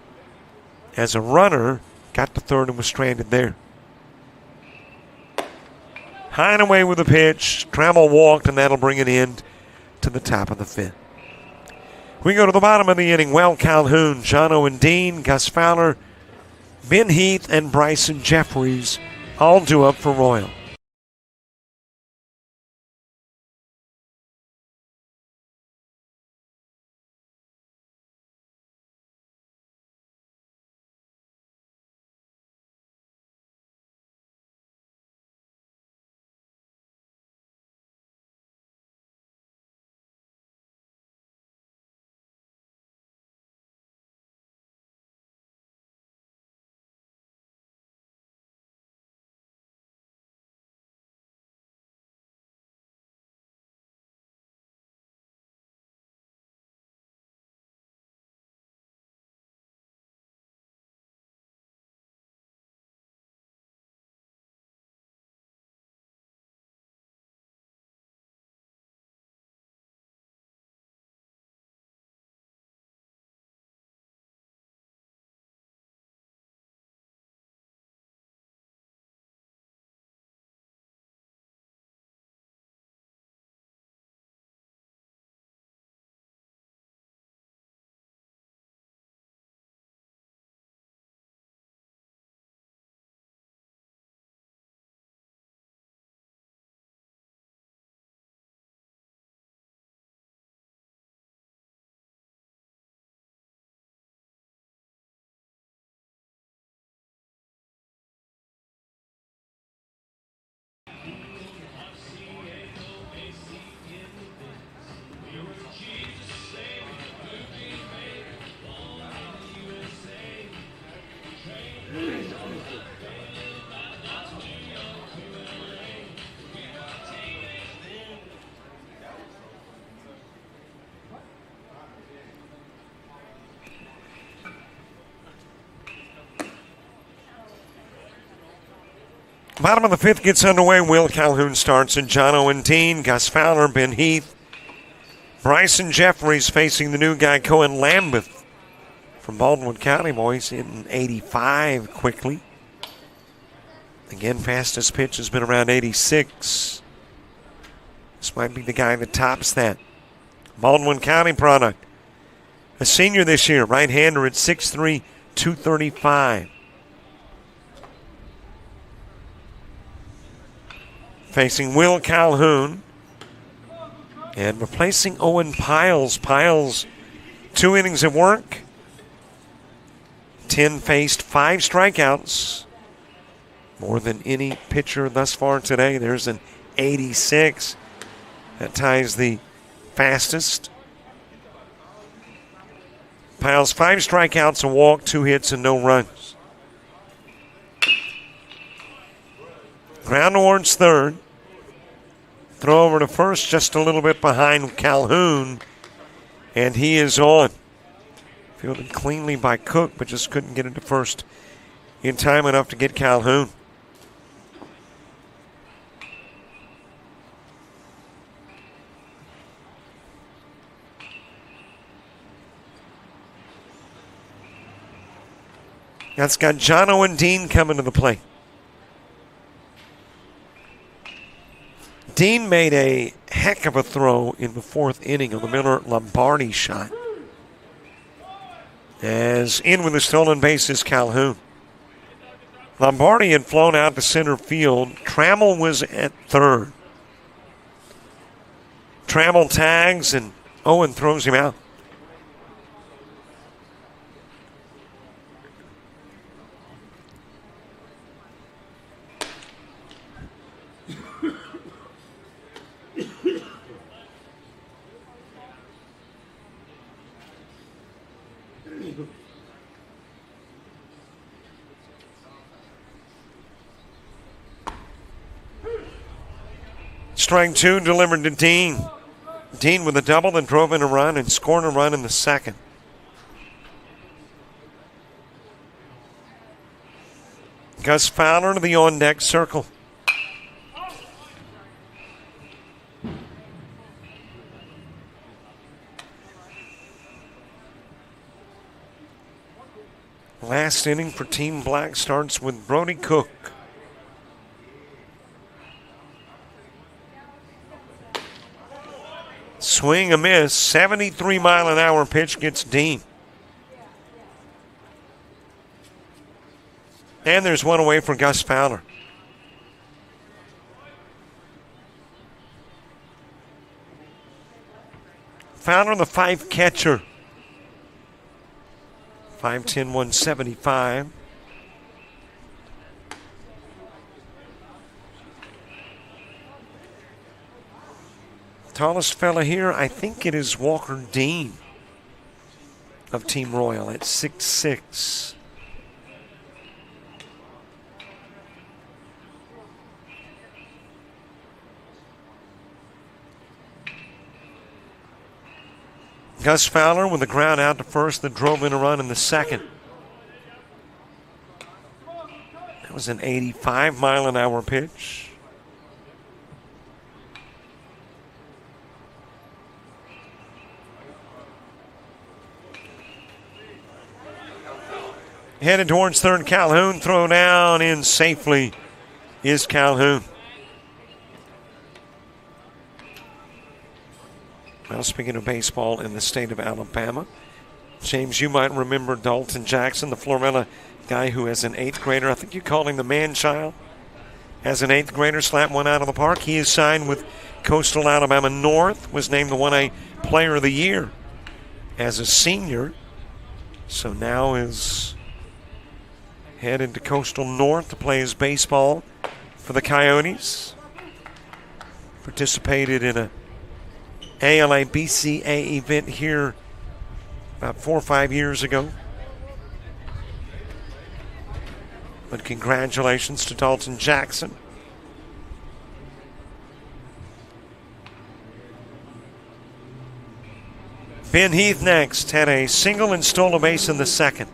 as a runner, got to third and was stranded there. High and away with the pitch. Trammell walked, and that'll bring it in to the top of the fifth. We go to the bottom of the inning. Well, Calhoun, John Owen Dean, Gus Fowler, Ben Heath, and Bryson Jeffries all due up for Royal. Bottom of the fifth gets underway. Will Calhoun starts, and John Owen Dean, Gus Fowler, Ben Heath, Bryson Jeffries facing the new guy, Cohen Lambeth from Baldwin County. Boys hitting 85 quickly. Again, fastest pitch has been around 86. This might be the guy that tops that. Baldwin County product. A senior this year, right-hander at 6'3", 235. Facing Will Calhoun. And replacing Owen Piles. Piles, 2 innings of work. 10 faced, 5 strikeouts. More than any pitcher thus far today. There's an 86. That ties the fastest. Piles 5 strikeouts, a walk, 2 hits, and no runs. Ground towards third. Throw over to first, just a little bit behind Calhoun. And he is on. Fielded cleanly by Cook, but just couldn't get into first in time enough to get Calhoun. That's got John Owen Dean coming to the plate. Dean made a heck of a throw in the 4th inning on the Miller Lombardi shot. As in with the stolen base is Calhoun. Lombardi had flown out to center field. Trammell was at third. Trammell tags and Owen throws him out. Strike 2 delivered to Dean. Dean with a double, then drove in a run and scored a run in the 2nd. Gus Fowler to the on-deck circle. Last inning for Team Black starts with Brody Cook. Swing a miss, 73-mile-an-hour pitch gets Dean. And there's one away for Gus Fowler. Fowler, the 5 catcher. 5'10", 175. Tallest fella here, I think it is Walker Dean of Team Royal at 6'6". Gus Fowler with the ground out to first that drove in a run in the 2nd. That was an 85-mile-an-hour pitch. Headed towards third, Calhoun. Throw down in safely is Calhoun. Well, speaking of baseball in the state of Alabama, James, you might remember Dalton Jackson, the Florida guy who as an 8th grader, I think you called him the man-child, as an 8th grader, slapped one out of the park. He is signed with Coastal Alabama North, was named the 1A Player of the Year as a senior. So now is headed to Coastal North to play his baseball for the Coyotes. Participated in a ALABCA event here about 4 or 5 years ago. But congratulations to Dalton Jackson. Ben Heath next, had a single and stole a base in the 2nd.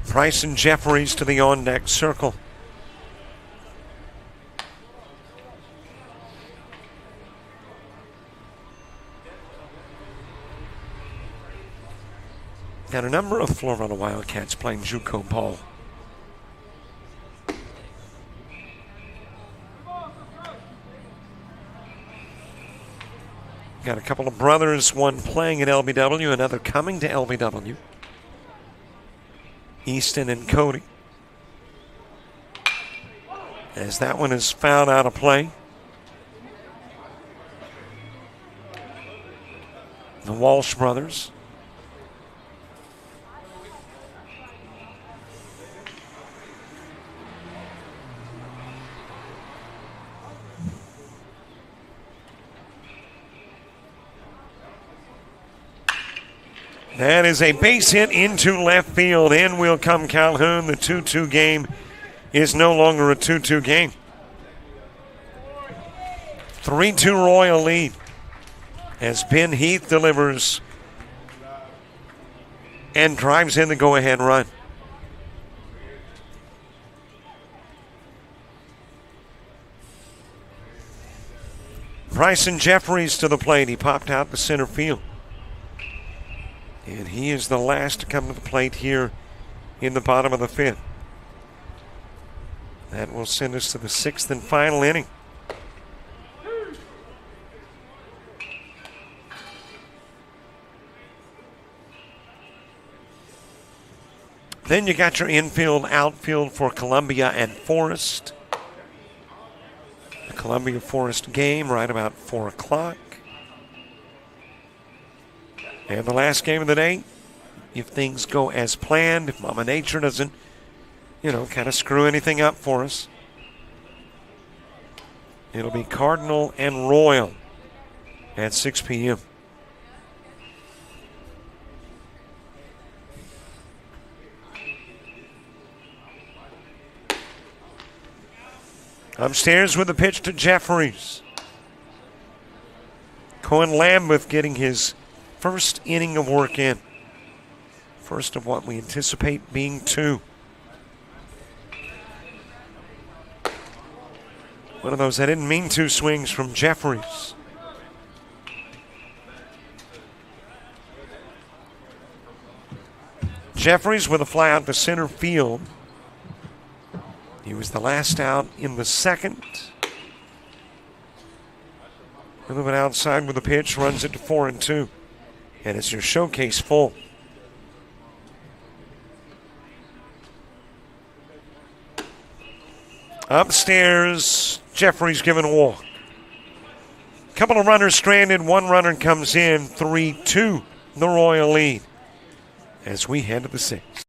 Price and Jeffries to the on-deck circle. Got a number of Florida Wildcats playing JUCO ball. Got a couple of brothers, one playing at LBW, another coming to LBW. Easton and Cody. As that one is fouled out of play. The Walsh brothers. That is a base hit into left field. In will come Calhoun. The 2-2 game is no longer a 2-2 game. 3-2 Royal lead as Ben Heath delivers and drives in the go-ahead run. Bryson Jeffries to the plate. He popped out to center field. And he is the last to come to the plate here in the bottom of the fifth. That will send us to the sixth and final inning. Then you got your infield, outfield for Columbia and Forest. The Columbia-Forest game right about 4 o'clock. And the last game of the day, if things go as planned, if Mama Nature doesn't, kind of screw anything up for us, it'll be Cardinal and Royal at 6 p.m. Upstairs with the pitch to Jeffries. Cohen Lambeth getting his first inning of work in. First of what we anticipate being 2. One of those I didn't mean to swings from Jeffries. Jeffries with a fly out to center field. He was the last out in the second. A little bit outside with the pitch, runs it to 4-2. And it's your showcase full. Upstairs, Jeffries given a walk. Couple of runners stranded, one runner comes in, 3-2, the Royal lead as we head to the sixth.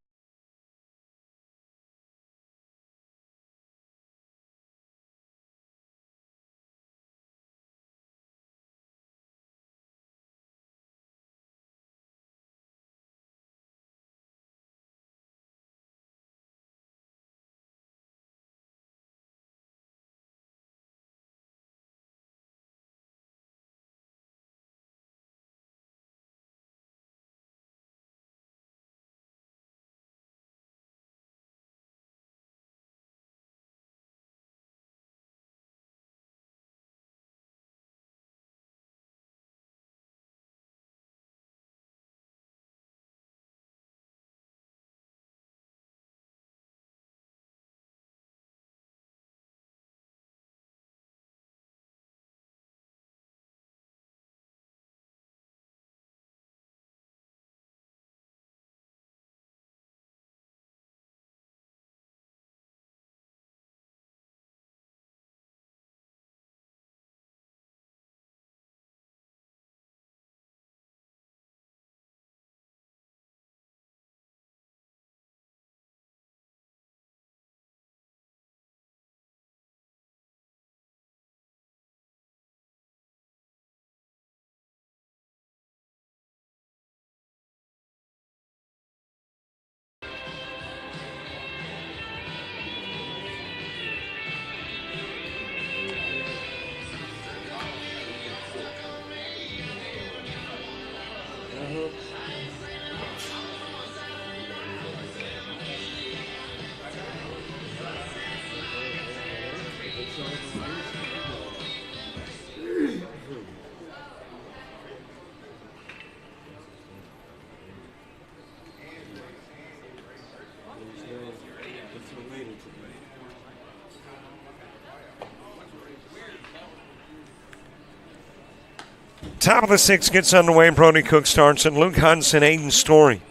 Top of the sixth gets underway. Brody Cook starts it. Luke Hudson, Aiden Story.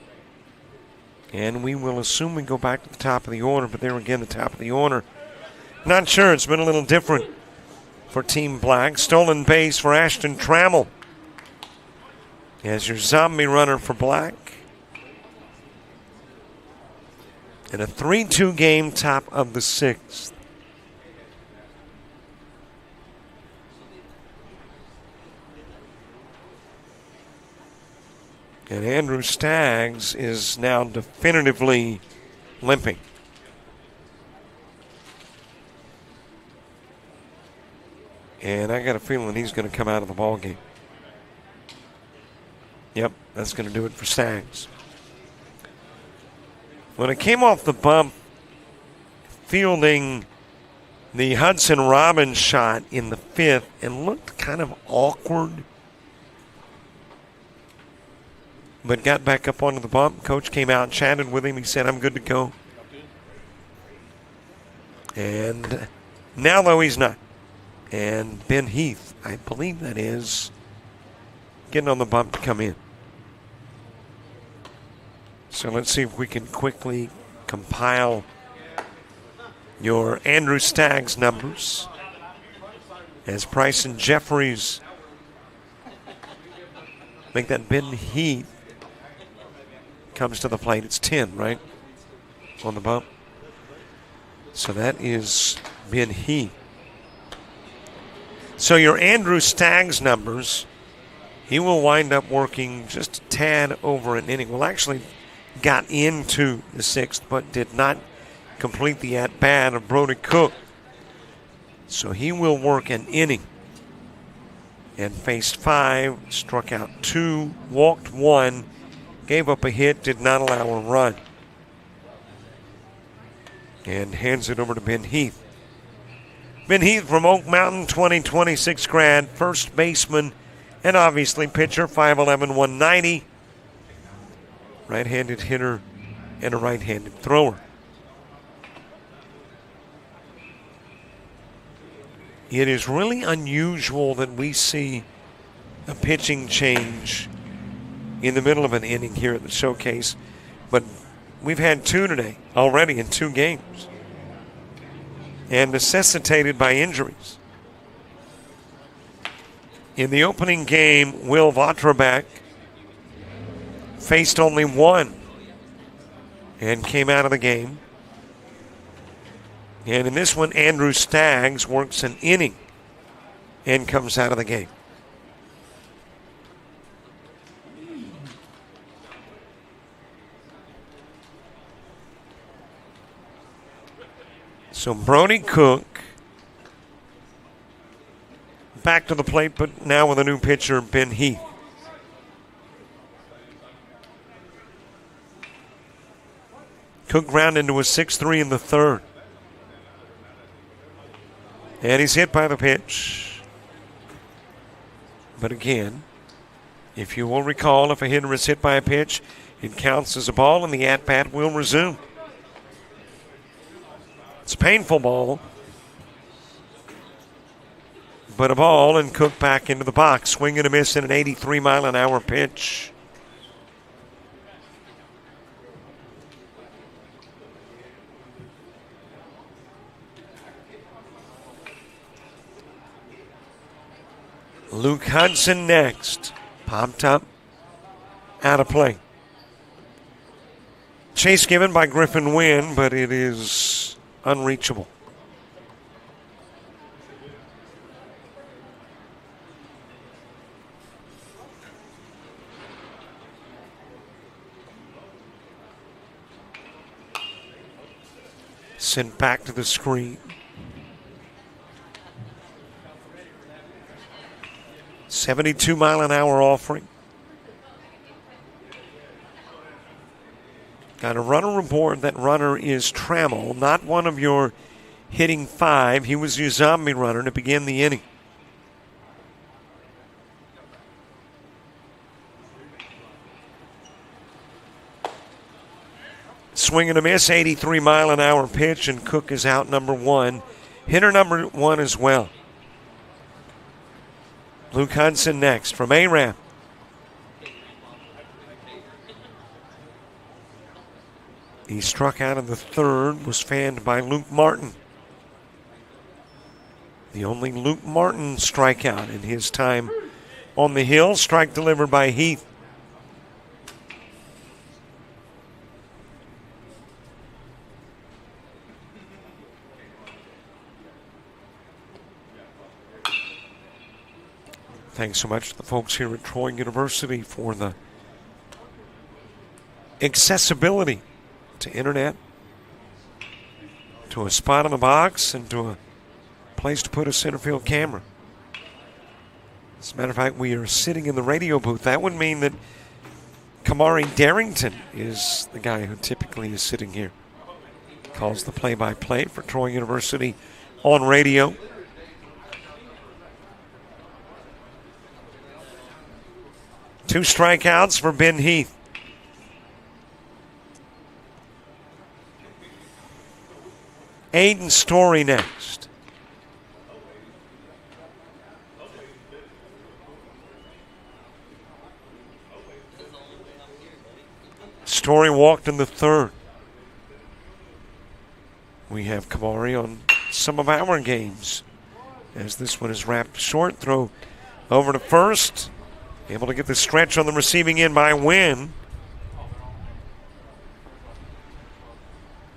And we will assume we go back to the top of the order, but there again, the top of the order. Not sure. It's been a little different for Team Black. Stolen base for Ashton Trammell as your zombie runner for Black. And a 3-2 game, top of the sixth. And Andrew Staggs is now definitively limping. And I got a feeling he's going to come out of the ball game. Yep, that's going to do it for Staggs. When it came off the bump, fielding the Hudson Robbins shot in the fifth and looked kind of awkward, but got back up onto the bump. Coach came out and chatted with him. He said, I'm good to go. And now, though, he's not. And Ben Heath, I believe that is, getting on the bump to come in. So let's see if we can quickly compile your Andrew Staggs numbers as Price and Jeffries make that. Ben Heath comes to the plate. It's 10, right? On the bump. So that is Ben Heath. So your Andrew Staggs numbers, he will wind up working just a tad over an inning. Well, actually got into the sixth, but did not complete the at-bat of Brody Cook. So he will work an inning. And faced 5, struck out 2, walked 1, gave up a hit, did not allow a run. And hands it over to Ben Heath. Ben Heath from Oak Mountain, 2026 grad, first baseman, and obviously pitcher, 5'11", 190. Right-handed hitter and a right-handed thrower. It is really unusual that we see a pitching change in the middle of an inning here at the showcase, but we've had 2 today already in 2 games, and necessitated by injuries. In the opening game, Will Vatrabak faced only 1 and came out of the game. And in this one, Andrew Staggs works an inning and comes out of the game. So Brody Cook back to the plate, but now with a new pitcher, Ben Heath. Cook ground into a 6-3 in the third. And he's hit by the pitch. But again, if you will recall, if a hitter is hit by a pitch, it counts as a ball and the at-bat will resume. It's a painful ball, but a ball, and Cook back into the box. Swing and a miss in an 83-mile-an-hour pitch. Luke Hudson next. Popped up. Out of play. Chase given by Griffin Wynn, but it is unreachable. Sent back to the screen. 72-mile-an-hour offering. Got a runner aboard. That runner is Trammell, not one of your hitting .5. He was your zombie runner to begin the inning. Swing and a miss, 83-mile-an-hour pitch, and Cook is out number 1. Hitter number 1 as well. Luke Hudson next from ARAM. He struck out in the third, was fanned by Luke Martin. The only Luke Martin strikeout in his time on the hill. Strike delivered by Heath. Thanks so much to the folks here at Troy University for the accessibility to internet, to a spot on the box, and to a place to put a center field camera. As a matter of fact, we are sitting in the radio booth. That would mean that Kamari Darrington is the guy who typically is sitting here. Calls the play-by-play for Troy University on radio. Two strikeouts for Ben Heath. Aiden Story next. Story walked in the third. We have Kamari on some of our games as this one is wrapped short. Throw over to first. Able to get the stretch on the receiving end by Wynn.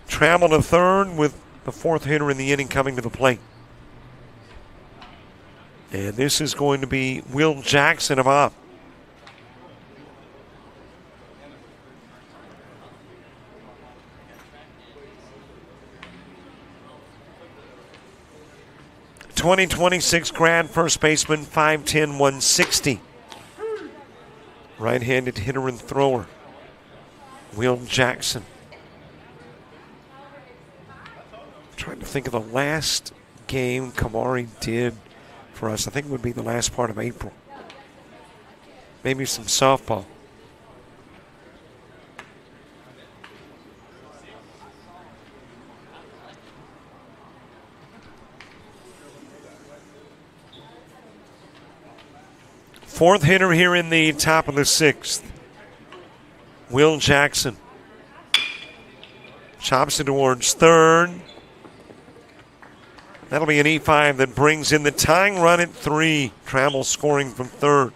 Travel to third with the fourth hitter in the inning coming to the plate. And this is going to be Will Jackson of up. .2026 grad first baseman, 5'10", 160. Right-handed hitter and thrower, Will Jackson. Trying to think of the last game Kamari did for us. I think it would be the last part of April. Maybe some softball. Fourth hitter here in the top of the sixth, Will Jackson. Chops it towards third. That'll be an E5 that brings in the tying run at 3. Trammell scoring from third.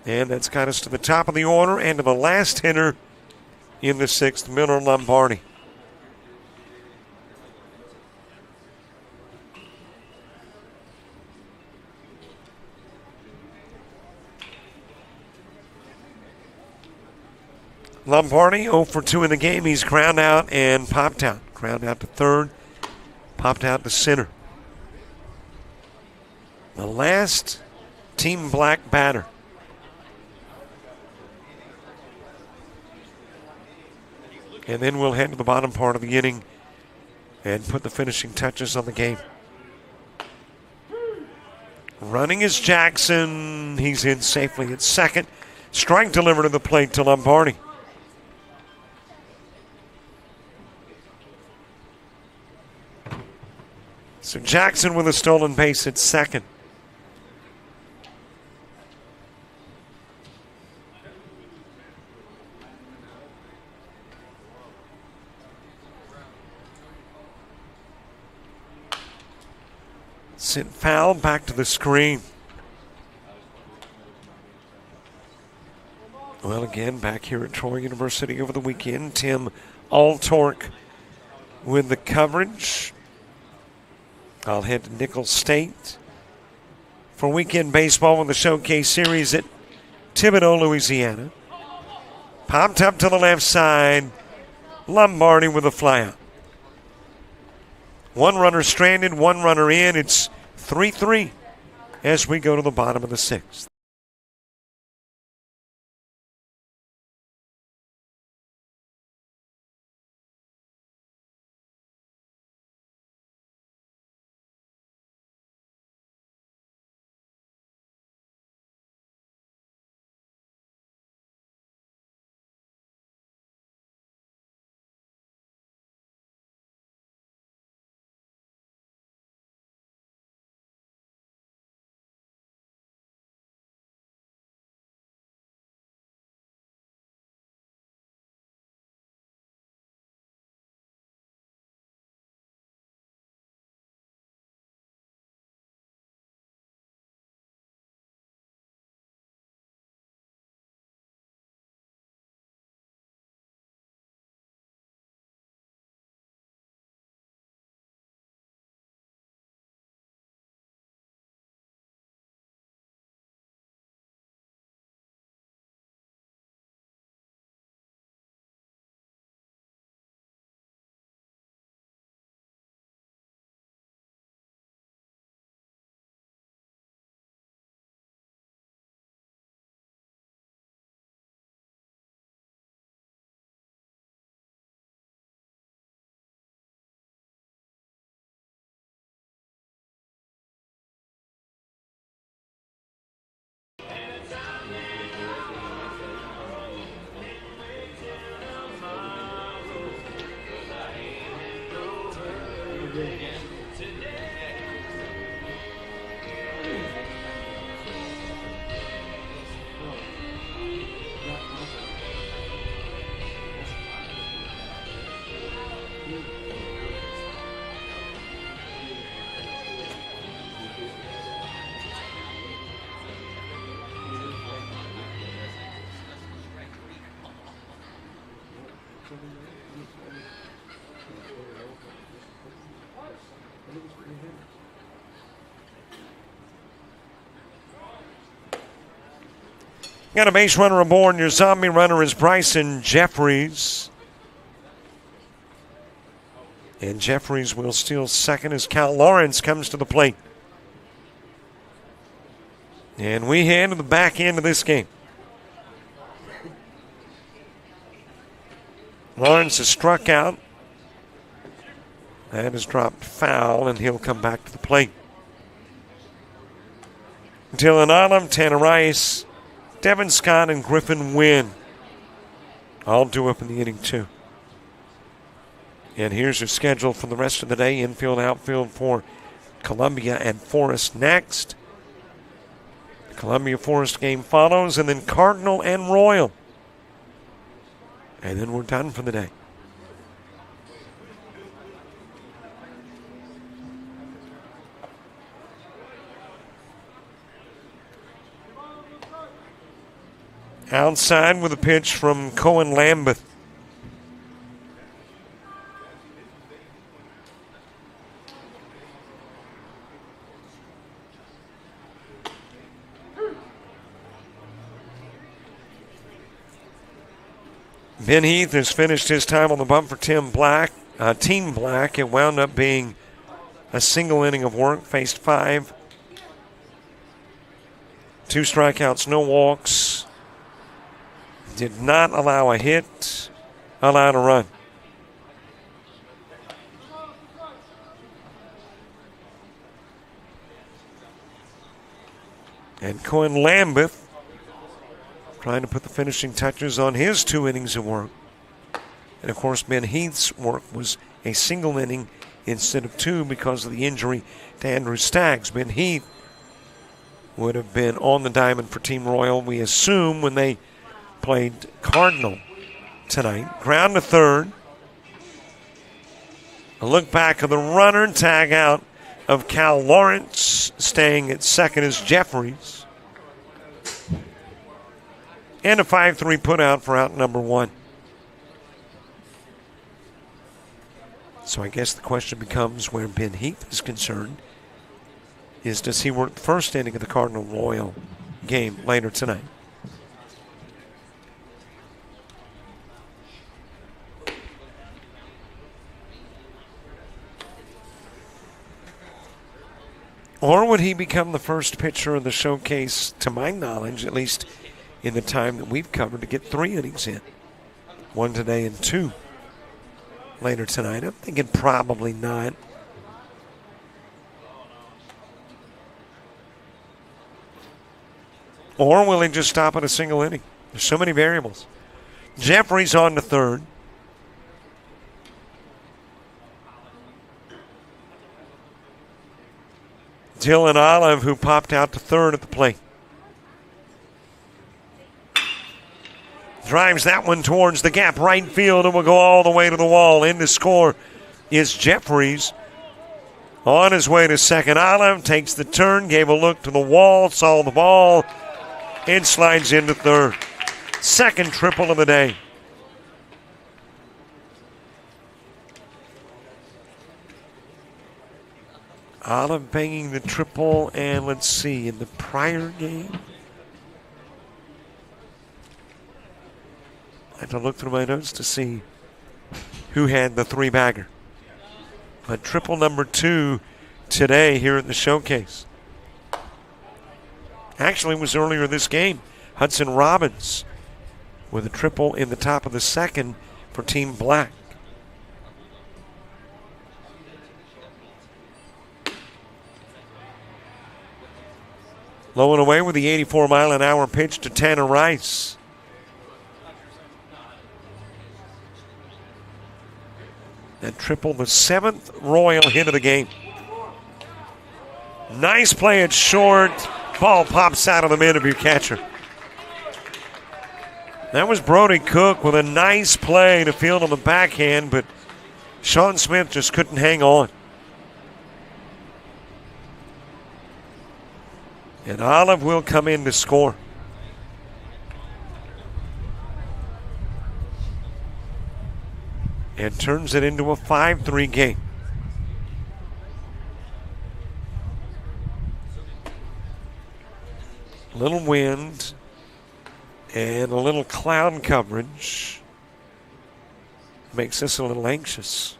And that's got us to the top of the order and to the last hitter in the sixth, Miller Lombardi. Lombardi 0 for 2 in the game. He's ground out and popped out. Ground out to third, popped out to center. The last Team Black batter. And then we'll head to the bottom part of the inning and put the finishing touches on the game. Running is Jackson. He's in safely at second. Strike delivered to the plate to Lombardi. So Jackson with a stolen base at second. Sent foul back to the screen. Well, again, back here at Troy University over the weekend, Tim Altork with the coverage. I'll head to Nicholls State for weekend baseball with the Showcase Series at Thibodaux, Louisiana. Popped up to the left side. Lombardi with a flyout. One runner stranded, one runner in. It's 3-3 as we go to the bottom of the sixth. Got a base runner aboard. Your zombie runner is Bryson Jeffries. And Jeffries will steal second as Cal Lawrence comes to the plate. And we head to the back end of this game. Lawrence is struck out. That is dropped foul, and he'll come back to the plate. Dylan Olive, Tanner Rice, Devin Scott, and Griffin Wynn all due up in the inning, too. And here's your schedule for the rest of the day. Infield, outfield for Columbia and Forest next. The Columbia-Forest game follows, and then Cardinal and Royal. And then we're done for the day. Outside with a pitch from Cohen Lambeth. Ben Heath has finished his time on the bump for Team Black. It wound up being a single inning of work, faced 5. 2 strikeouts, no walks. Did not allow a hit, allowed a run. And Cohen Lambeth trying to put the finishing touches on his 2 innings of work. And, of course, Ben Heath's work was a single inning instead of 2 because of the injury to Andrew Staggs. Ben Heath would have been on the diamond for Team Royal, we assume, when they played Cardinal tonight. Ground to third. A look back of the runner, tag out of Cal Lawrence. Staying at second is Jeffries. And a 5-3 put out for out number 1. So I guess the question becomes, where Ben Heath is concerned, is does he work the first inning of the Cardinal Royal game later tonight? Or would he become the first pitcher of the showcase, to my knowledge, at least in the time that we've covered, to get 3 innings in? 1 today and 2 later tonight. I'm thinking probably not. Or will he just stop at a single inning? There's so many variables. Jeffries on to third. Dylan Olive, who popped out to third at the plate. Drives that one towards the gap, right field, and will go all the way to the wall. In to score is Jeffries. On his way to second, Olive takes the turn, gave a look to the wall, saw the ball, and slides into third. Second triple of the day. Olive banging the triple, and let's see, in the prior game, I have to look through my notes to see who had the 3-bagger. But triple number 2 today here at the showcase. Actually, it was earlier this game. Hudson Robbins with a triple in the top of the second for Team Black. Low and away with the 84-mile-an-hour pitch to Tanner Rice. That triple, the 7th Royal hit of the game. Nice play at short. Ball pops out of the mitt of your catcher. That was Brody Cook with a nice play to field on the backhand, but Sean Smith just couldn't hang on. And Olive will come in to score. and turns it into a 5-3 game. Little wind and a little cloud coverage makes us a little anxious.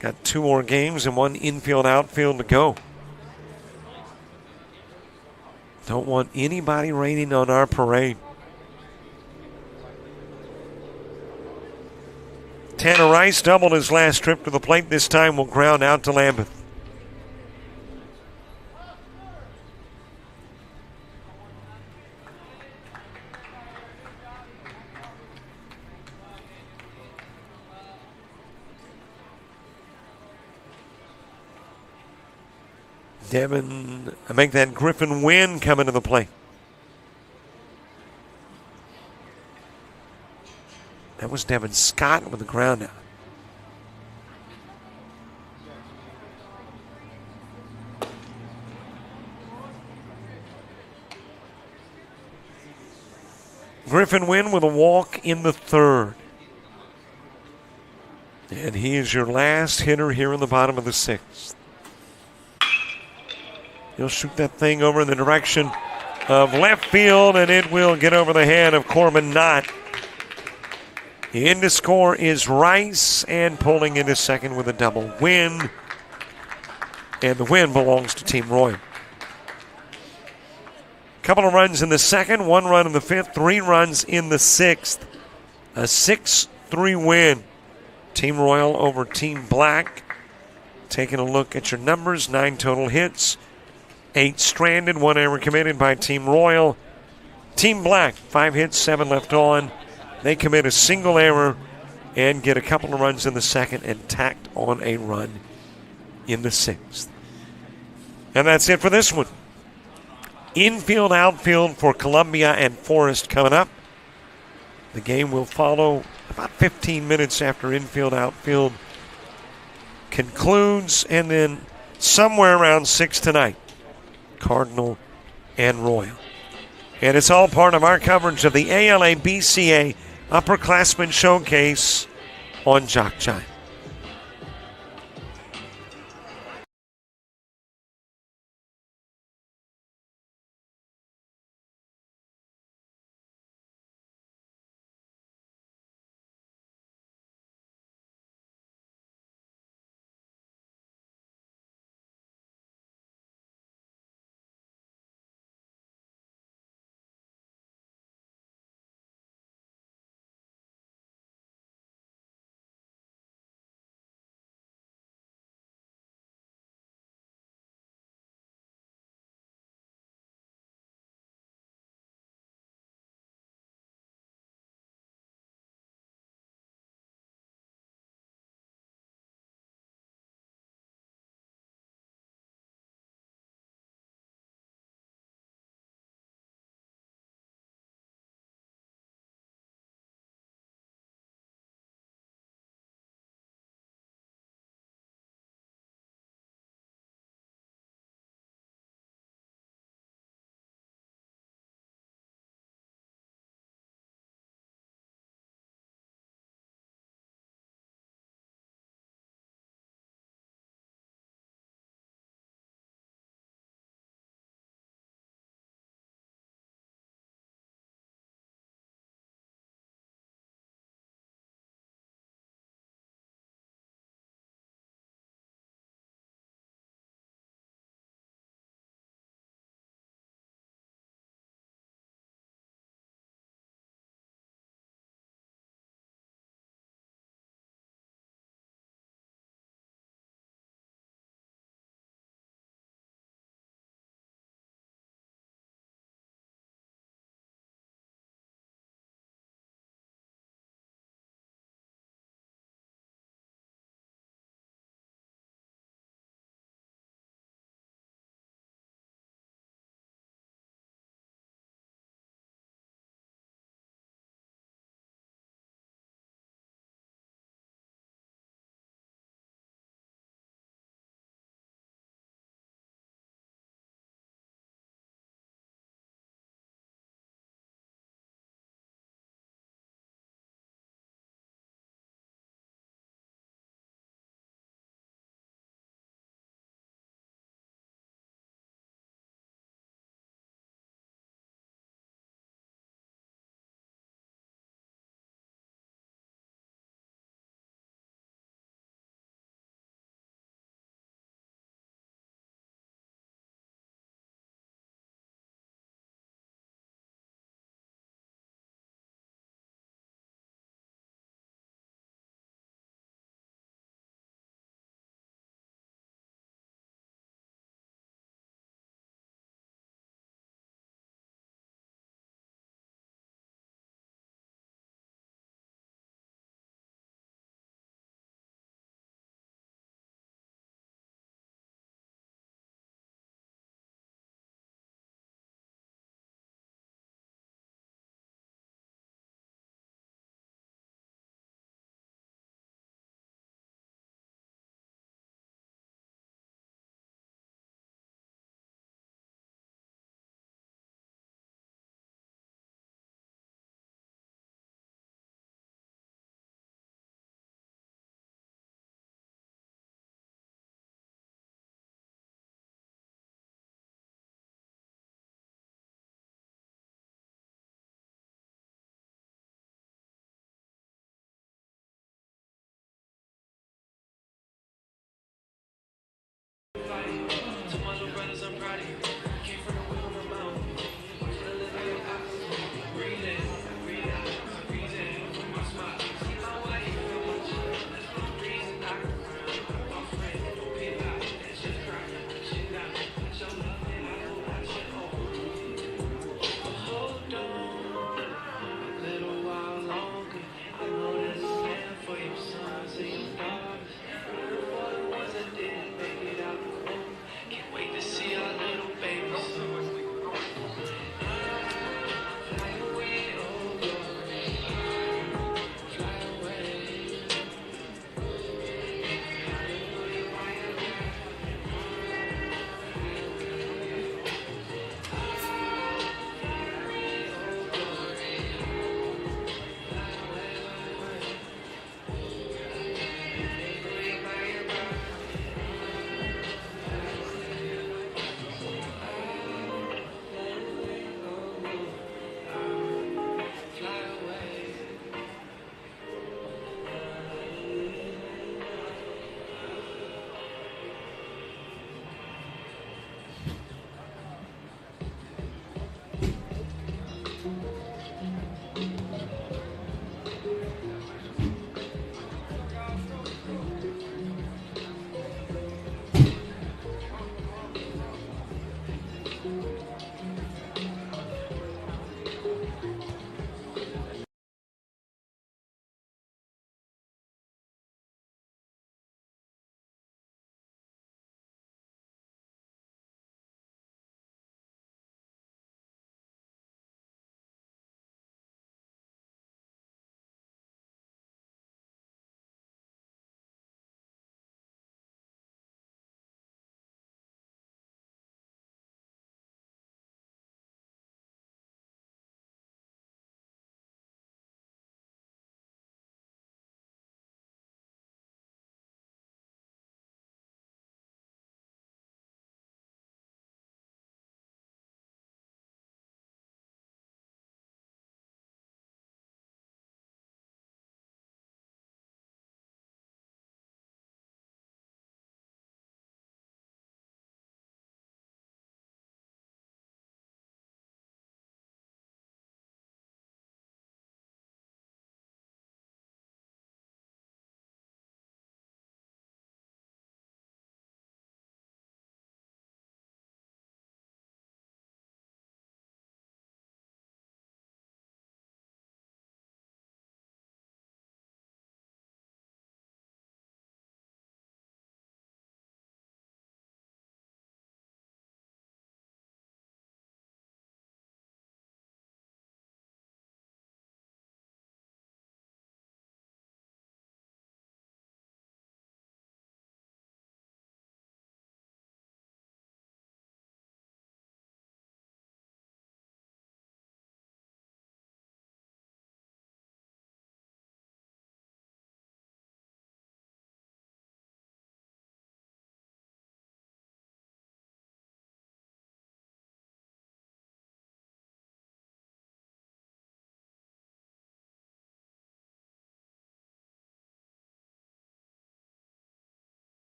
Got 2 more games and 1 infield outfield to go. Don't want anybody raining on our parade. Tanner Rice doubled his last trip to the plate. This time will ground out to Lambeth. Devin, I make that Griffin Wynn come into the play. That was Devin Scott with the ground out. Griffin Wynn with a walk in the 3rd. And he is your last hitter here in the bottom of the 6th. He'll shoot that thing over in the direction of left field, and it will get over the head of Corbin Knott. The end to score is Rice, and pulling into second with a double win. And the win belongs to Team Royal. Couple of runs in the 2nd, 1 run in the 5th, 3 runs in the 6th. A 6-3 win. Team Royal over Team Black. Taking a look at your numbers, 9 total hits, 8 stranded, 1 error committed by Team Royal. Team Black, 5 hits, 7 left on. They commit a single error and get a couple of runs in the 2nd and tacked on a run in the 6th. And that's it for this one. Infield, outfield for Columbia and Forest coming up. The game will follow about 15 minutes after infield, outfield concludes, and then somewhere around 6 tonight, Cardinal and Royal. And it's all part of our coverage of the ALABCA Upperclassmen Showcase on JockJive.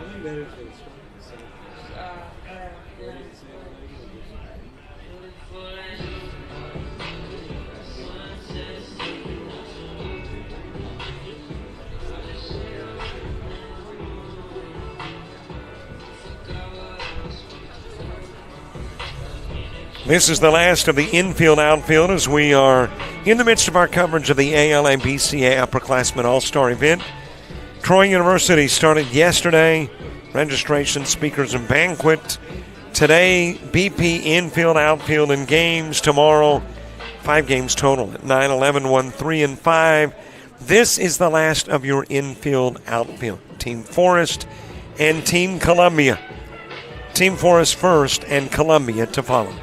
I think better for the strong. This is the last of the infield outfield as we are in the midst of our coverage of the ALABCA Upperclassmen All-Star event. Troy University started yesterday. Registration, speakers, and banquet. Today, BP infield, outfield, and games. Tomorrow, 5 games total at 9, 11, 1, 3, and 5. This is the last of your infield, outfield. Team Forest and Team Columbia. Team Forest first and Columbia to follow.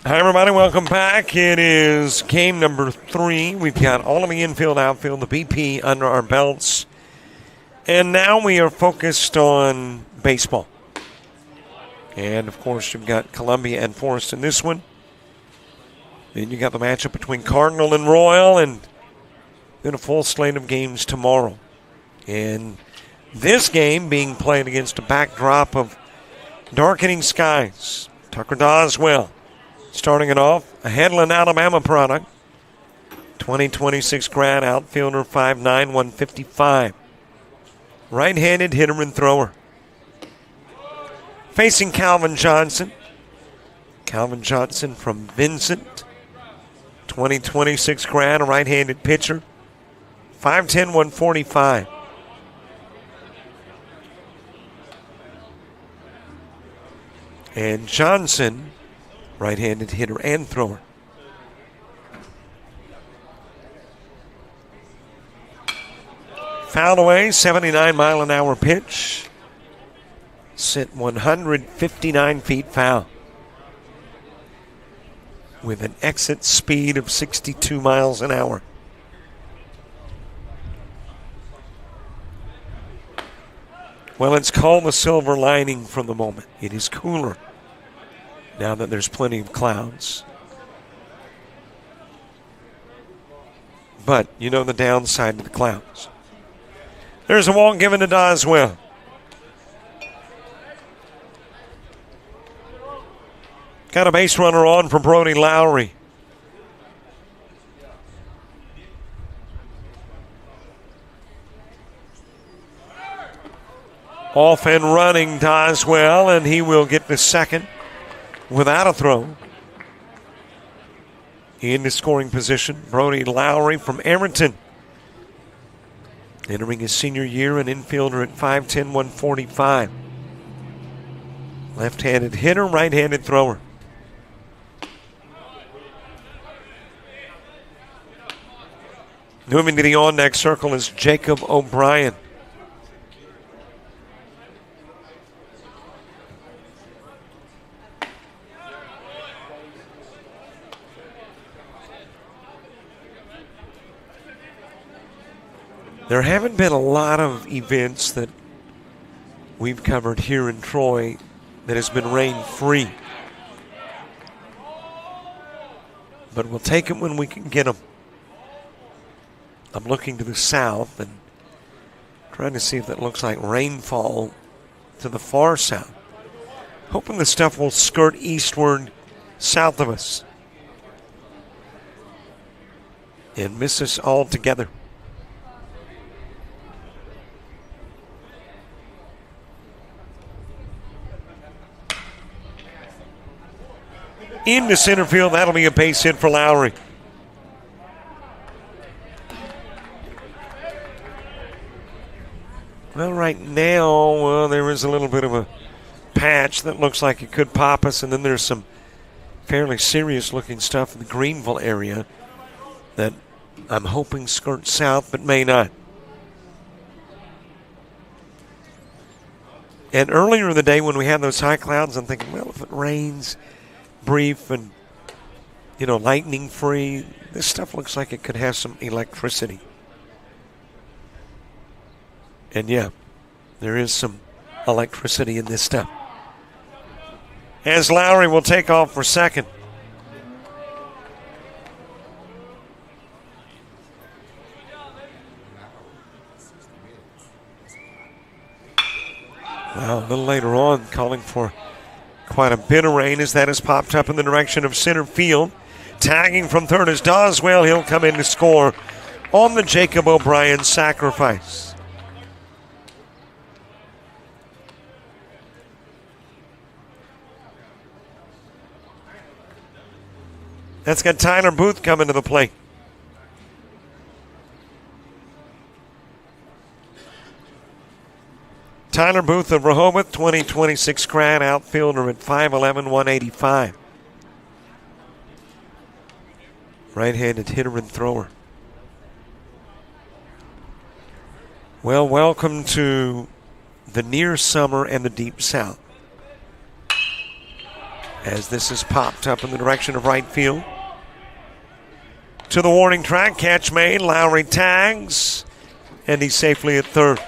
Hi, everybody. Welcome back. It is game number 3. We've got all of the infield, outfield, the BP under our belts. And now we are focused on baseball. And, of course, you've got Columbia and Forest in this one. Then you got the matchup between Cardinal and Royal, and then a full slate of games tomorrow. And this game being played against a backdrop of darkening skies. Tucker Doswell starting it off, a Headland, Alabama product. 2026 grad outfielder, 5'9", 155. Right-handed hitter and thrower. Facing Calvin Johnson. Calvin Johnson from Vincent. 2026 grad, a right-handed pitcher. 5'10", 145. And Johnson, right-handed hitter and thrower. Fouled away, 79-mile-an-hour pitch. Sent 159 feet foul. With an exit speed of 62 miles an hour. Well, it's called the silver lining from the moment. It is cooler now that there's plenty of clouds. But you know the downside to the clouds. There's a walk given to Doswell. Got a base runner on for Brody Lowry. Off and running Doswell, and he will get the second without a throw. Into scoring position, Brody Lowry from Arrington. Entering his senior year, an infielder at 5'10", 145. Left-handed hitter, right-handed thrower. Moving to the on-deck circle is Jacob O'Brien. There haven't been a lot of events that we've covered here in Troy that has been rain-free. But we'll take them when we can get them. I'm looking to the south and trying to see if that looks like rainfall to the far south. Hoping the stuff will skirt eastward south of us and miss us all together. Into center field, that'll be a base hit for Lowry. Well, right now, there is a little bit of a patch that looks like it could pop us, and then there's some fairly serious-looking stuff in the Greenville area that I'm hoping skirts south, but may not. And earlier in the day when we had those high clouds, I'm thinking, well, if it rains brief and, lightning free, this stuff looks like it could have some electricity. And yeah, there is some electricity in this stuff. As Lowry will take off for second. Well, a little later on, calling for quite a bit of rain as that has popped up in the direction of center field. Tagging from third is Doswell. He'll come in to score on the Jacob O'Brien sacrifice. That's got Tyler Booth coming to the plate. Tyler Booth of Rehoboth, 2026 grad outfielder at 5'11", 185. Right-handed hitter and thrower. Well, welcome to the near summer and the deep south. as this is popped up in the direction of right field. To the warning track, catch made. Lowry tags, and he's safely at third.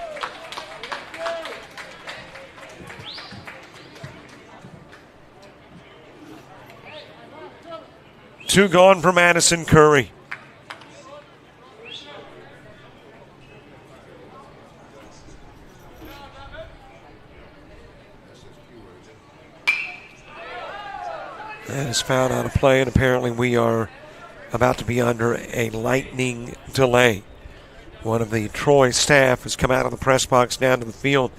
Two gone for Madison Curry. That is fouled out of play, and apparently we are about to be under a lightning delay. One of the Troy staff has come out of the press box down to the field,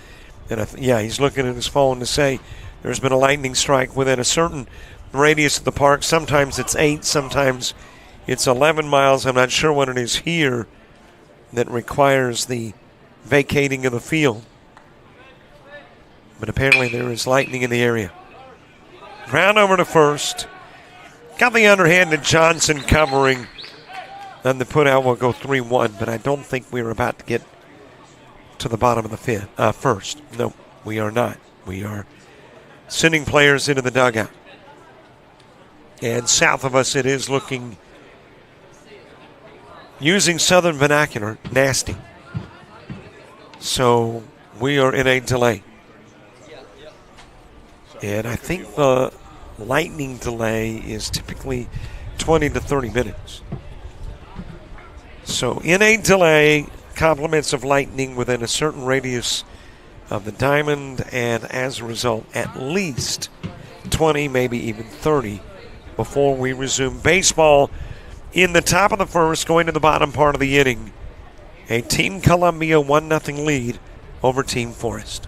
and he's looking at his phone to say there's been a lightning strike within a certain radius of the park. Sometimes it's 8, sometimes it's 11 miles. I'm not sure what it is here that requires the vacating of the field, but apparently there is lightning in the area. Ground over to first. Got the underhanded Johnson covering. Then the put out will go 3-1, but I don't think we're about to get to the bottom of the first. No, we are not. We are sending players into the dugout. And south of us, it is looking, using Southern vernacular, nasty. So we are in a delay. And I think the lightning delay is typically 20 to 30 minutes. So in a delay, complements of lightning within a certain radius of the diamond, and as a result, at least 20, maybe even 30 before we resume baseball in the top of the first, going to the bottom part of the inning. A Team Columbia 1-0 lead over Team Forest.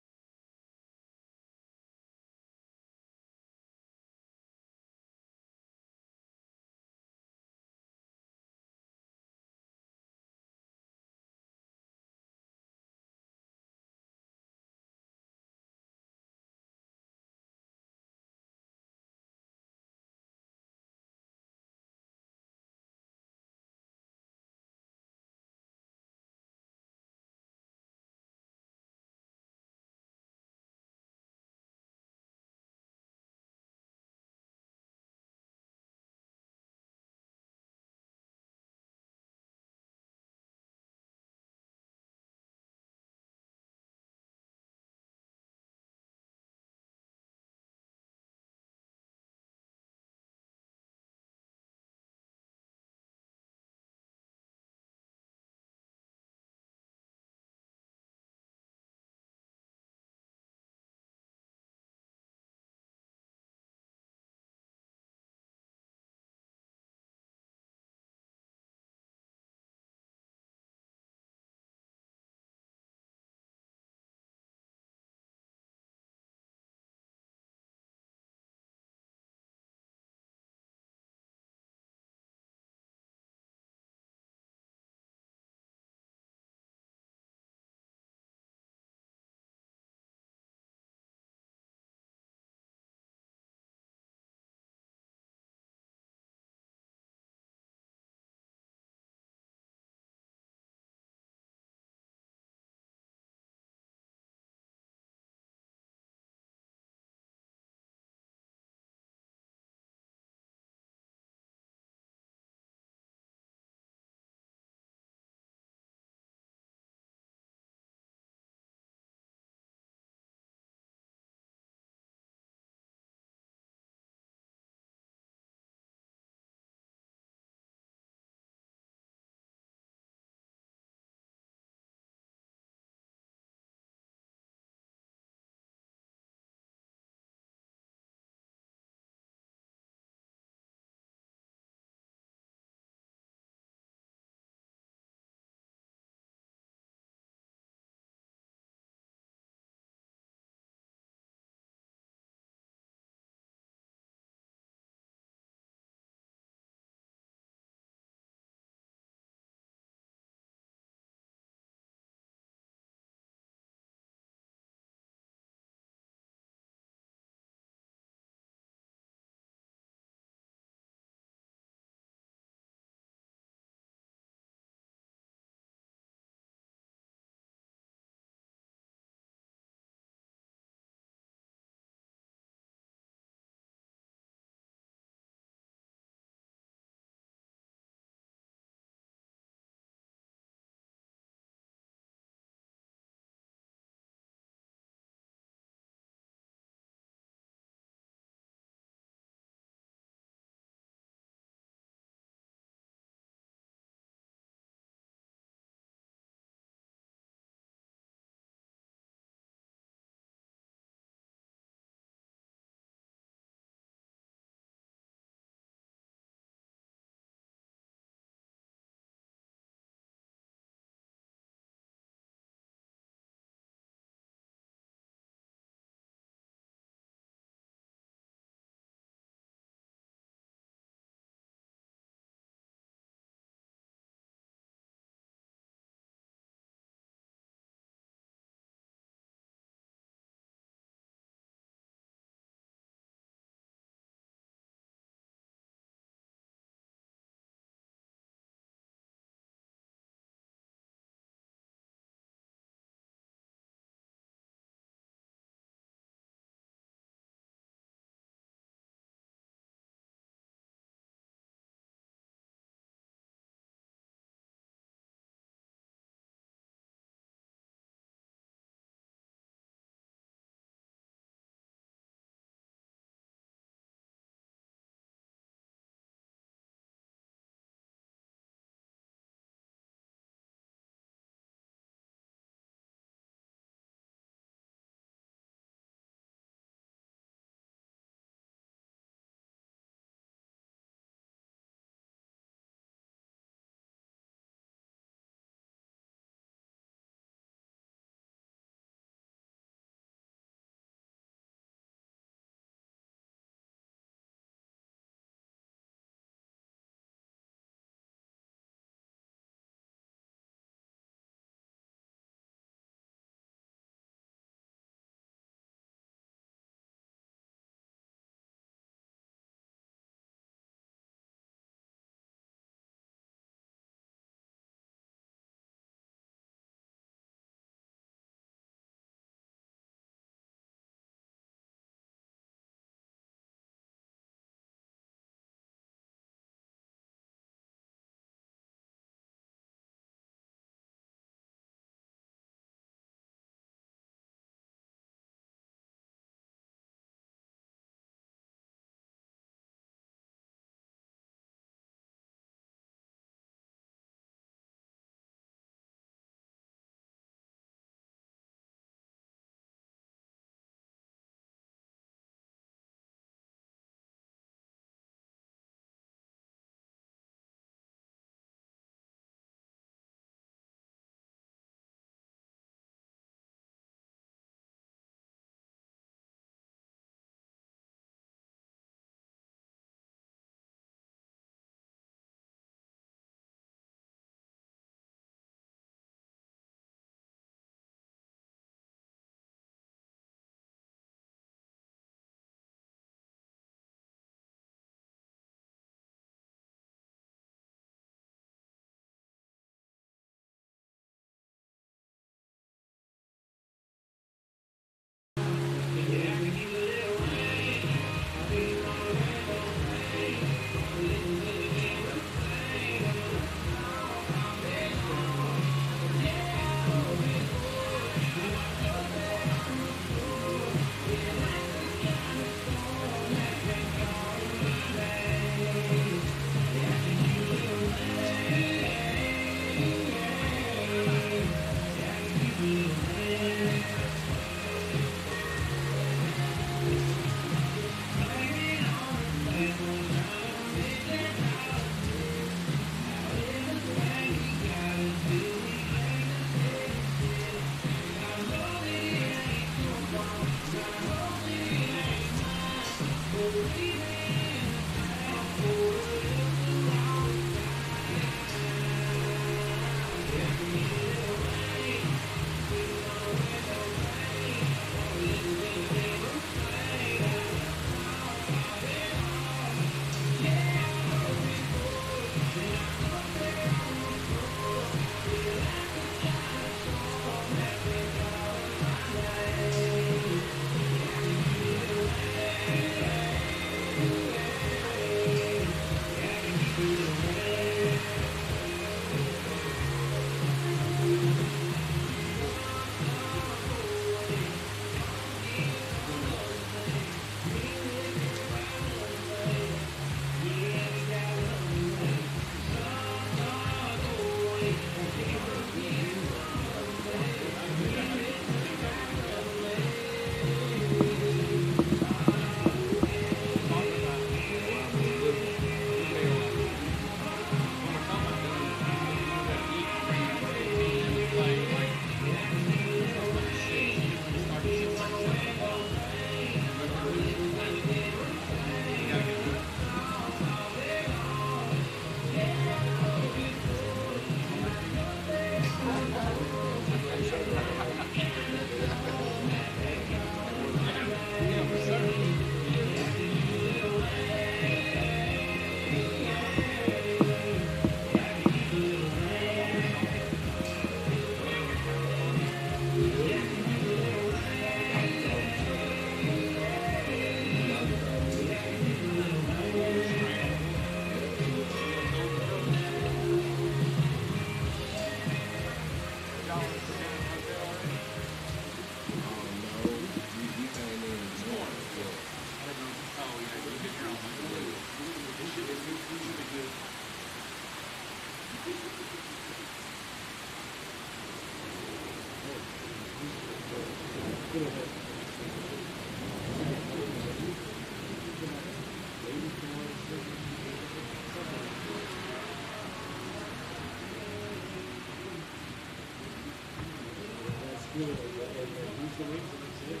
That's good. And use the wings and that's it.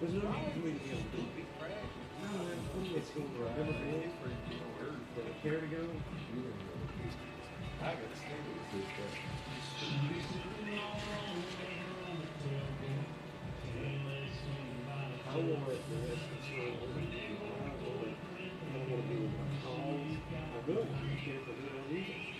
There's no usually, no, man, it's going to never be care to go. I got to stay with this guy. I want to let the rest of the story over. I don't want to be with my calls. I'm good. I can't for who I need it.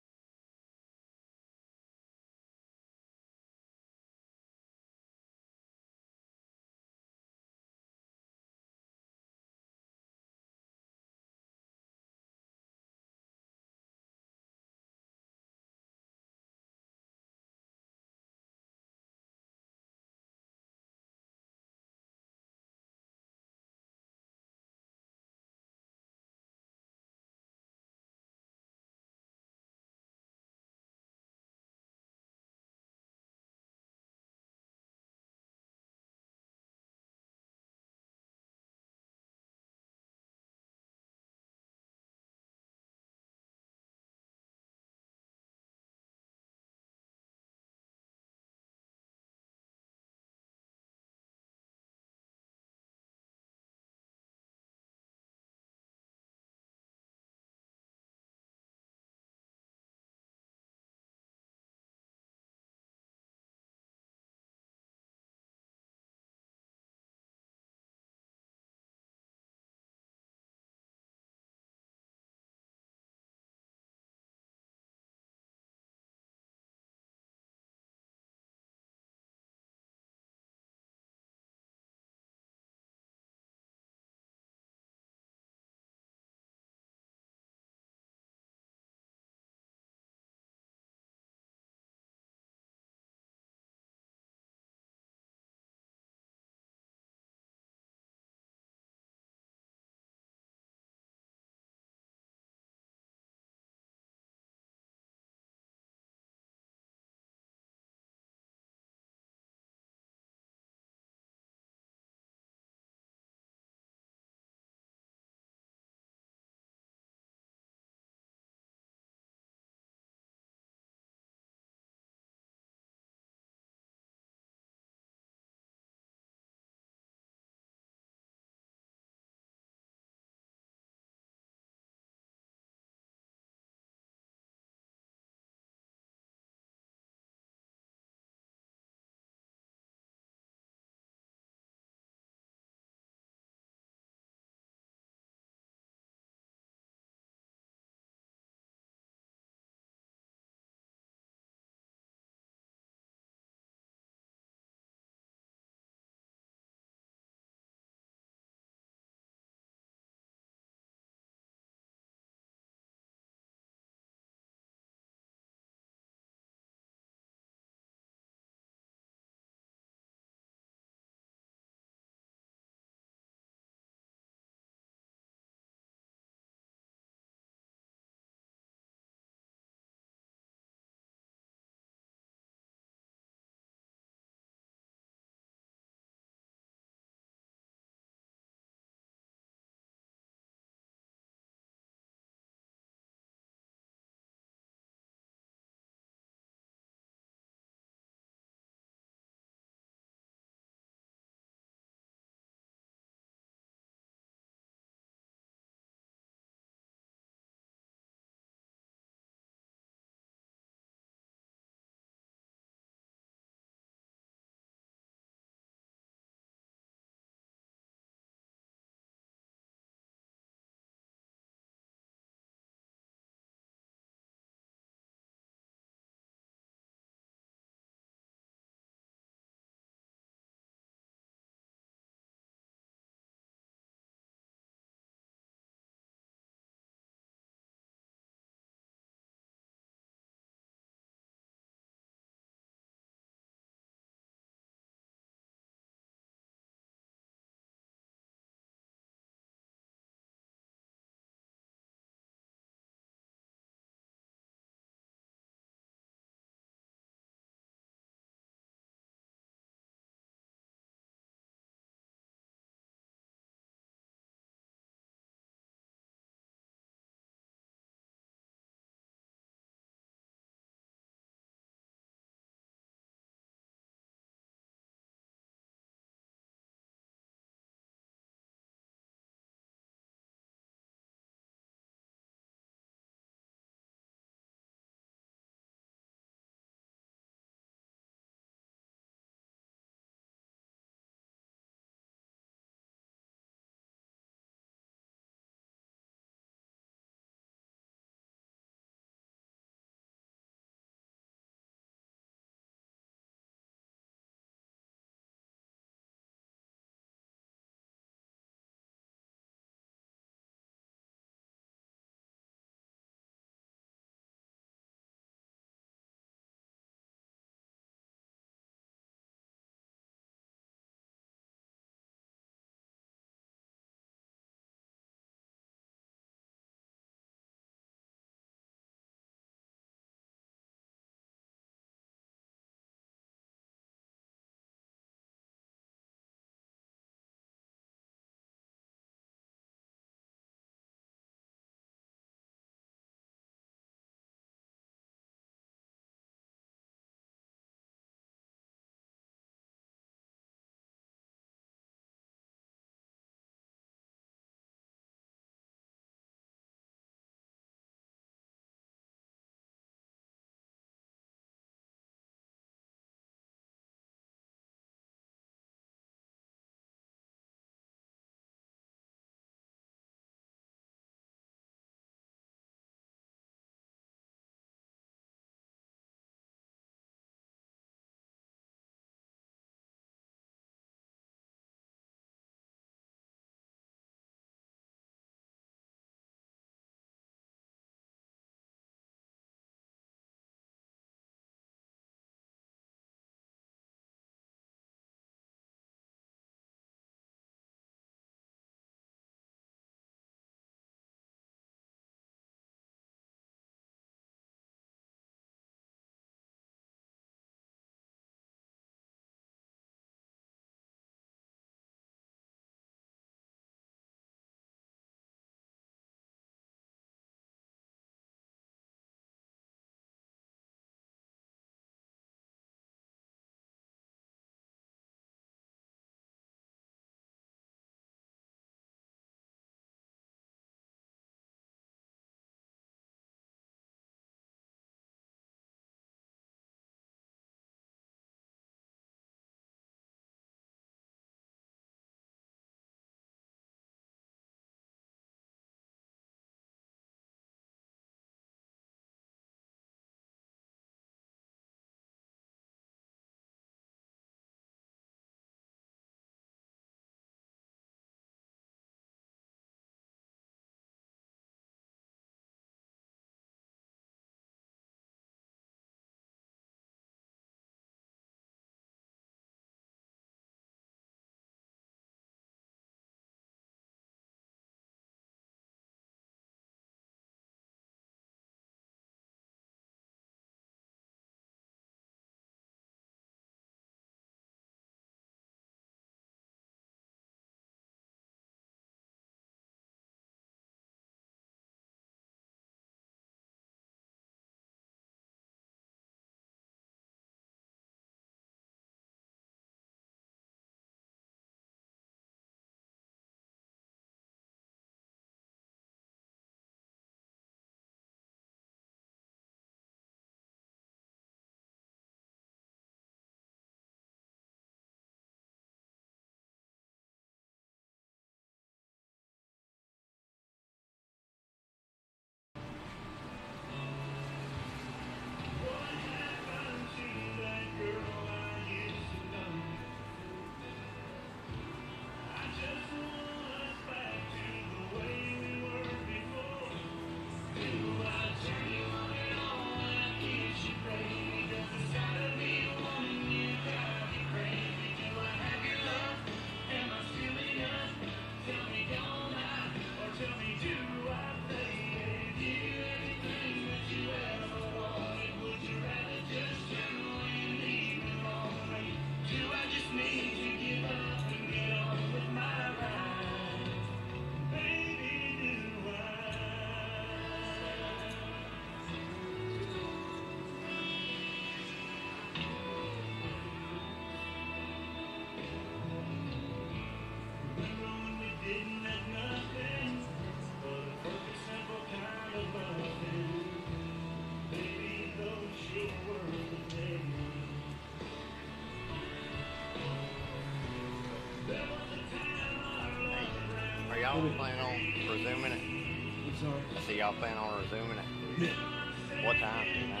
y'all plan on resuming it? I'm sorry. I see y'all plan on resuming it. Yeah. What time, you know?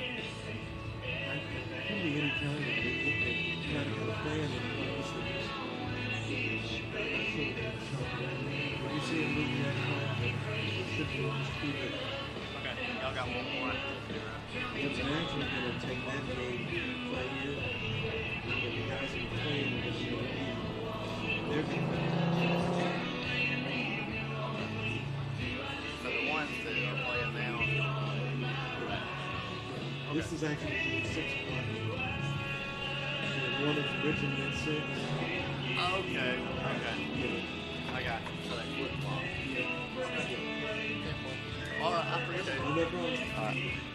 Can be any time. They kind of have a plan and obviously just when you see a movie that time, it should be just keep it. Okay, y'all got one more. It's actually going to take that game right here. And the guys that are playing are going to be they're going So the ones that are playing now, This is actually going to be 6 o'clock. And one is originally at 6. okay. I got you. So they flip flop. All right, I appreciate it. Oh, no problem. All right.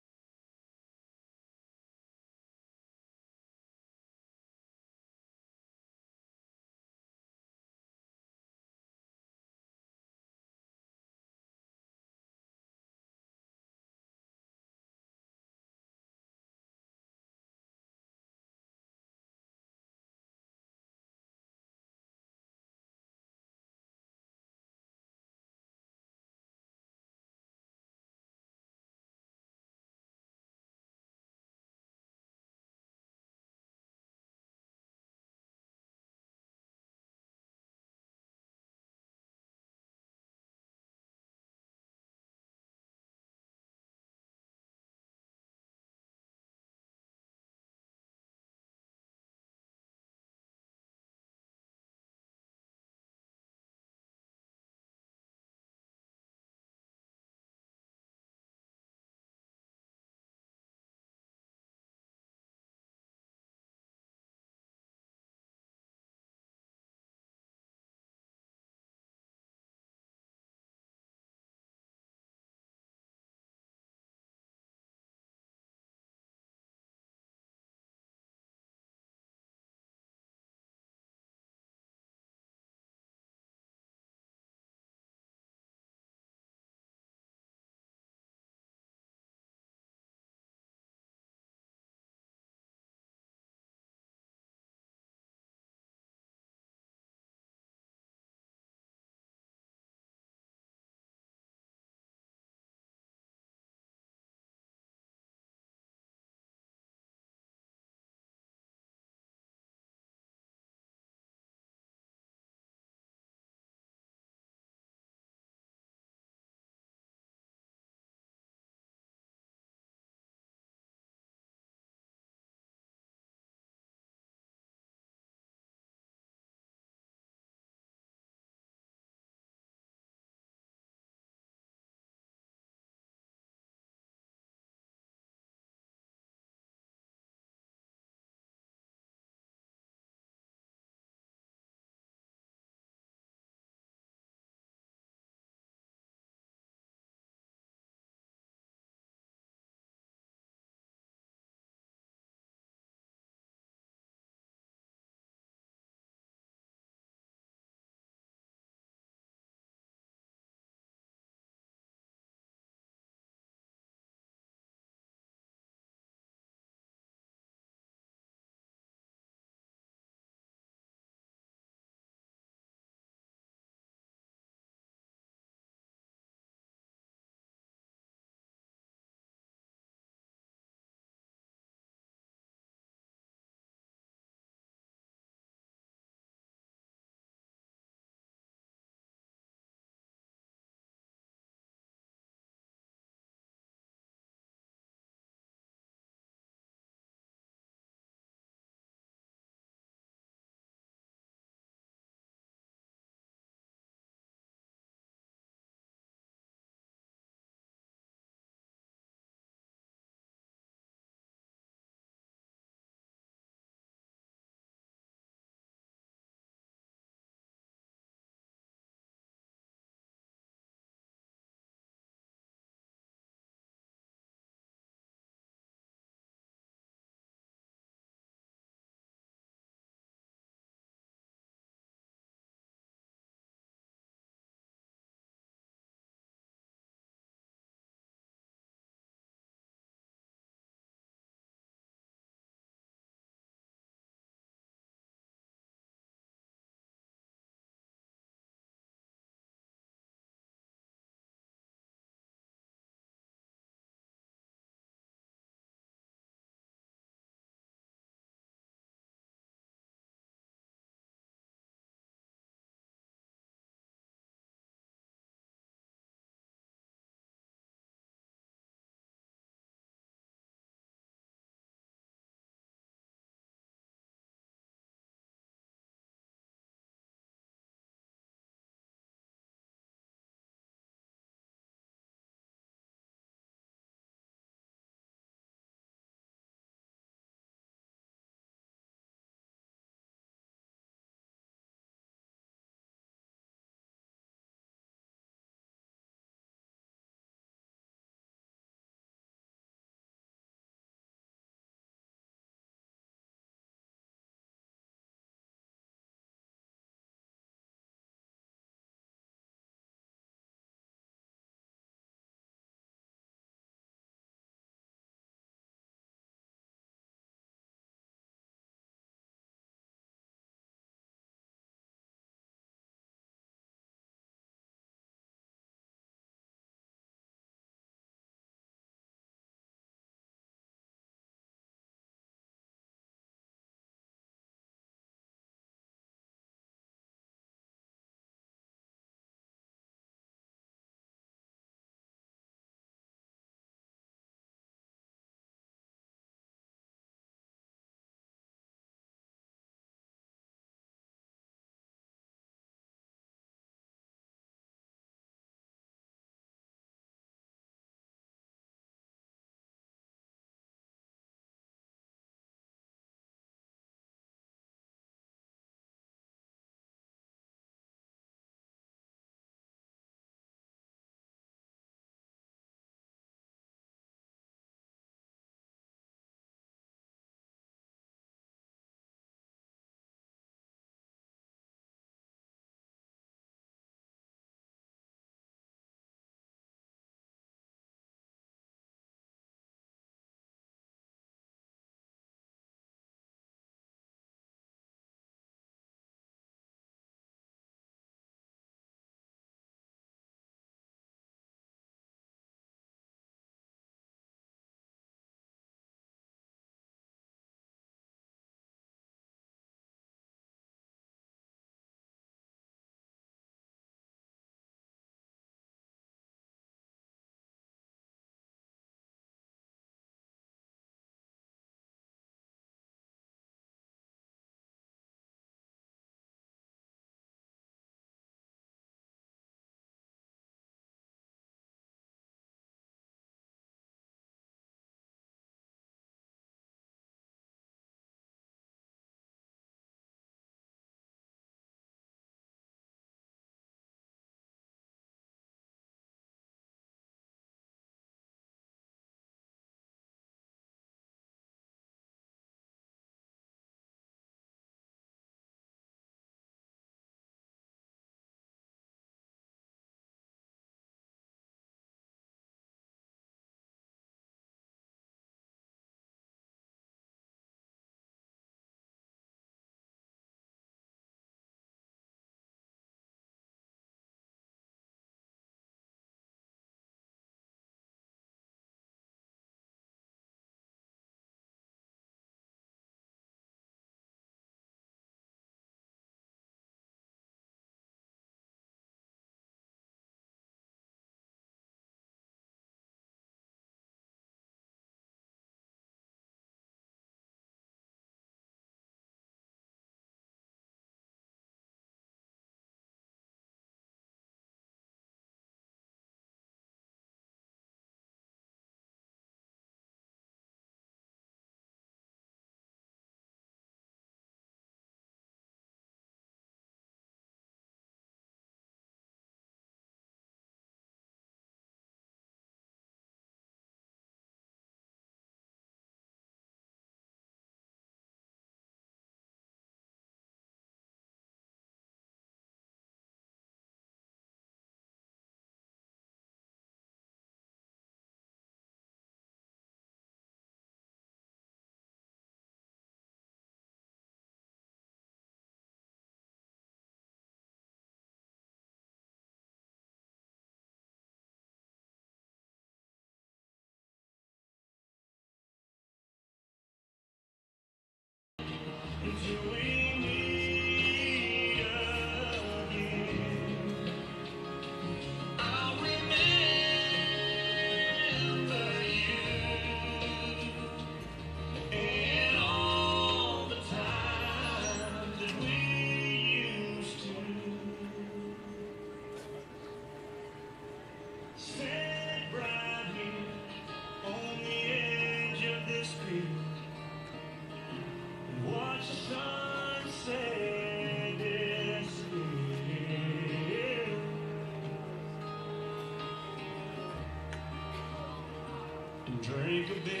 Drink a bit.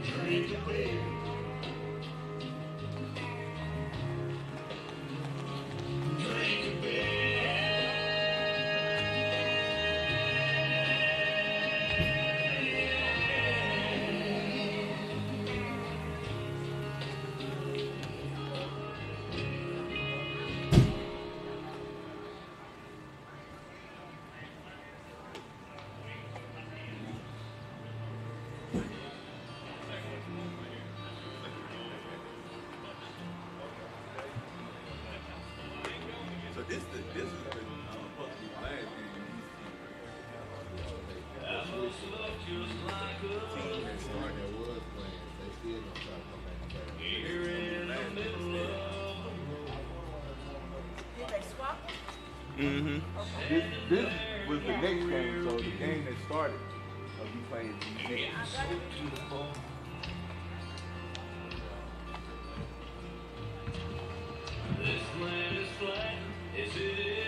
Drink a bit. Drink a bit. So this is the supposed to be the last game. Team that started that was playing, they still gonna try to come back and play. This is gonna be the last game. Did they swap them? Mm-hmm. This was the next game, so the game that started, you playing next. I got it. This land is flat, yes it is.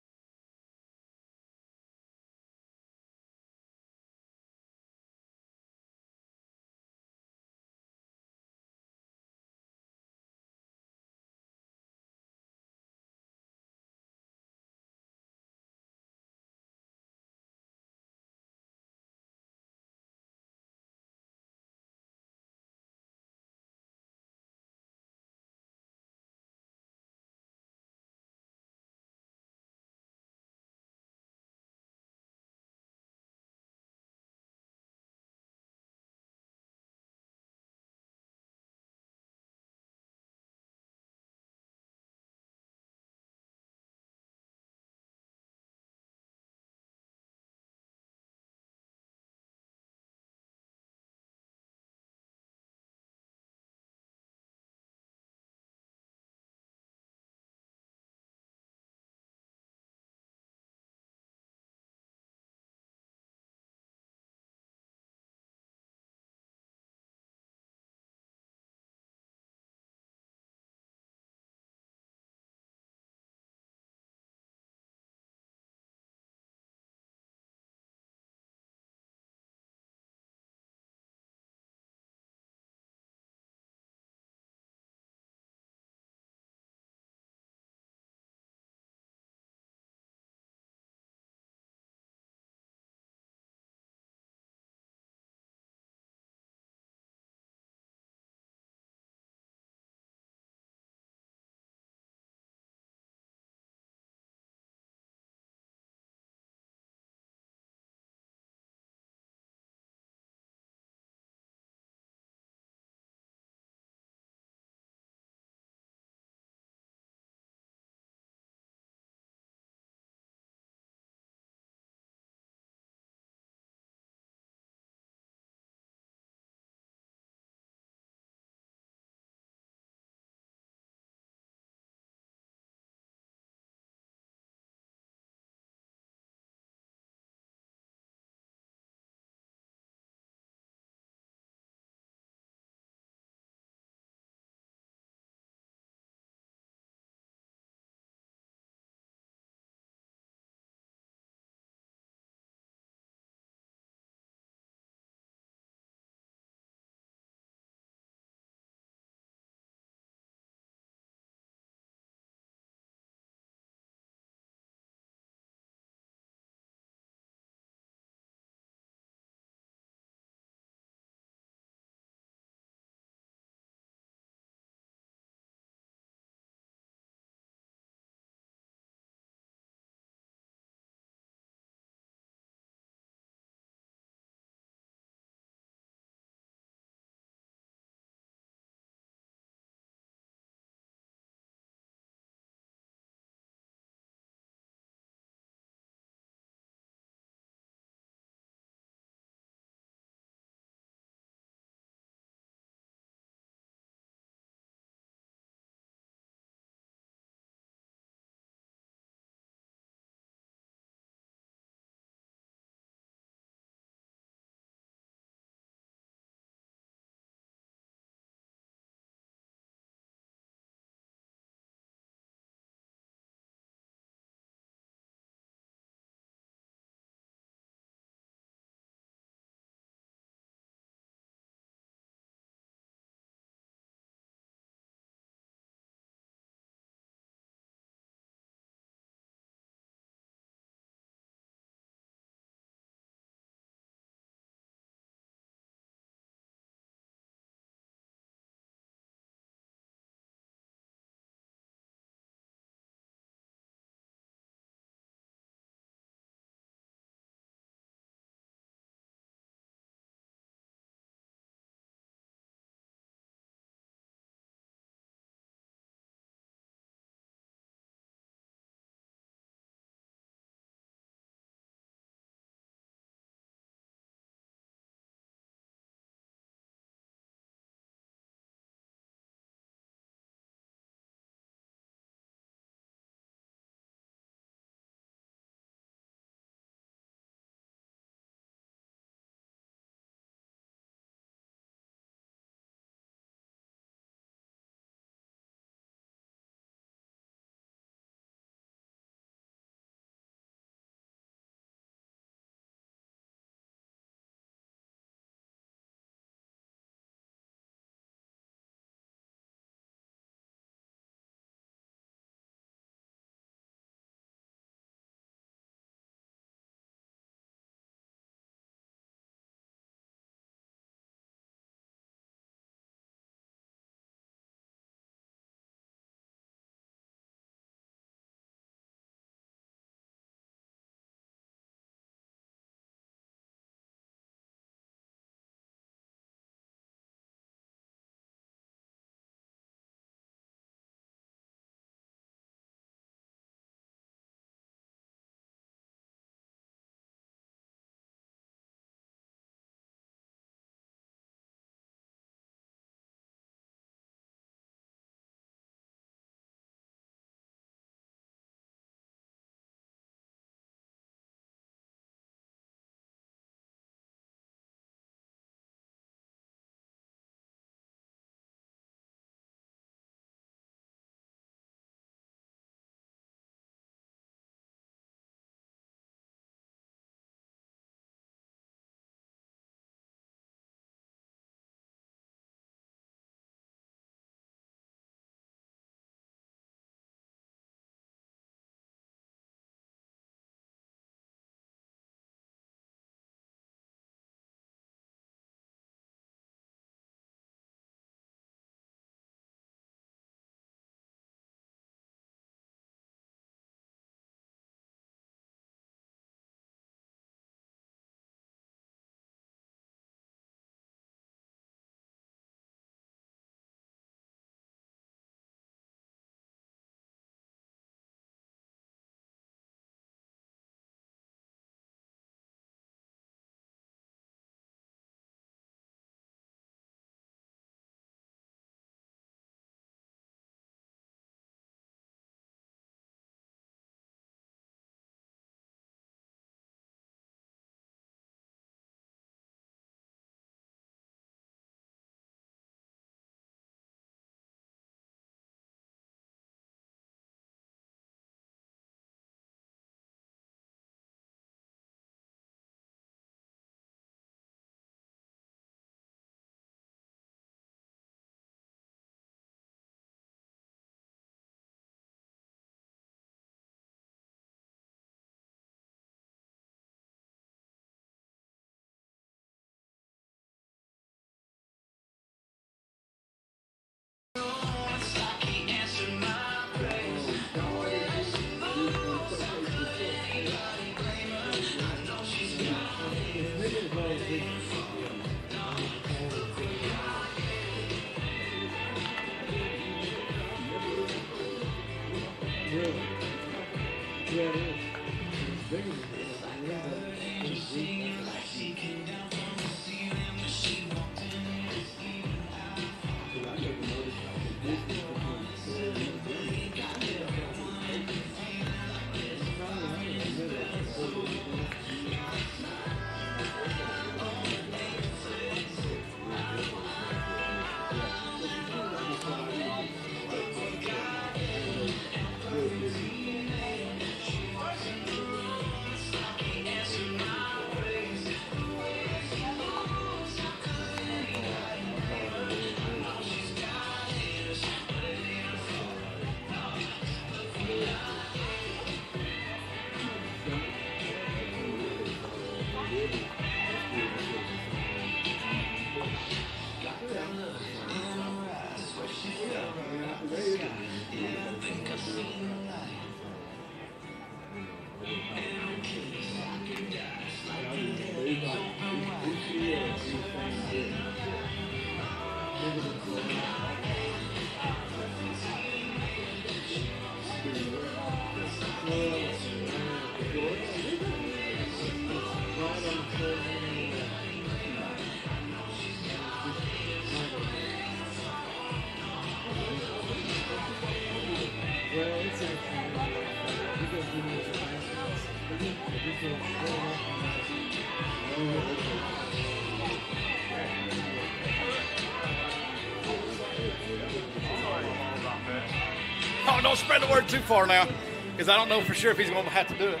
Oh, don't spread the word too far now, because I don't know for sure if he's going to have to do it.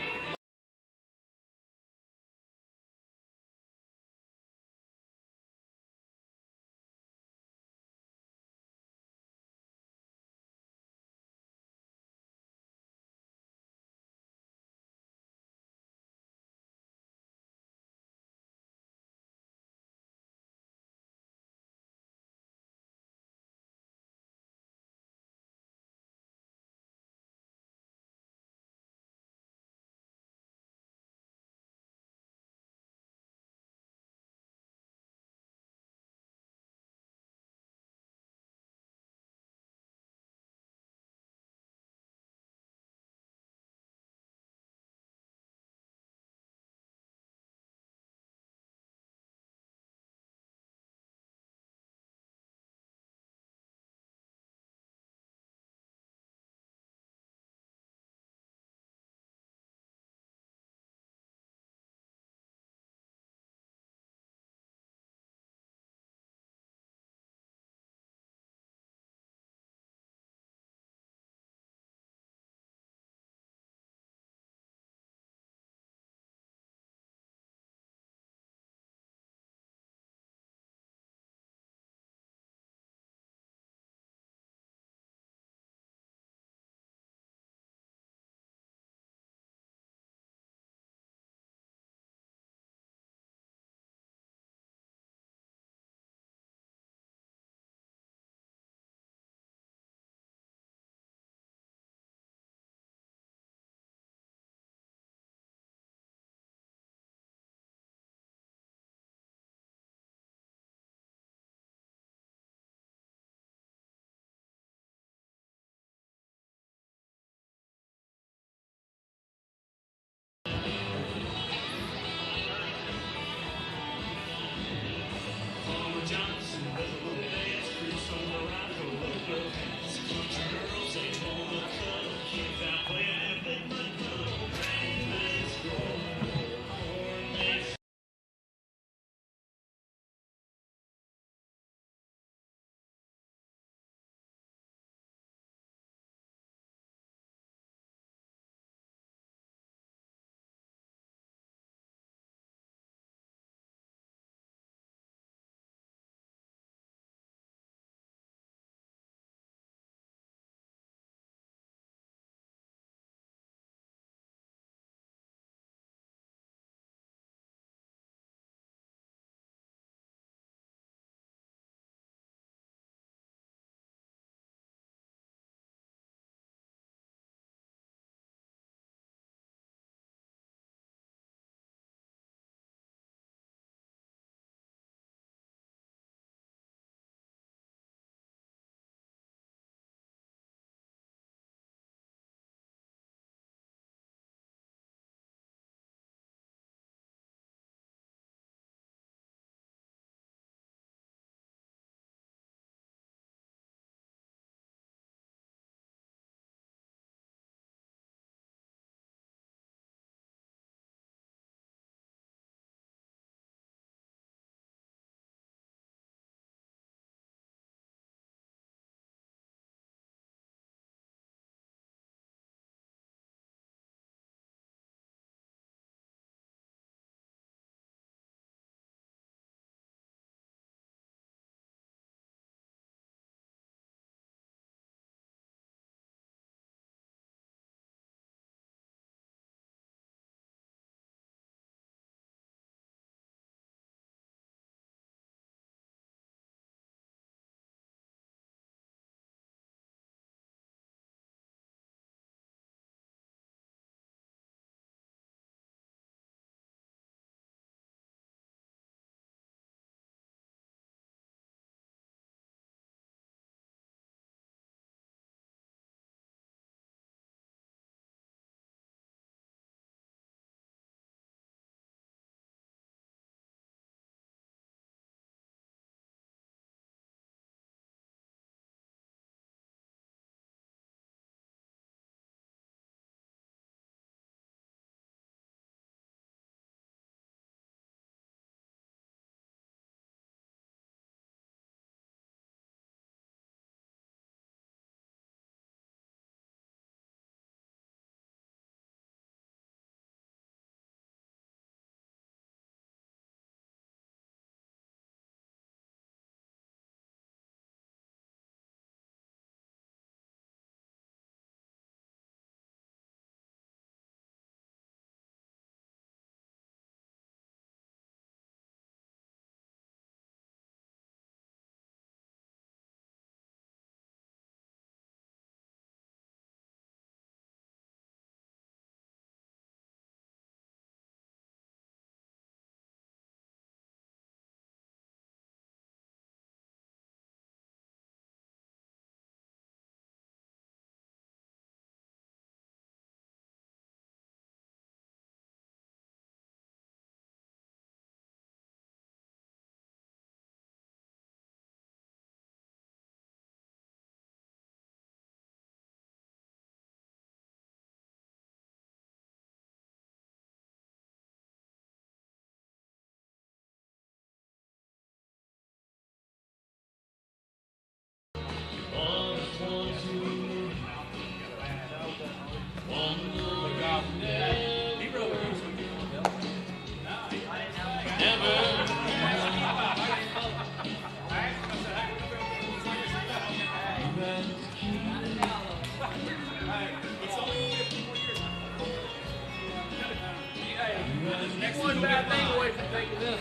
One bad thing away from taking this.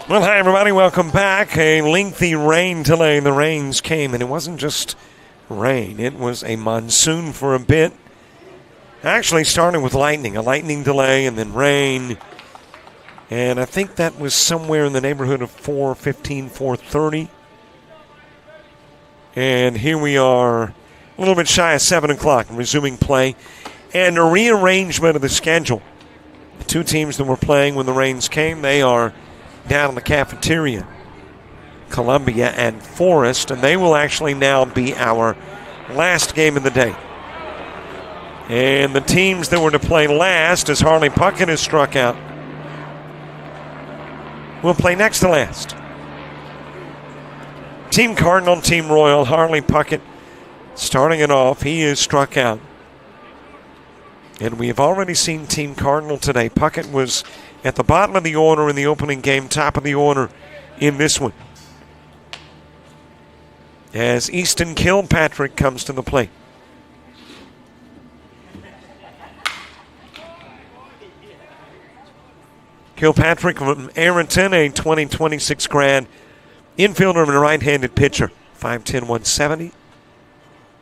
Well, hi, everybody. Welcome back. A lengthy rain delay. The rains came, and it wasn't just rain. It was a monsoon for a bit. Actually started with lightning, a lightning delay, and then rain. And I think that was somewhere in the neighborhood of 4:15, 4:30. And here we are, a little bit shy of 7 o'clock, resuming play. And a rearrangement of the schedule. The two teams that were playing when the rains came, they are down in the cafeteria, Columbia and Forest, and they will actually now be our last game of the day. And the teams that were to play last, as Harley Puckett has struck out, will play next to last. Team Cardinal, Team Royal, Harley Puckett starting it off. He is struck out. And we have already seen Team Cardinal today. Puckett was at the bottom of the order in the opening game, top of the order in this one, as Easton Kilpatrick comes to the plate. Kilpatrick from Arrington, a 2026 grad, infielder and a right-handed pitcher, 5'10", 170.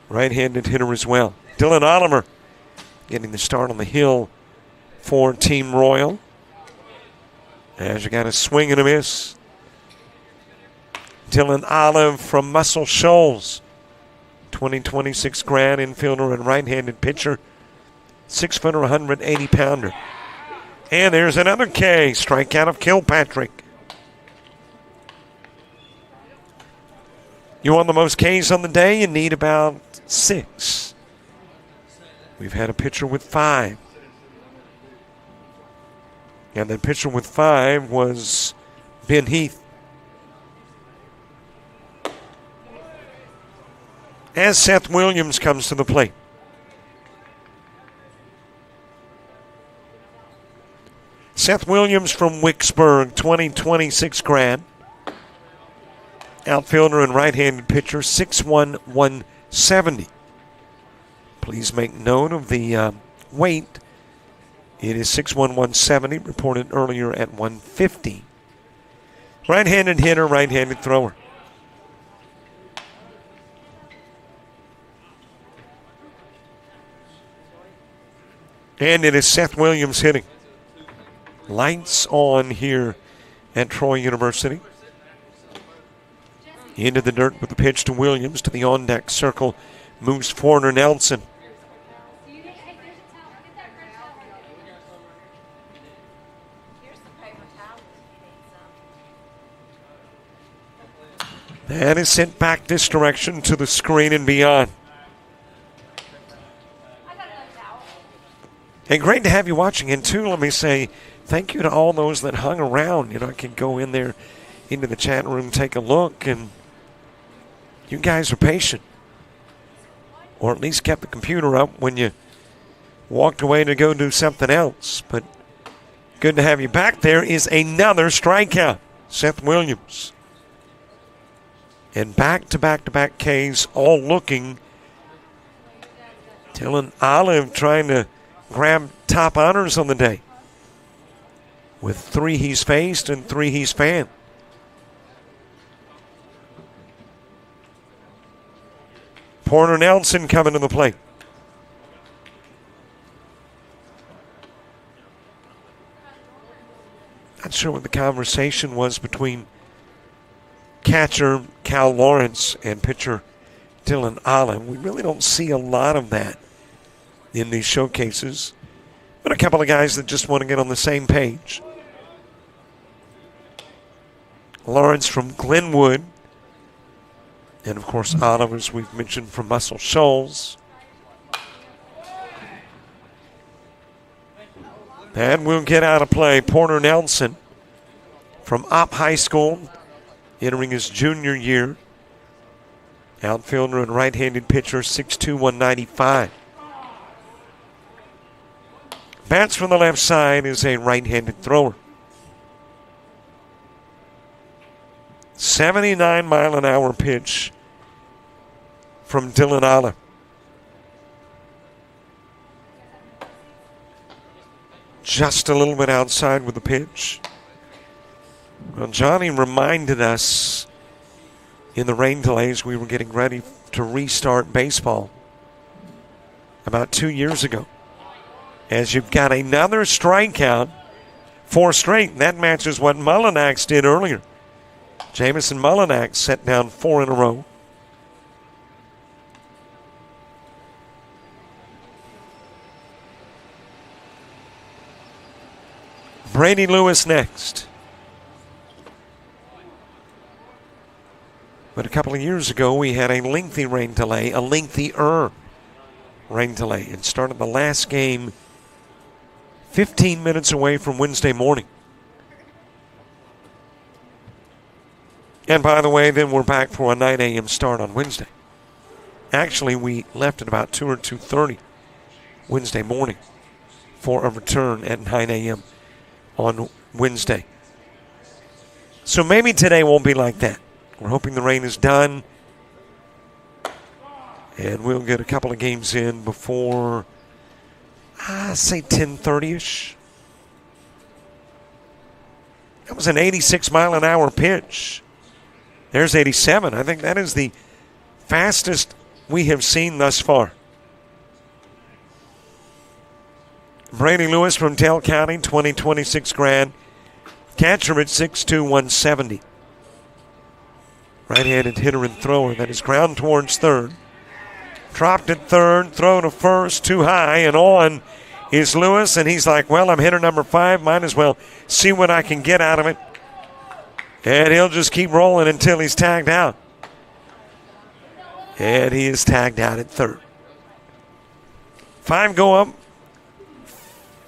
Right-handed hitter as well. Dylan Oliver getting the start on the hill for Team Royal. As you got a swing and a miss. Dylan Olive from Muscle Shoals, 2026 grad, infielder and right-handed pitcher, 6-footer, 180-pounder. And there's another K, strikeout of Kilpatrick. You want the most Ks on the day? You need about 6. We've had a pitcher with 5. And the pitcher with 5 was Ben Heath. As Seth Williams comes to the plate. Seth Williams from Wicksburg, 2026 grad. Outfielder and right-handed pitcher, 6'1", 170. Please make note of the weight. It is 6'1", 170, reported earlier at 150. Right-handed hitter, right-handed thrower. And it is Seth Williams hitting. Lights on here at Troy University. Into the dirt with the pitch to Williams. To the on-deck circle moves Forner Nelson. That is sent back this direction to the screen and beyond. Hey, great to have you watching. And, too, let me say thank you to all those that hung around. You know, I can go in there into the chat room, take a look, and you guys are patient. Or at least kept the computer up when you walked away to go do something else. But good to have you back. There is another strikeout. Seth Williams. And back-to-back-to-back Ks, all looking Dylan Olive trying to grab top honors on the day. With 3 he's faced and 3 he's fanned. Porter Nelson coming to the plate. Not sure what the conversation was between catcher Cal Lawrence and pitcher Dylan Olive. We really don't see a lot of that in these showcases, but a couple of guys that just want to get on the same page. Lawrence from Glenwood, and of course Olive, as we've mentioned, from Muscle Shoals. And we'll get out of play. Porter Nelson from Opp High School, entering his junior year. Outfielder and right-handed pitcher, 6'2", 195. Bats from the left side is a right-handed thrower. 79-mile-an-hour pitch from Dylan Olive. Just a little bit outside with the pitch. Well, Johnny reminded us in the rain delays we were getting ready to restart baseball about 2 years ago. As you've got another strikeout, 4 straight. That matches what Mullinax did earlier. Jamison Mullinax set down 4 in a row. Brady Lewis next. But a couple of years ago, we had a lengthy rain delay, a lengthier rain delay, and started the last game 15 minutes away from Wednesday morning. And by the way, then we're back for a 9 a.m. start on Wednesday. Actually, we left at about 2 or 2:30 Wednesday morning for a return at 9 a.m. on Wednesday. So maybe today won't be like that. We're hoping the rain is done, and we'll get a couple of games in before, say 10:30-ish. That was an 86-mile-an-hour pitch. There's 87. I think that is the fastest we have seen thus far. Brady Lewis from Dale County, 2026 grad. Catcher at 6'2", 170. Right-handed hitter and thrower. That is ground towards third. Dropped at third, throw to first, too high, and on is Lewis, and he's like, well, I'm hitter number 5. Might as well see what I can get out of it. And he'll just keep rolling until he's tagged out. And he is tagged out at third. 5 go up,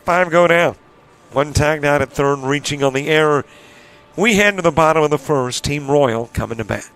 5 go down. 1 tagged out at third, reaching on the error. We head to the bottom of the first. Team Royal coming to bat.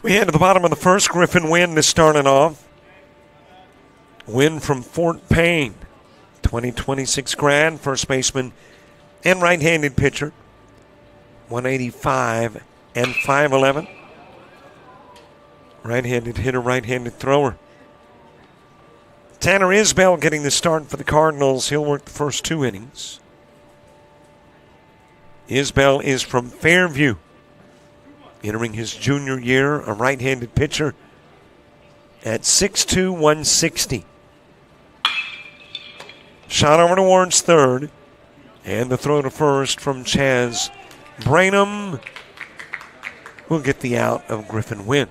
We head to the bottom of the first. Griffin Wynn is starting off. Wynn from Fort Payne, 2026 grad, first baseman and right-handed pitcher. 185 and 5'11". Right-handed hitter, right-handed thrower. Tanner Isbell getting the start for the Cardinals. He'll work the first 2 innings. Isbell is from Fairview. Entering his junior year, a right-handed pitcher at 6'2", 160. Shot over towards third. And the throw to first from Chaz Brainham will get the out of Griffin Wynn.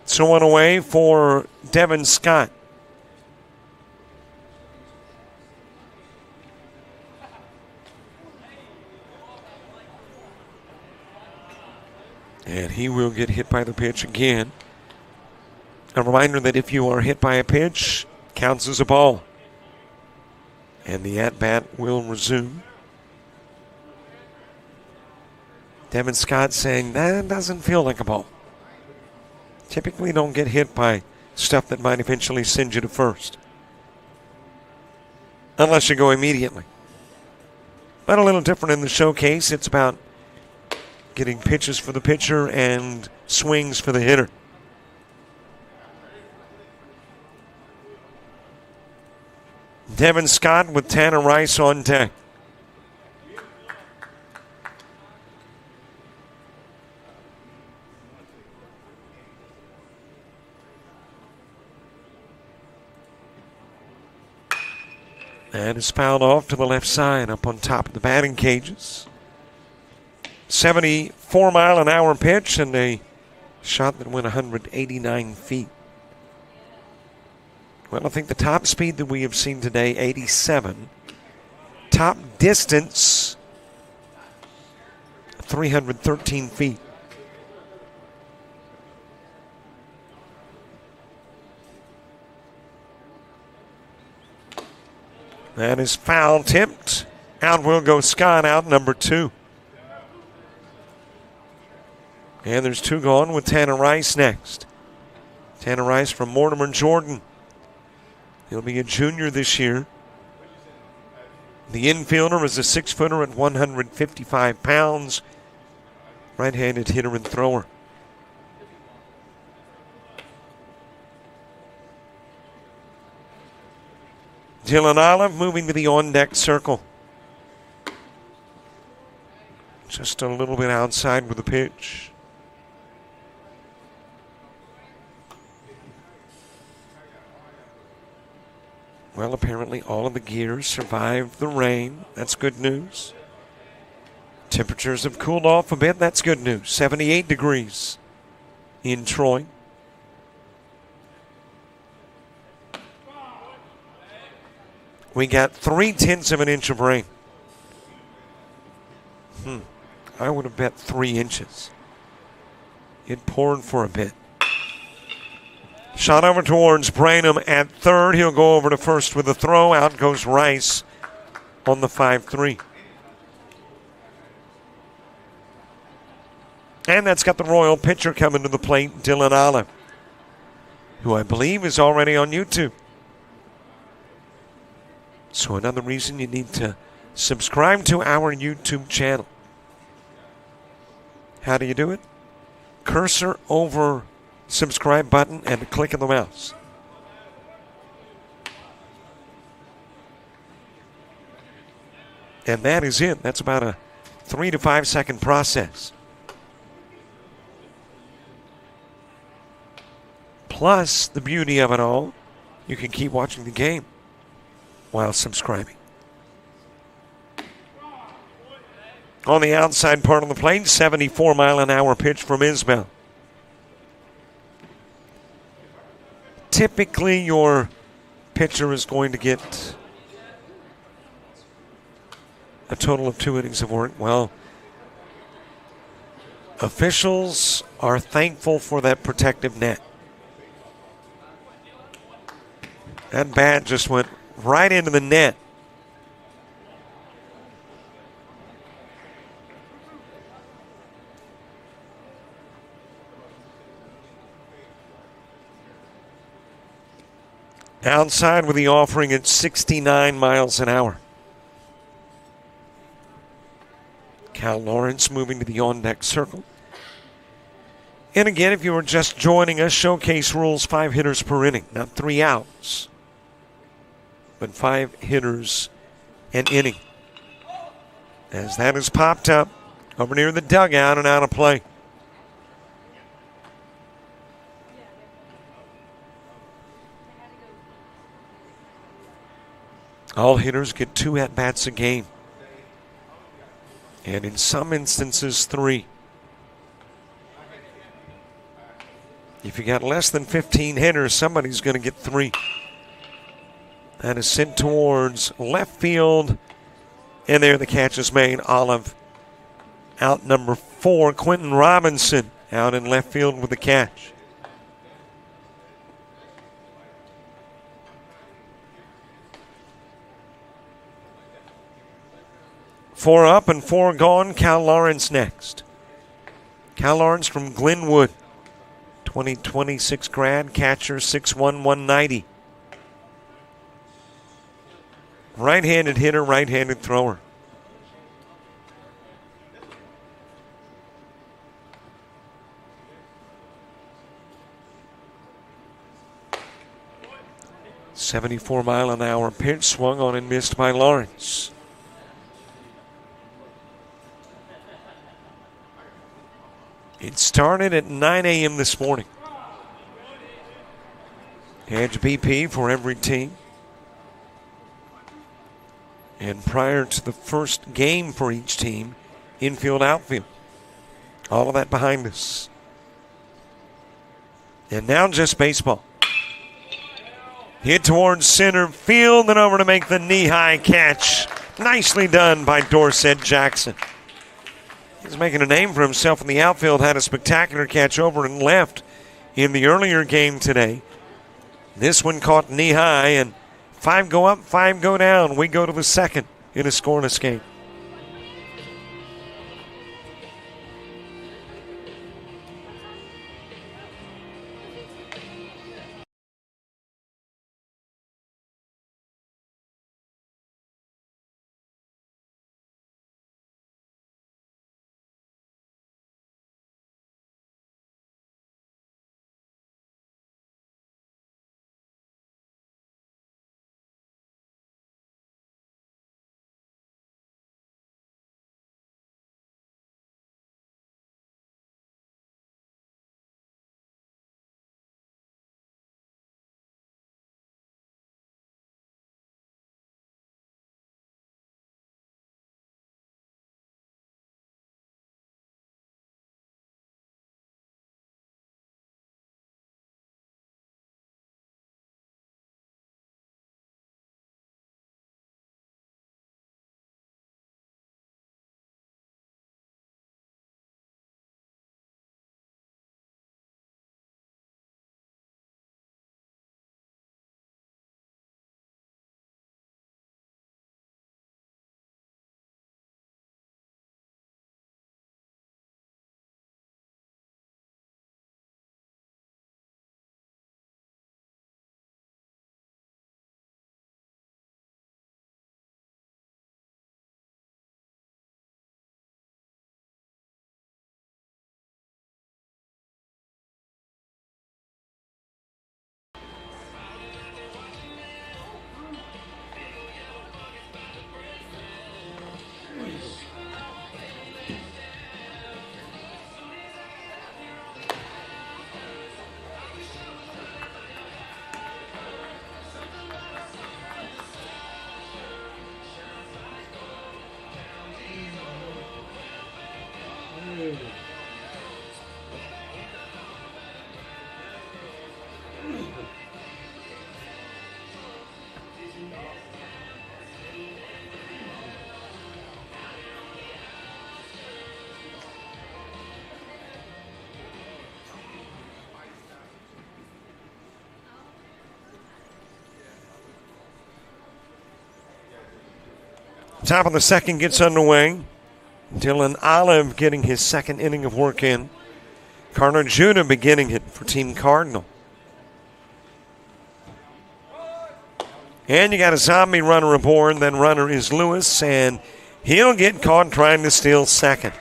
So one away for Devin Scott. And he will get hit by the pitch again. A reminder that if you are hit by a pitch, counts as a ball. And the at-bat will resume. Devin Scott saying, that doesn't feel like a ball. Typically don't get hit by stuff that might eventually send you to first. Unless you go immediately. But a little different in the showcase. It's about getting pitches for the pitcher and swings for the hitter. Devin Scott with Tanner Rice on deck. And is fouled off to the left side up on top of the batting cages. 74-mile-an-hour pitch and a shot that went 189 feet. Well, I think the top speed that we have seen today, 87. Top distance, 313 feet. That is foul tipped. Out will go Scott, out number 2. And there's 2 gone with Tanner Rice next. Tanner Rice from Mortimer, Jordan. He'll be a junior this year. The infielder is a 6-footer at 155 pounds. Right-handed hitter and thrower. Dylan Olive moving to the on-deck circle. Just a little bit outside with the pitch. Well, apparently all of the gears survived the rain. That's good news. Temperatures have cooled off a bit. That's good news. 78 degrees in Troy. We got 0.3 of an inch of rain. I would have bet 3 inches. It poured for a bit. Shot over towards Brainham at third. He'll go over to first with a throw. Out goes Rice on the 5-3. And that's got the Royal pitcher coming to the plate, Dylan Olive, who I believe is already on YouTube. So another reason you need to subscribe to our YouTube channel. How do you do it? Cursor over subscribe button and a click of the mouse. And that is it. That's about a 3 to 5 second process. Plus, the beauty of it all, you can keep watching the game while subscribing. On the outside part of the plate, 74-mile-an-hour pitch from Isbell. Typically, your pitcher is going to get a total of 2 innings of work. Well, officials are thankful for that protective net. That bat just went right into the net. Outside with the offering at 69 miles an hour. Cal Lawrence moving to the on-deck circle. And again, if you were just joining us, showcase rules 5 hitters per inning, not 3 outs, but 5 hitters an inning. As that is popped up over near the dugout and out of play. All hitters get 2 at-bats a game. And in some instances, 3. If you got less than 15 hitters, somebody's going to get 3. That is sent towards left field. And there the catch is made. Olive out number 4. Quentin Robinson out in left field with the catch. 4 up and 4 gone. Cal Lawrence next. Cal Lawrence from Glenwood. 2026 grad, catcher, 6'1", 190. Right-handed hitter, right-handed thrower. .74-mile-an-hour pitch swung on and missed by Lawrence. It started at 9 a.m. this morning. Edge BP for every team. And prior to the first game for each team, infield, outfield. All of that behind us. And now just baseball. Hit towards center field and over to make the knee-high catch. Nicely done by Dorsett Jackson. He's making a name for himself in the outfield. Had a spectacular catch over and left in the earlier game today. This one caught knee-high, and 5 go up, 5 go down. We go to the second in a scoreless game. Top of the second gets underway. Dylan Olive getting his second inning of work in. Carter Judah beginning it for Team Cardinal. And you got a zombie runner aboard. That runner is Lewis, and he'll get caught trying to steal second.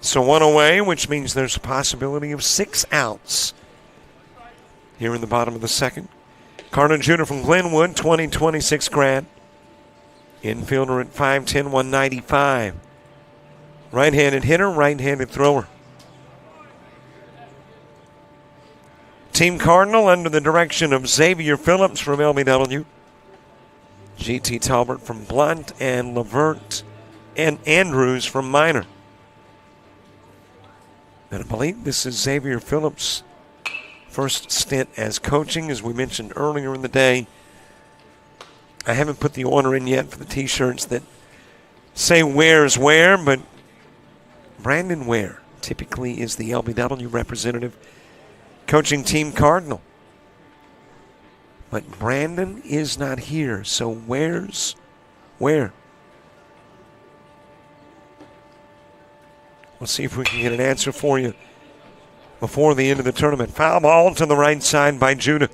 So one away, which means there's a possibility of 6 outs here in the bottom of the second. Carter Judah from Glenwood, 2026 grad. Infielder at 5'10", 195. Right-handed hitter, right-handed thrower. Team Cardinal under the direction of Xavier Phillips from LBW. G.T. Talbert from Blunt, and Levert and Andrews from Minor. And I believe this is Xavier Phillips' first stint as coaching, as we mentioned earlier in the day. I haven't put the order in yet for the T-shirts that say Where's Where, but Brandon Ware typically is the LBW representative coaching Team Cardinal. But Brandon is not here, so where's where? We'll see if we can get an answer for you before the end of the tournament. Foul ball to the right side by Judah.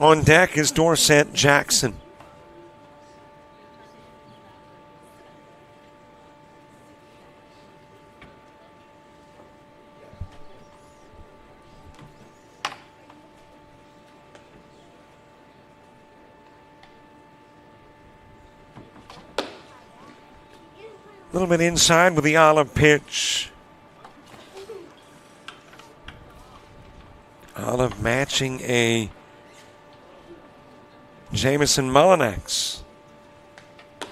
On deck is Dorset Jackson. A little bit inside with the Olive pitch. Olive matching a Jamison Mullinax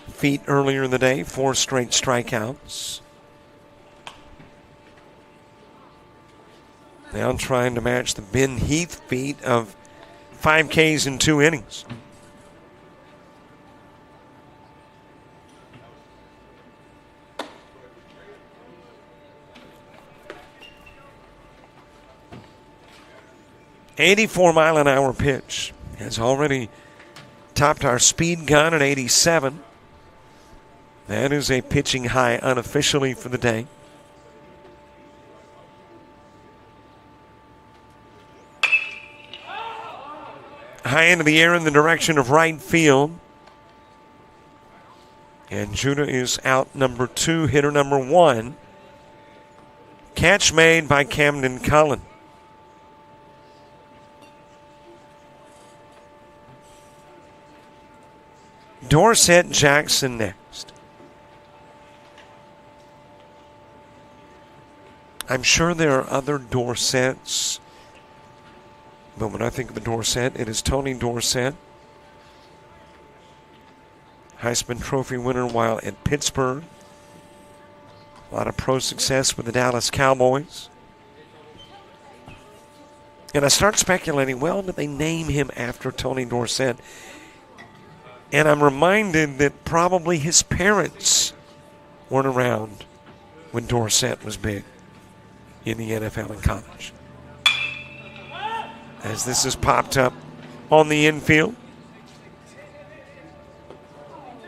feat earlier in the day, 4 straight strikeouts. Now trying to match the Ben Heath feat of 5 Ks in 2 innings. .84-mile-an-hour pitch has already topped our speed gun at 87. That is a pitching high unofficially for the day. High into the air in the direction of right field. And Judah is out number 2, hitter number 1. Catch made by Camden Cullen. Dorset Jackson next. I'm sure there are other Dorsets, but when I think of a Dorset, it is Tony Dorsett. Heisman Trophy winner while at Pittsburgh. A lot of pro success with the Dallas Cowboys. And I start speculating, well, did they name him after Tony Dorsett? And I'm reminded that probably his parents weren't around when Dorsett was big in the NFL and college. As this is popped up on the infield.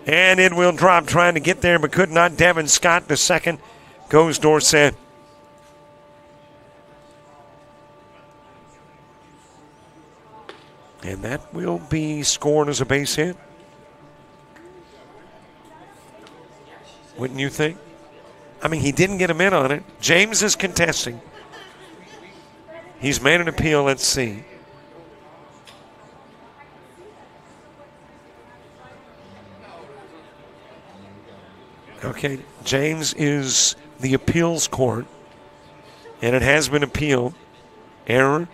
And it will drop, trying to get there, but could not. Devin Scott to second. Goes Dorsett. And that will be scored as a base hit. Wouldn't you think? I mean, he didn't get him in on it. James is contesting. He's made an appeal. Let's see. Okay, James is the appeals court, and it has been appealed. Error.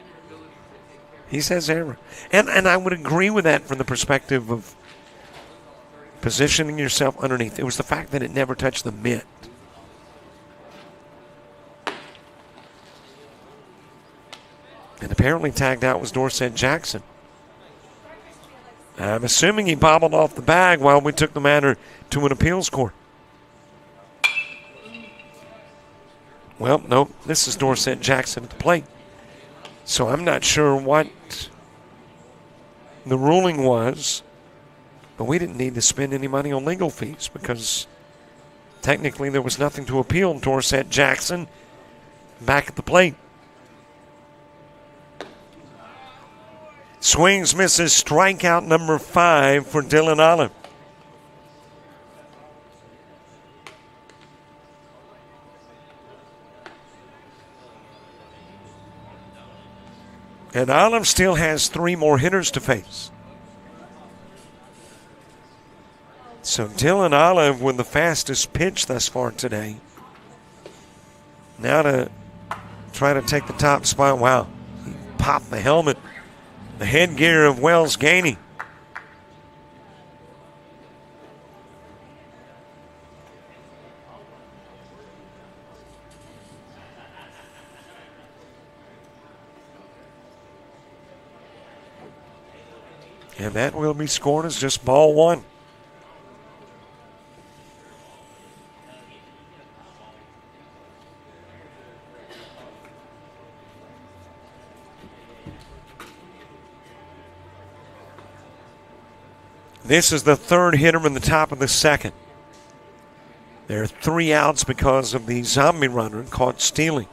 He says error. And I would agree with that from the perspective of positioning yourself underneath. It was the fact that it never touched the mitt. And apparently tagged out was Dorset Jackson. I'm assuming he bobbled off the bag while we took the matter to an appeals court. Well, no, this is Dorset Jackson at the plate. So I'm not sure what the ruling was, but we didn't need to spend any money on legal fees because technically there was nothing to appeal. Dorset Jackson back at the plate. Swings, misses, strikeout number 5 for Dylan Olive. And Olive still has 3 more hitters to face. So Dylan Olive with the fastest pitch thus far today. Now to try to take the top spot. Wow, he popped the helmet. The headgear of Wells Gainey. And that will be scored as just ball 1. This is the 3rd hitter in the top of the 2nd. There are 3 outs because of the zombie runner caught stealing.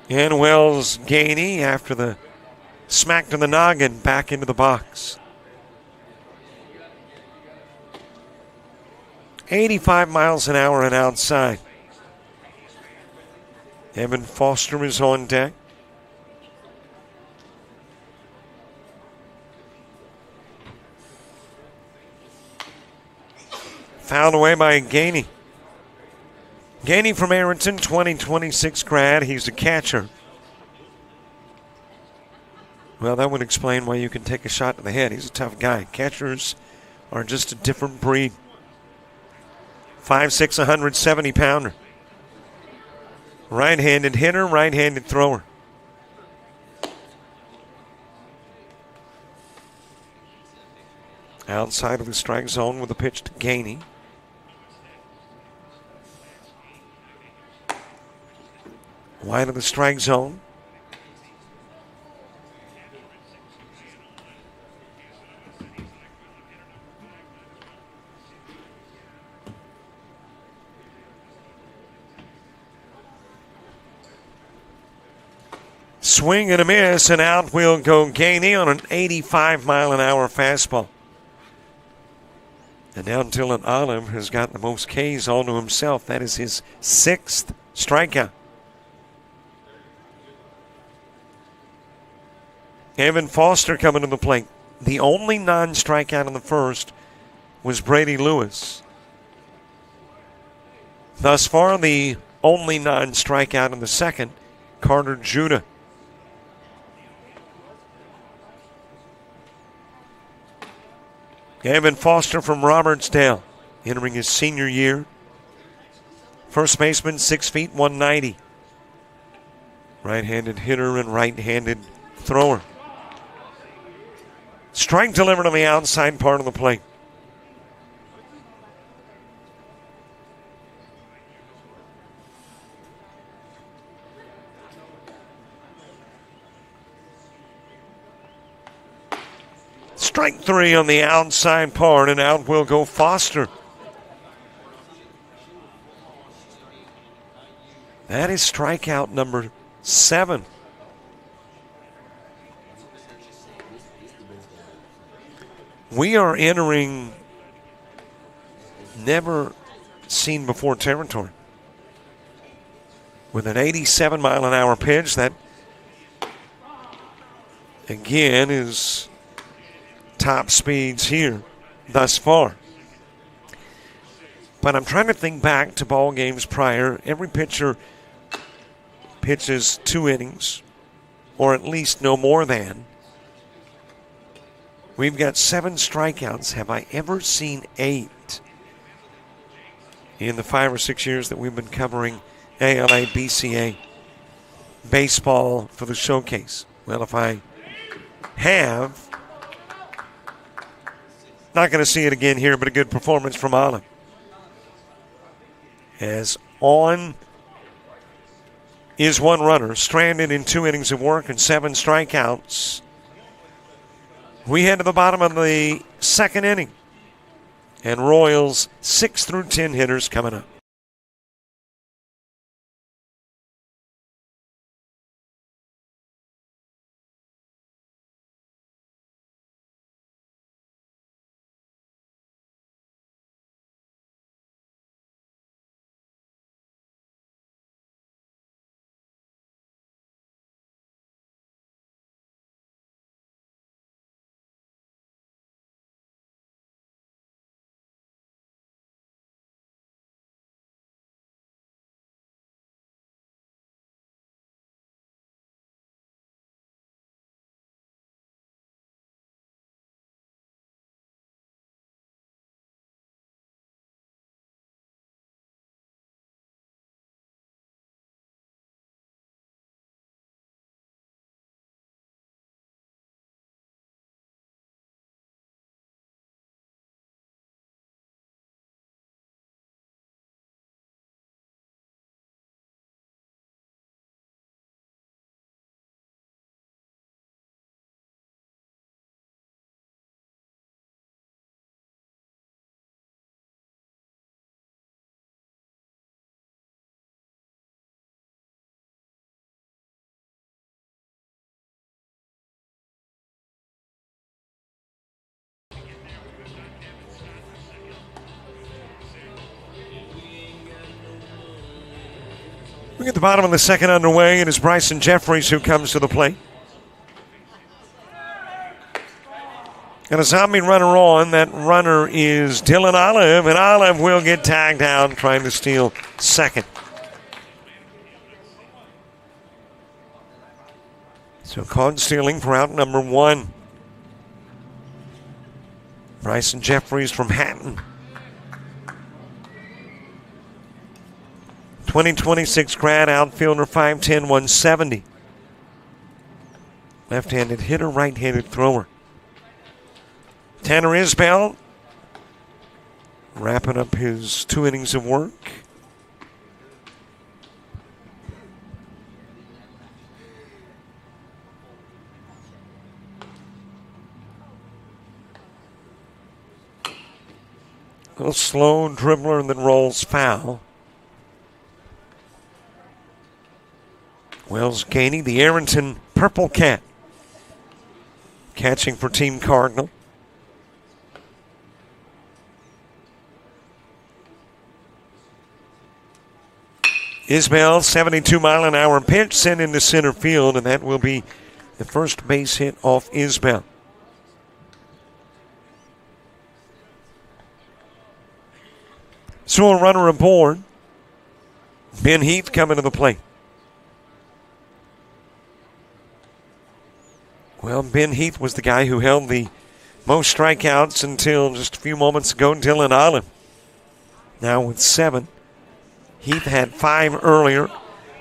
And Wells Gainey, after the smack to the noggin, back into the box. 85 miles an hour and outside. Evan Foster is on deck. Fouled away by Gainey. Gainey from Arrington, 2026 grad. He's a catcher. Well, that would explain why you can take a shot to the head. He's a tough guy. Catchers are just a different breed. 5'6", 170-pounder. Right-handed hitter, right-handed thrower. Outside of the strike zone with a pitch to Gainey. Wide of the strike zone. Swing and a miss, and out will go Gainey on an 85-mile-an-hour fastball. And now Dylan Olive has got the most Ks all to himself. That is his 6th strikeout. Evan Foster coming to the plate. The only non-strikeout in the first was Brady Lewis. Thus far, the only non-strikeout in the second, Carter Judah. Evan Foster from Robertsdale, entering his senior year. First baseman, 6 feet, 190. Right-handed hitter and right-handed thrower. Strike delivered on the outside part of the plate. Strike 3 on the outside part, and out will go Foster. That is strikeout number 7. We are entering never seen before territory. With an 87-mile-an-hour pitch, that again is top speeds here thus far. But I'm trying to think back to ball games prior. Every pitcher pitches 2 innings, or at least no more than. We've got 7 strikeouts. Have I ever seen 8 in the 5 or 6 years that we've been covering ALABCA baseball for the showcase? Well, if I have, not going to see it again here, but a good performance from Olive. As on is one runner, stranded in 2 innings of work and 7 strikeouts. We head to the bottom of the second inning. And Royals 6 through 10 hitters coming up. We get the bottom of the second underway, and it's Bryson Jeffries who comes to the plate. And a zombie runner on. That runner is Dylan Olive, and Olive will get tagged out trying to steal second. So caught stealing for out number 1. Bryson Jeffries from Hatton. 2026 grad, outfielder, 5'10", 170. Left-handed hitter, right-handed thrower. Tanner Isbell wrapping up his 2 innings of work. A little slow dribbler that rolls foul. Wells Gainey, the Arrington Purple Cat, catching for Team Cardinal. Isbell, 72-mile-an-hour pitch sent into center field, and that will be the first base hit off Isbell. So a runner aboard. Ben Heath coming to the plate. Well, Ben Heath was the guy who held the most strikeouts until just a few moments ago. Dylan Olive now with 7. Heath had 5 earlier.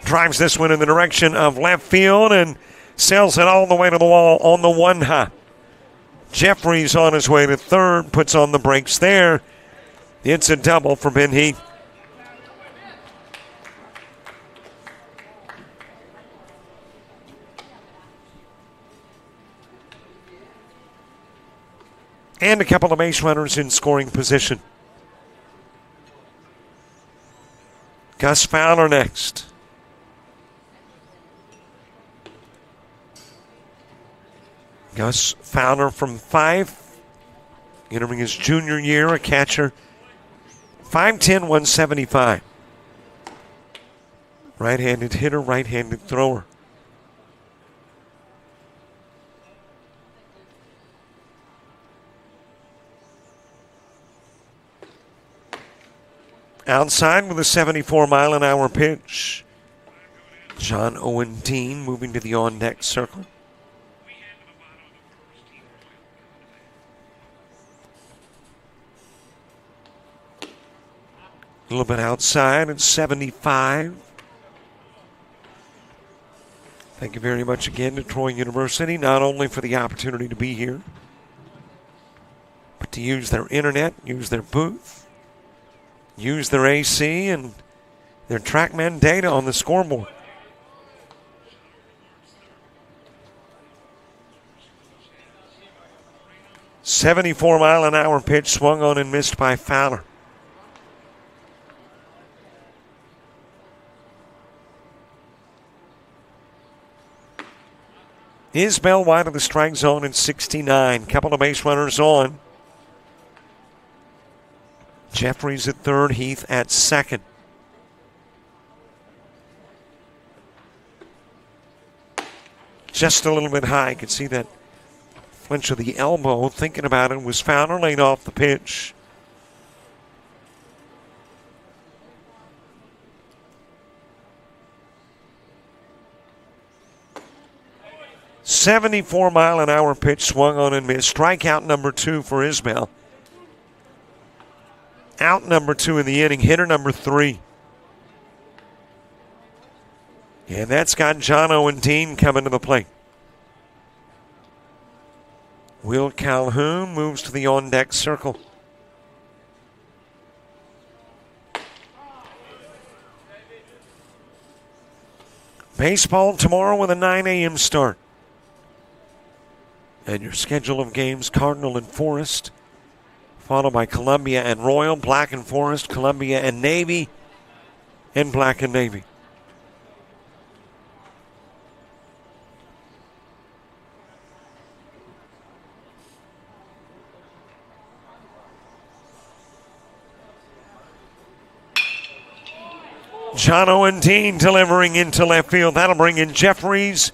Drives this one in the direction of left field and sails it all the way to the wall on the 1-hop. Jeffries on his way to third, puts on the brakes there. It's a double for Ben Heath. And a couple of base runners in scoring position. Gus Fowler next. Gus Fowler from 5, entering his junior year, a catcher. 5'10", 175. Right-handed hitter, right-handed thrower. Outside with a 74-mile-an-hour pitch. John Owen Dean moving to the on-deck circle. A little bit outside at 75. Thank you very much again to Troy University, not only for the opportunity to be here, but to use their internet, use their booth, use their AC, and their TrackMan data on the scoreboard. "74-mile-an-hour pitch swung on and missed by Fowler. Isbell wide of the strike zone at 69. Couple of base runners on. Jeffries at third, Heath at second. Just a little bit high. You could see that flinch of the elbow. Thinking about it was Fowler, laid off the pitch. "74-mile-an-hour pitch swung on and missed. Strikeout number 2 for Isbell. Out number 2 in the inning. Hitter number 3. And that's got Jono and Dean coming to the plate. Will Calhoun moves to the on-deck circle. Baseball tomorrow with a 9 a.m. start. And your schedule of games: Cardinal and Forest, followed by Columbia and Royal, Black and Forest, Columbia and Navy, and Black and Navy. Jono and Dean delivering into left field. That'll bring in Jeffries.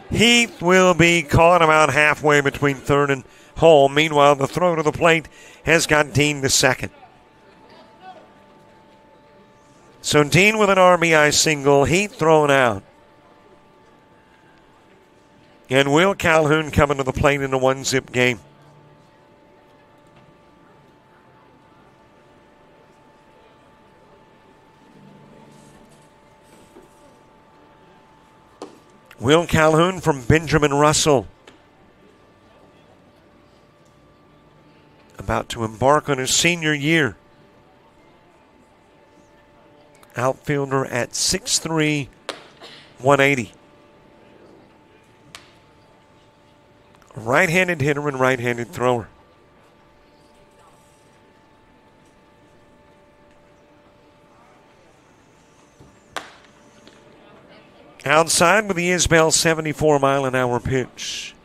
Heath will be caught about halfway between third and home. Meanwhile, the throw to the plate has got Dean to second. So Dean with an RBI single, Heath thrown out. And Will Calhoun coming to the plate in a 1-zip game. Will Calhoun from Benjamin Russell, about to embark on his senior year. Outfielder at 6'3", 180. Right-handed hitter and right-handed thrower. Outside with the Isbell 74-mile-an-hour pitch.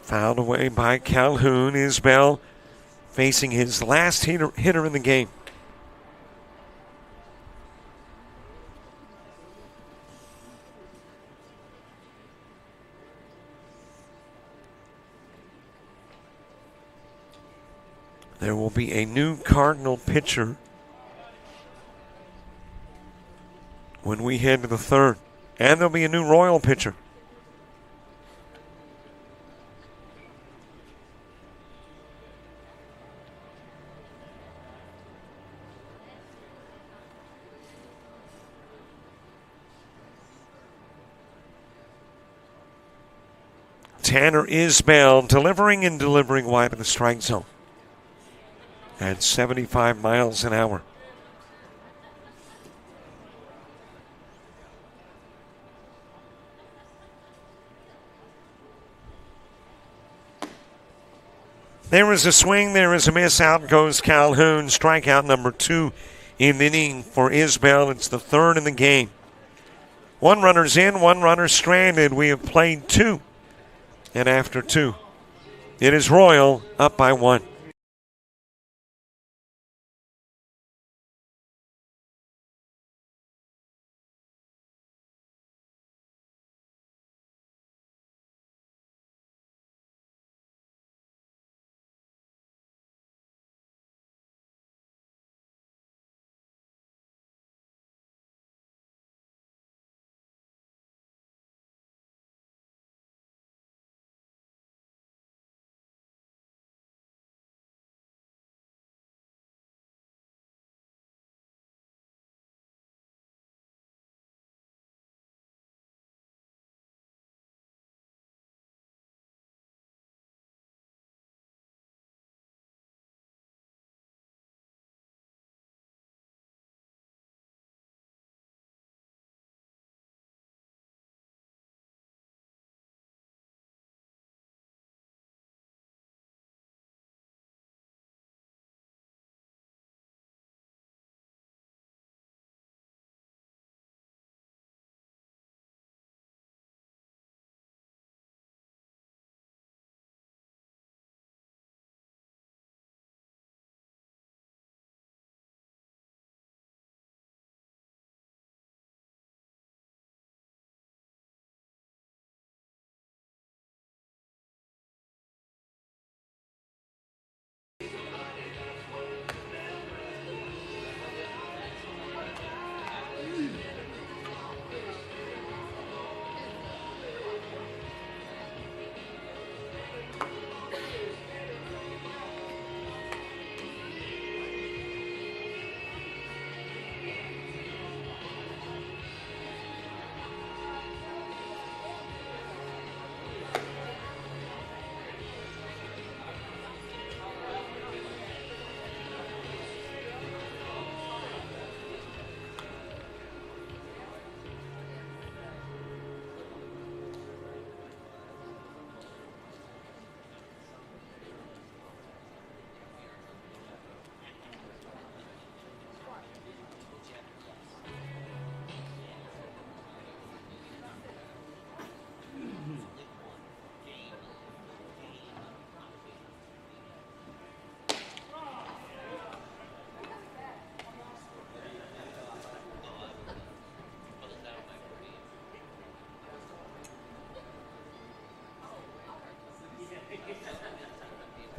Fouled away by Calhoun. Isbell facing his last hitter in the game. There will be a new Cardinal pitcher when we head to the third. And there'll be a new Royal pitcher. Tanner Isbell delivering wide of the strike zone at 75 miles an hour. There is a swing, there is a miss. Out goes Calhoun. Strikeout number 2 in the inning for Isbell. It's the third in the game. 1 runner's in, 1 runner stranded. We have played 2. And after 2, it is Royal up by 1.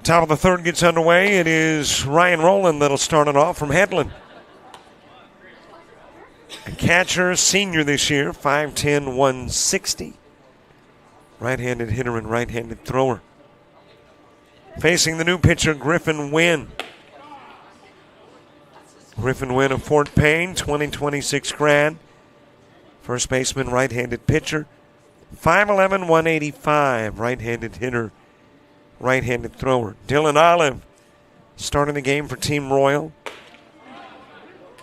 Top of the third gets underway. It is Ryan Rowland that'll start it off from Headland. A catcher, senior this year, 5'10", 160. Right-handed hitter and right-handed thrower. Facing the new pitcher, Griffin Wynn. Griffin Wynn of Fort Payne, 2026 grad. First baseman, right-handed pitcher. 5'11", 185. Right-handed hitter, right-handed thrower. Dylan Olive starting the game for Team Royal.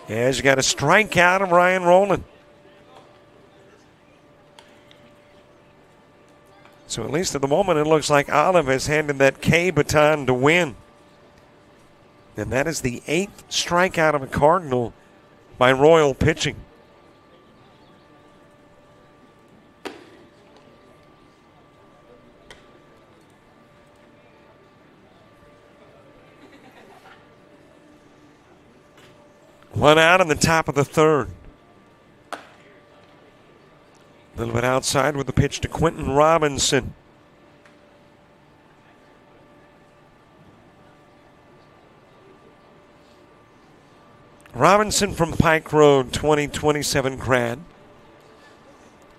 As you got a strikeout of Ryan Rowland. So at least at the moment it looks like Olive has handed that K baton to Wynn. And that is the 8th strikeout of a Cardinal by Royal pitching. One out in the top of the third. A little bit outside with the pitch to Quentin Robinson. Robinson from Pike Road, 2027 grad.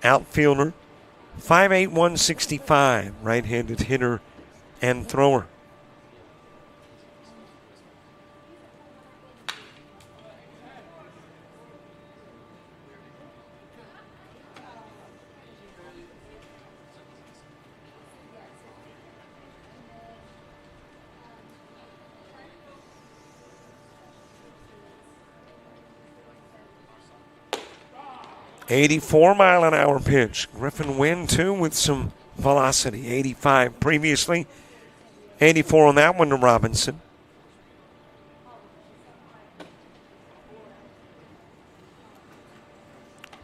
Outfielder, 5'8", 165. Right-handed hitter and thrower. $84-mile-an-hour pitch. Griffin Wynn, too, with some velocity. 85 previously. 84 on that one to Robinson.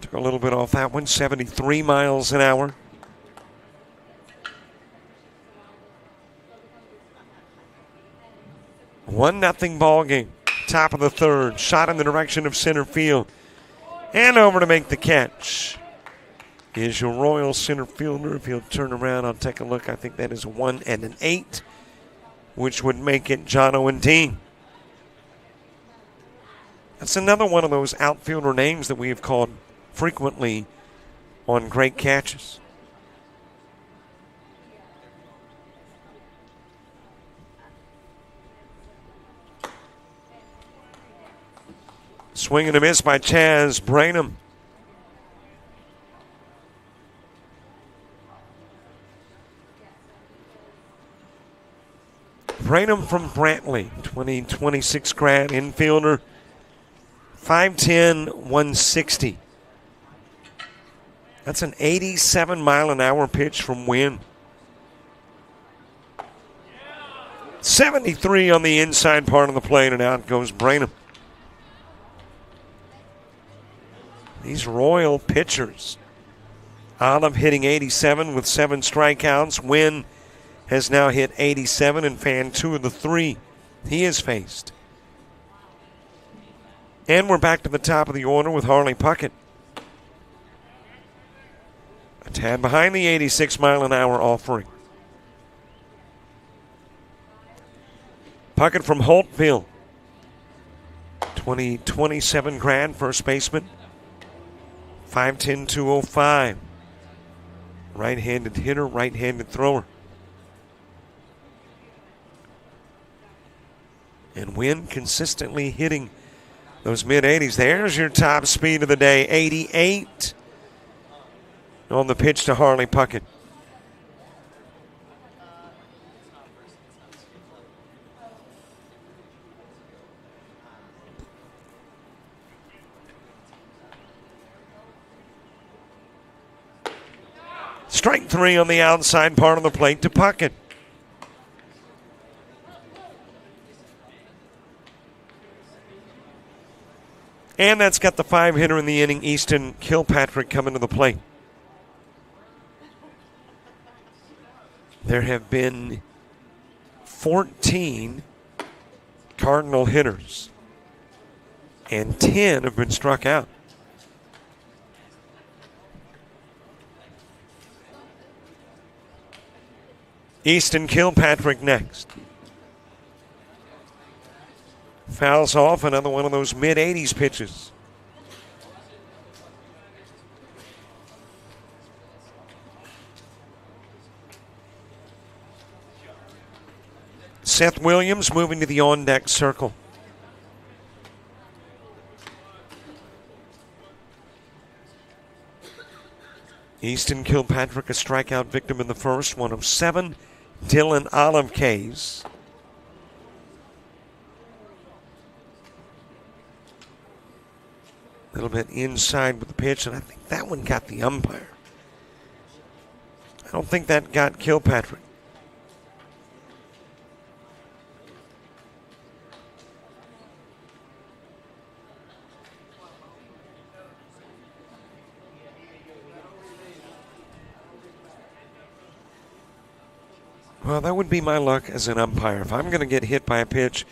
Took a little bit off that one. 73 miles an hour. One nothing ball game. Top of the third. Shot in the direction of center field. And over to make the catch is your Royal center fielder. If he'll turn around, I'll take a look. I think that is a 1 and an 8, which would make it John Owen Dean. That's another one of those outfielder names that we have called frequently on great catches. Swing and a miss by Chaz Branham. Branham from Brantley, 2026 grad, infielder, 5'10", 160. That's an 87-mile-an-hour pitch from Wynn. 73 on the inside part of the plate, and out goes Branham. These Royal pitchers. Olive hitting 87 with 7 strikeouts. Wynn has now hit 87 and fanned 2 of the 3 he has faced. And we're back to the top of the order with Harley Puckett. A tad behind the 86-mile-an-hour offering. Puckett from Holtville. 2027 grad, first baseman. 5'10", 205. Right-handed hitter, right-handed thrower. And Wynn consistently hitting those mid-80s. There's your top speed of the day, 88 on the pitch to Harley Puckett. Strike 3 on the outside part of the plate to Puckett. And that's got the 5-hitter in the inning, Easton Kilpatrick, coming to the plate. There have been 14 Cardinal hitters, and 10 have been struck out. Easton Kilpatrick next. Fouls off, another one of those mid-80s pitches. Seth Williams moving to the on-deck circle. Easton Kilpatrick, a strikeout victim in the first, one of 7 Dylan Olive Ks. A little bit inside with the pitch, and I think that one got the umpire. I don't think that got Kilpatrick. Well, that would be my luck as an umpire. If I'm going to get hit by a pitch,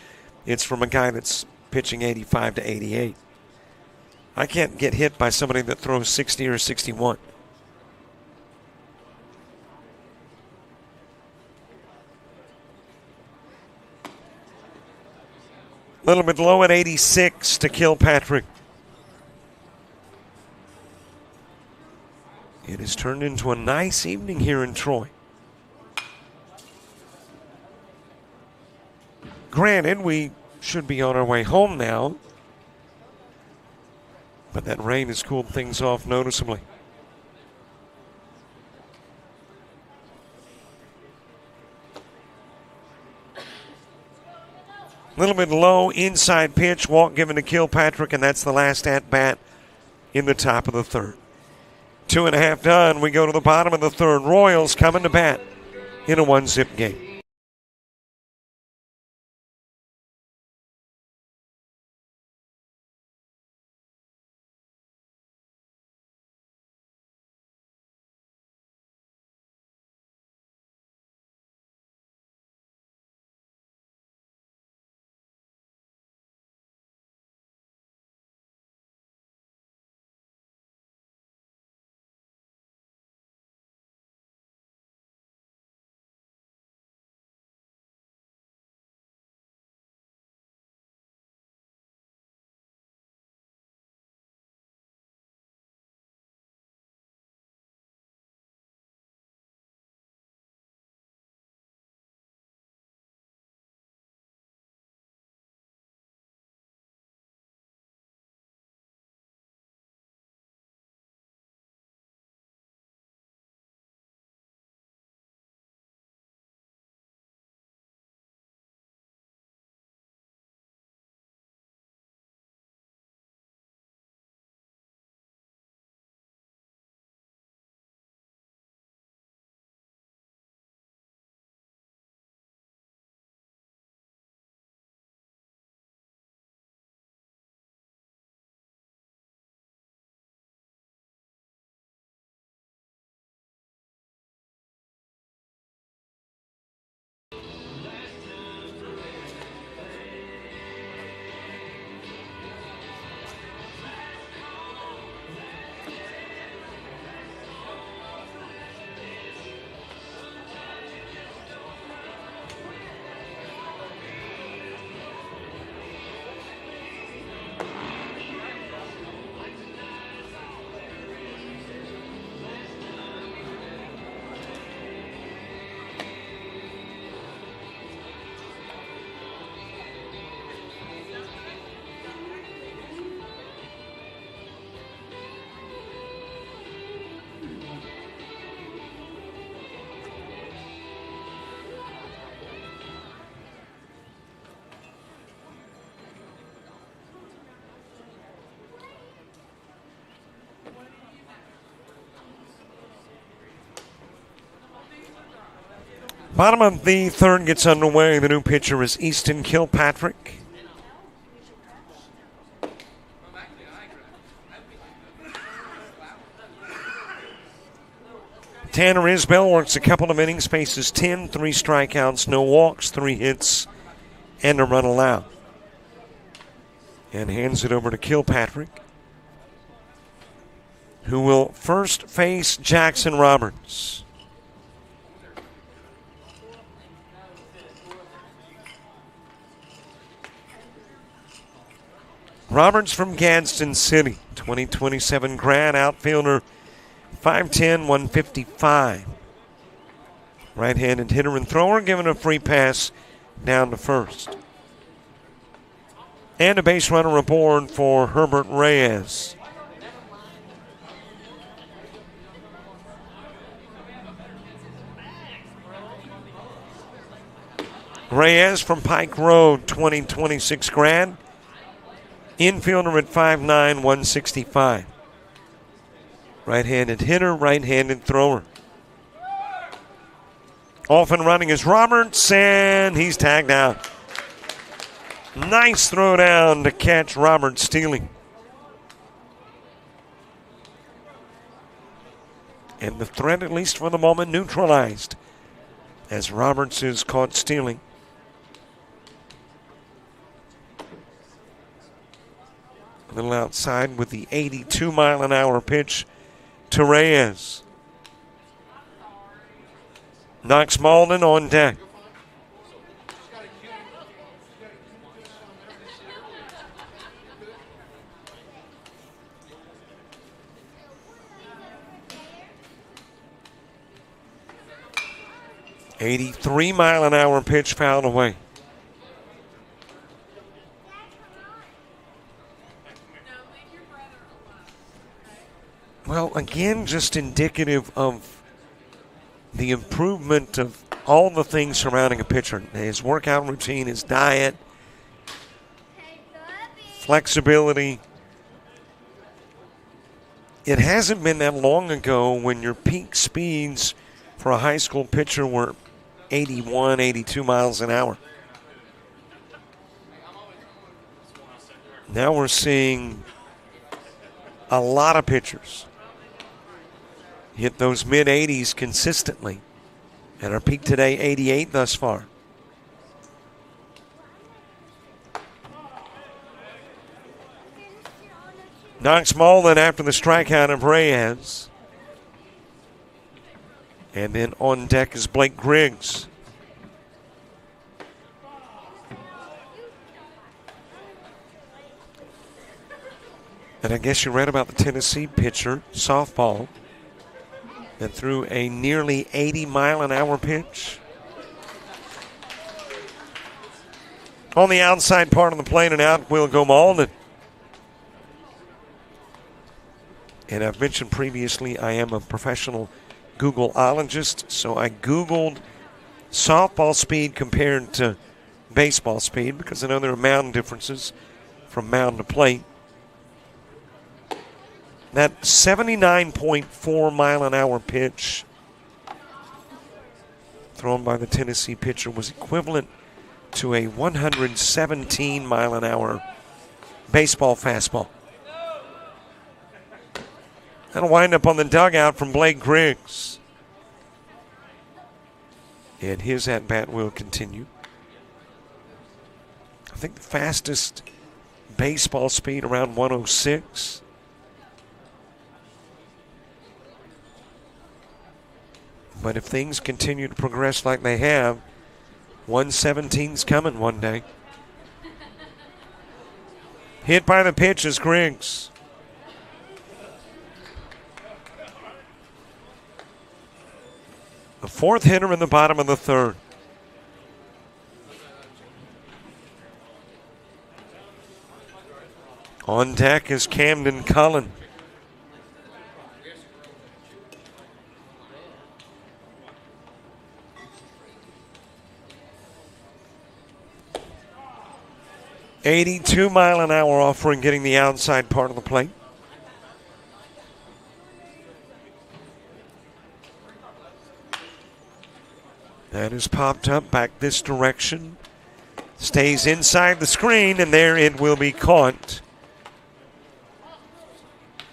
it's from a guy that's pitching 85 to 88. I can't get hit by somebody that throws 60 or 61. A little bit low at 86 to Kilpatrick. It has turned into a nice evening here in Troy. Granted, we should be on our way home now, but that rain has cooled things off noticeably. A little bit low, inside pitch, walk given to Kilpatrick, and that's the last at-bat in the top of the third. 2.5 done. We go to the bottom of the third. Royals coming to bat in a 1-zip game. Bottom of the third gets underway. The new pitcher is Easton Kilpatrick. Tanner Isbell works a couple of innings, faces 10, 3 strikeouts, no walks, 3 hits, and a run allowed. And hands it over to Kilpatrick, who will first face Jackson Roberts. Roberts from Gadsden City, 2027 grad, outfielder, 5'10", 155. Right-handed hitter and thrower, given a free pass down to first. And a base runner aboard for Herbert Reyes. Reyes from Pike Road, 2026 grad. Infielder at 5'9", 165. Right-handed hitter, right-handed thrower. Off and running is Roberts, and he's tagged out. Nice throw down to catch Roberts stealing. And the threat, at least for the moment, neutralized as Roberts is caught stealing. A little outside with the 82-mile-an-hour pitch to Reyes. Knox Malden on deck. $83-mile-an-hour pitch fouled away. Well, again, just indicative of the improvement of all the things surrounding a pitcher. His workout routine, his diet, flexibility. It hasn't been that long ago when your peak speeds for a high school pitcher were 81, 82 miles an hour. Now we're seeing a lot of pitchers hit those mid-80s consistently. And our peak today, 88 thus far. Knox Malden after the strikeout of Reyes. And then on deck is Blake Griggs. And I guess you read about the Tennessee pitcher, softball, that threw a nearly 80-mile-an-hour pitch. On the outside part of the plate and out will go Malden. And I've mentioned previously I am a professional Googleologist, so I Googled softball speed compared to baseball speed because I know there are mound differences from mound to plate. That 79.4-mile-an-hour pitch thrown by the Tennessee pitcher was equivalent to a 117-mile-an-hour baseball fastball. That'll wind up on the dugout from Blake Griggs. And his at-bat will continue. I think the fastest baseball speed around 106. But if things continue to progress like they have, 117's coming one day. Hit by the pitch is Griggs. The fourth hitter in the bottom of the third. On deck is Camden Cullen. $82-mile-an-hour offering getting the outside part of the plate. That is popped up back this direction. Stays inside the screen, and there it will be caught.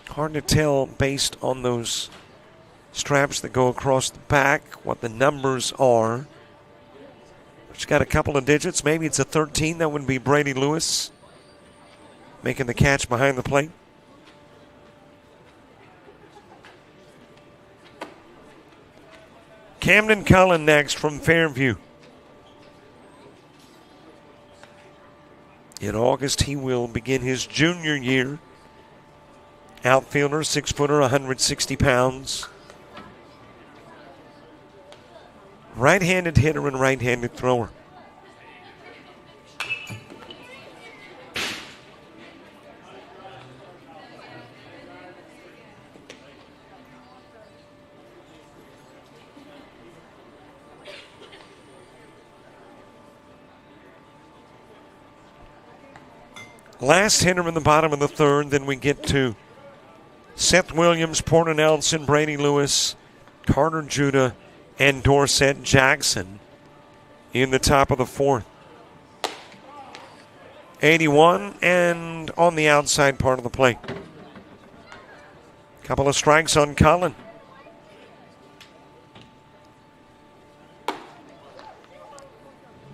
Hard to tell based on those straps that go across the back what the numbers are. She's got a couple of digits. Maybe it's a 13. That would be Brady Lewis making the catch behind the plate. Camden Cullen next from Fairview. In August, he will begin his junior year. Outfielder, 6-footer, 160 pounds. Right-handed hitter and right-handed thrower. Last hitter in the bottom of the third, then we get to Seth Williams, Porter Nelson, Brady Lewis, Carter Judah, and Dorsett Jackson in the top of the fourth. 81 and on the outside part of the plate. Couple of strikes on Cullen.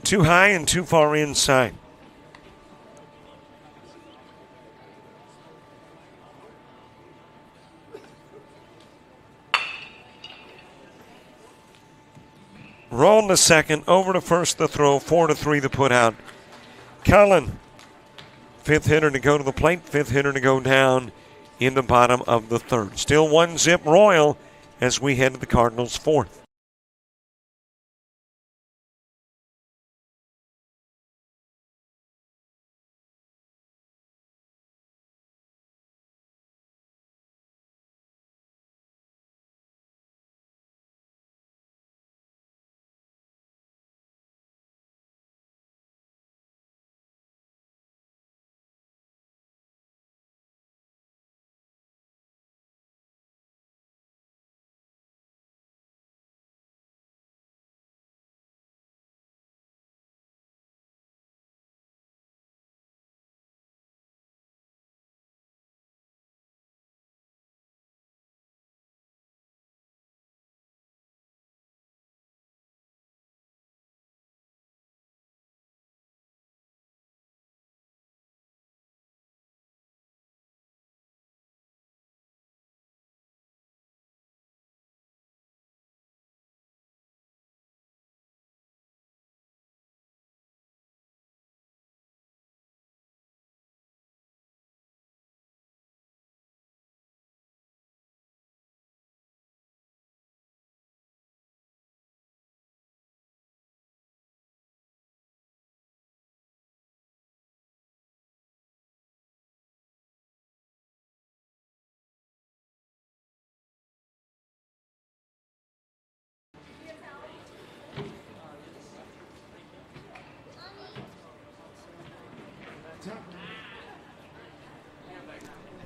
Too high and too far inside. Roll to second, over to first the throw, 4-3 the put out. Cullen, fifth hitter to go to the plate, fifth hitter to go down in the bottom of the third. Still 1-0 Royal as we head to the Cardinals' fourth.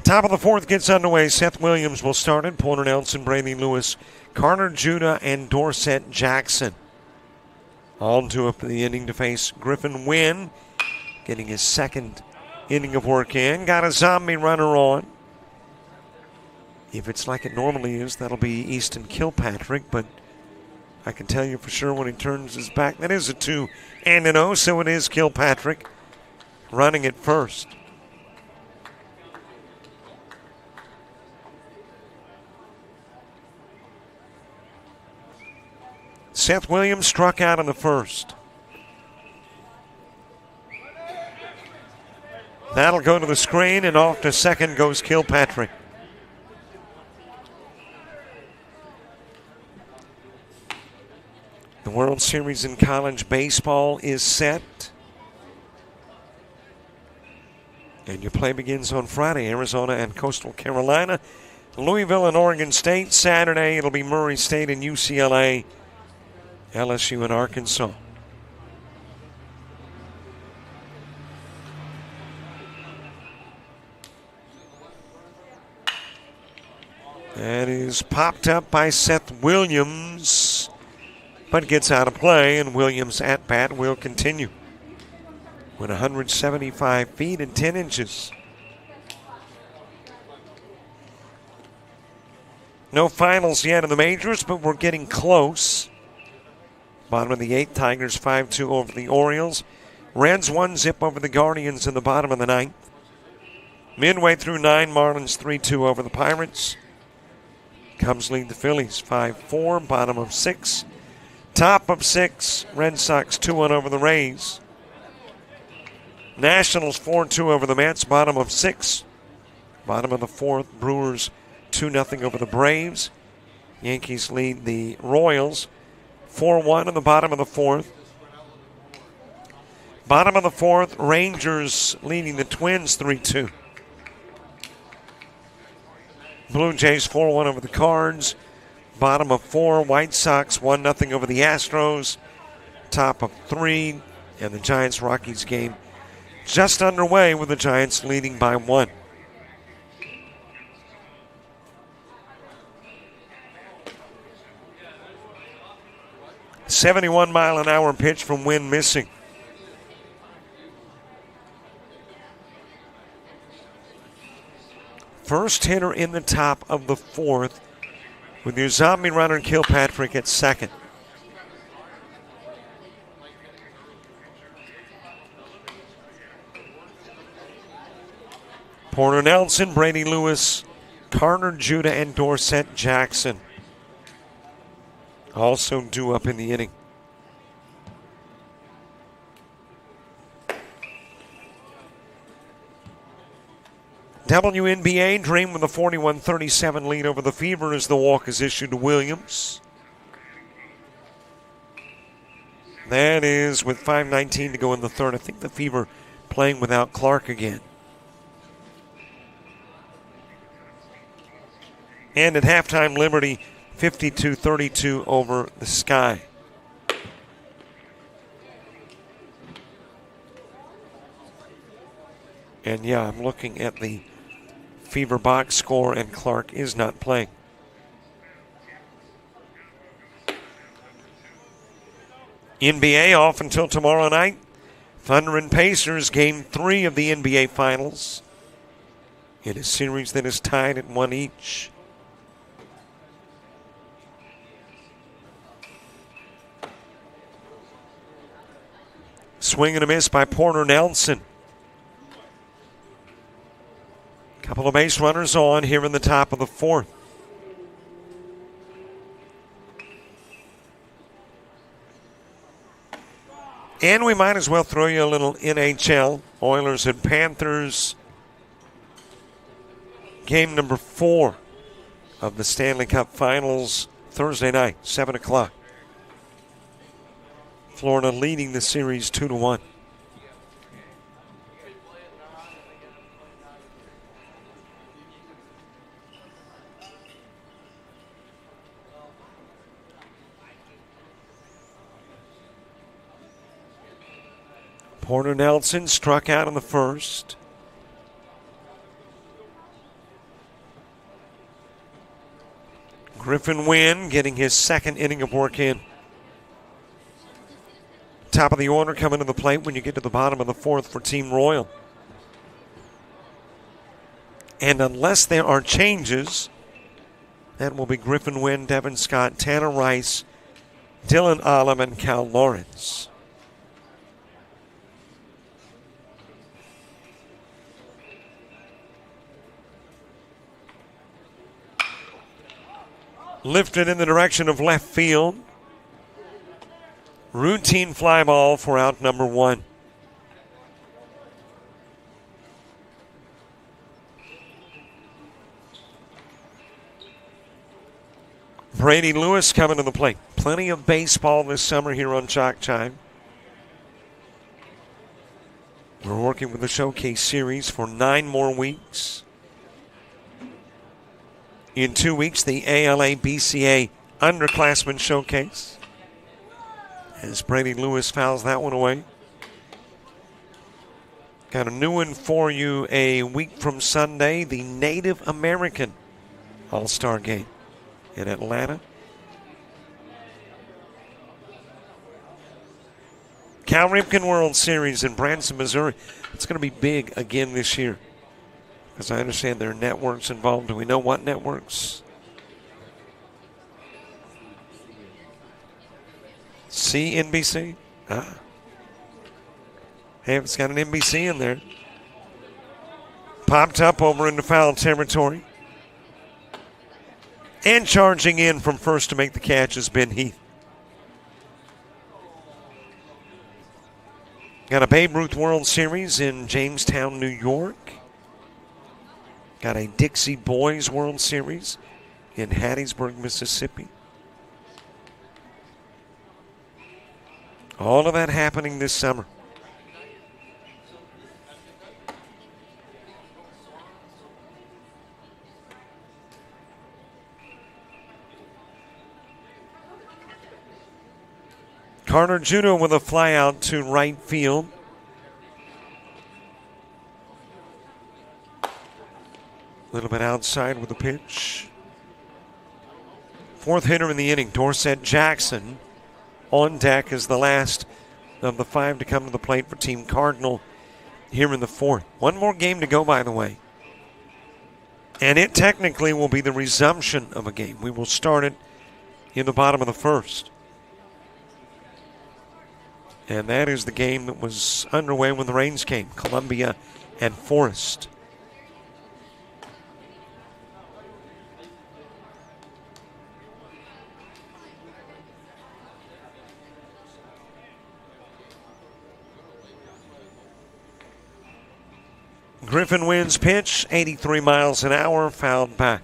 Top of the fourth gets underway. Seth Williams will start it. Porter Nelson, Brady Lewis, Carter Judah, and Dorsett Jackson. On to the inning to face Griffin Wynn, getting his second inning of work in. Got a zombie runner on. If it's like it normally is, that'll be Easton Kilpatrick, but I can tell you for sure when he turns his back, that is a 2-0, so it is Kilpatrick running at first. Seth Williams struck out in the first. That'll go to the screen, and off to second goes Kilpatrick. The World Series in college baseball is set. And your play begins on Friday, Arizona and Coastal Carolina. Louisville and Oregon State. Saturday, it'll be Murray State and UCLA. LSU and Arkansas. That is popped up by Seth Williams, but gets out of play, and Williams' at-bat will continue. With 175 feet and 10 inches. No finals yet in the majors, but we're getting close. Bottom of the eighth, Tigers 5-2 over the Orioles. Reds 1-0 over the Guardians in the bottom of the ninth. Midway through 9, Marlins 3-2 over the Pirates. Cubs lead the Phillies 5-4, bottom of 6. Top of 6, Red Sox 2-1 over the Rays. Nationals 4-2 over the Mets, bottom of 6. Bottom of the 4th, Brewers 2-0 over the Braves. Yankees lead the Royals 4-1 in the bottom of the 4th. Bottom of the 4th, Rangers leading the Twins 3-2. Blue Jays 4-1 over the Cards. Bottom of 4, White Sox 1-0 over the Astros. Top of 3, and the Giants-Rockies game just underway with the Giants leading by 1. .71-mile-an-hour pitch from Wynn missing. First hitter in the top of the 4th with your zombie runner Kilpatrick at second. Porter Nelson, Brady Lewis, Carter, Judah, and Dorsett Jackson also due up in the inning. WNBA Dream with a 41-37 lead over the Fever as the walk is issued to Williams. That is with 5:19 to go in the 3rd. I think the Fever playing without Clark again. And at halftime, Liberty 52-32 over the Sky. And yeah, I'm looking at the Fever box score, and Clark is not playing. NBA off until tomorrow night. Thunder and Pacers, Game 3 of the NBA Finals. In a series that is tied at 1 each. Swing and a miss by Porter Nelson. Couple of base runners on here in the top of the 4th. And we might as well throw you a little NHL. Oilers and Panthers. Game number 4 of the Stanley Cup Finals Thursday night, 7 o'clock. Florida leading the series 2-1. Porter Nelson struck out in the 1st. Griffin Wynn getting his 2nd inning of work in. Top of the order coming to the plate when you get to the bottom of the 4th for Team Royal. And unless there are changes, that will be Griffin Wynn, Devin Scott, Tanner Rice, Dylan Olam, and Cal Lawrence. Lifted in the direction of left field. Routine fly ball for out number 1. Brady Lewis coming to the plate. Plenty of baseball this summer here on JockJive. We're working with the Showcase Series for 9 more weeks. In 2 weeks, the ALABCA Underclassmen Showcase. As Brady Lewis fouls that one away. Got a new one for you a week from Sunday, the Native American All-Star Game in Atlanta. Cal Ripken World Series in Branson, Missouri. It's going to be big again this year. Because I understand there are networks involved. Do we know what networks? CNBC? Ah. Hey, it's got an NBC in there. Popped up over into foul territory. And charging in from first to make the catch has been Heath. Got a Babe Ruth World Series in Jamestown, New York. Got a Dixie Boys World Series in Hattiesburg, Mississippi. All of that happening this summer. Carter Juno with a fly out to right field. A little bit outside with the pitch. Fourth hitter in the inning, Dorsett Jackson, on deck as the last of the 5 to come to the plate for Team Cardinal here in the 4th. One more game to go, by the way. And it technically will be the resumption of a game. We will start it in the bottom of the 1st. And that is the game that was underway when the rains came, Columbia and Forest. Griffin wins pitch, 83 miles an hour, fouled back.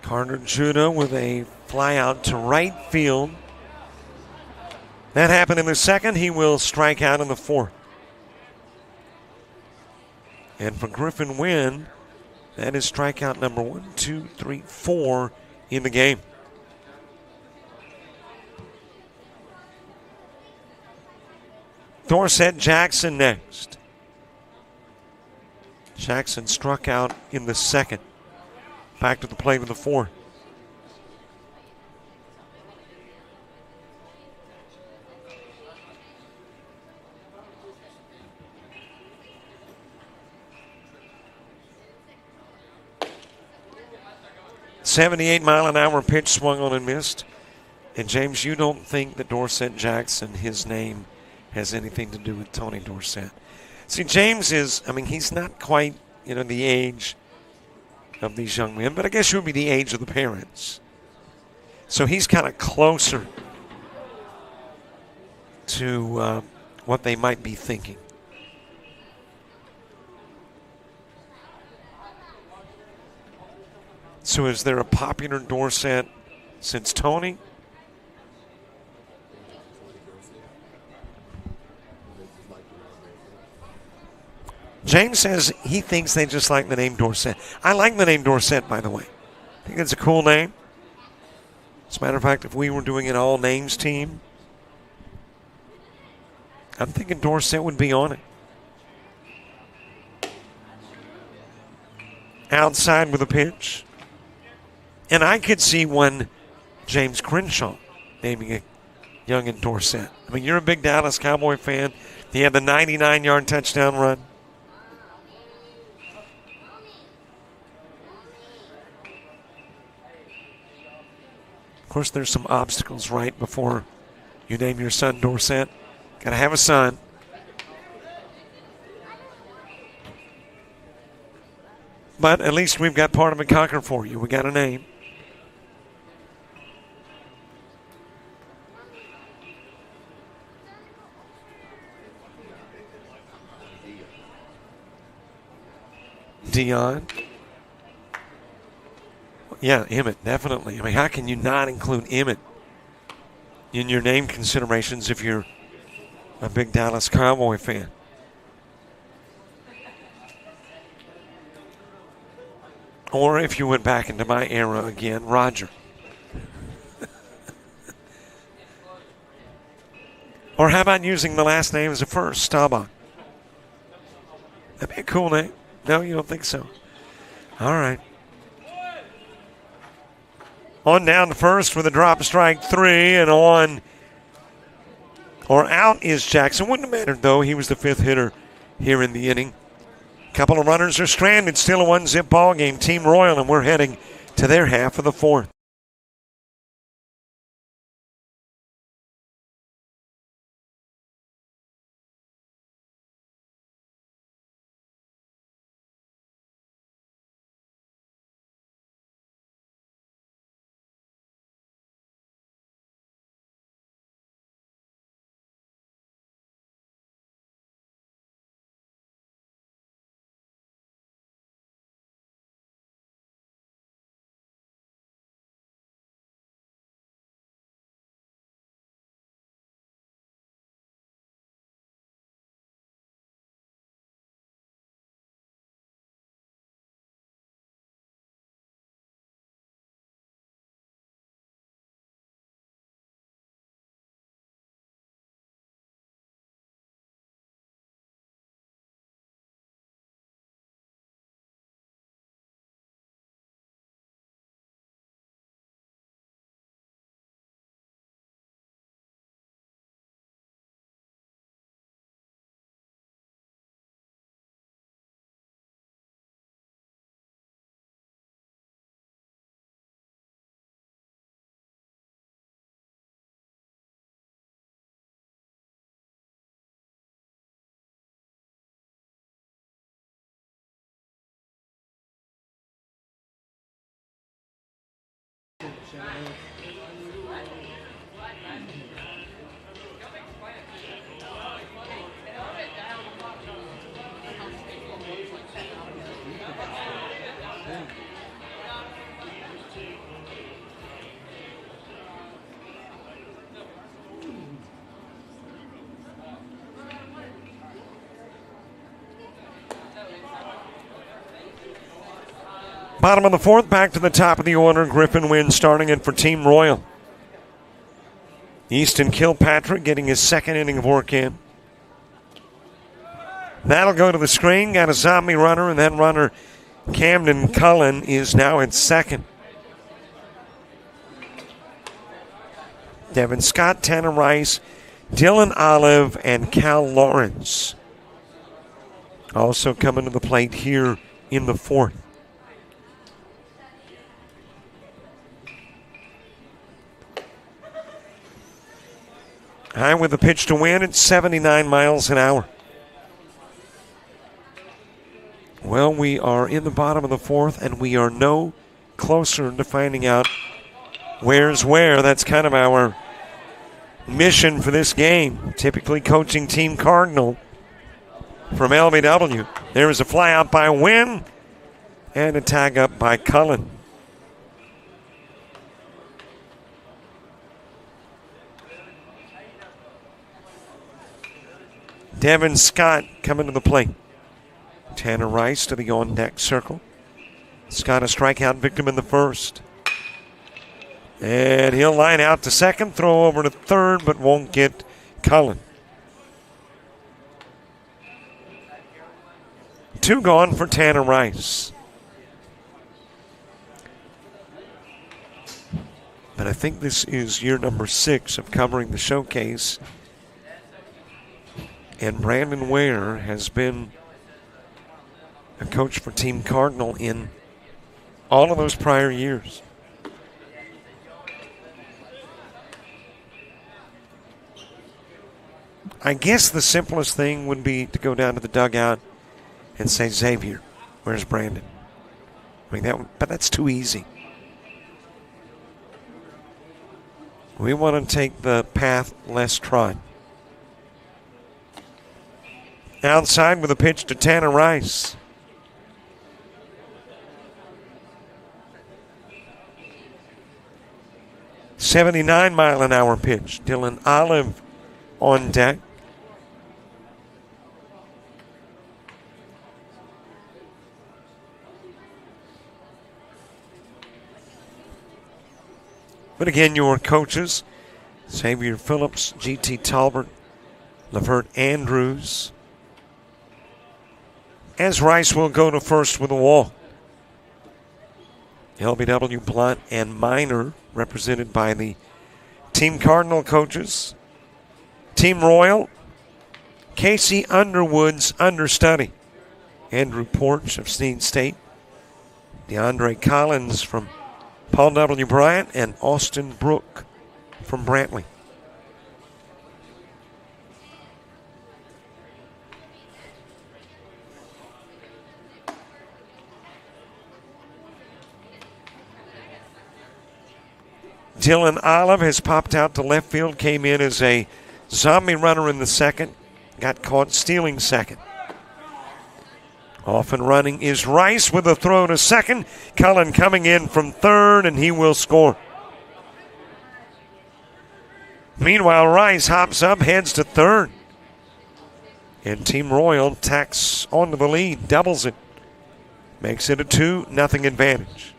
Carter Judah with a fly out to right field. That happened in the 2nd. He will strike out in the 4th. And for Griffin Wynn, that is strikeout number 1, 2, 3, 4 in the game. Dorsett Jackson next. Jackson struck out in the 2nd. Back to the plate in the 4th. .78-mile-an-hour pitch swung on and missed. And James, you don't think that Dorsett Jackson, his name, has anything to do with Tony Dorsett? See, James is, he's not quite, the age of these young men, but I guess it would be the age of the parents. So he's kind of closer to what they might be thinking. So is there a popular Dorsett since Tony? James says he thinks they just like the name Dorsett. I like the name Dorsett, by the way. I think it's a cool name. As a matter of fact, if we were doing an all-names team, I'm thinking Dorsett would be on it. Outside with a pitch. And I could see one James Crenshaw naming a youngin' Dorsett. You're a big Dallas Cowboy fan. He had the 99-yard touchdown run. Of course, there's some obstacles right before you name your son Dorsett. Got to have a son. But at least we've got part of it conquered for you. We got a name. Dion. Yeah, Emmett, definitely. How can you not include Emmett in your name considerations if you're a big Dallas Cowboy fan? Or if you went back into my era again, Roger. Or how about using the last name as a first, Staubach? That'd be a cool name. No, you don't think so? All right. On down to first with a drop strike 3, and on or out is Jackson. Wouldn't have mattered, though. He was the 5th hitter here in the inning. Couple of runners are stranded. Still a 1-zip ball game. Team Royal, and we're heading to their half of the 4th. 7-0. Bottom of the fourth, back to the top of the order. Griffin wins, starting in for Team Royal. Easton Kilpatrick getting his second inning of work in. That'll go to the screen. Got a zombie runner, and that runner, Camden Cullen, is now at second. Devin Scott, Tanner Rice, Dylan Olive, and Cal Lawrence also coming to the plate here in the fourth. High with the pitch to win at 79 miles an hour. Well, we are in the bottom of the fourth, and we are no closer to finding out where's where. That's kind of our mission for this game. Typically coaching Team Cardinal from LBW. There is a fly out by Wynn and a tag up by Cullen. Devin Scott coming to the plate. Tanner Rice to the on-deck circle. Scott a strikeout victim in the first. And he'll line out to second, throw over to third, but won't get Cullen. 2 gone for Tanner Rice. But I think this is year number 6 of covering the showcase. And Brandon Ware has been a coach for Team Cardinal in all of those prior years. I guess the simplest thing would be to go down to the dugout and say, Xavier, where's Brandon? I mean, but that's too easy. We want to take the path less trod. Outside with a pitch to Tanner Rice. $79-mile-an-hour pitch. Dylan Olive on deck. But again, your coaches, Xavier Phillips, G.T. Talbert, Levert Andrews, as Rice will go to first with a walk. LBW, Blunt, and Minor represented by the Team Cardinal coaches. Team Royal, Casey Underwood's understudy. Andrew Porch of Sneed State. DeAndre Collins from Paul W. Bryant, and Austin Brook from Brantley. Dylan Olive has popped out to left field, came in as a zombie runner in the second, got caught stealing second. Off and running is Rice with a throw to second. Cullen coming in from third, and he will score. Meanwhile, Rice hops up, heads to third. And Team Royal tacks onto the lead, doubles it. Makes it a 2-0 advantage.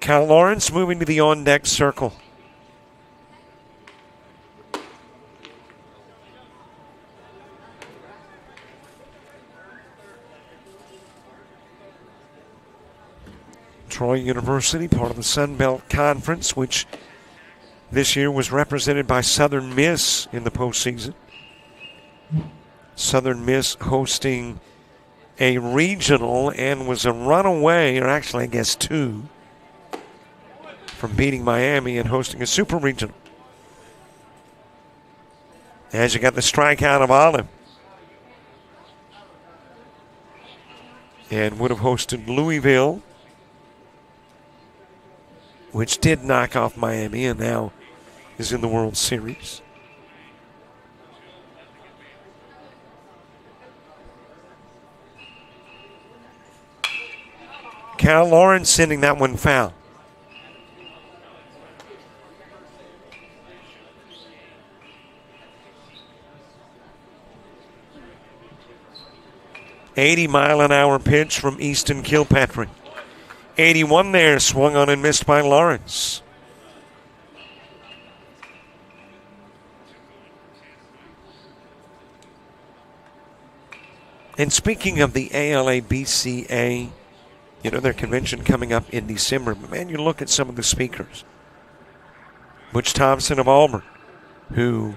Cal Lawrence moving to the on-deck circle. Troy University, part of the Sun Belt Conference, which this year was represented by Southern Miss in the postseason. Southern Miss hosting a regional and was a runaway, or actually I guess 2, from beating Miami and hosting a super regional. As you got the strikeout of Olive. And would have hosted Louisville, which did knock off Miami and now is in the World Series. Cal Lawrence sending that one foul. .80-mile-an-hour pitch from Easton Kilpatrick. 81 there, swung on and missed by Lawrence. And speaking of the ALABCA, you know, their convention coming up in December. But man, you look at some of the speakers. Butch Thompson of Auburn, who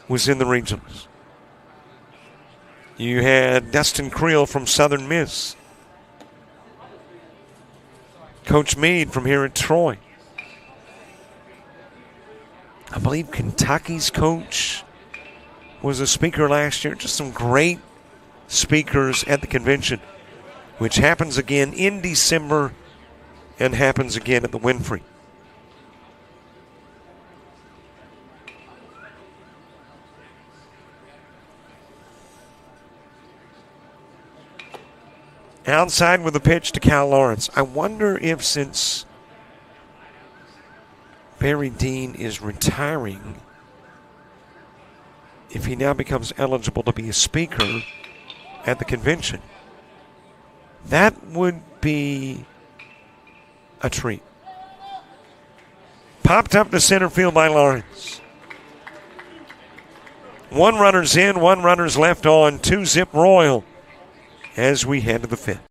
was in the regionals. You had Dustin Creel from Southern Miss. Coach Meade from here at Troy. I believe Kentucky's coach was a speaker last year. Just some great speakers at the convention, which happens again in December and happens again at the Winfrey. Outside with a pitch to Cal Lawrence. I wonder if, since Barry Dean is retiring, if he now becomes eligible to be a speaker at the convention. That would be a treat. Popped up to center field by Lawrence. 1 runner's in, 1 runner's left on, 2-zip Royal as we head to the 5th.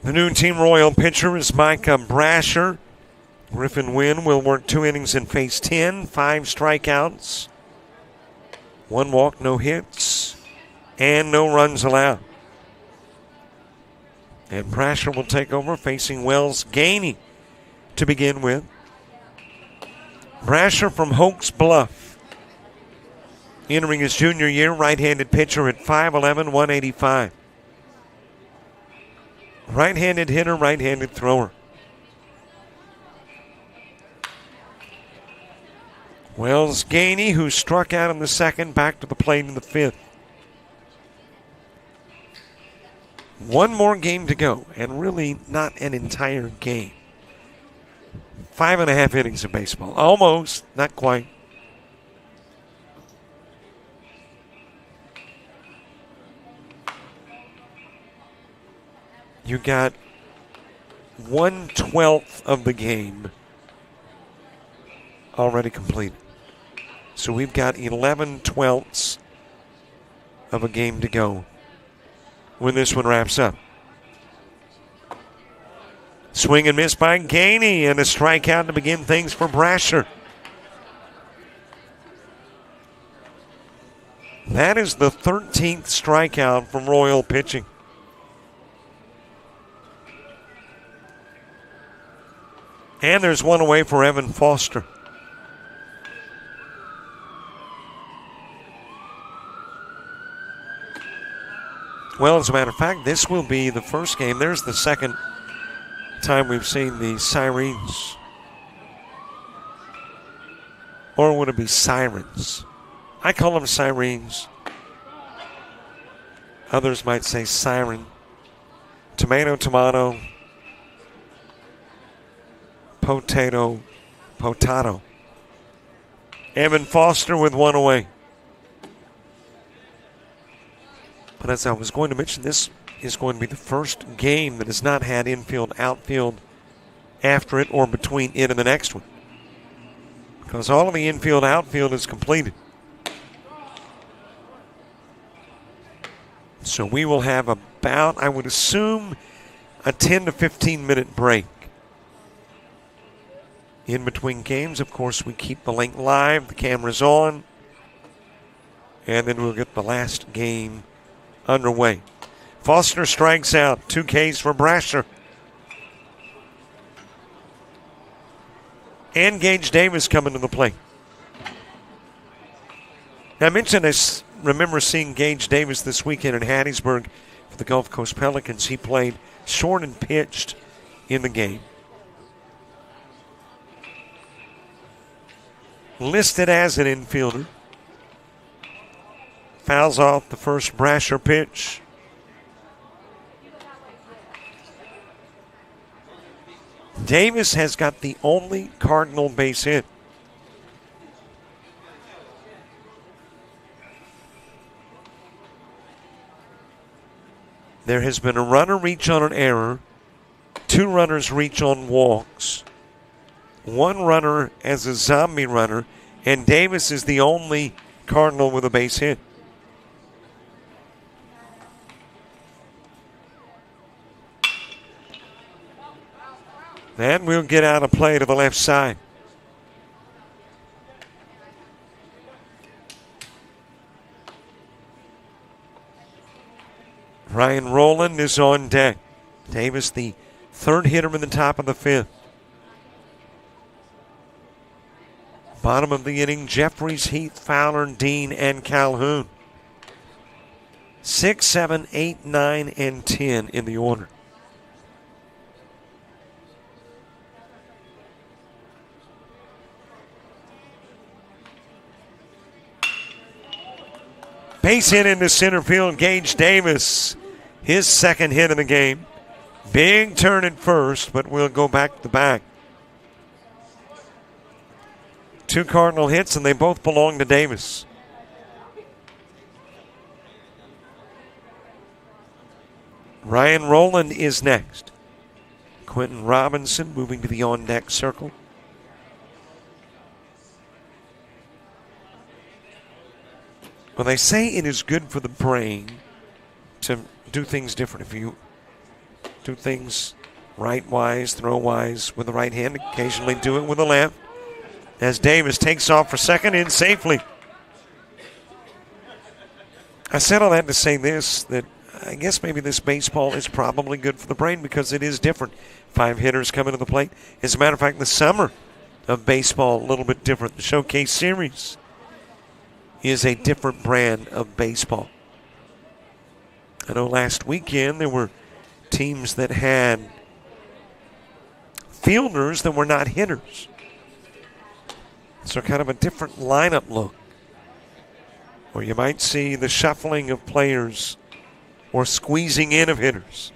The new Team Royal pitcher is Micah Brasher. Griffin Wynn will work 2 innings and face 10, 5 strikeouts, 1 walk, no hits, and no runs allowed. And Brasher will take over, facing Wells Gainey to begin with. Brasher from Hoax Bluff, entering his junior year, right-handed pitcher at 5'11", 185. Right-handed hitter, right-handed thrower. Wells Gainey, who struck out in the 2nd, back to the plate in the 5th. 1 more game to go, and really not an entire game. 5.5 innings of baseball. Almost, not quite. You got 1/12 of the game already completed. So we've got 11/12 of a game to go when this one wraps up. Swing and miss by Gainey, and a strikeout to begin things for Brasher. That is the 13th strikeout from Royal pitching. And there's one away for Evan Foster. Well, as a matter of fact, this will be the first game. There's the second time we've seen the sirens. Or would it be sirens? I call them sirens. Others might say siren. Tomato, tomato. Potato, potato. Evan Foster with one away. But as I was going to mention, this is going to be the first game that has not had infield, outfield after it or between it and the next one. Because all of the infield, outfield is completed. So we will have about, I would assume, a 10 to 15 minute break. In between games, of course, we keep the link live, the camera's on, and then we'll get the last game underway. Foster strikes out, 2 Ks for Brasher. And Gage Davis coming to the plate. Now, I mentioned I remember seeing Gage Davis this weekend in Hattiesburg for the Gulf Coast Pelicans. He played short and pitched in the game. Listed as an infielder. Fouls off the first Brasher pitch. Davis has got the only Cardinal base hit. There has been a runner reach on an error, 2 runners reach on walks, 1 runner as a zombie runner, and Davis is the only Cardinal with a base hit. And we'll get out of play to the left side. Ryan Rowland is on deck. Davis, the 3rd hitter in the top of the 5th. Bottom of the inning, Jeffries, Heath, Fowler, Dean, and Calhoun. 6, 7, 8, 9, and 10 in the order. Base hit into center field, Gage Davis. His 2nd hit of the game. Big turn at first, but we'll go back to back. 2 Cardinal hits, and they both belong to Davis. Ryan Rowland is next. Quentin Robinson moving to the on-deck circle. Well, they say it is good for the brain to do things different. If you do things right-wise, throw-wise with the right hand, occasionally do it with the left. As Davis takes off for second in safely. I said all that to say this, that I guess maybe this baseball is probably good for the brain because it is different. 5 hitters coming to the plate. As a matter of fact, the summer of baseball a little bit different. The Showcase Series is a different brand of baseball. I know last weekend there were teams that had fielders that were not hitters. So kind of a different lineup look. Or you might see the shuffling of players or squeezing in of hitters.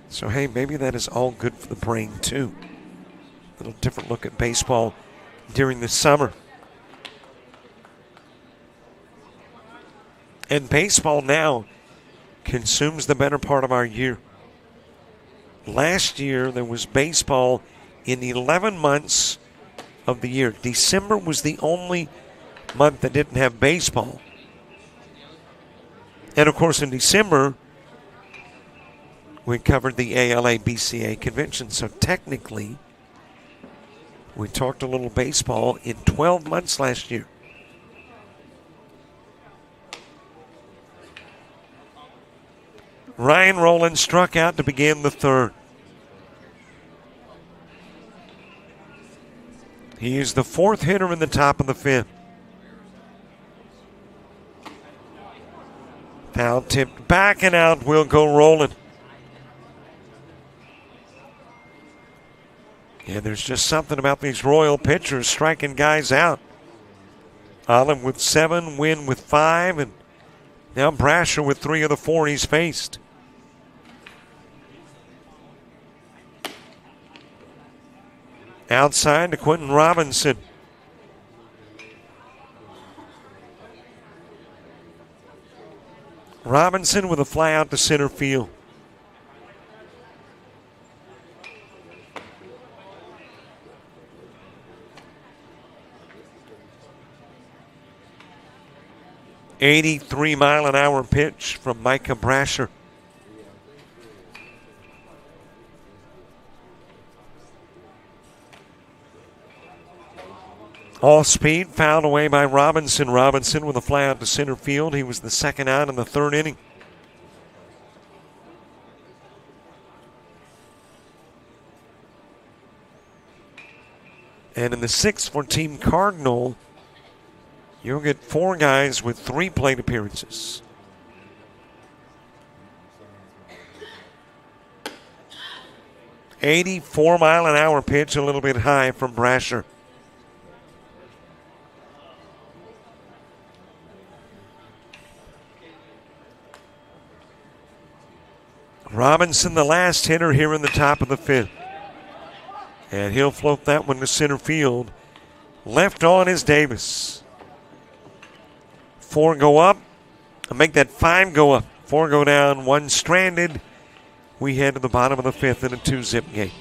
So, hey, maybe that is all good for the brain, too. little different look at baseball during the summer. And baseball now consumes the better part of our year. Last year, there was baseball in 11 months of the year. December was the only month that didn't have baseball. And of course, in December, we covered the ALABCA convention. So technically, we talked a little baseball in 12 months last year. Ryan Rowland struck out to begin the third. He is the fourth hitter in the top of the fifth. Foul tipped back and out will go Rowland. Yeah, there's just something about these Royal pitchers striking guys out. Olive with 7, Wynn with 5, and now Brasher with 3 of the 4 he's faced. Outside to Quentin Robinson. Robinson with a fly out to center field. "83-mile-an-hour pitch from Micah Brasher. All speed fouled away by Robinson. Robinson with a fly out to center field. He was the second out in the third inning. And in the sixth for Team Cardinal, you'll get 4 guys with 3 plate appearances. "84-mile-an-hour pitch, a little bit high from Brasher. Robinson, the last hitter here in the top of the fifth. And he'll float that one to center field. Left on is Davis. 4 go up. I'll make that 5 go up. 4 go down, 1 stranded. We head to the bottom of the fifth in a 2-zip game.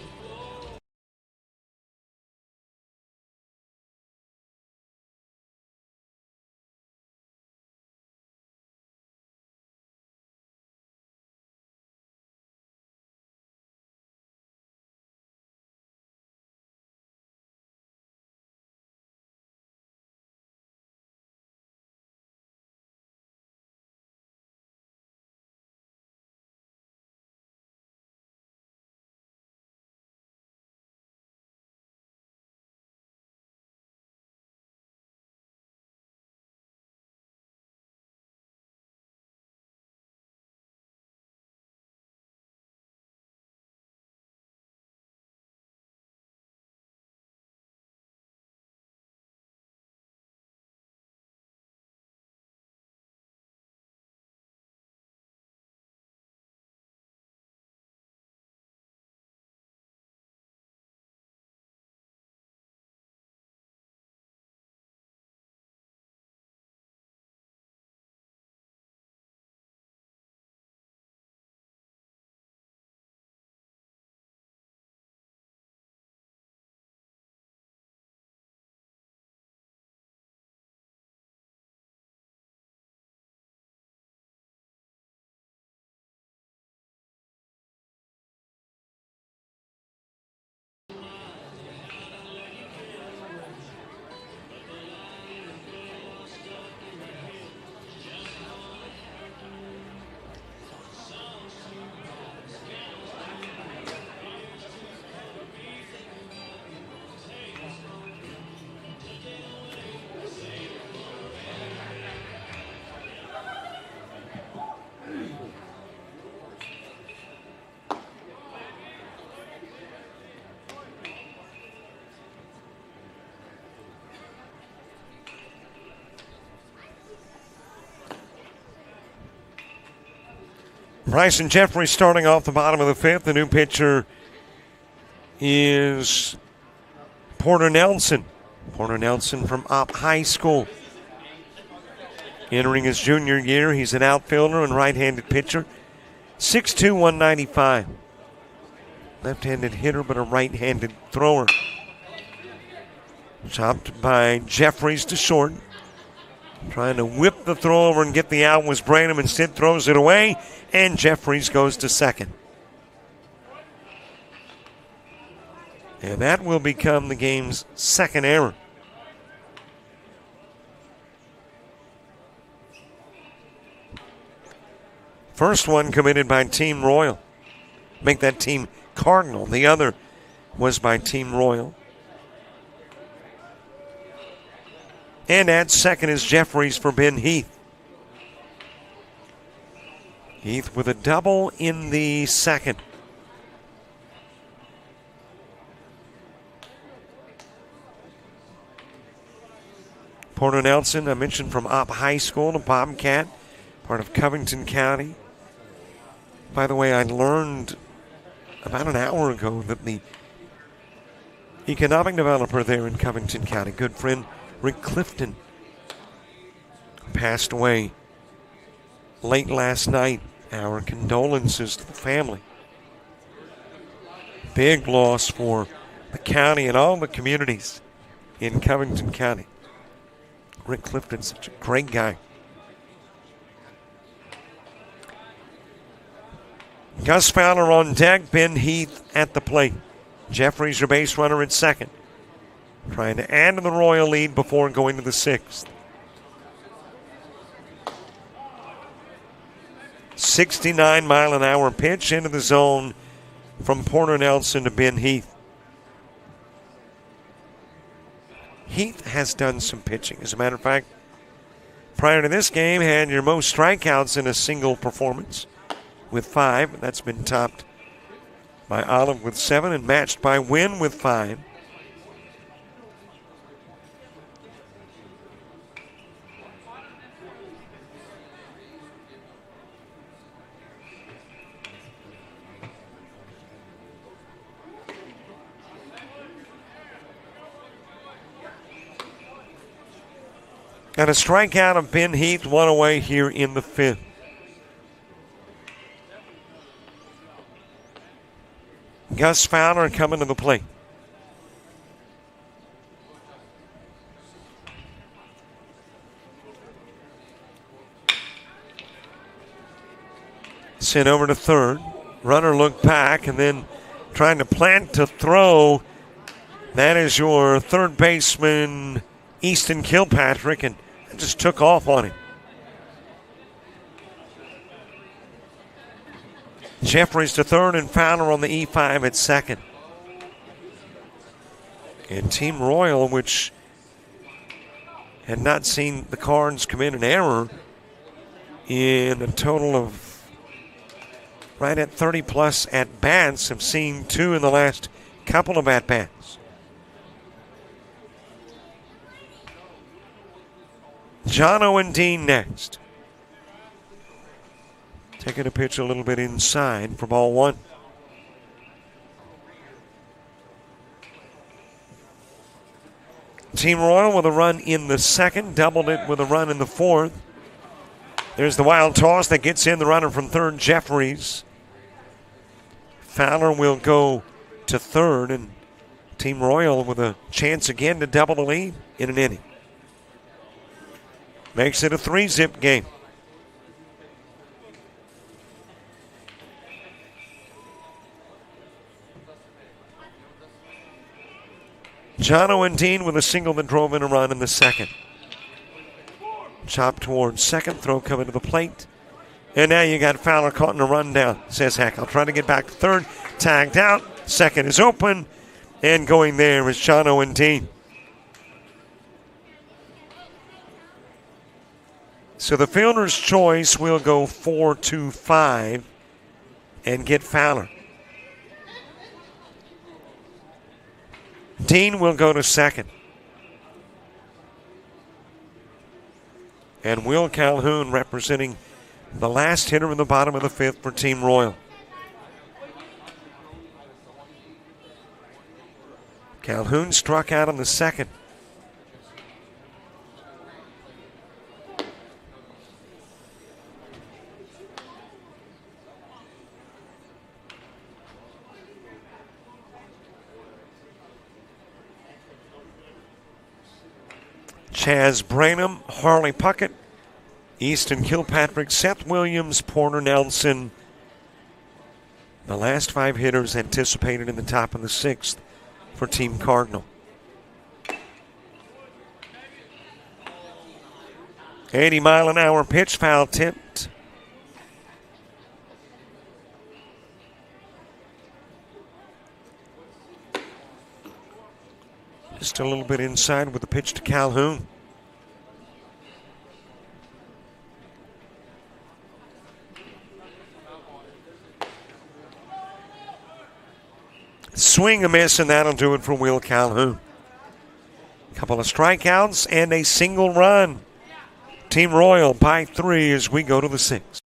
Bryson Jeffrey starting off the bottom of the fifth. The new pitcher is Porter Nelson. Porter Nelson from Opp High School. Entering his junior year, he's an outfielder and right-handed pitcher. 6'2", 195. Left-handed hitter, but a right-handed thrower. Chopped by Jeffries to short. Trying to whip the throw over and get the out was Branham. Instead throws it away, and Jeffries goes to second. And that will become the game's second error. First one committed by Team Royal. Make that Team Cardinal. The other was by Team Royal. And at second is Jeffries for Ben Heath. Heath with a double in the second. Porter Nelson, I mentioned from Opp High School, a Bobcat, part of Covington County. By the way, I learned about an hour ago that the economic developer there in Covington County, good friend Rick Clifton, passed away late last night. Our condolences to the family. Big loss for the county and all the communities in Covington County. Rick Clifton, such a great guy. Gus Fowler on deck, Ben Heath at the plate. Jeffries, your base runner at second. Trying to add to the Royal lead before going to the sixth. 69-mile-an-hour pitch into the zone from Porter Nelson to Ben Heath. Heath has done some pitching. As a matter of fact, prior to this game, had your most strikeouts in a single performance with 5. That's been topped by Olive with 7 and matched by Wynn with 5. Got a strikeout of Ben Heath, one away here in the 5th. Gus Fowler coming to the plate. Sent over to third. Runner looked back and then trying to plant to throw. That is your third baseman, Easton Kilpatrick, and just took off on him. Jeffries to third and Fowler on the E5 at second. And Team Royal, which had not seen the Cards commit an error in a total of right at 30-plus at-bats, have seen 2 in the last couple of at-bats. Jono and Dean next. Taking a pitch a little bit inside for ball 1. Team Royal with a run in the second, doubled it with a run in the 4th. There's the wild toss that gets in the runner from third, Jeffries. Fowler will go to third, and Team Royal with a chance again to double the lead in an inning. Makes it a 3-zip game. Jono and Dean with a single that drove in a run in the second. Chop towards second, throw coming to the plate. And now you got Fowler caught in a rundown. Says Heck, I'll try to get back to third. Tagged out. Second is open. And going there is Jono and Dean. So the fielder's choice will go 4-5 and get Fowler. Dean will go to second. And Will Calhoun representing the last hitter in the bottom of the 5th for Team Royal. Calhoun struck out on the second. Chaz Branham, Harley Puckett, Easton Kilpatrick, Seth Williams, Porter Nelson. The last 5 hitters anticipated in the top of the 6th for Team Cardinal. 80-mile-an-hour pitch, foul tipped. Just a little bit inside with the pitch to Calhoun. Swing a miss, and that'll do it for Will Calhoun. Couple of strikeouts and a single run. Team Royal by 3 as we go to the 6th.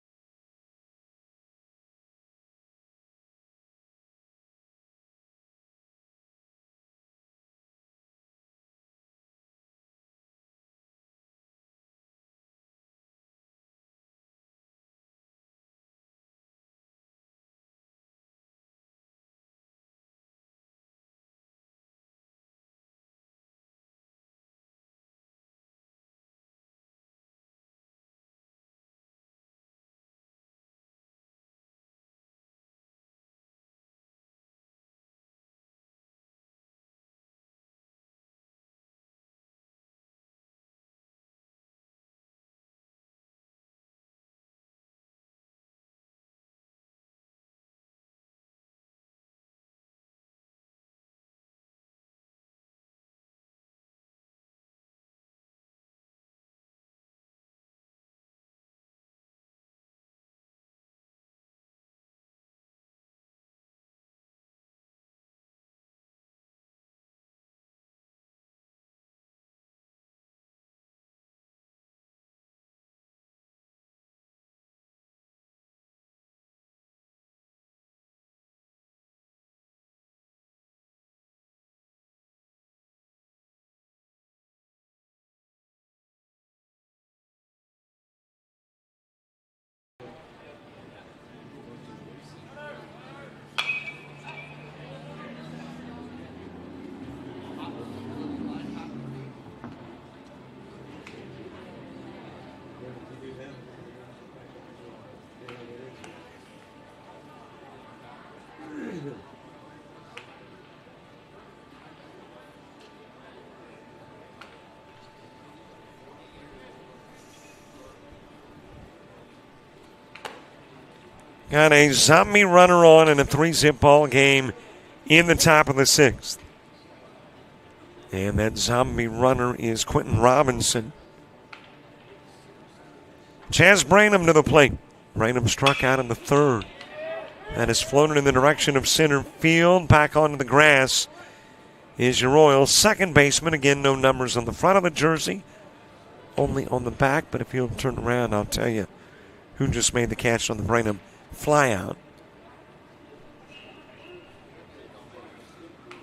Got a zombie runner on in a 3-zip ball game in the top of the 6th. And that zombie runner is Quentin Robinson. Chaz Branham to the plate. Branham struck out in the 3rd. That is floated in the direction of center field. Back onto the grass is your Royals second baseman. Again, no numbers on the front of the jersey, only on the back. But if you'll turn around, I'll tell you who just made the catch on the Branham fly out.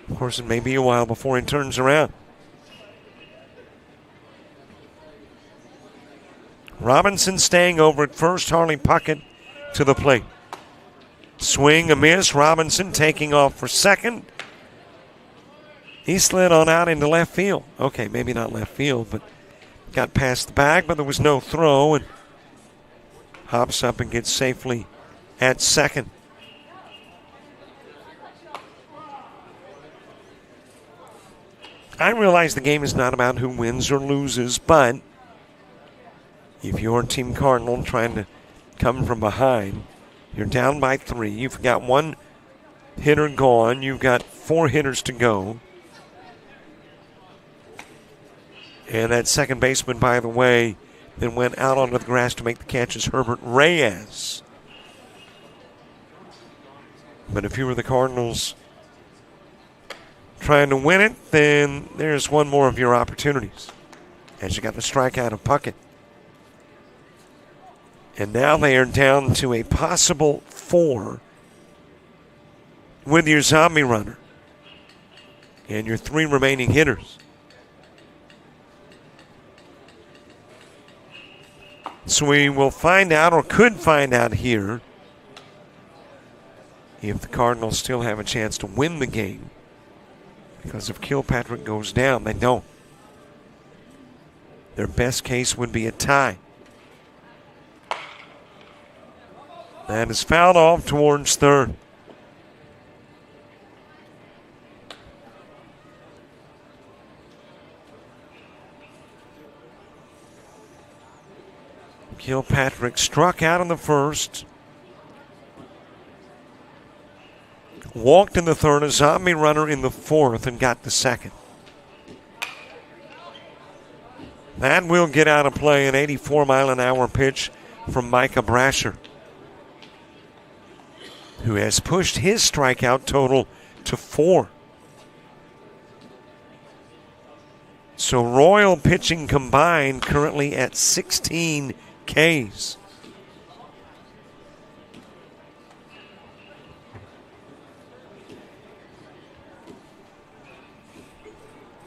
Of course, it may be a while before he turns around. Robinson staying over at first. Harley Puckett to the plate. Swing, a miss. Robinson taking off for second. He slid on out into left field. Okay, maybe not left field, but got past the bag, but there was no throw, and hops up and gets safely at second. I realize the game is not about who wins or loses, but if you're Team Cardinal trying to come from behind, you're down by 3. You've got 1 hitter gone. You've got 4 hitters to go. And that second baseman, by the way, that went out onto the grass to make the catch is Herbert Reyes. But if you were the Cardinals trying to win it, then there's one more of your opportunities, as you got the strikeout of Puckett. And now they are down to a possible 4 with your zombie runner. And your 3 remaining hitters. So we will find out, or could find out here, if the Cardinals still have a chance to win the game. Because if Kilpatrick goes down, they don't. Their best case would be a tie. That is fouled off towards third. Kilpatrick struck out in the first. Walked in the third, a zombie runner in the fourth, and got the second. That will get out of play, an 84-mile-an-hour pitch from Micah Brasher, who has pushed his strikeout total to 4. So Royal pitching combined currently at 16 Ks.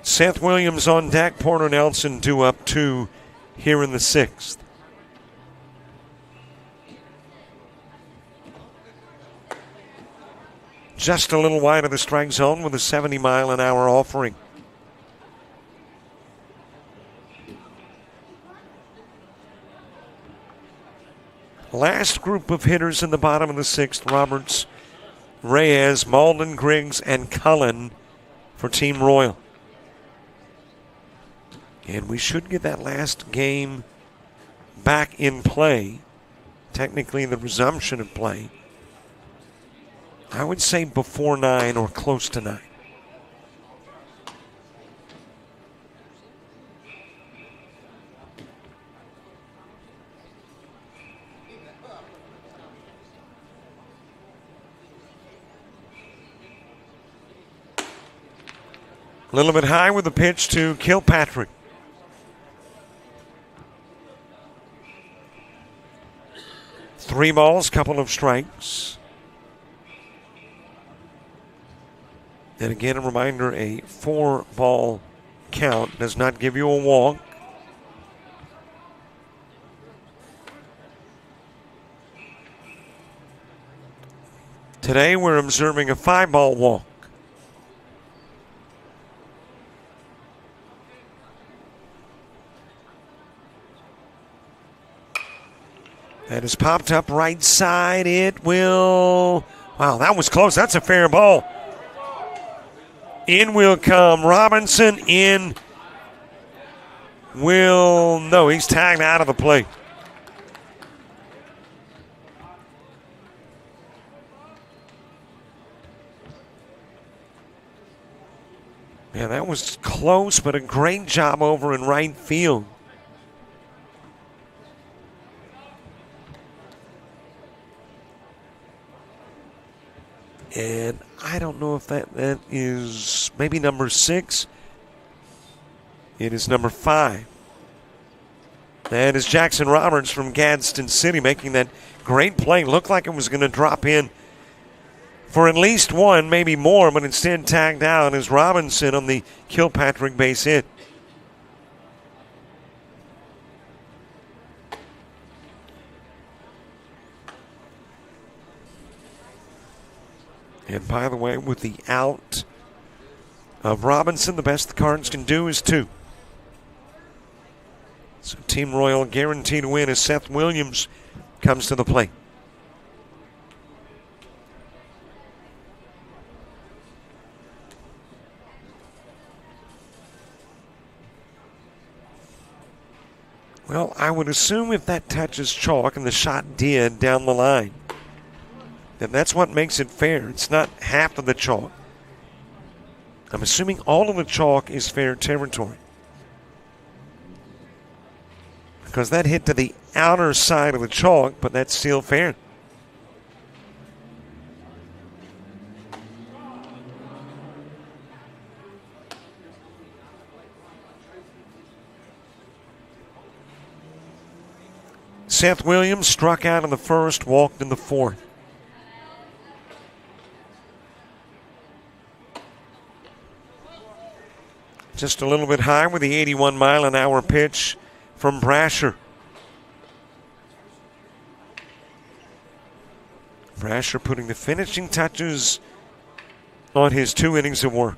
Seth Williams on deck, Porter Nelson due up 2 here in the 6th. Just a little wide of the strike zone with a 70-mile-an-hour offering. Last group of hitters in the bottom of the 6th, Roberts, Reyes, Malden, Griggs, and Cullen for Team Royal. And we should get that last game back in play, technically the resumption of play. I would say before 9 or close to 9. A little bit high with the pitch to Kilpatrick. Three balls, couple of strikes. And again, a reminder, a 4-ball count does not give you a walk. Today we're observing a 5-ball walk. That is popped up right side. It will... Wow, that was close. That's a fair ball. In will come Robinson. In will... No, he's tagged out of the plate. Yeah, that was close, but a great job over in right field. And I don't know if that is maybe number 6. It is number 5. That is Jackson Roberts from Gadsden City making that great play. Looked like it was going to drop in for at least one, maybe more, but instead tagged out is Robinson on the Kilpatrick base hit. And by the way, with the out of Robinson, the best the Cards can do is 2. So Team Royal guaranteed to win as Seth Williams comes to the plate. Well, I would assume if that touches chalk, and the shot did down the line, then that's what makes it fair. It's not half of the chalk. I'm assuming all of the chalk is fair territory, because that hit to the outer side of the chalk, but that's still fair. Seth Williams struck out in the first, walked in the fourth. Just a little bit high with the 81-mile-an-hour pitch from Brasher. Brasher putting the finishing touches on his 2 innings of work.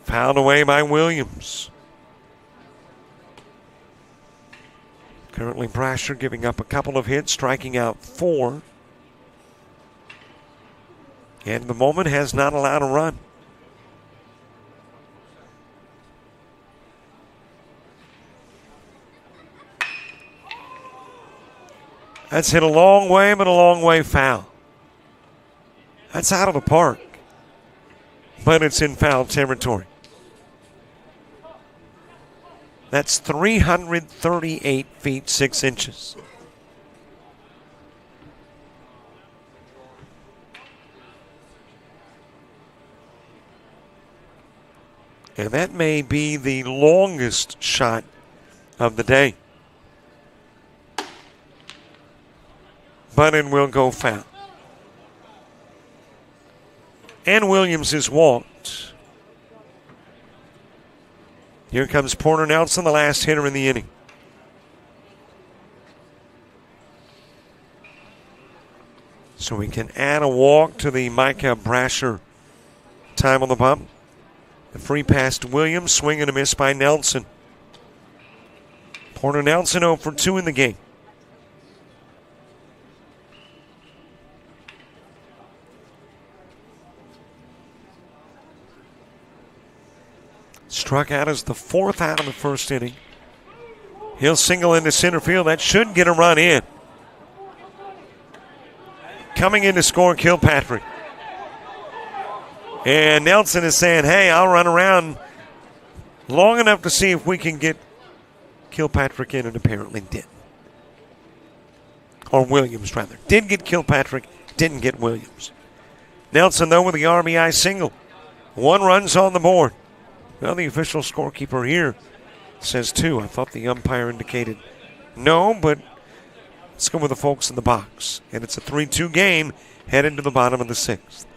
Fouled away by Williams. Currently Brasher giving up a couple of hits, striking out 4. And at the moment has not allowed a run. That's hit a long way, but a long way foul. That's out of the park, but it's in foul territory. That's 338 feet 6 inches. And that may be the longest shot of the day. But it will go foul. And Williams is walked. Here comes Porter Nelson, the last hitter in the inning. So we can add a walk to the Micah Brasher time on the bump. The free pass to Williams, swing and a miss by Nelson. Porter Nelson 0 for 2 in the game. Struck out as the 4th out of the first inning. He'll single into center field. That should get a run in. Coming in to score Kilpatrick. And Nelson is saying, hey, I'll run around long enough to see if we can get Kilpatrick in, and apparently did. Or Williams, rather. Did get Kilpatrick, didn't get Williams. Nelson, though, with the RBI single. 1 run's on the board. Well, the official scorekeeper here says 2. I thought the umpire indicated no, but let's go with the folks in the box. And it's a 3-2 game headed to the bottom of the 6th.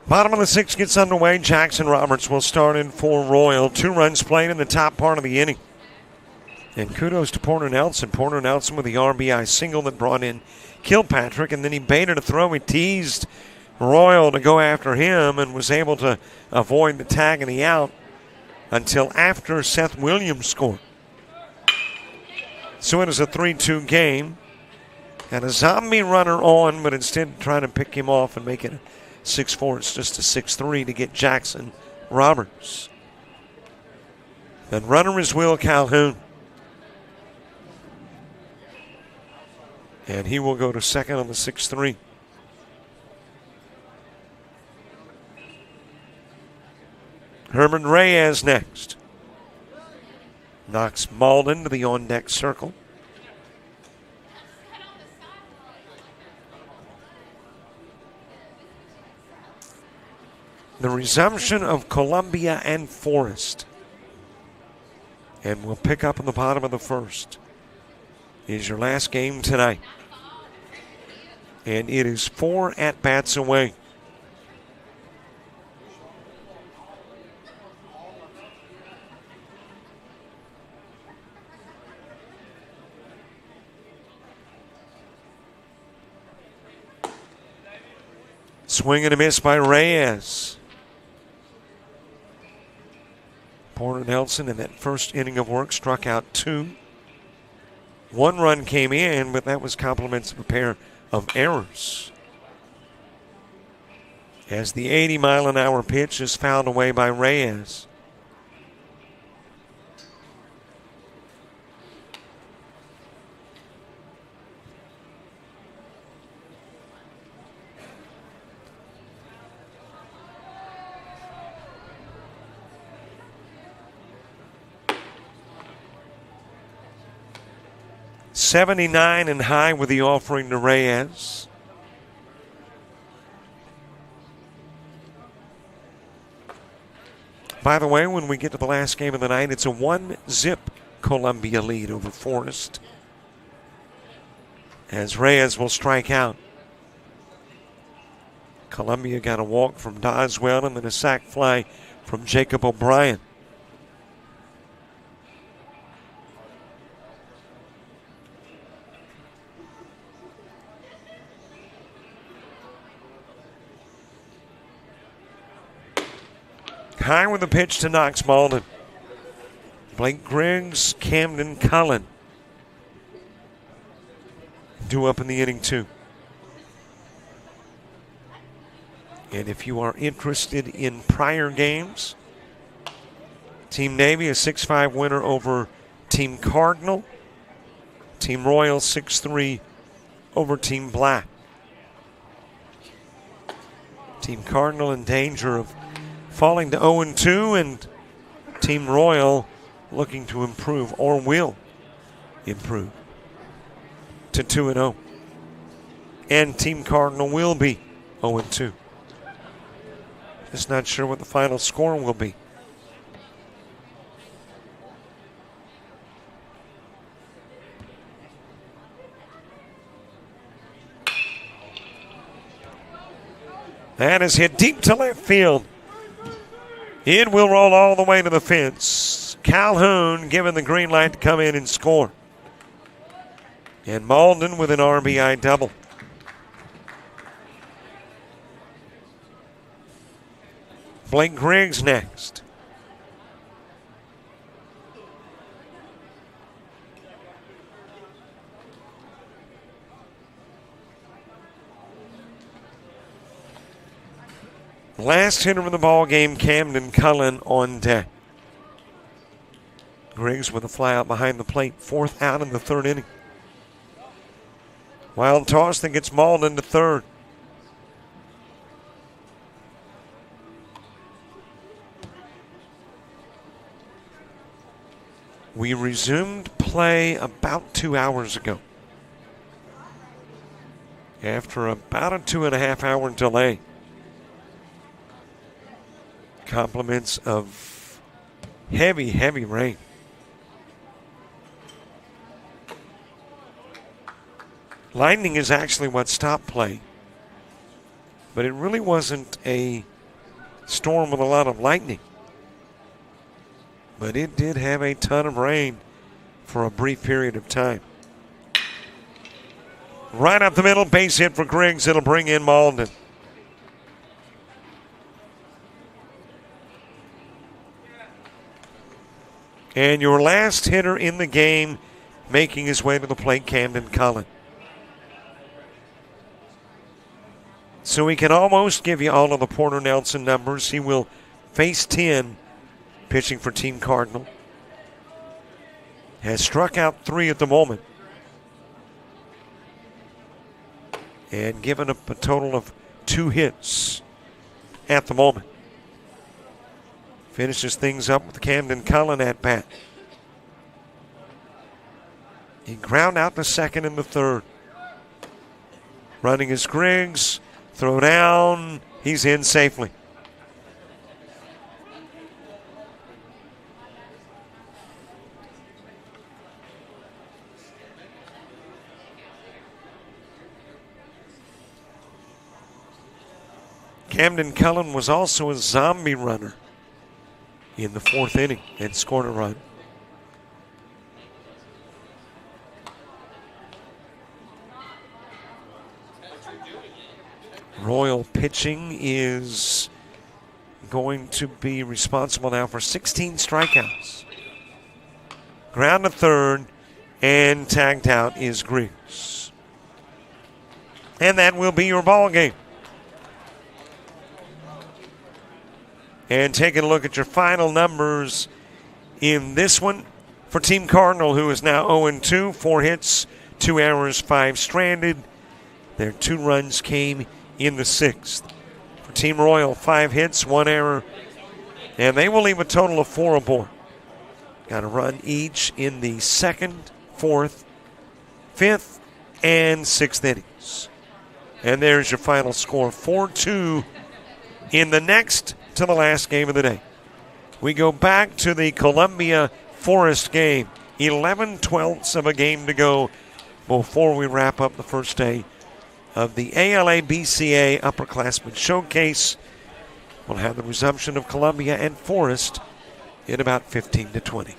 Bottom of the 6th gets underway. Jackson Roberts will start in for Royal. 2 runs played in the top part of the inning. And kudos to Porter Nelson. Porter Nelson with the RBI single that brought in Kilpatrick, and then he baited a throw. He teased Royal to go after him and was able to avoid the tag and the out until after Seth Williams scored. So it is a 3-2 game. And a zombie runner on, but instead trying to pick him off and make it a 6-4. It's just a 6-3 to get Jackson Roberts. And runner is Will Calhoun. And he will go to second on the 6-3. Herman Reyes next. Knocks Malden to the on-deck circle. The resumption of Columbia and Forest. And we'll pick up in the bottom of the first. Is your last game tonight. And it is 4 at-bats away. Swing and a miss by Reyes. Porter Nelson in that first inning of work struck out 2. 1 run came in, but that was compliments of a pair of errors. As the 80-mile-an-hour pitch is fouled away by Reyes. $79 and high with the offering to Reyes. By the way, when we get to the last game of the night, it's a 1-zip Columbia lead over Forest. As Reyes will strike out. Columbia got a walk from Doswell and then a sac fly from Jacob O'Brien. High with the pitch to Knox Malden. Blake Griggs, Camden Cullen. Due up in the inning, too. And if you are interested in prior games, Team Navy, a 6-5 winner over Team Cardinal. Team Royal, 6-3 over Team Black. Team Cardinal in danger of falling to 0-2, and Team Royal looking to improve, or will improve, to 2-0. And Team Cardinal will be 0-2. Just not sure what the final score will be. That is hit deep to left field. It will roll all the way to the fence. Calhoun given the green light to come in and score. And Malden with an RBI double. Blake Griggs next. Last hitter of the ball game, Camden Cullen on deck. Griggs with a fly out behind the plate, 4th out in the 3rd inning. Wild toss that gets Malden to 3rd. We resumed play about 2 hours ago. After about a 2.5-hour delay. Compliments of heavy, heavy rain. Lightning is actually what stopped play. But it really wasn't a storm with a lot of lightning. But it did have a ton of rain for a brief period of time. Right up the middle, base hit for Griggs. It'll bring in Malden. And your last hitter in the game making his way to the plate, Camden Cullen. So he can almost give you all of the Porter Nelson numbers. He will face 10 pitching for Team Cardinal. Has struck out 3 at the moment. and given up a total of 2 hits at the moment. Finishes things up with Camden Cullen at bat. He ground out the second and the third. Running is Griggs. Throw down. He's in safely. Camden Cullen was also a zombie runner in the 4th inning and scored a run. Royal pitching is going to be responsible now for 16 strikeouts. Ground to third, and tagged out is Griggs. And that will be your ball game. And taking a look at your final numbers in this one for Team Cardinal, who is now 0-2, 4 hits, 2 errors, 5 stranded. Their 2 runs came in the 6th. For Team Royal, 5 hits, 1 error, and they will leave a total of 4 aboard. Got a run each in the 2nd, 4th, 5th, and 6th innings. And there's your final score, 4-2 in the next to the last game of the day. We go back to the Columbia Forest game. 11/12 of a game to go before we wrap up the first day of the ALABCA Upperclassmen Showcase. We'll have the resumption of Columbia and Forest in about 15 to 20.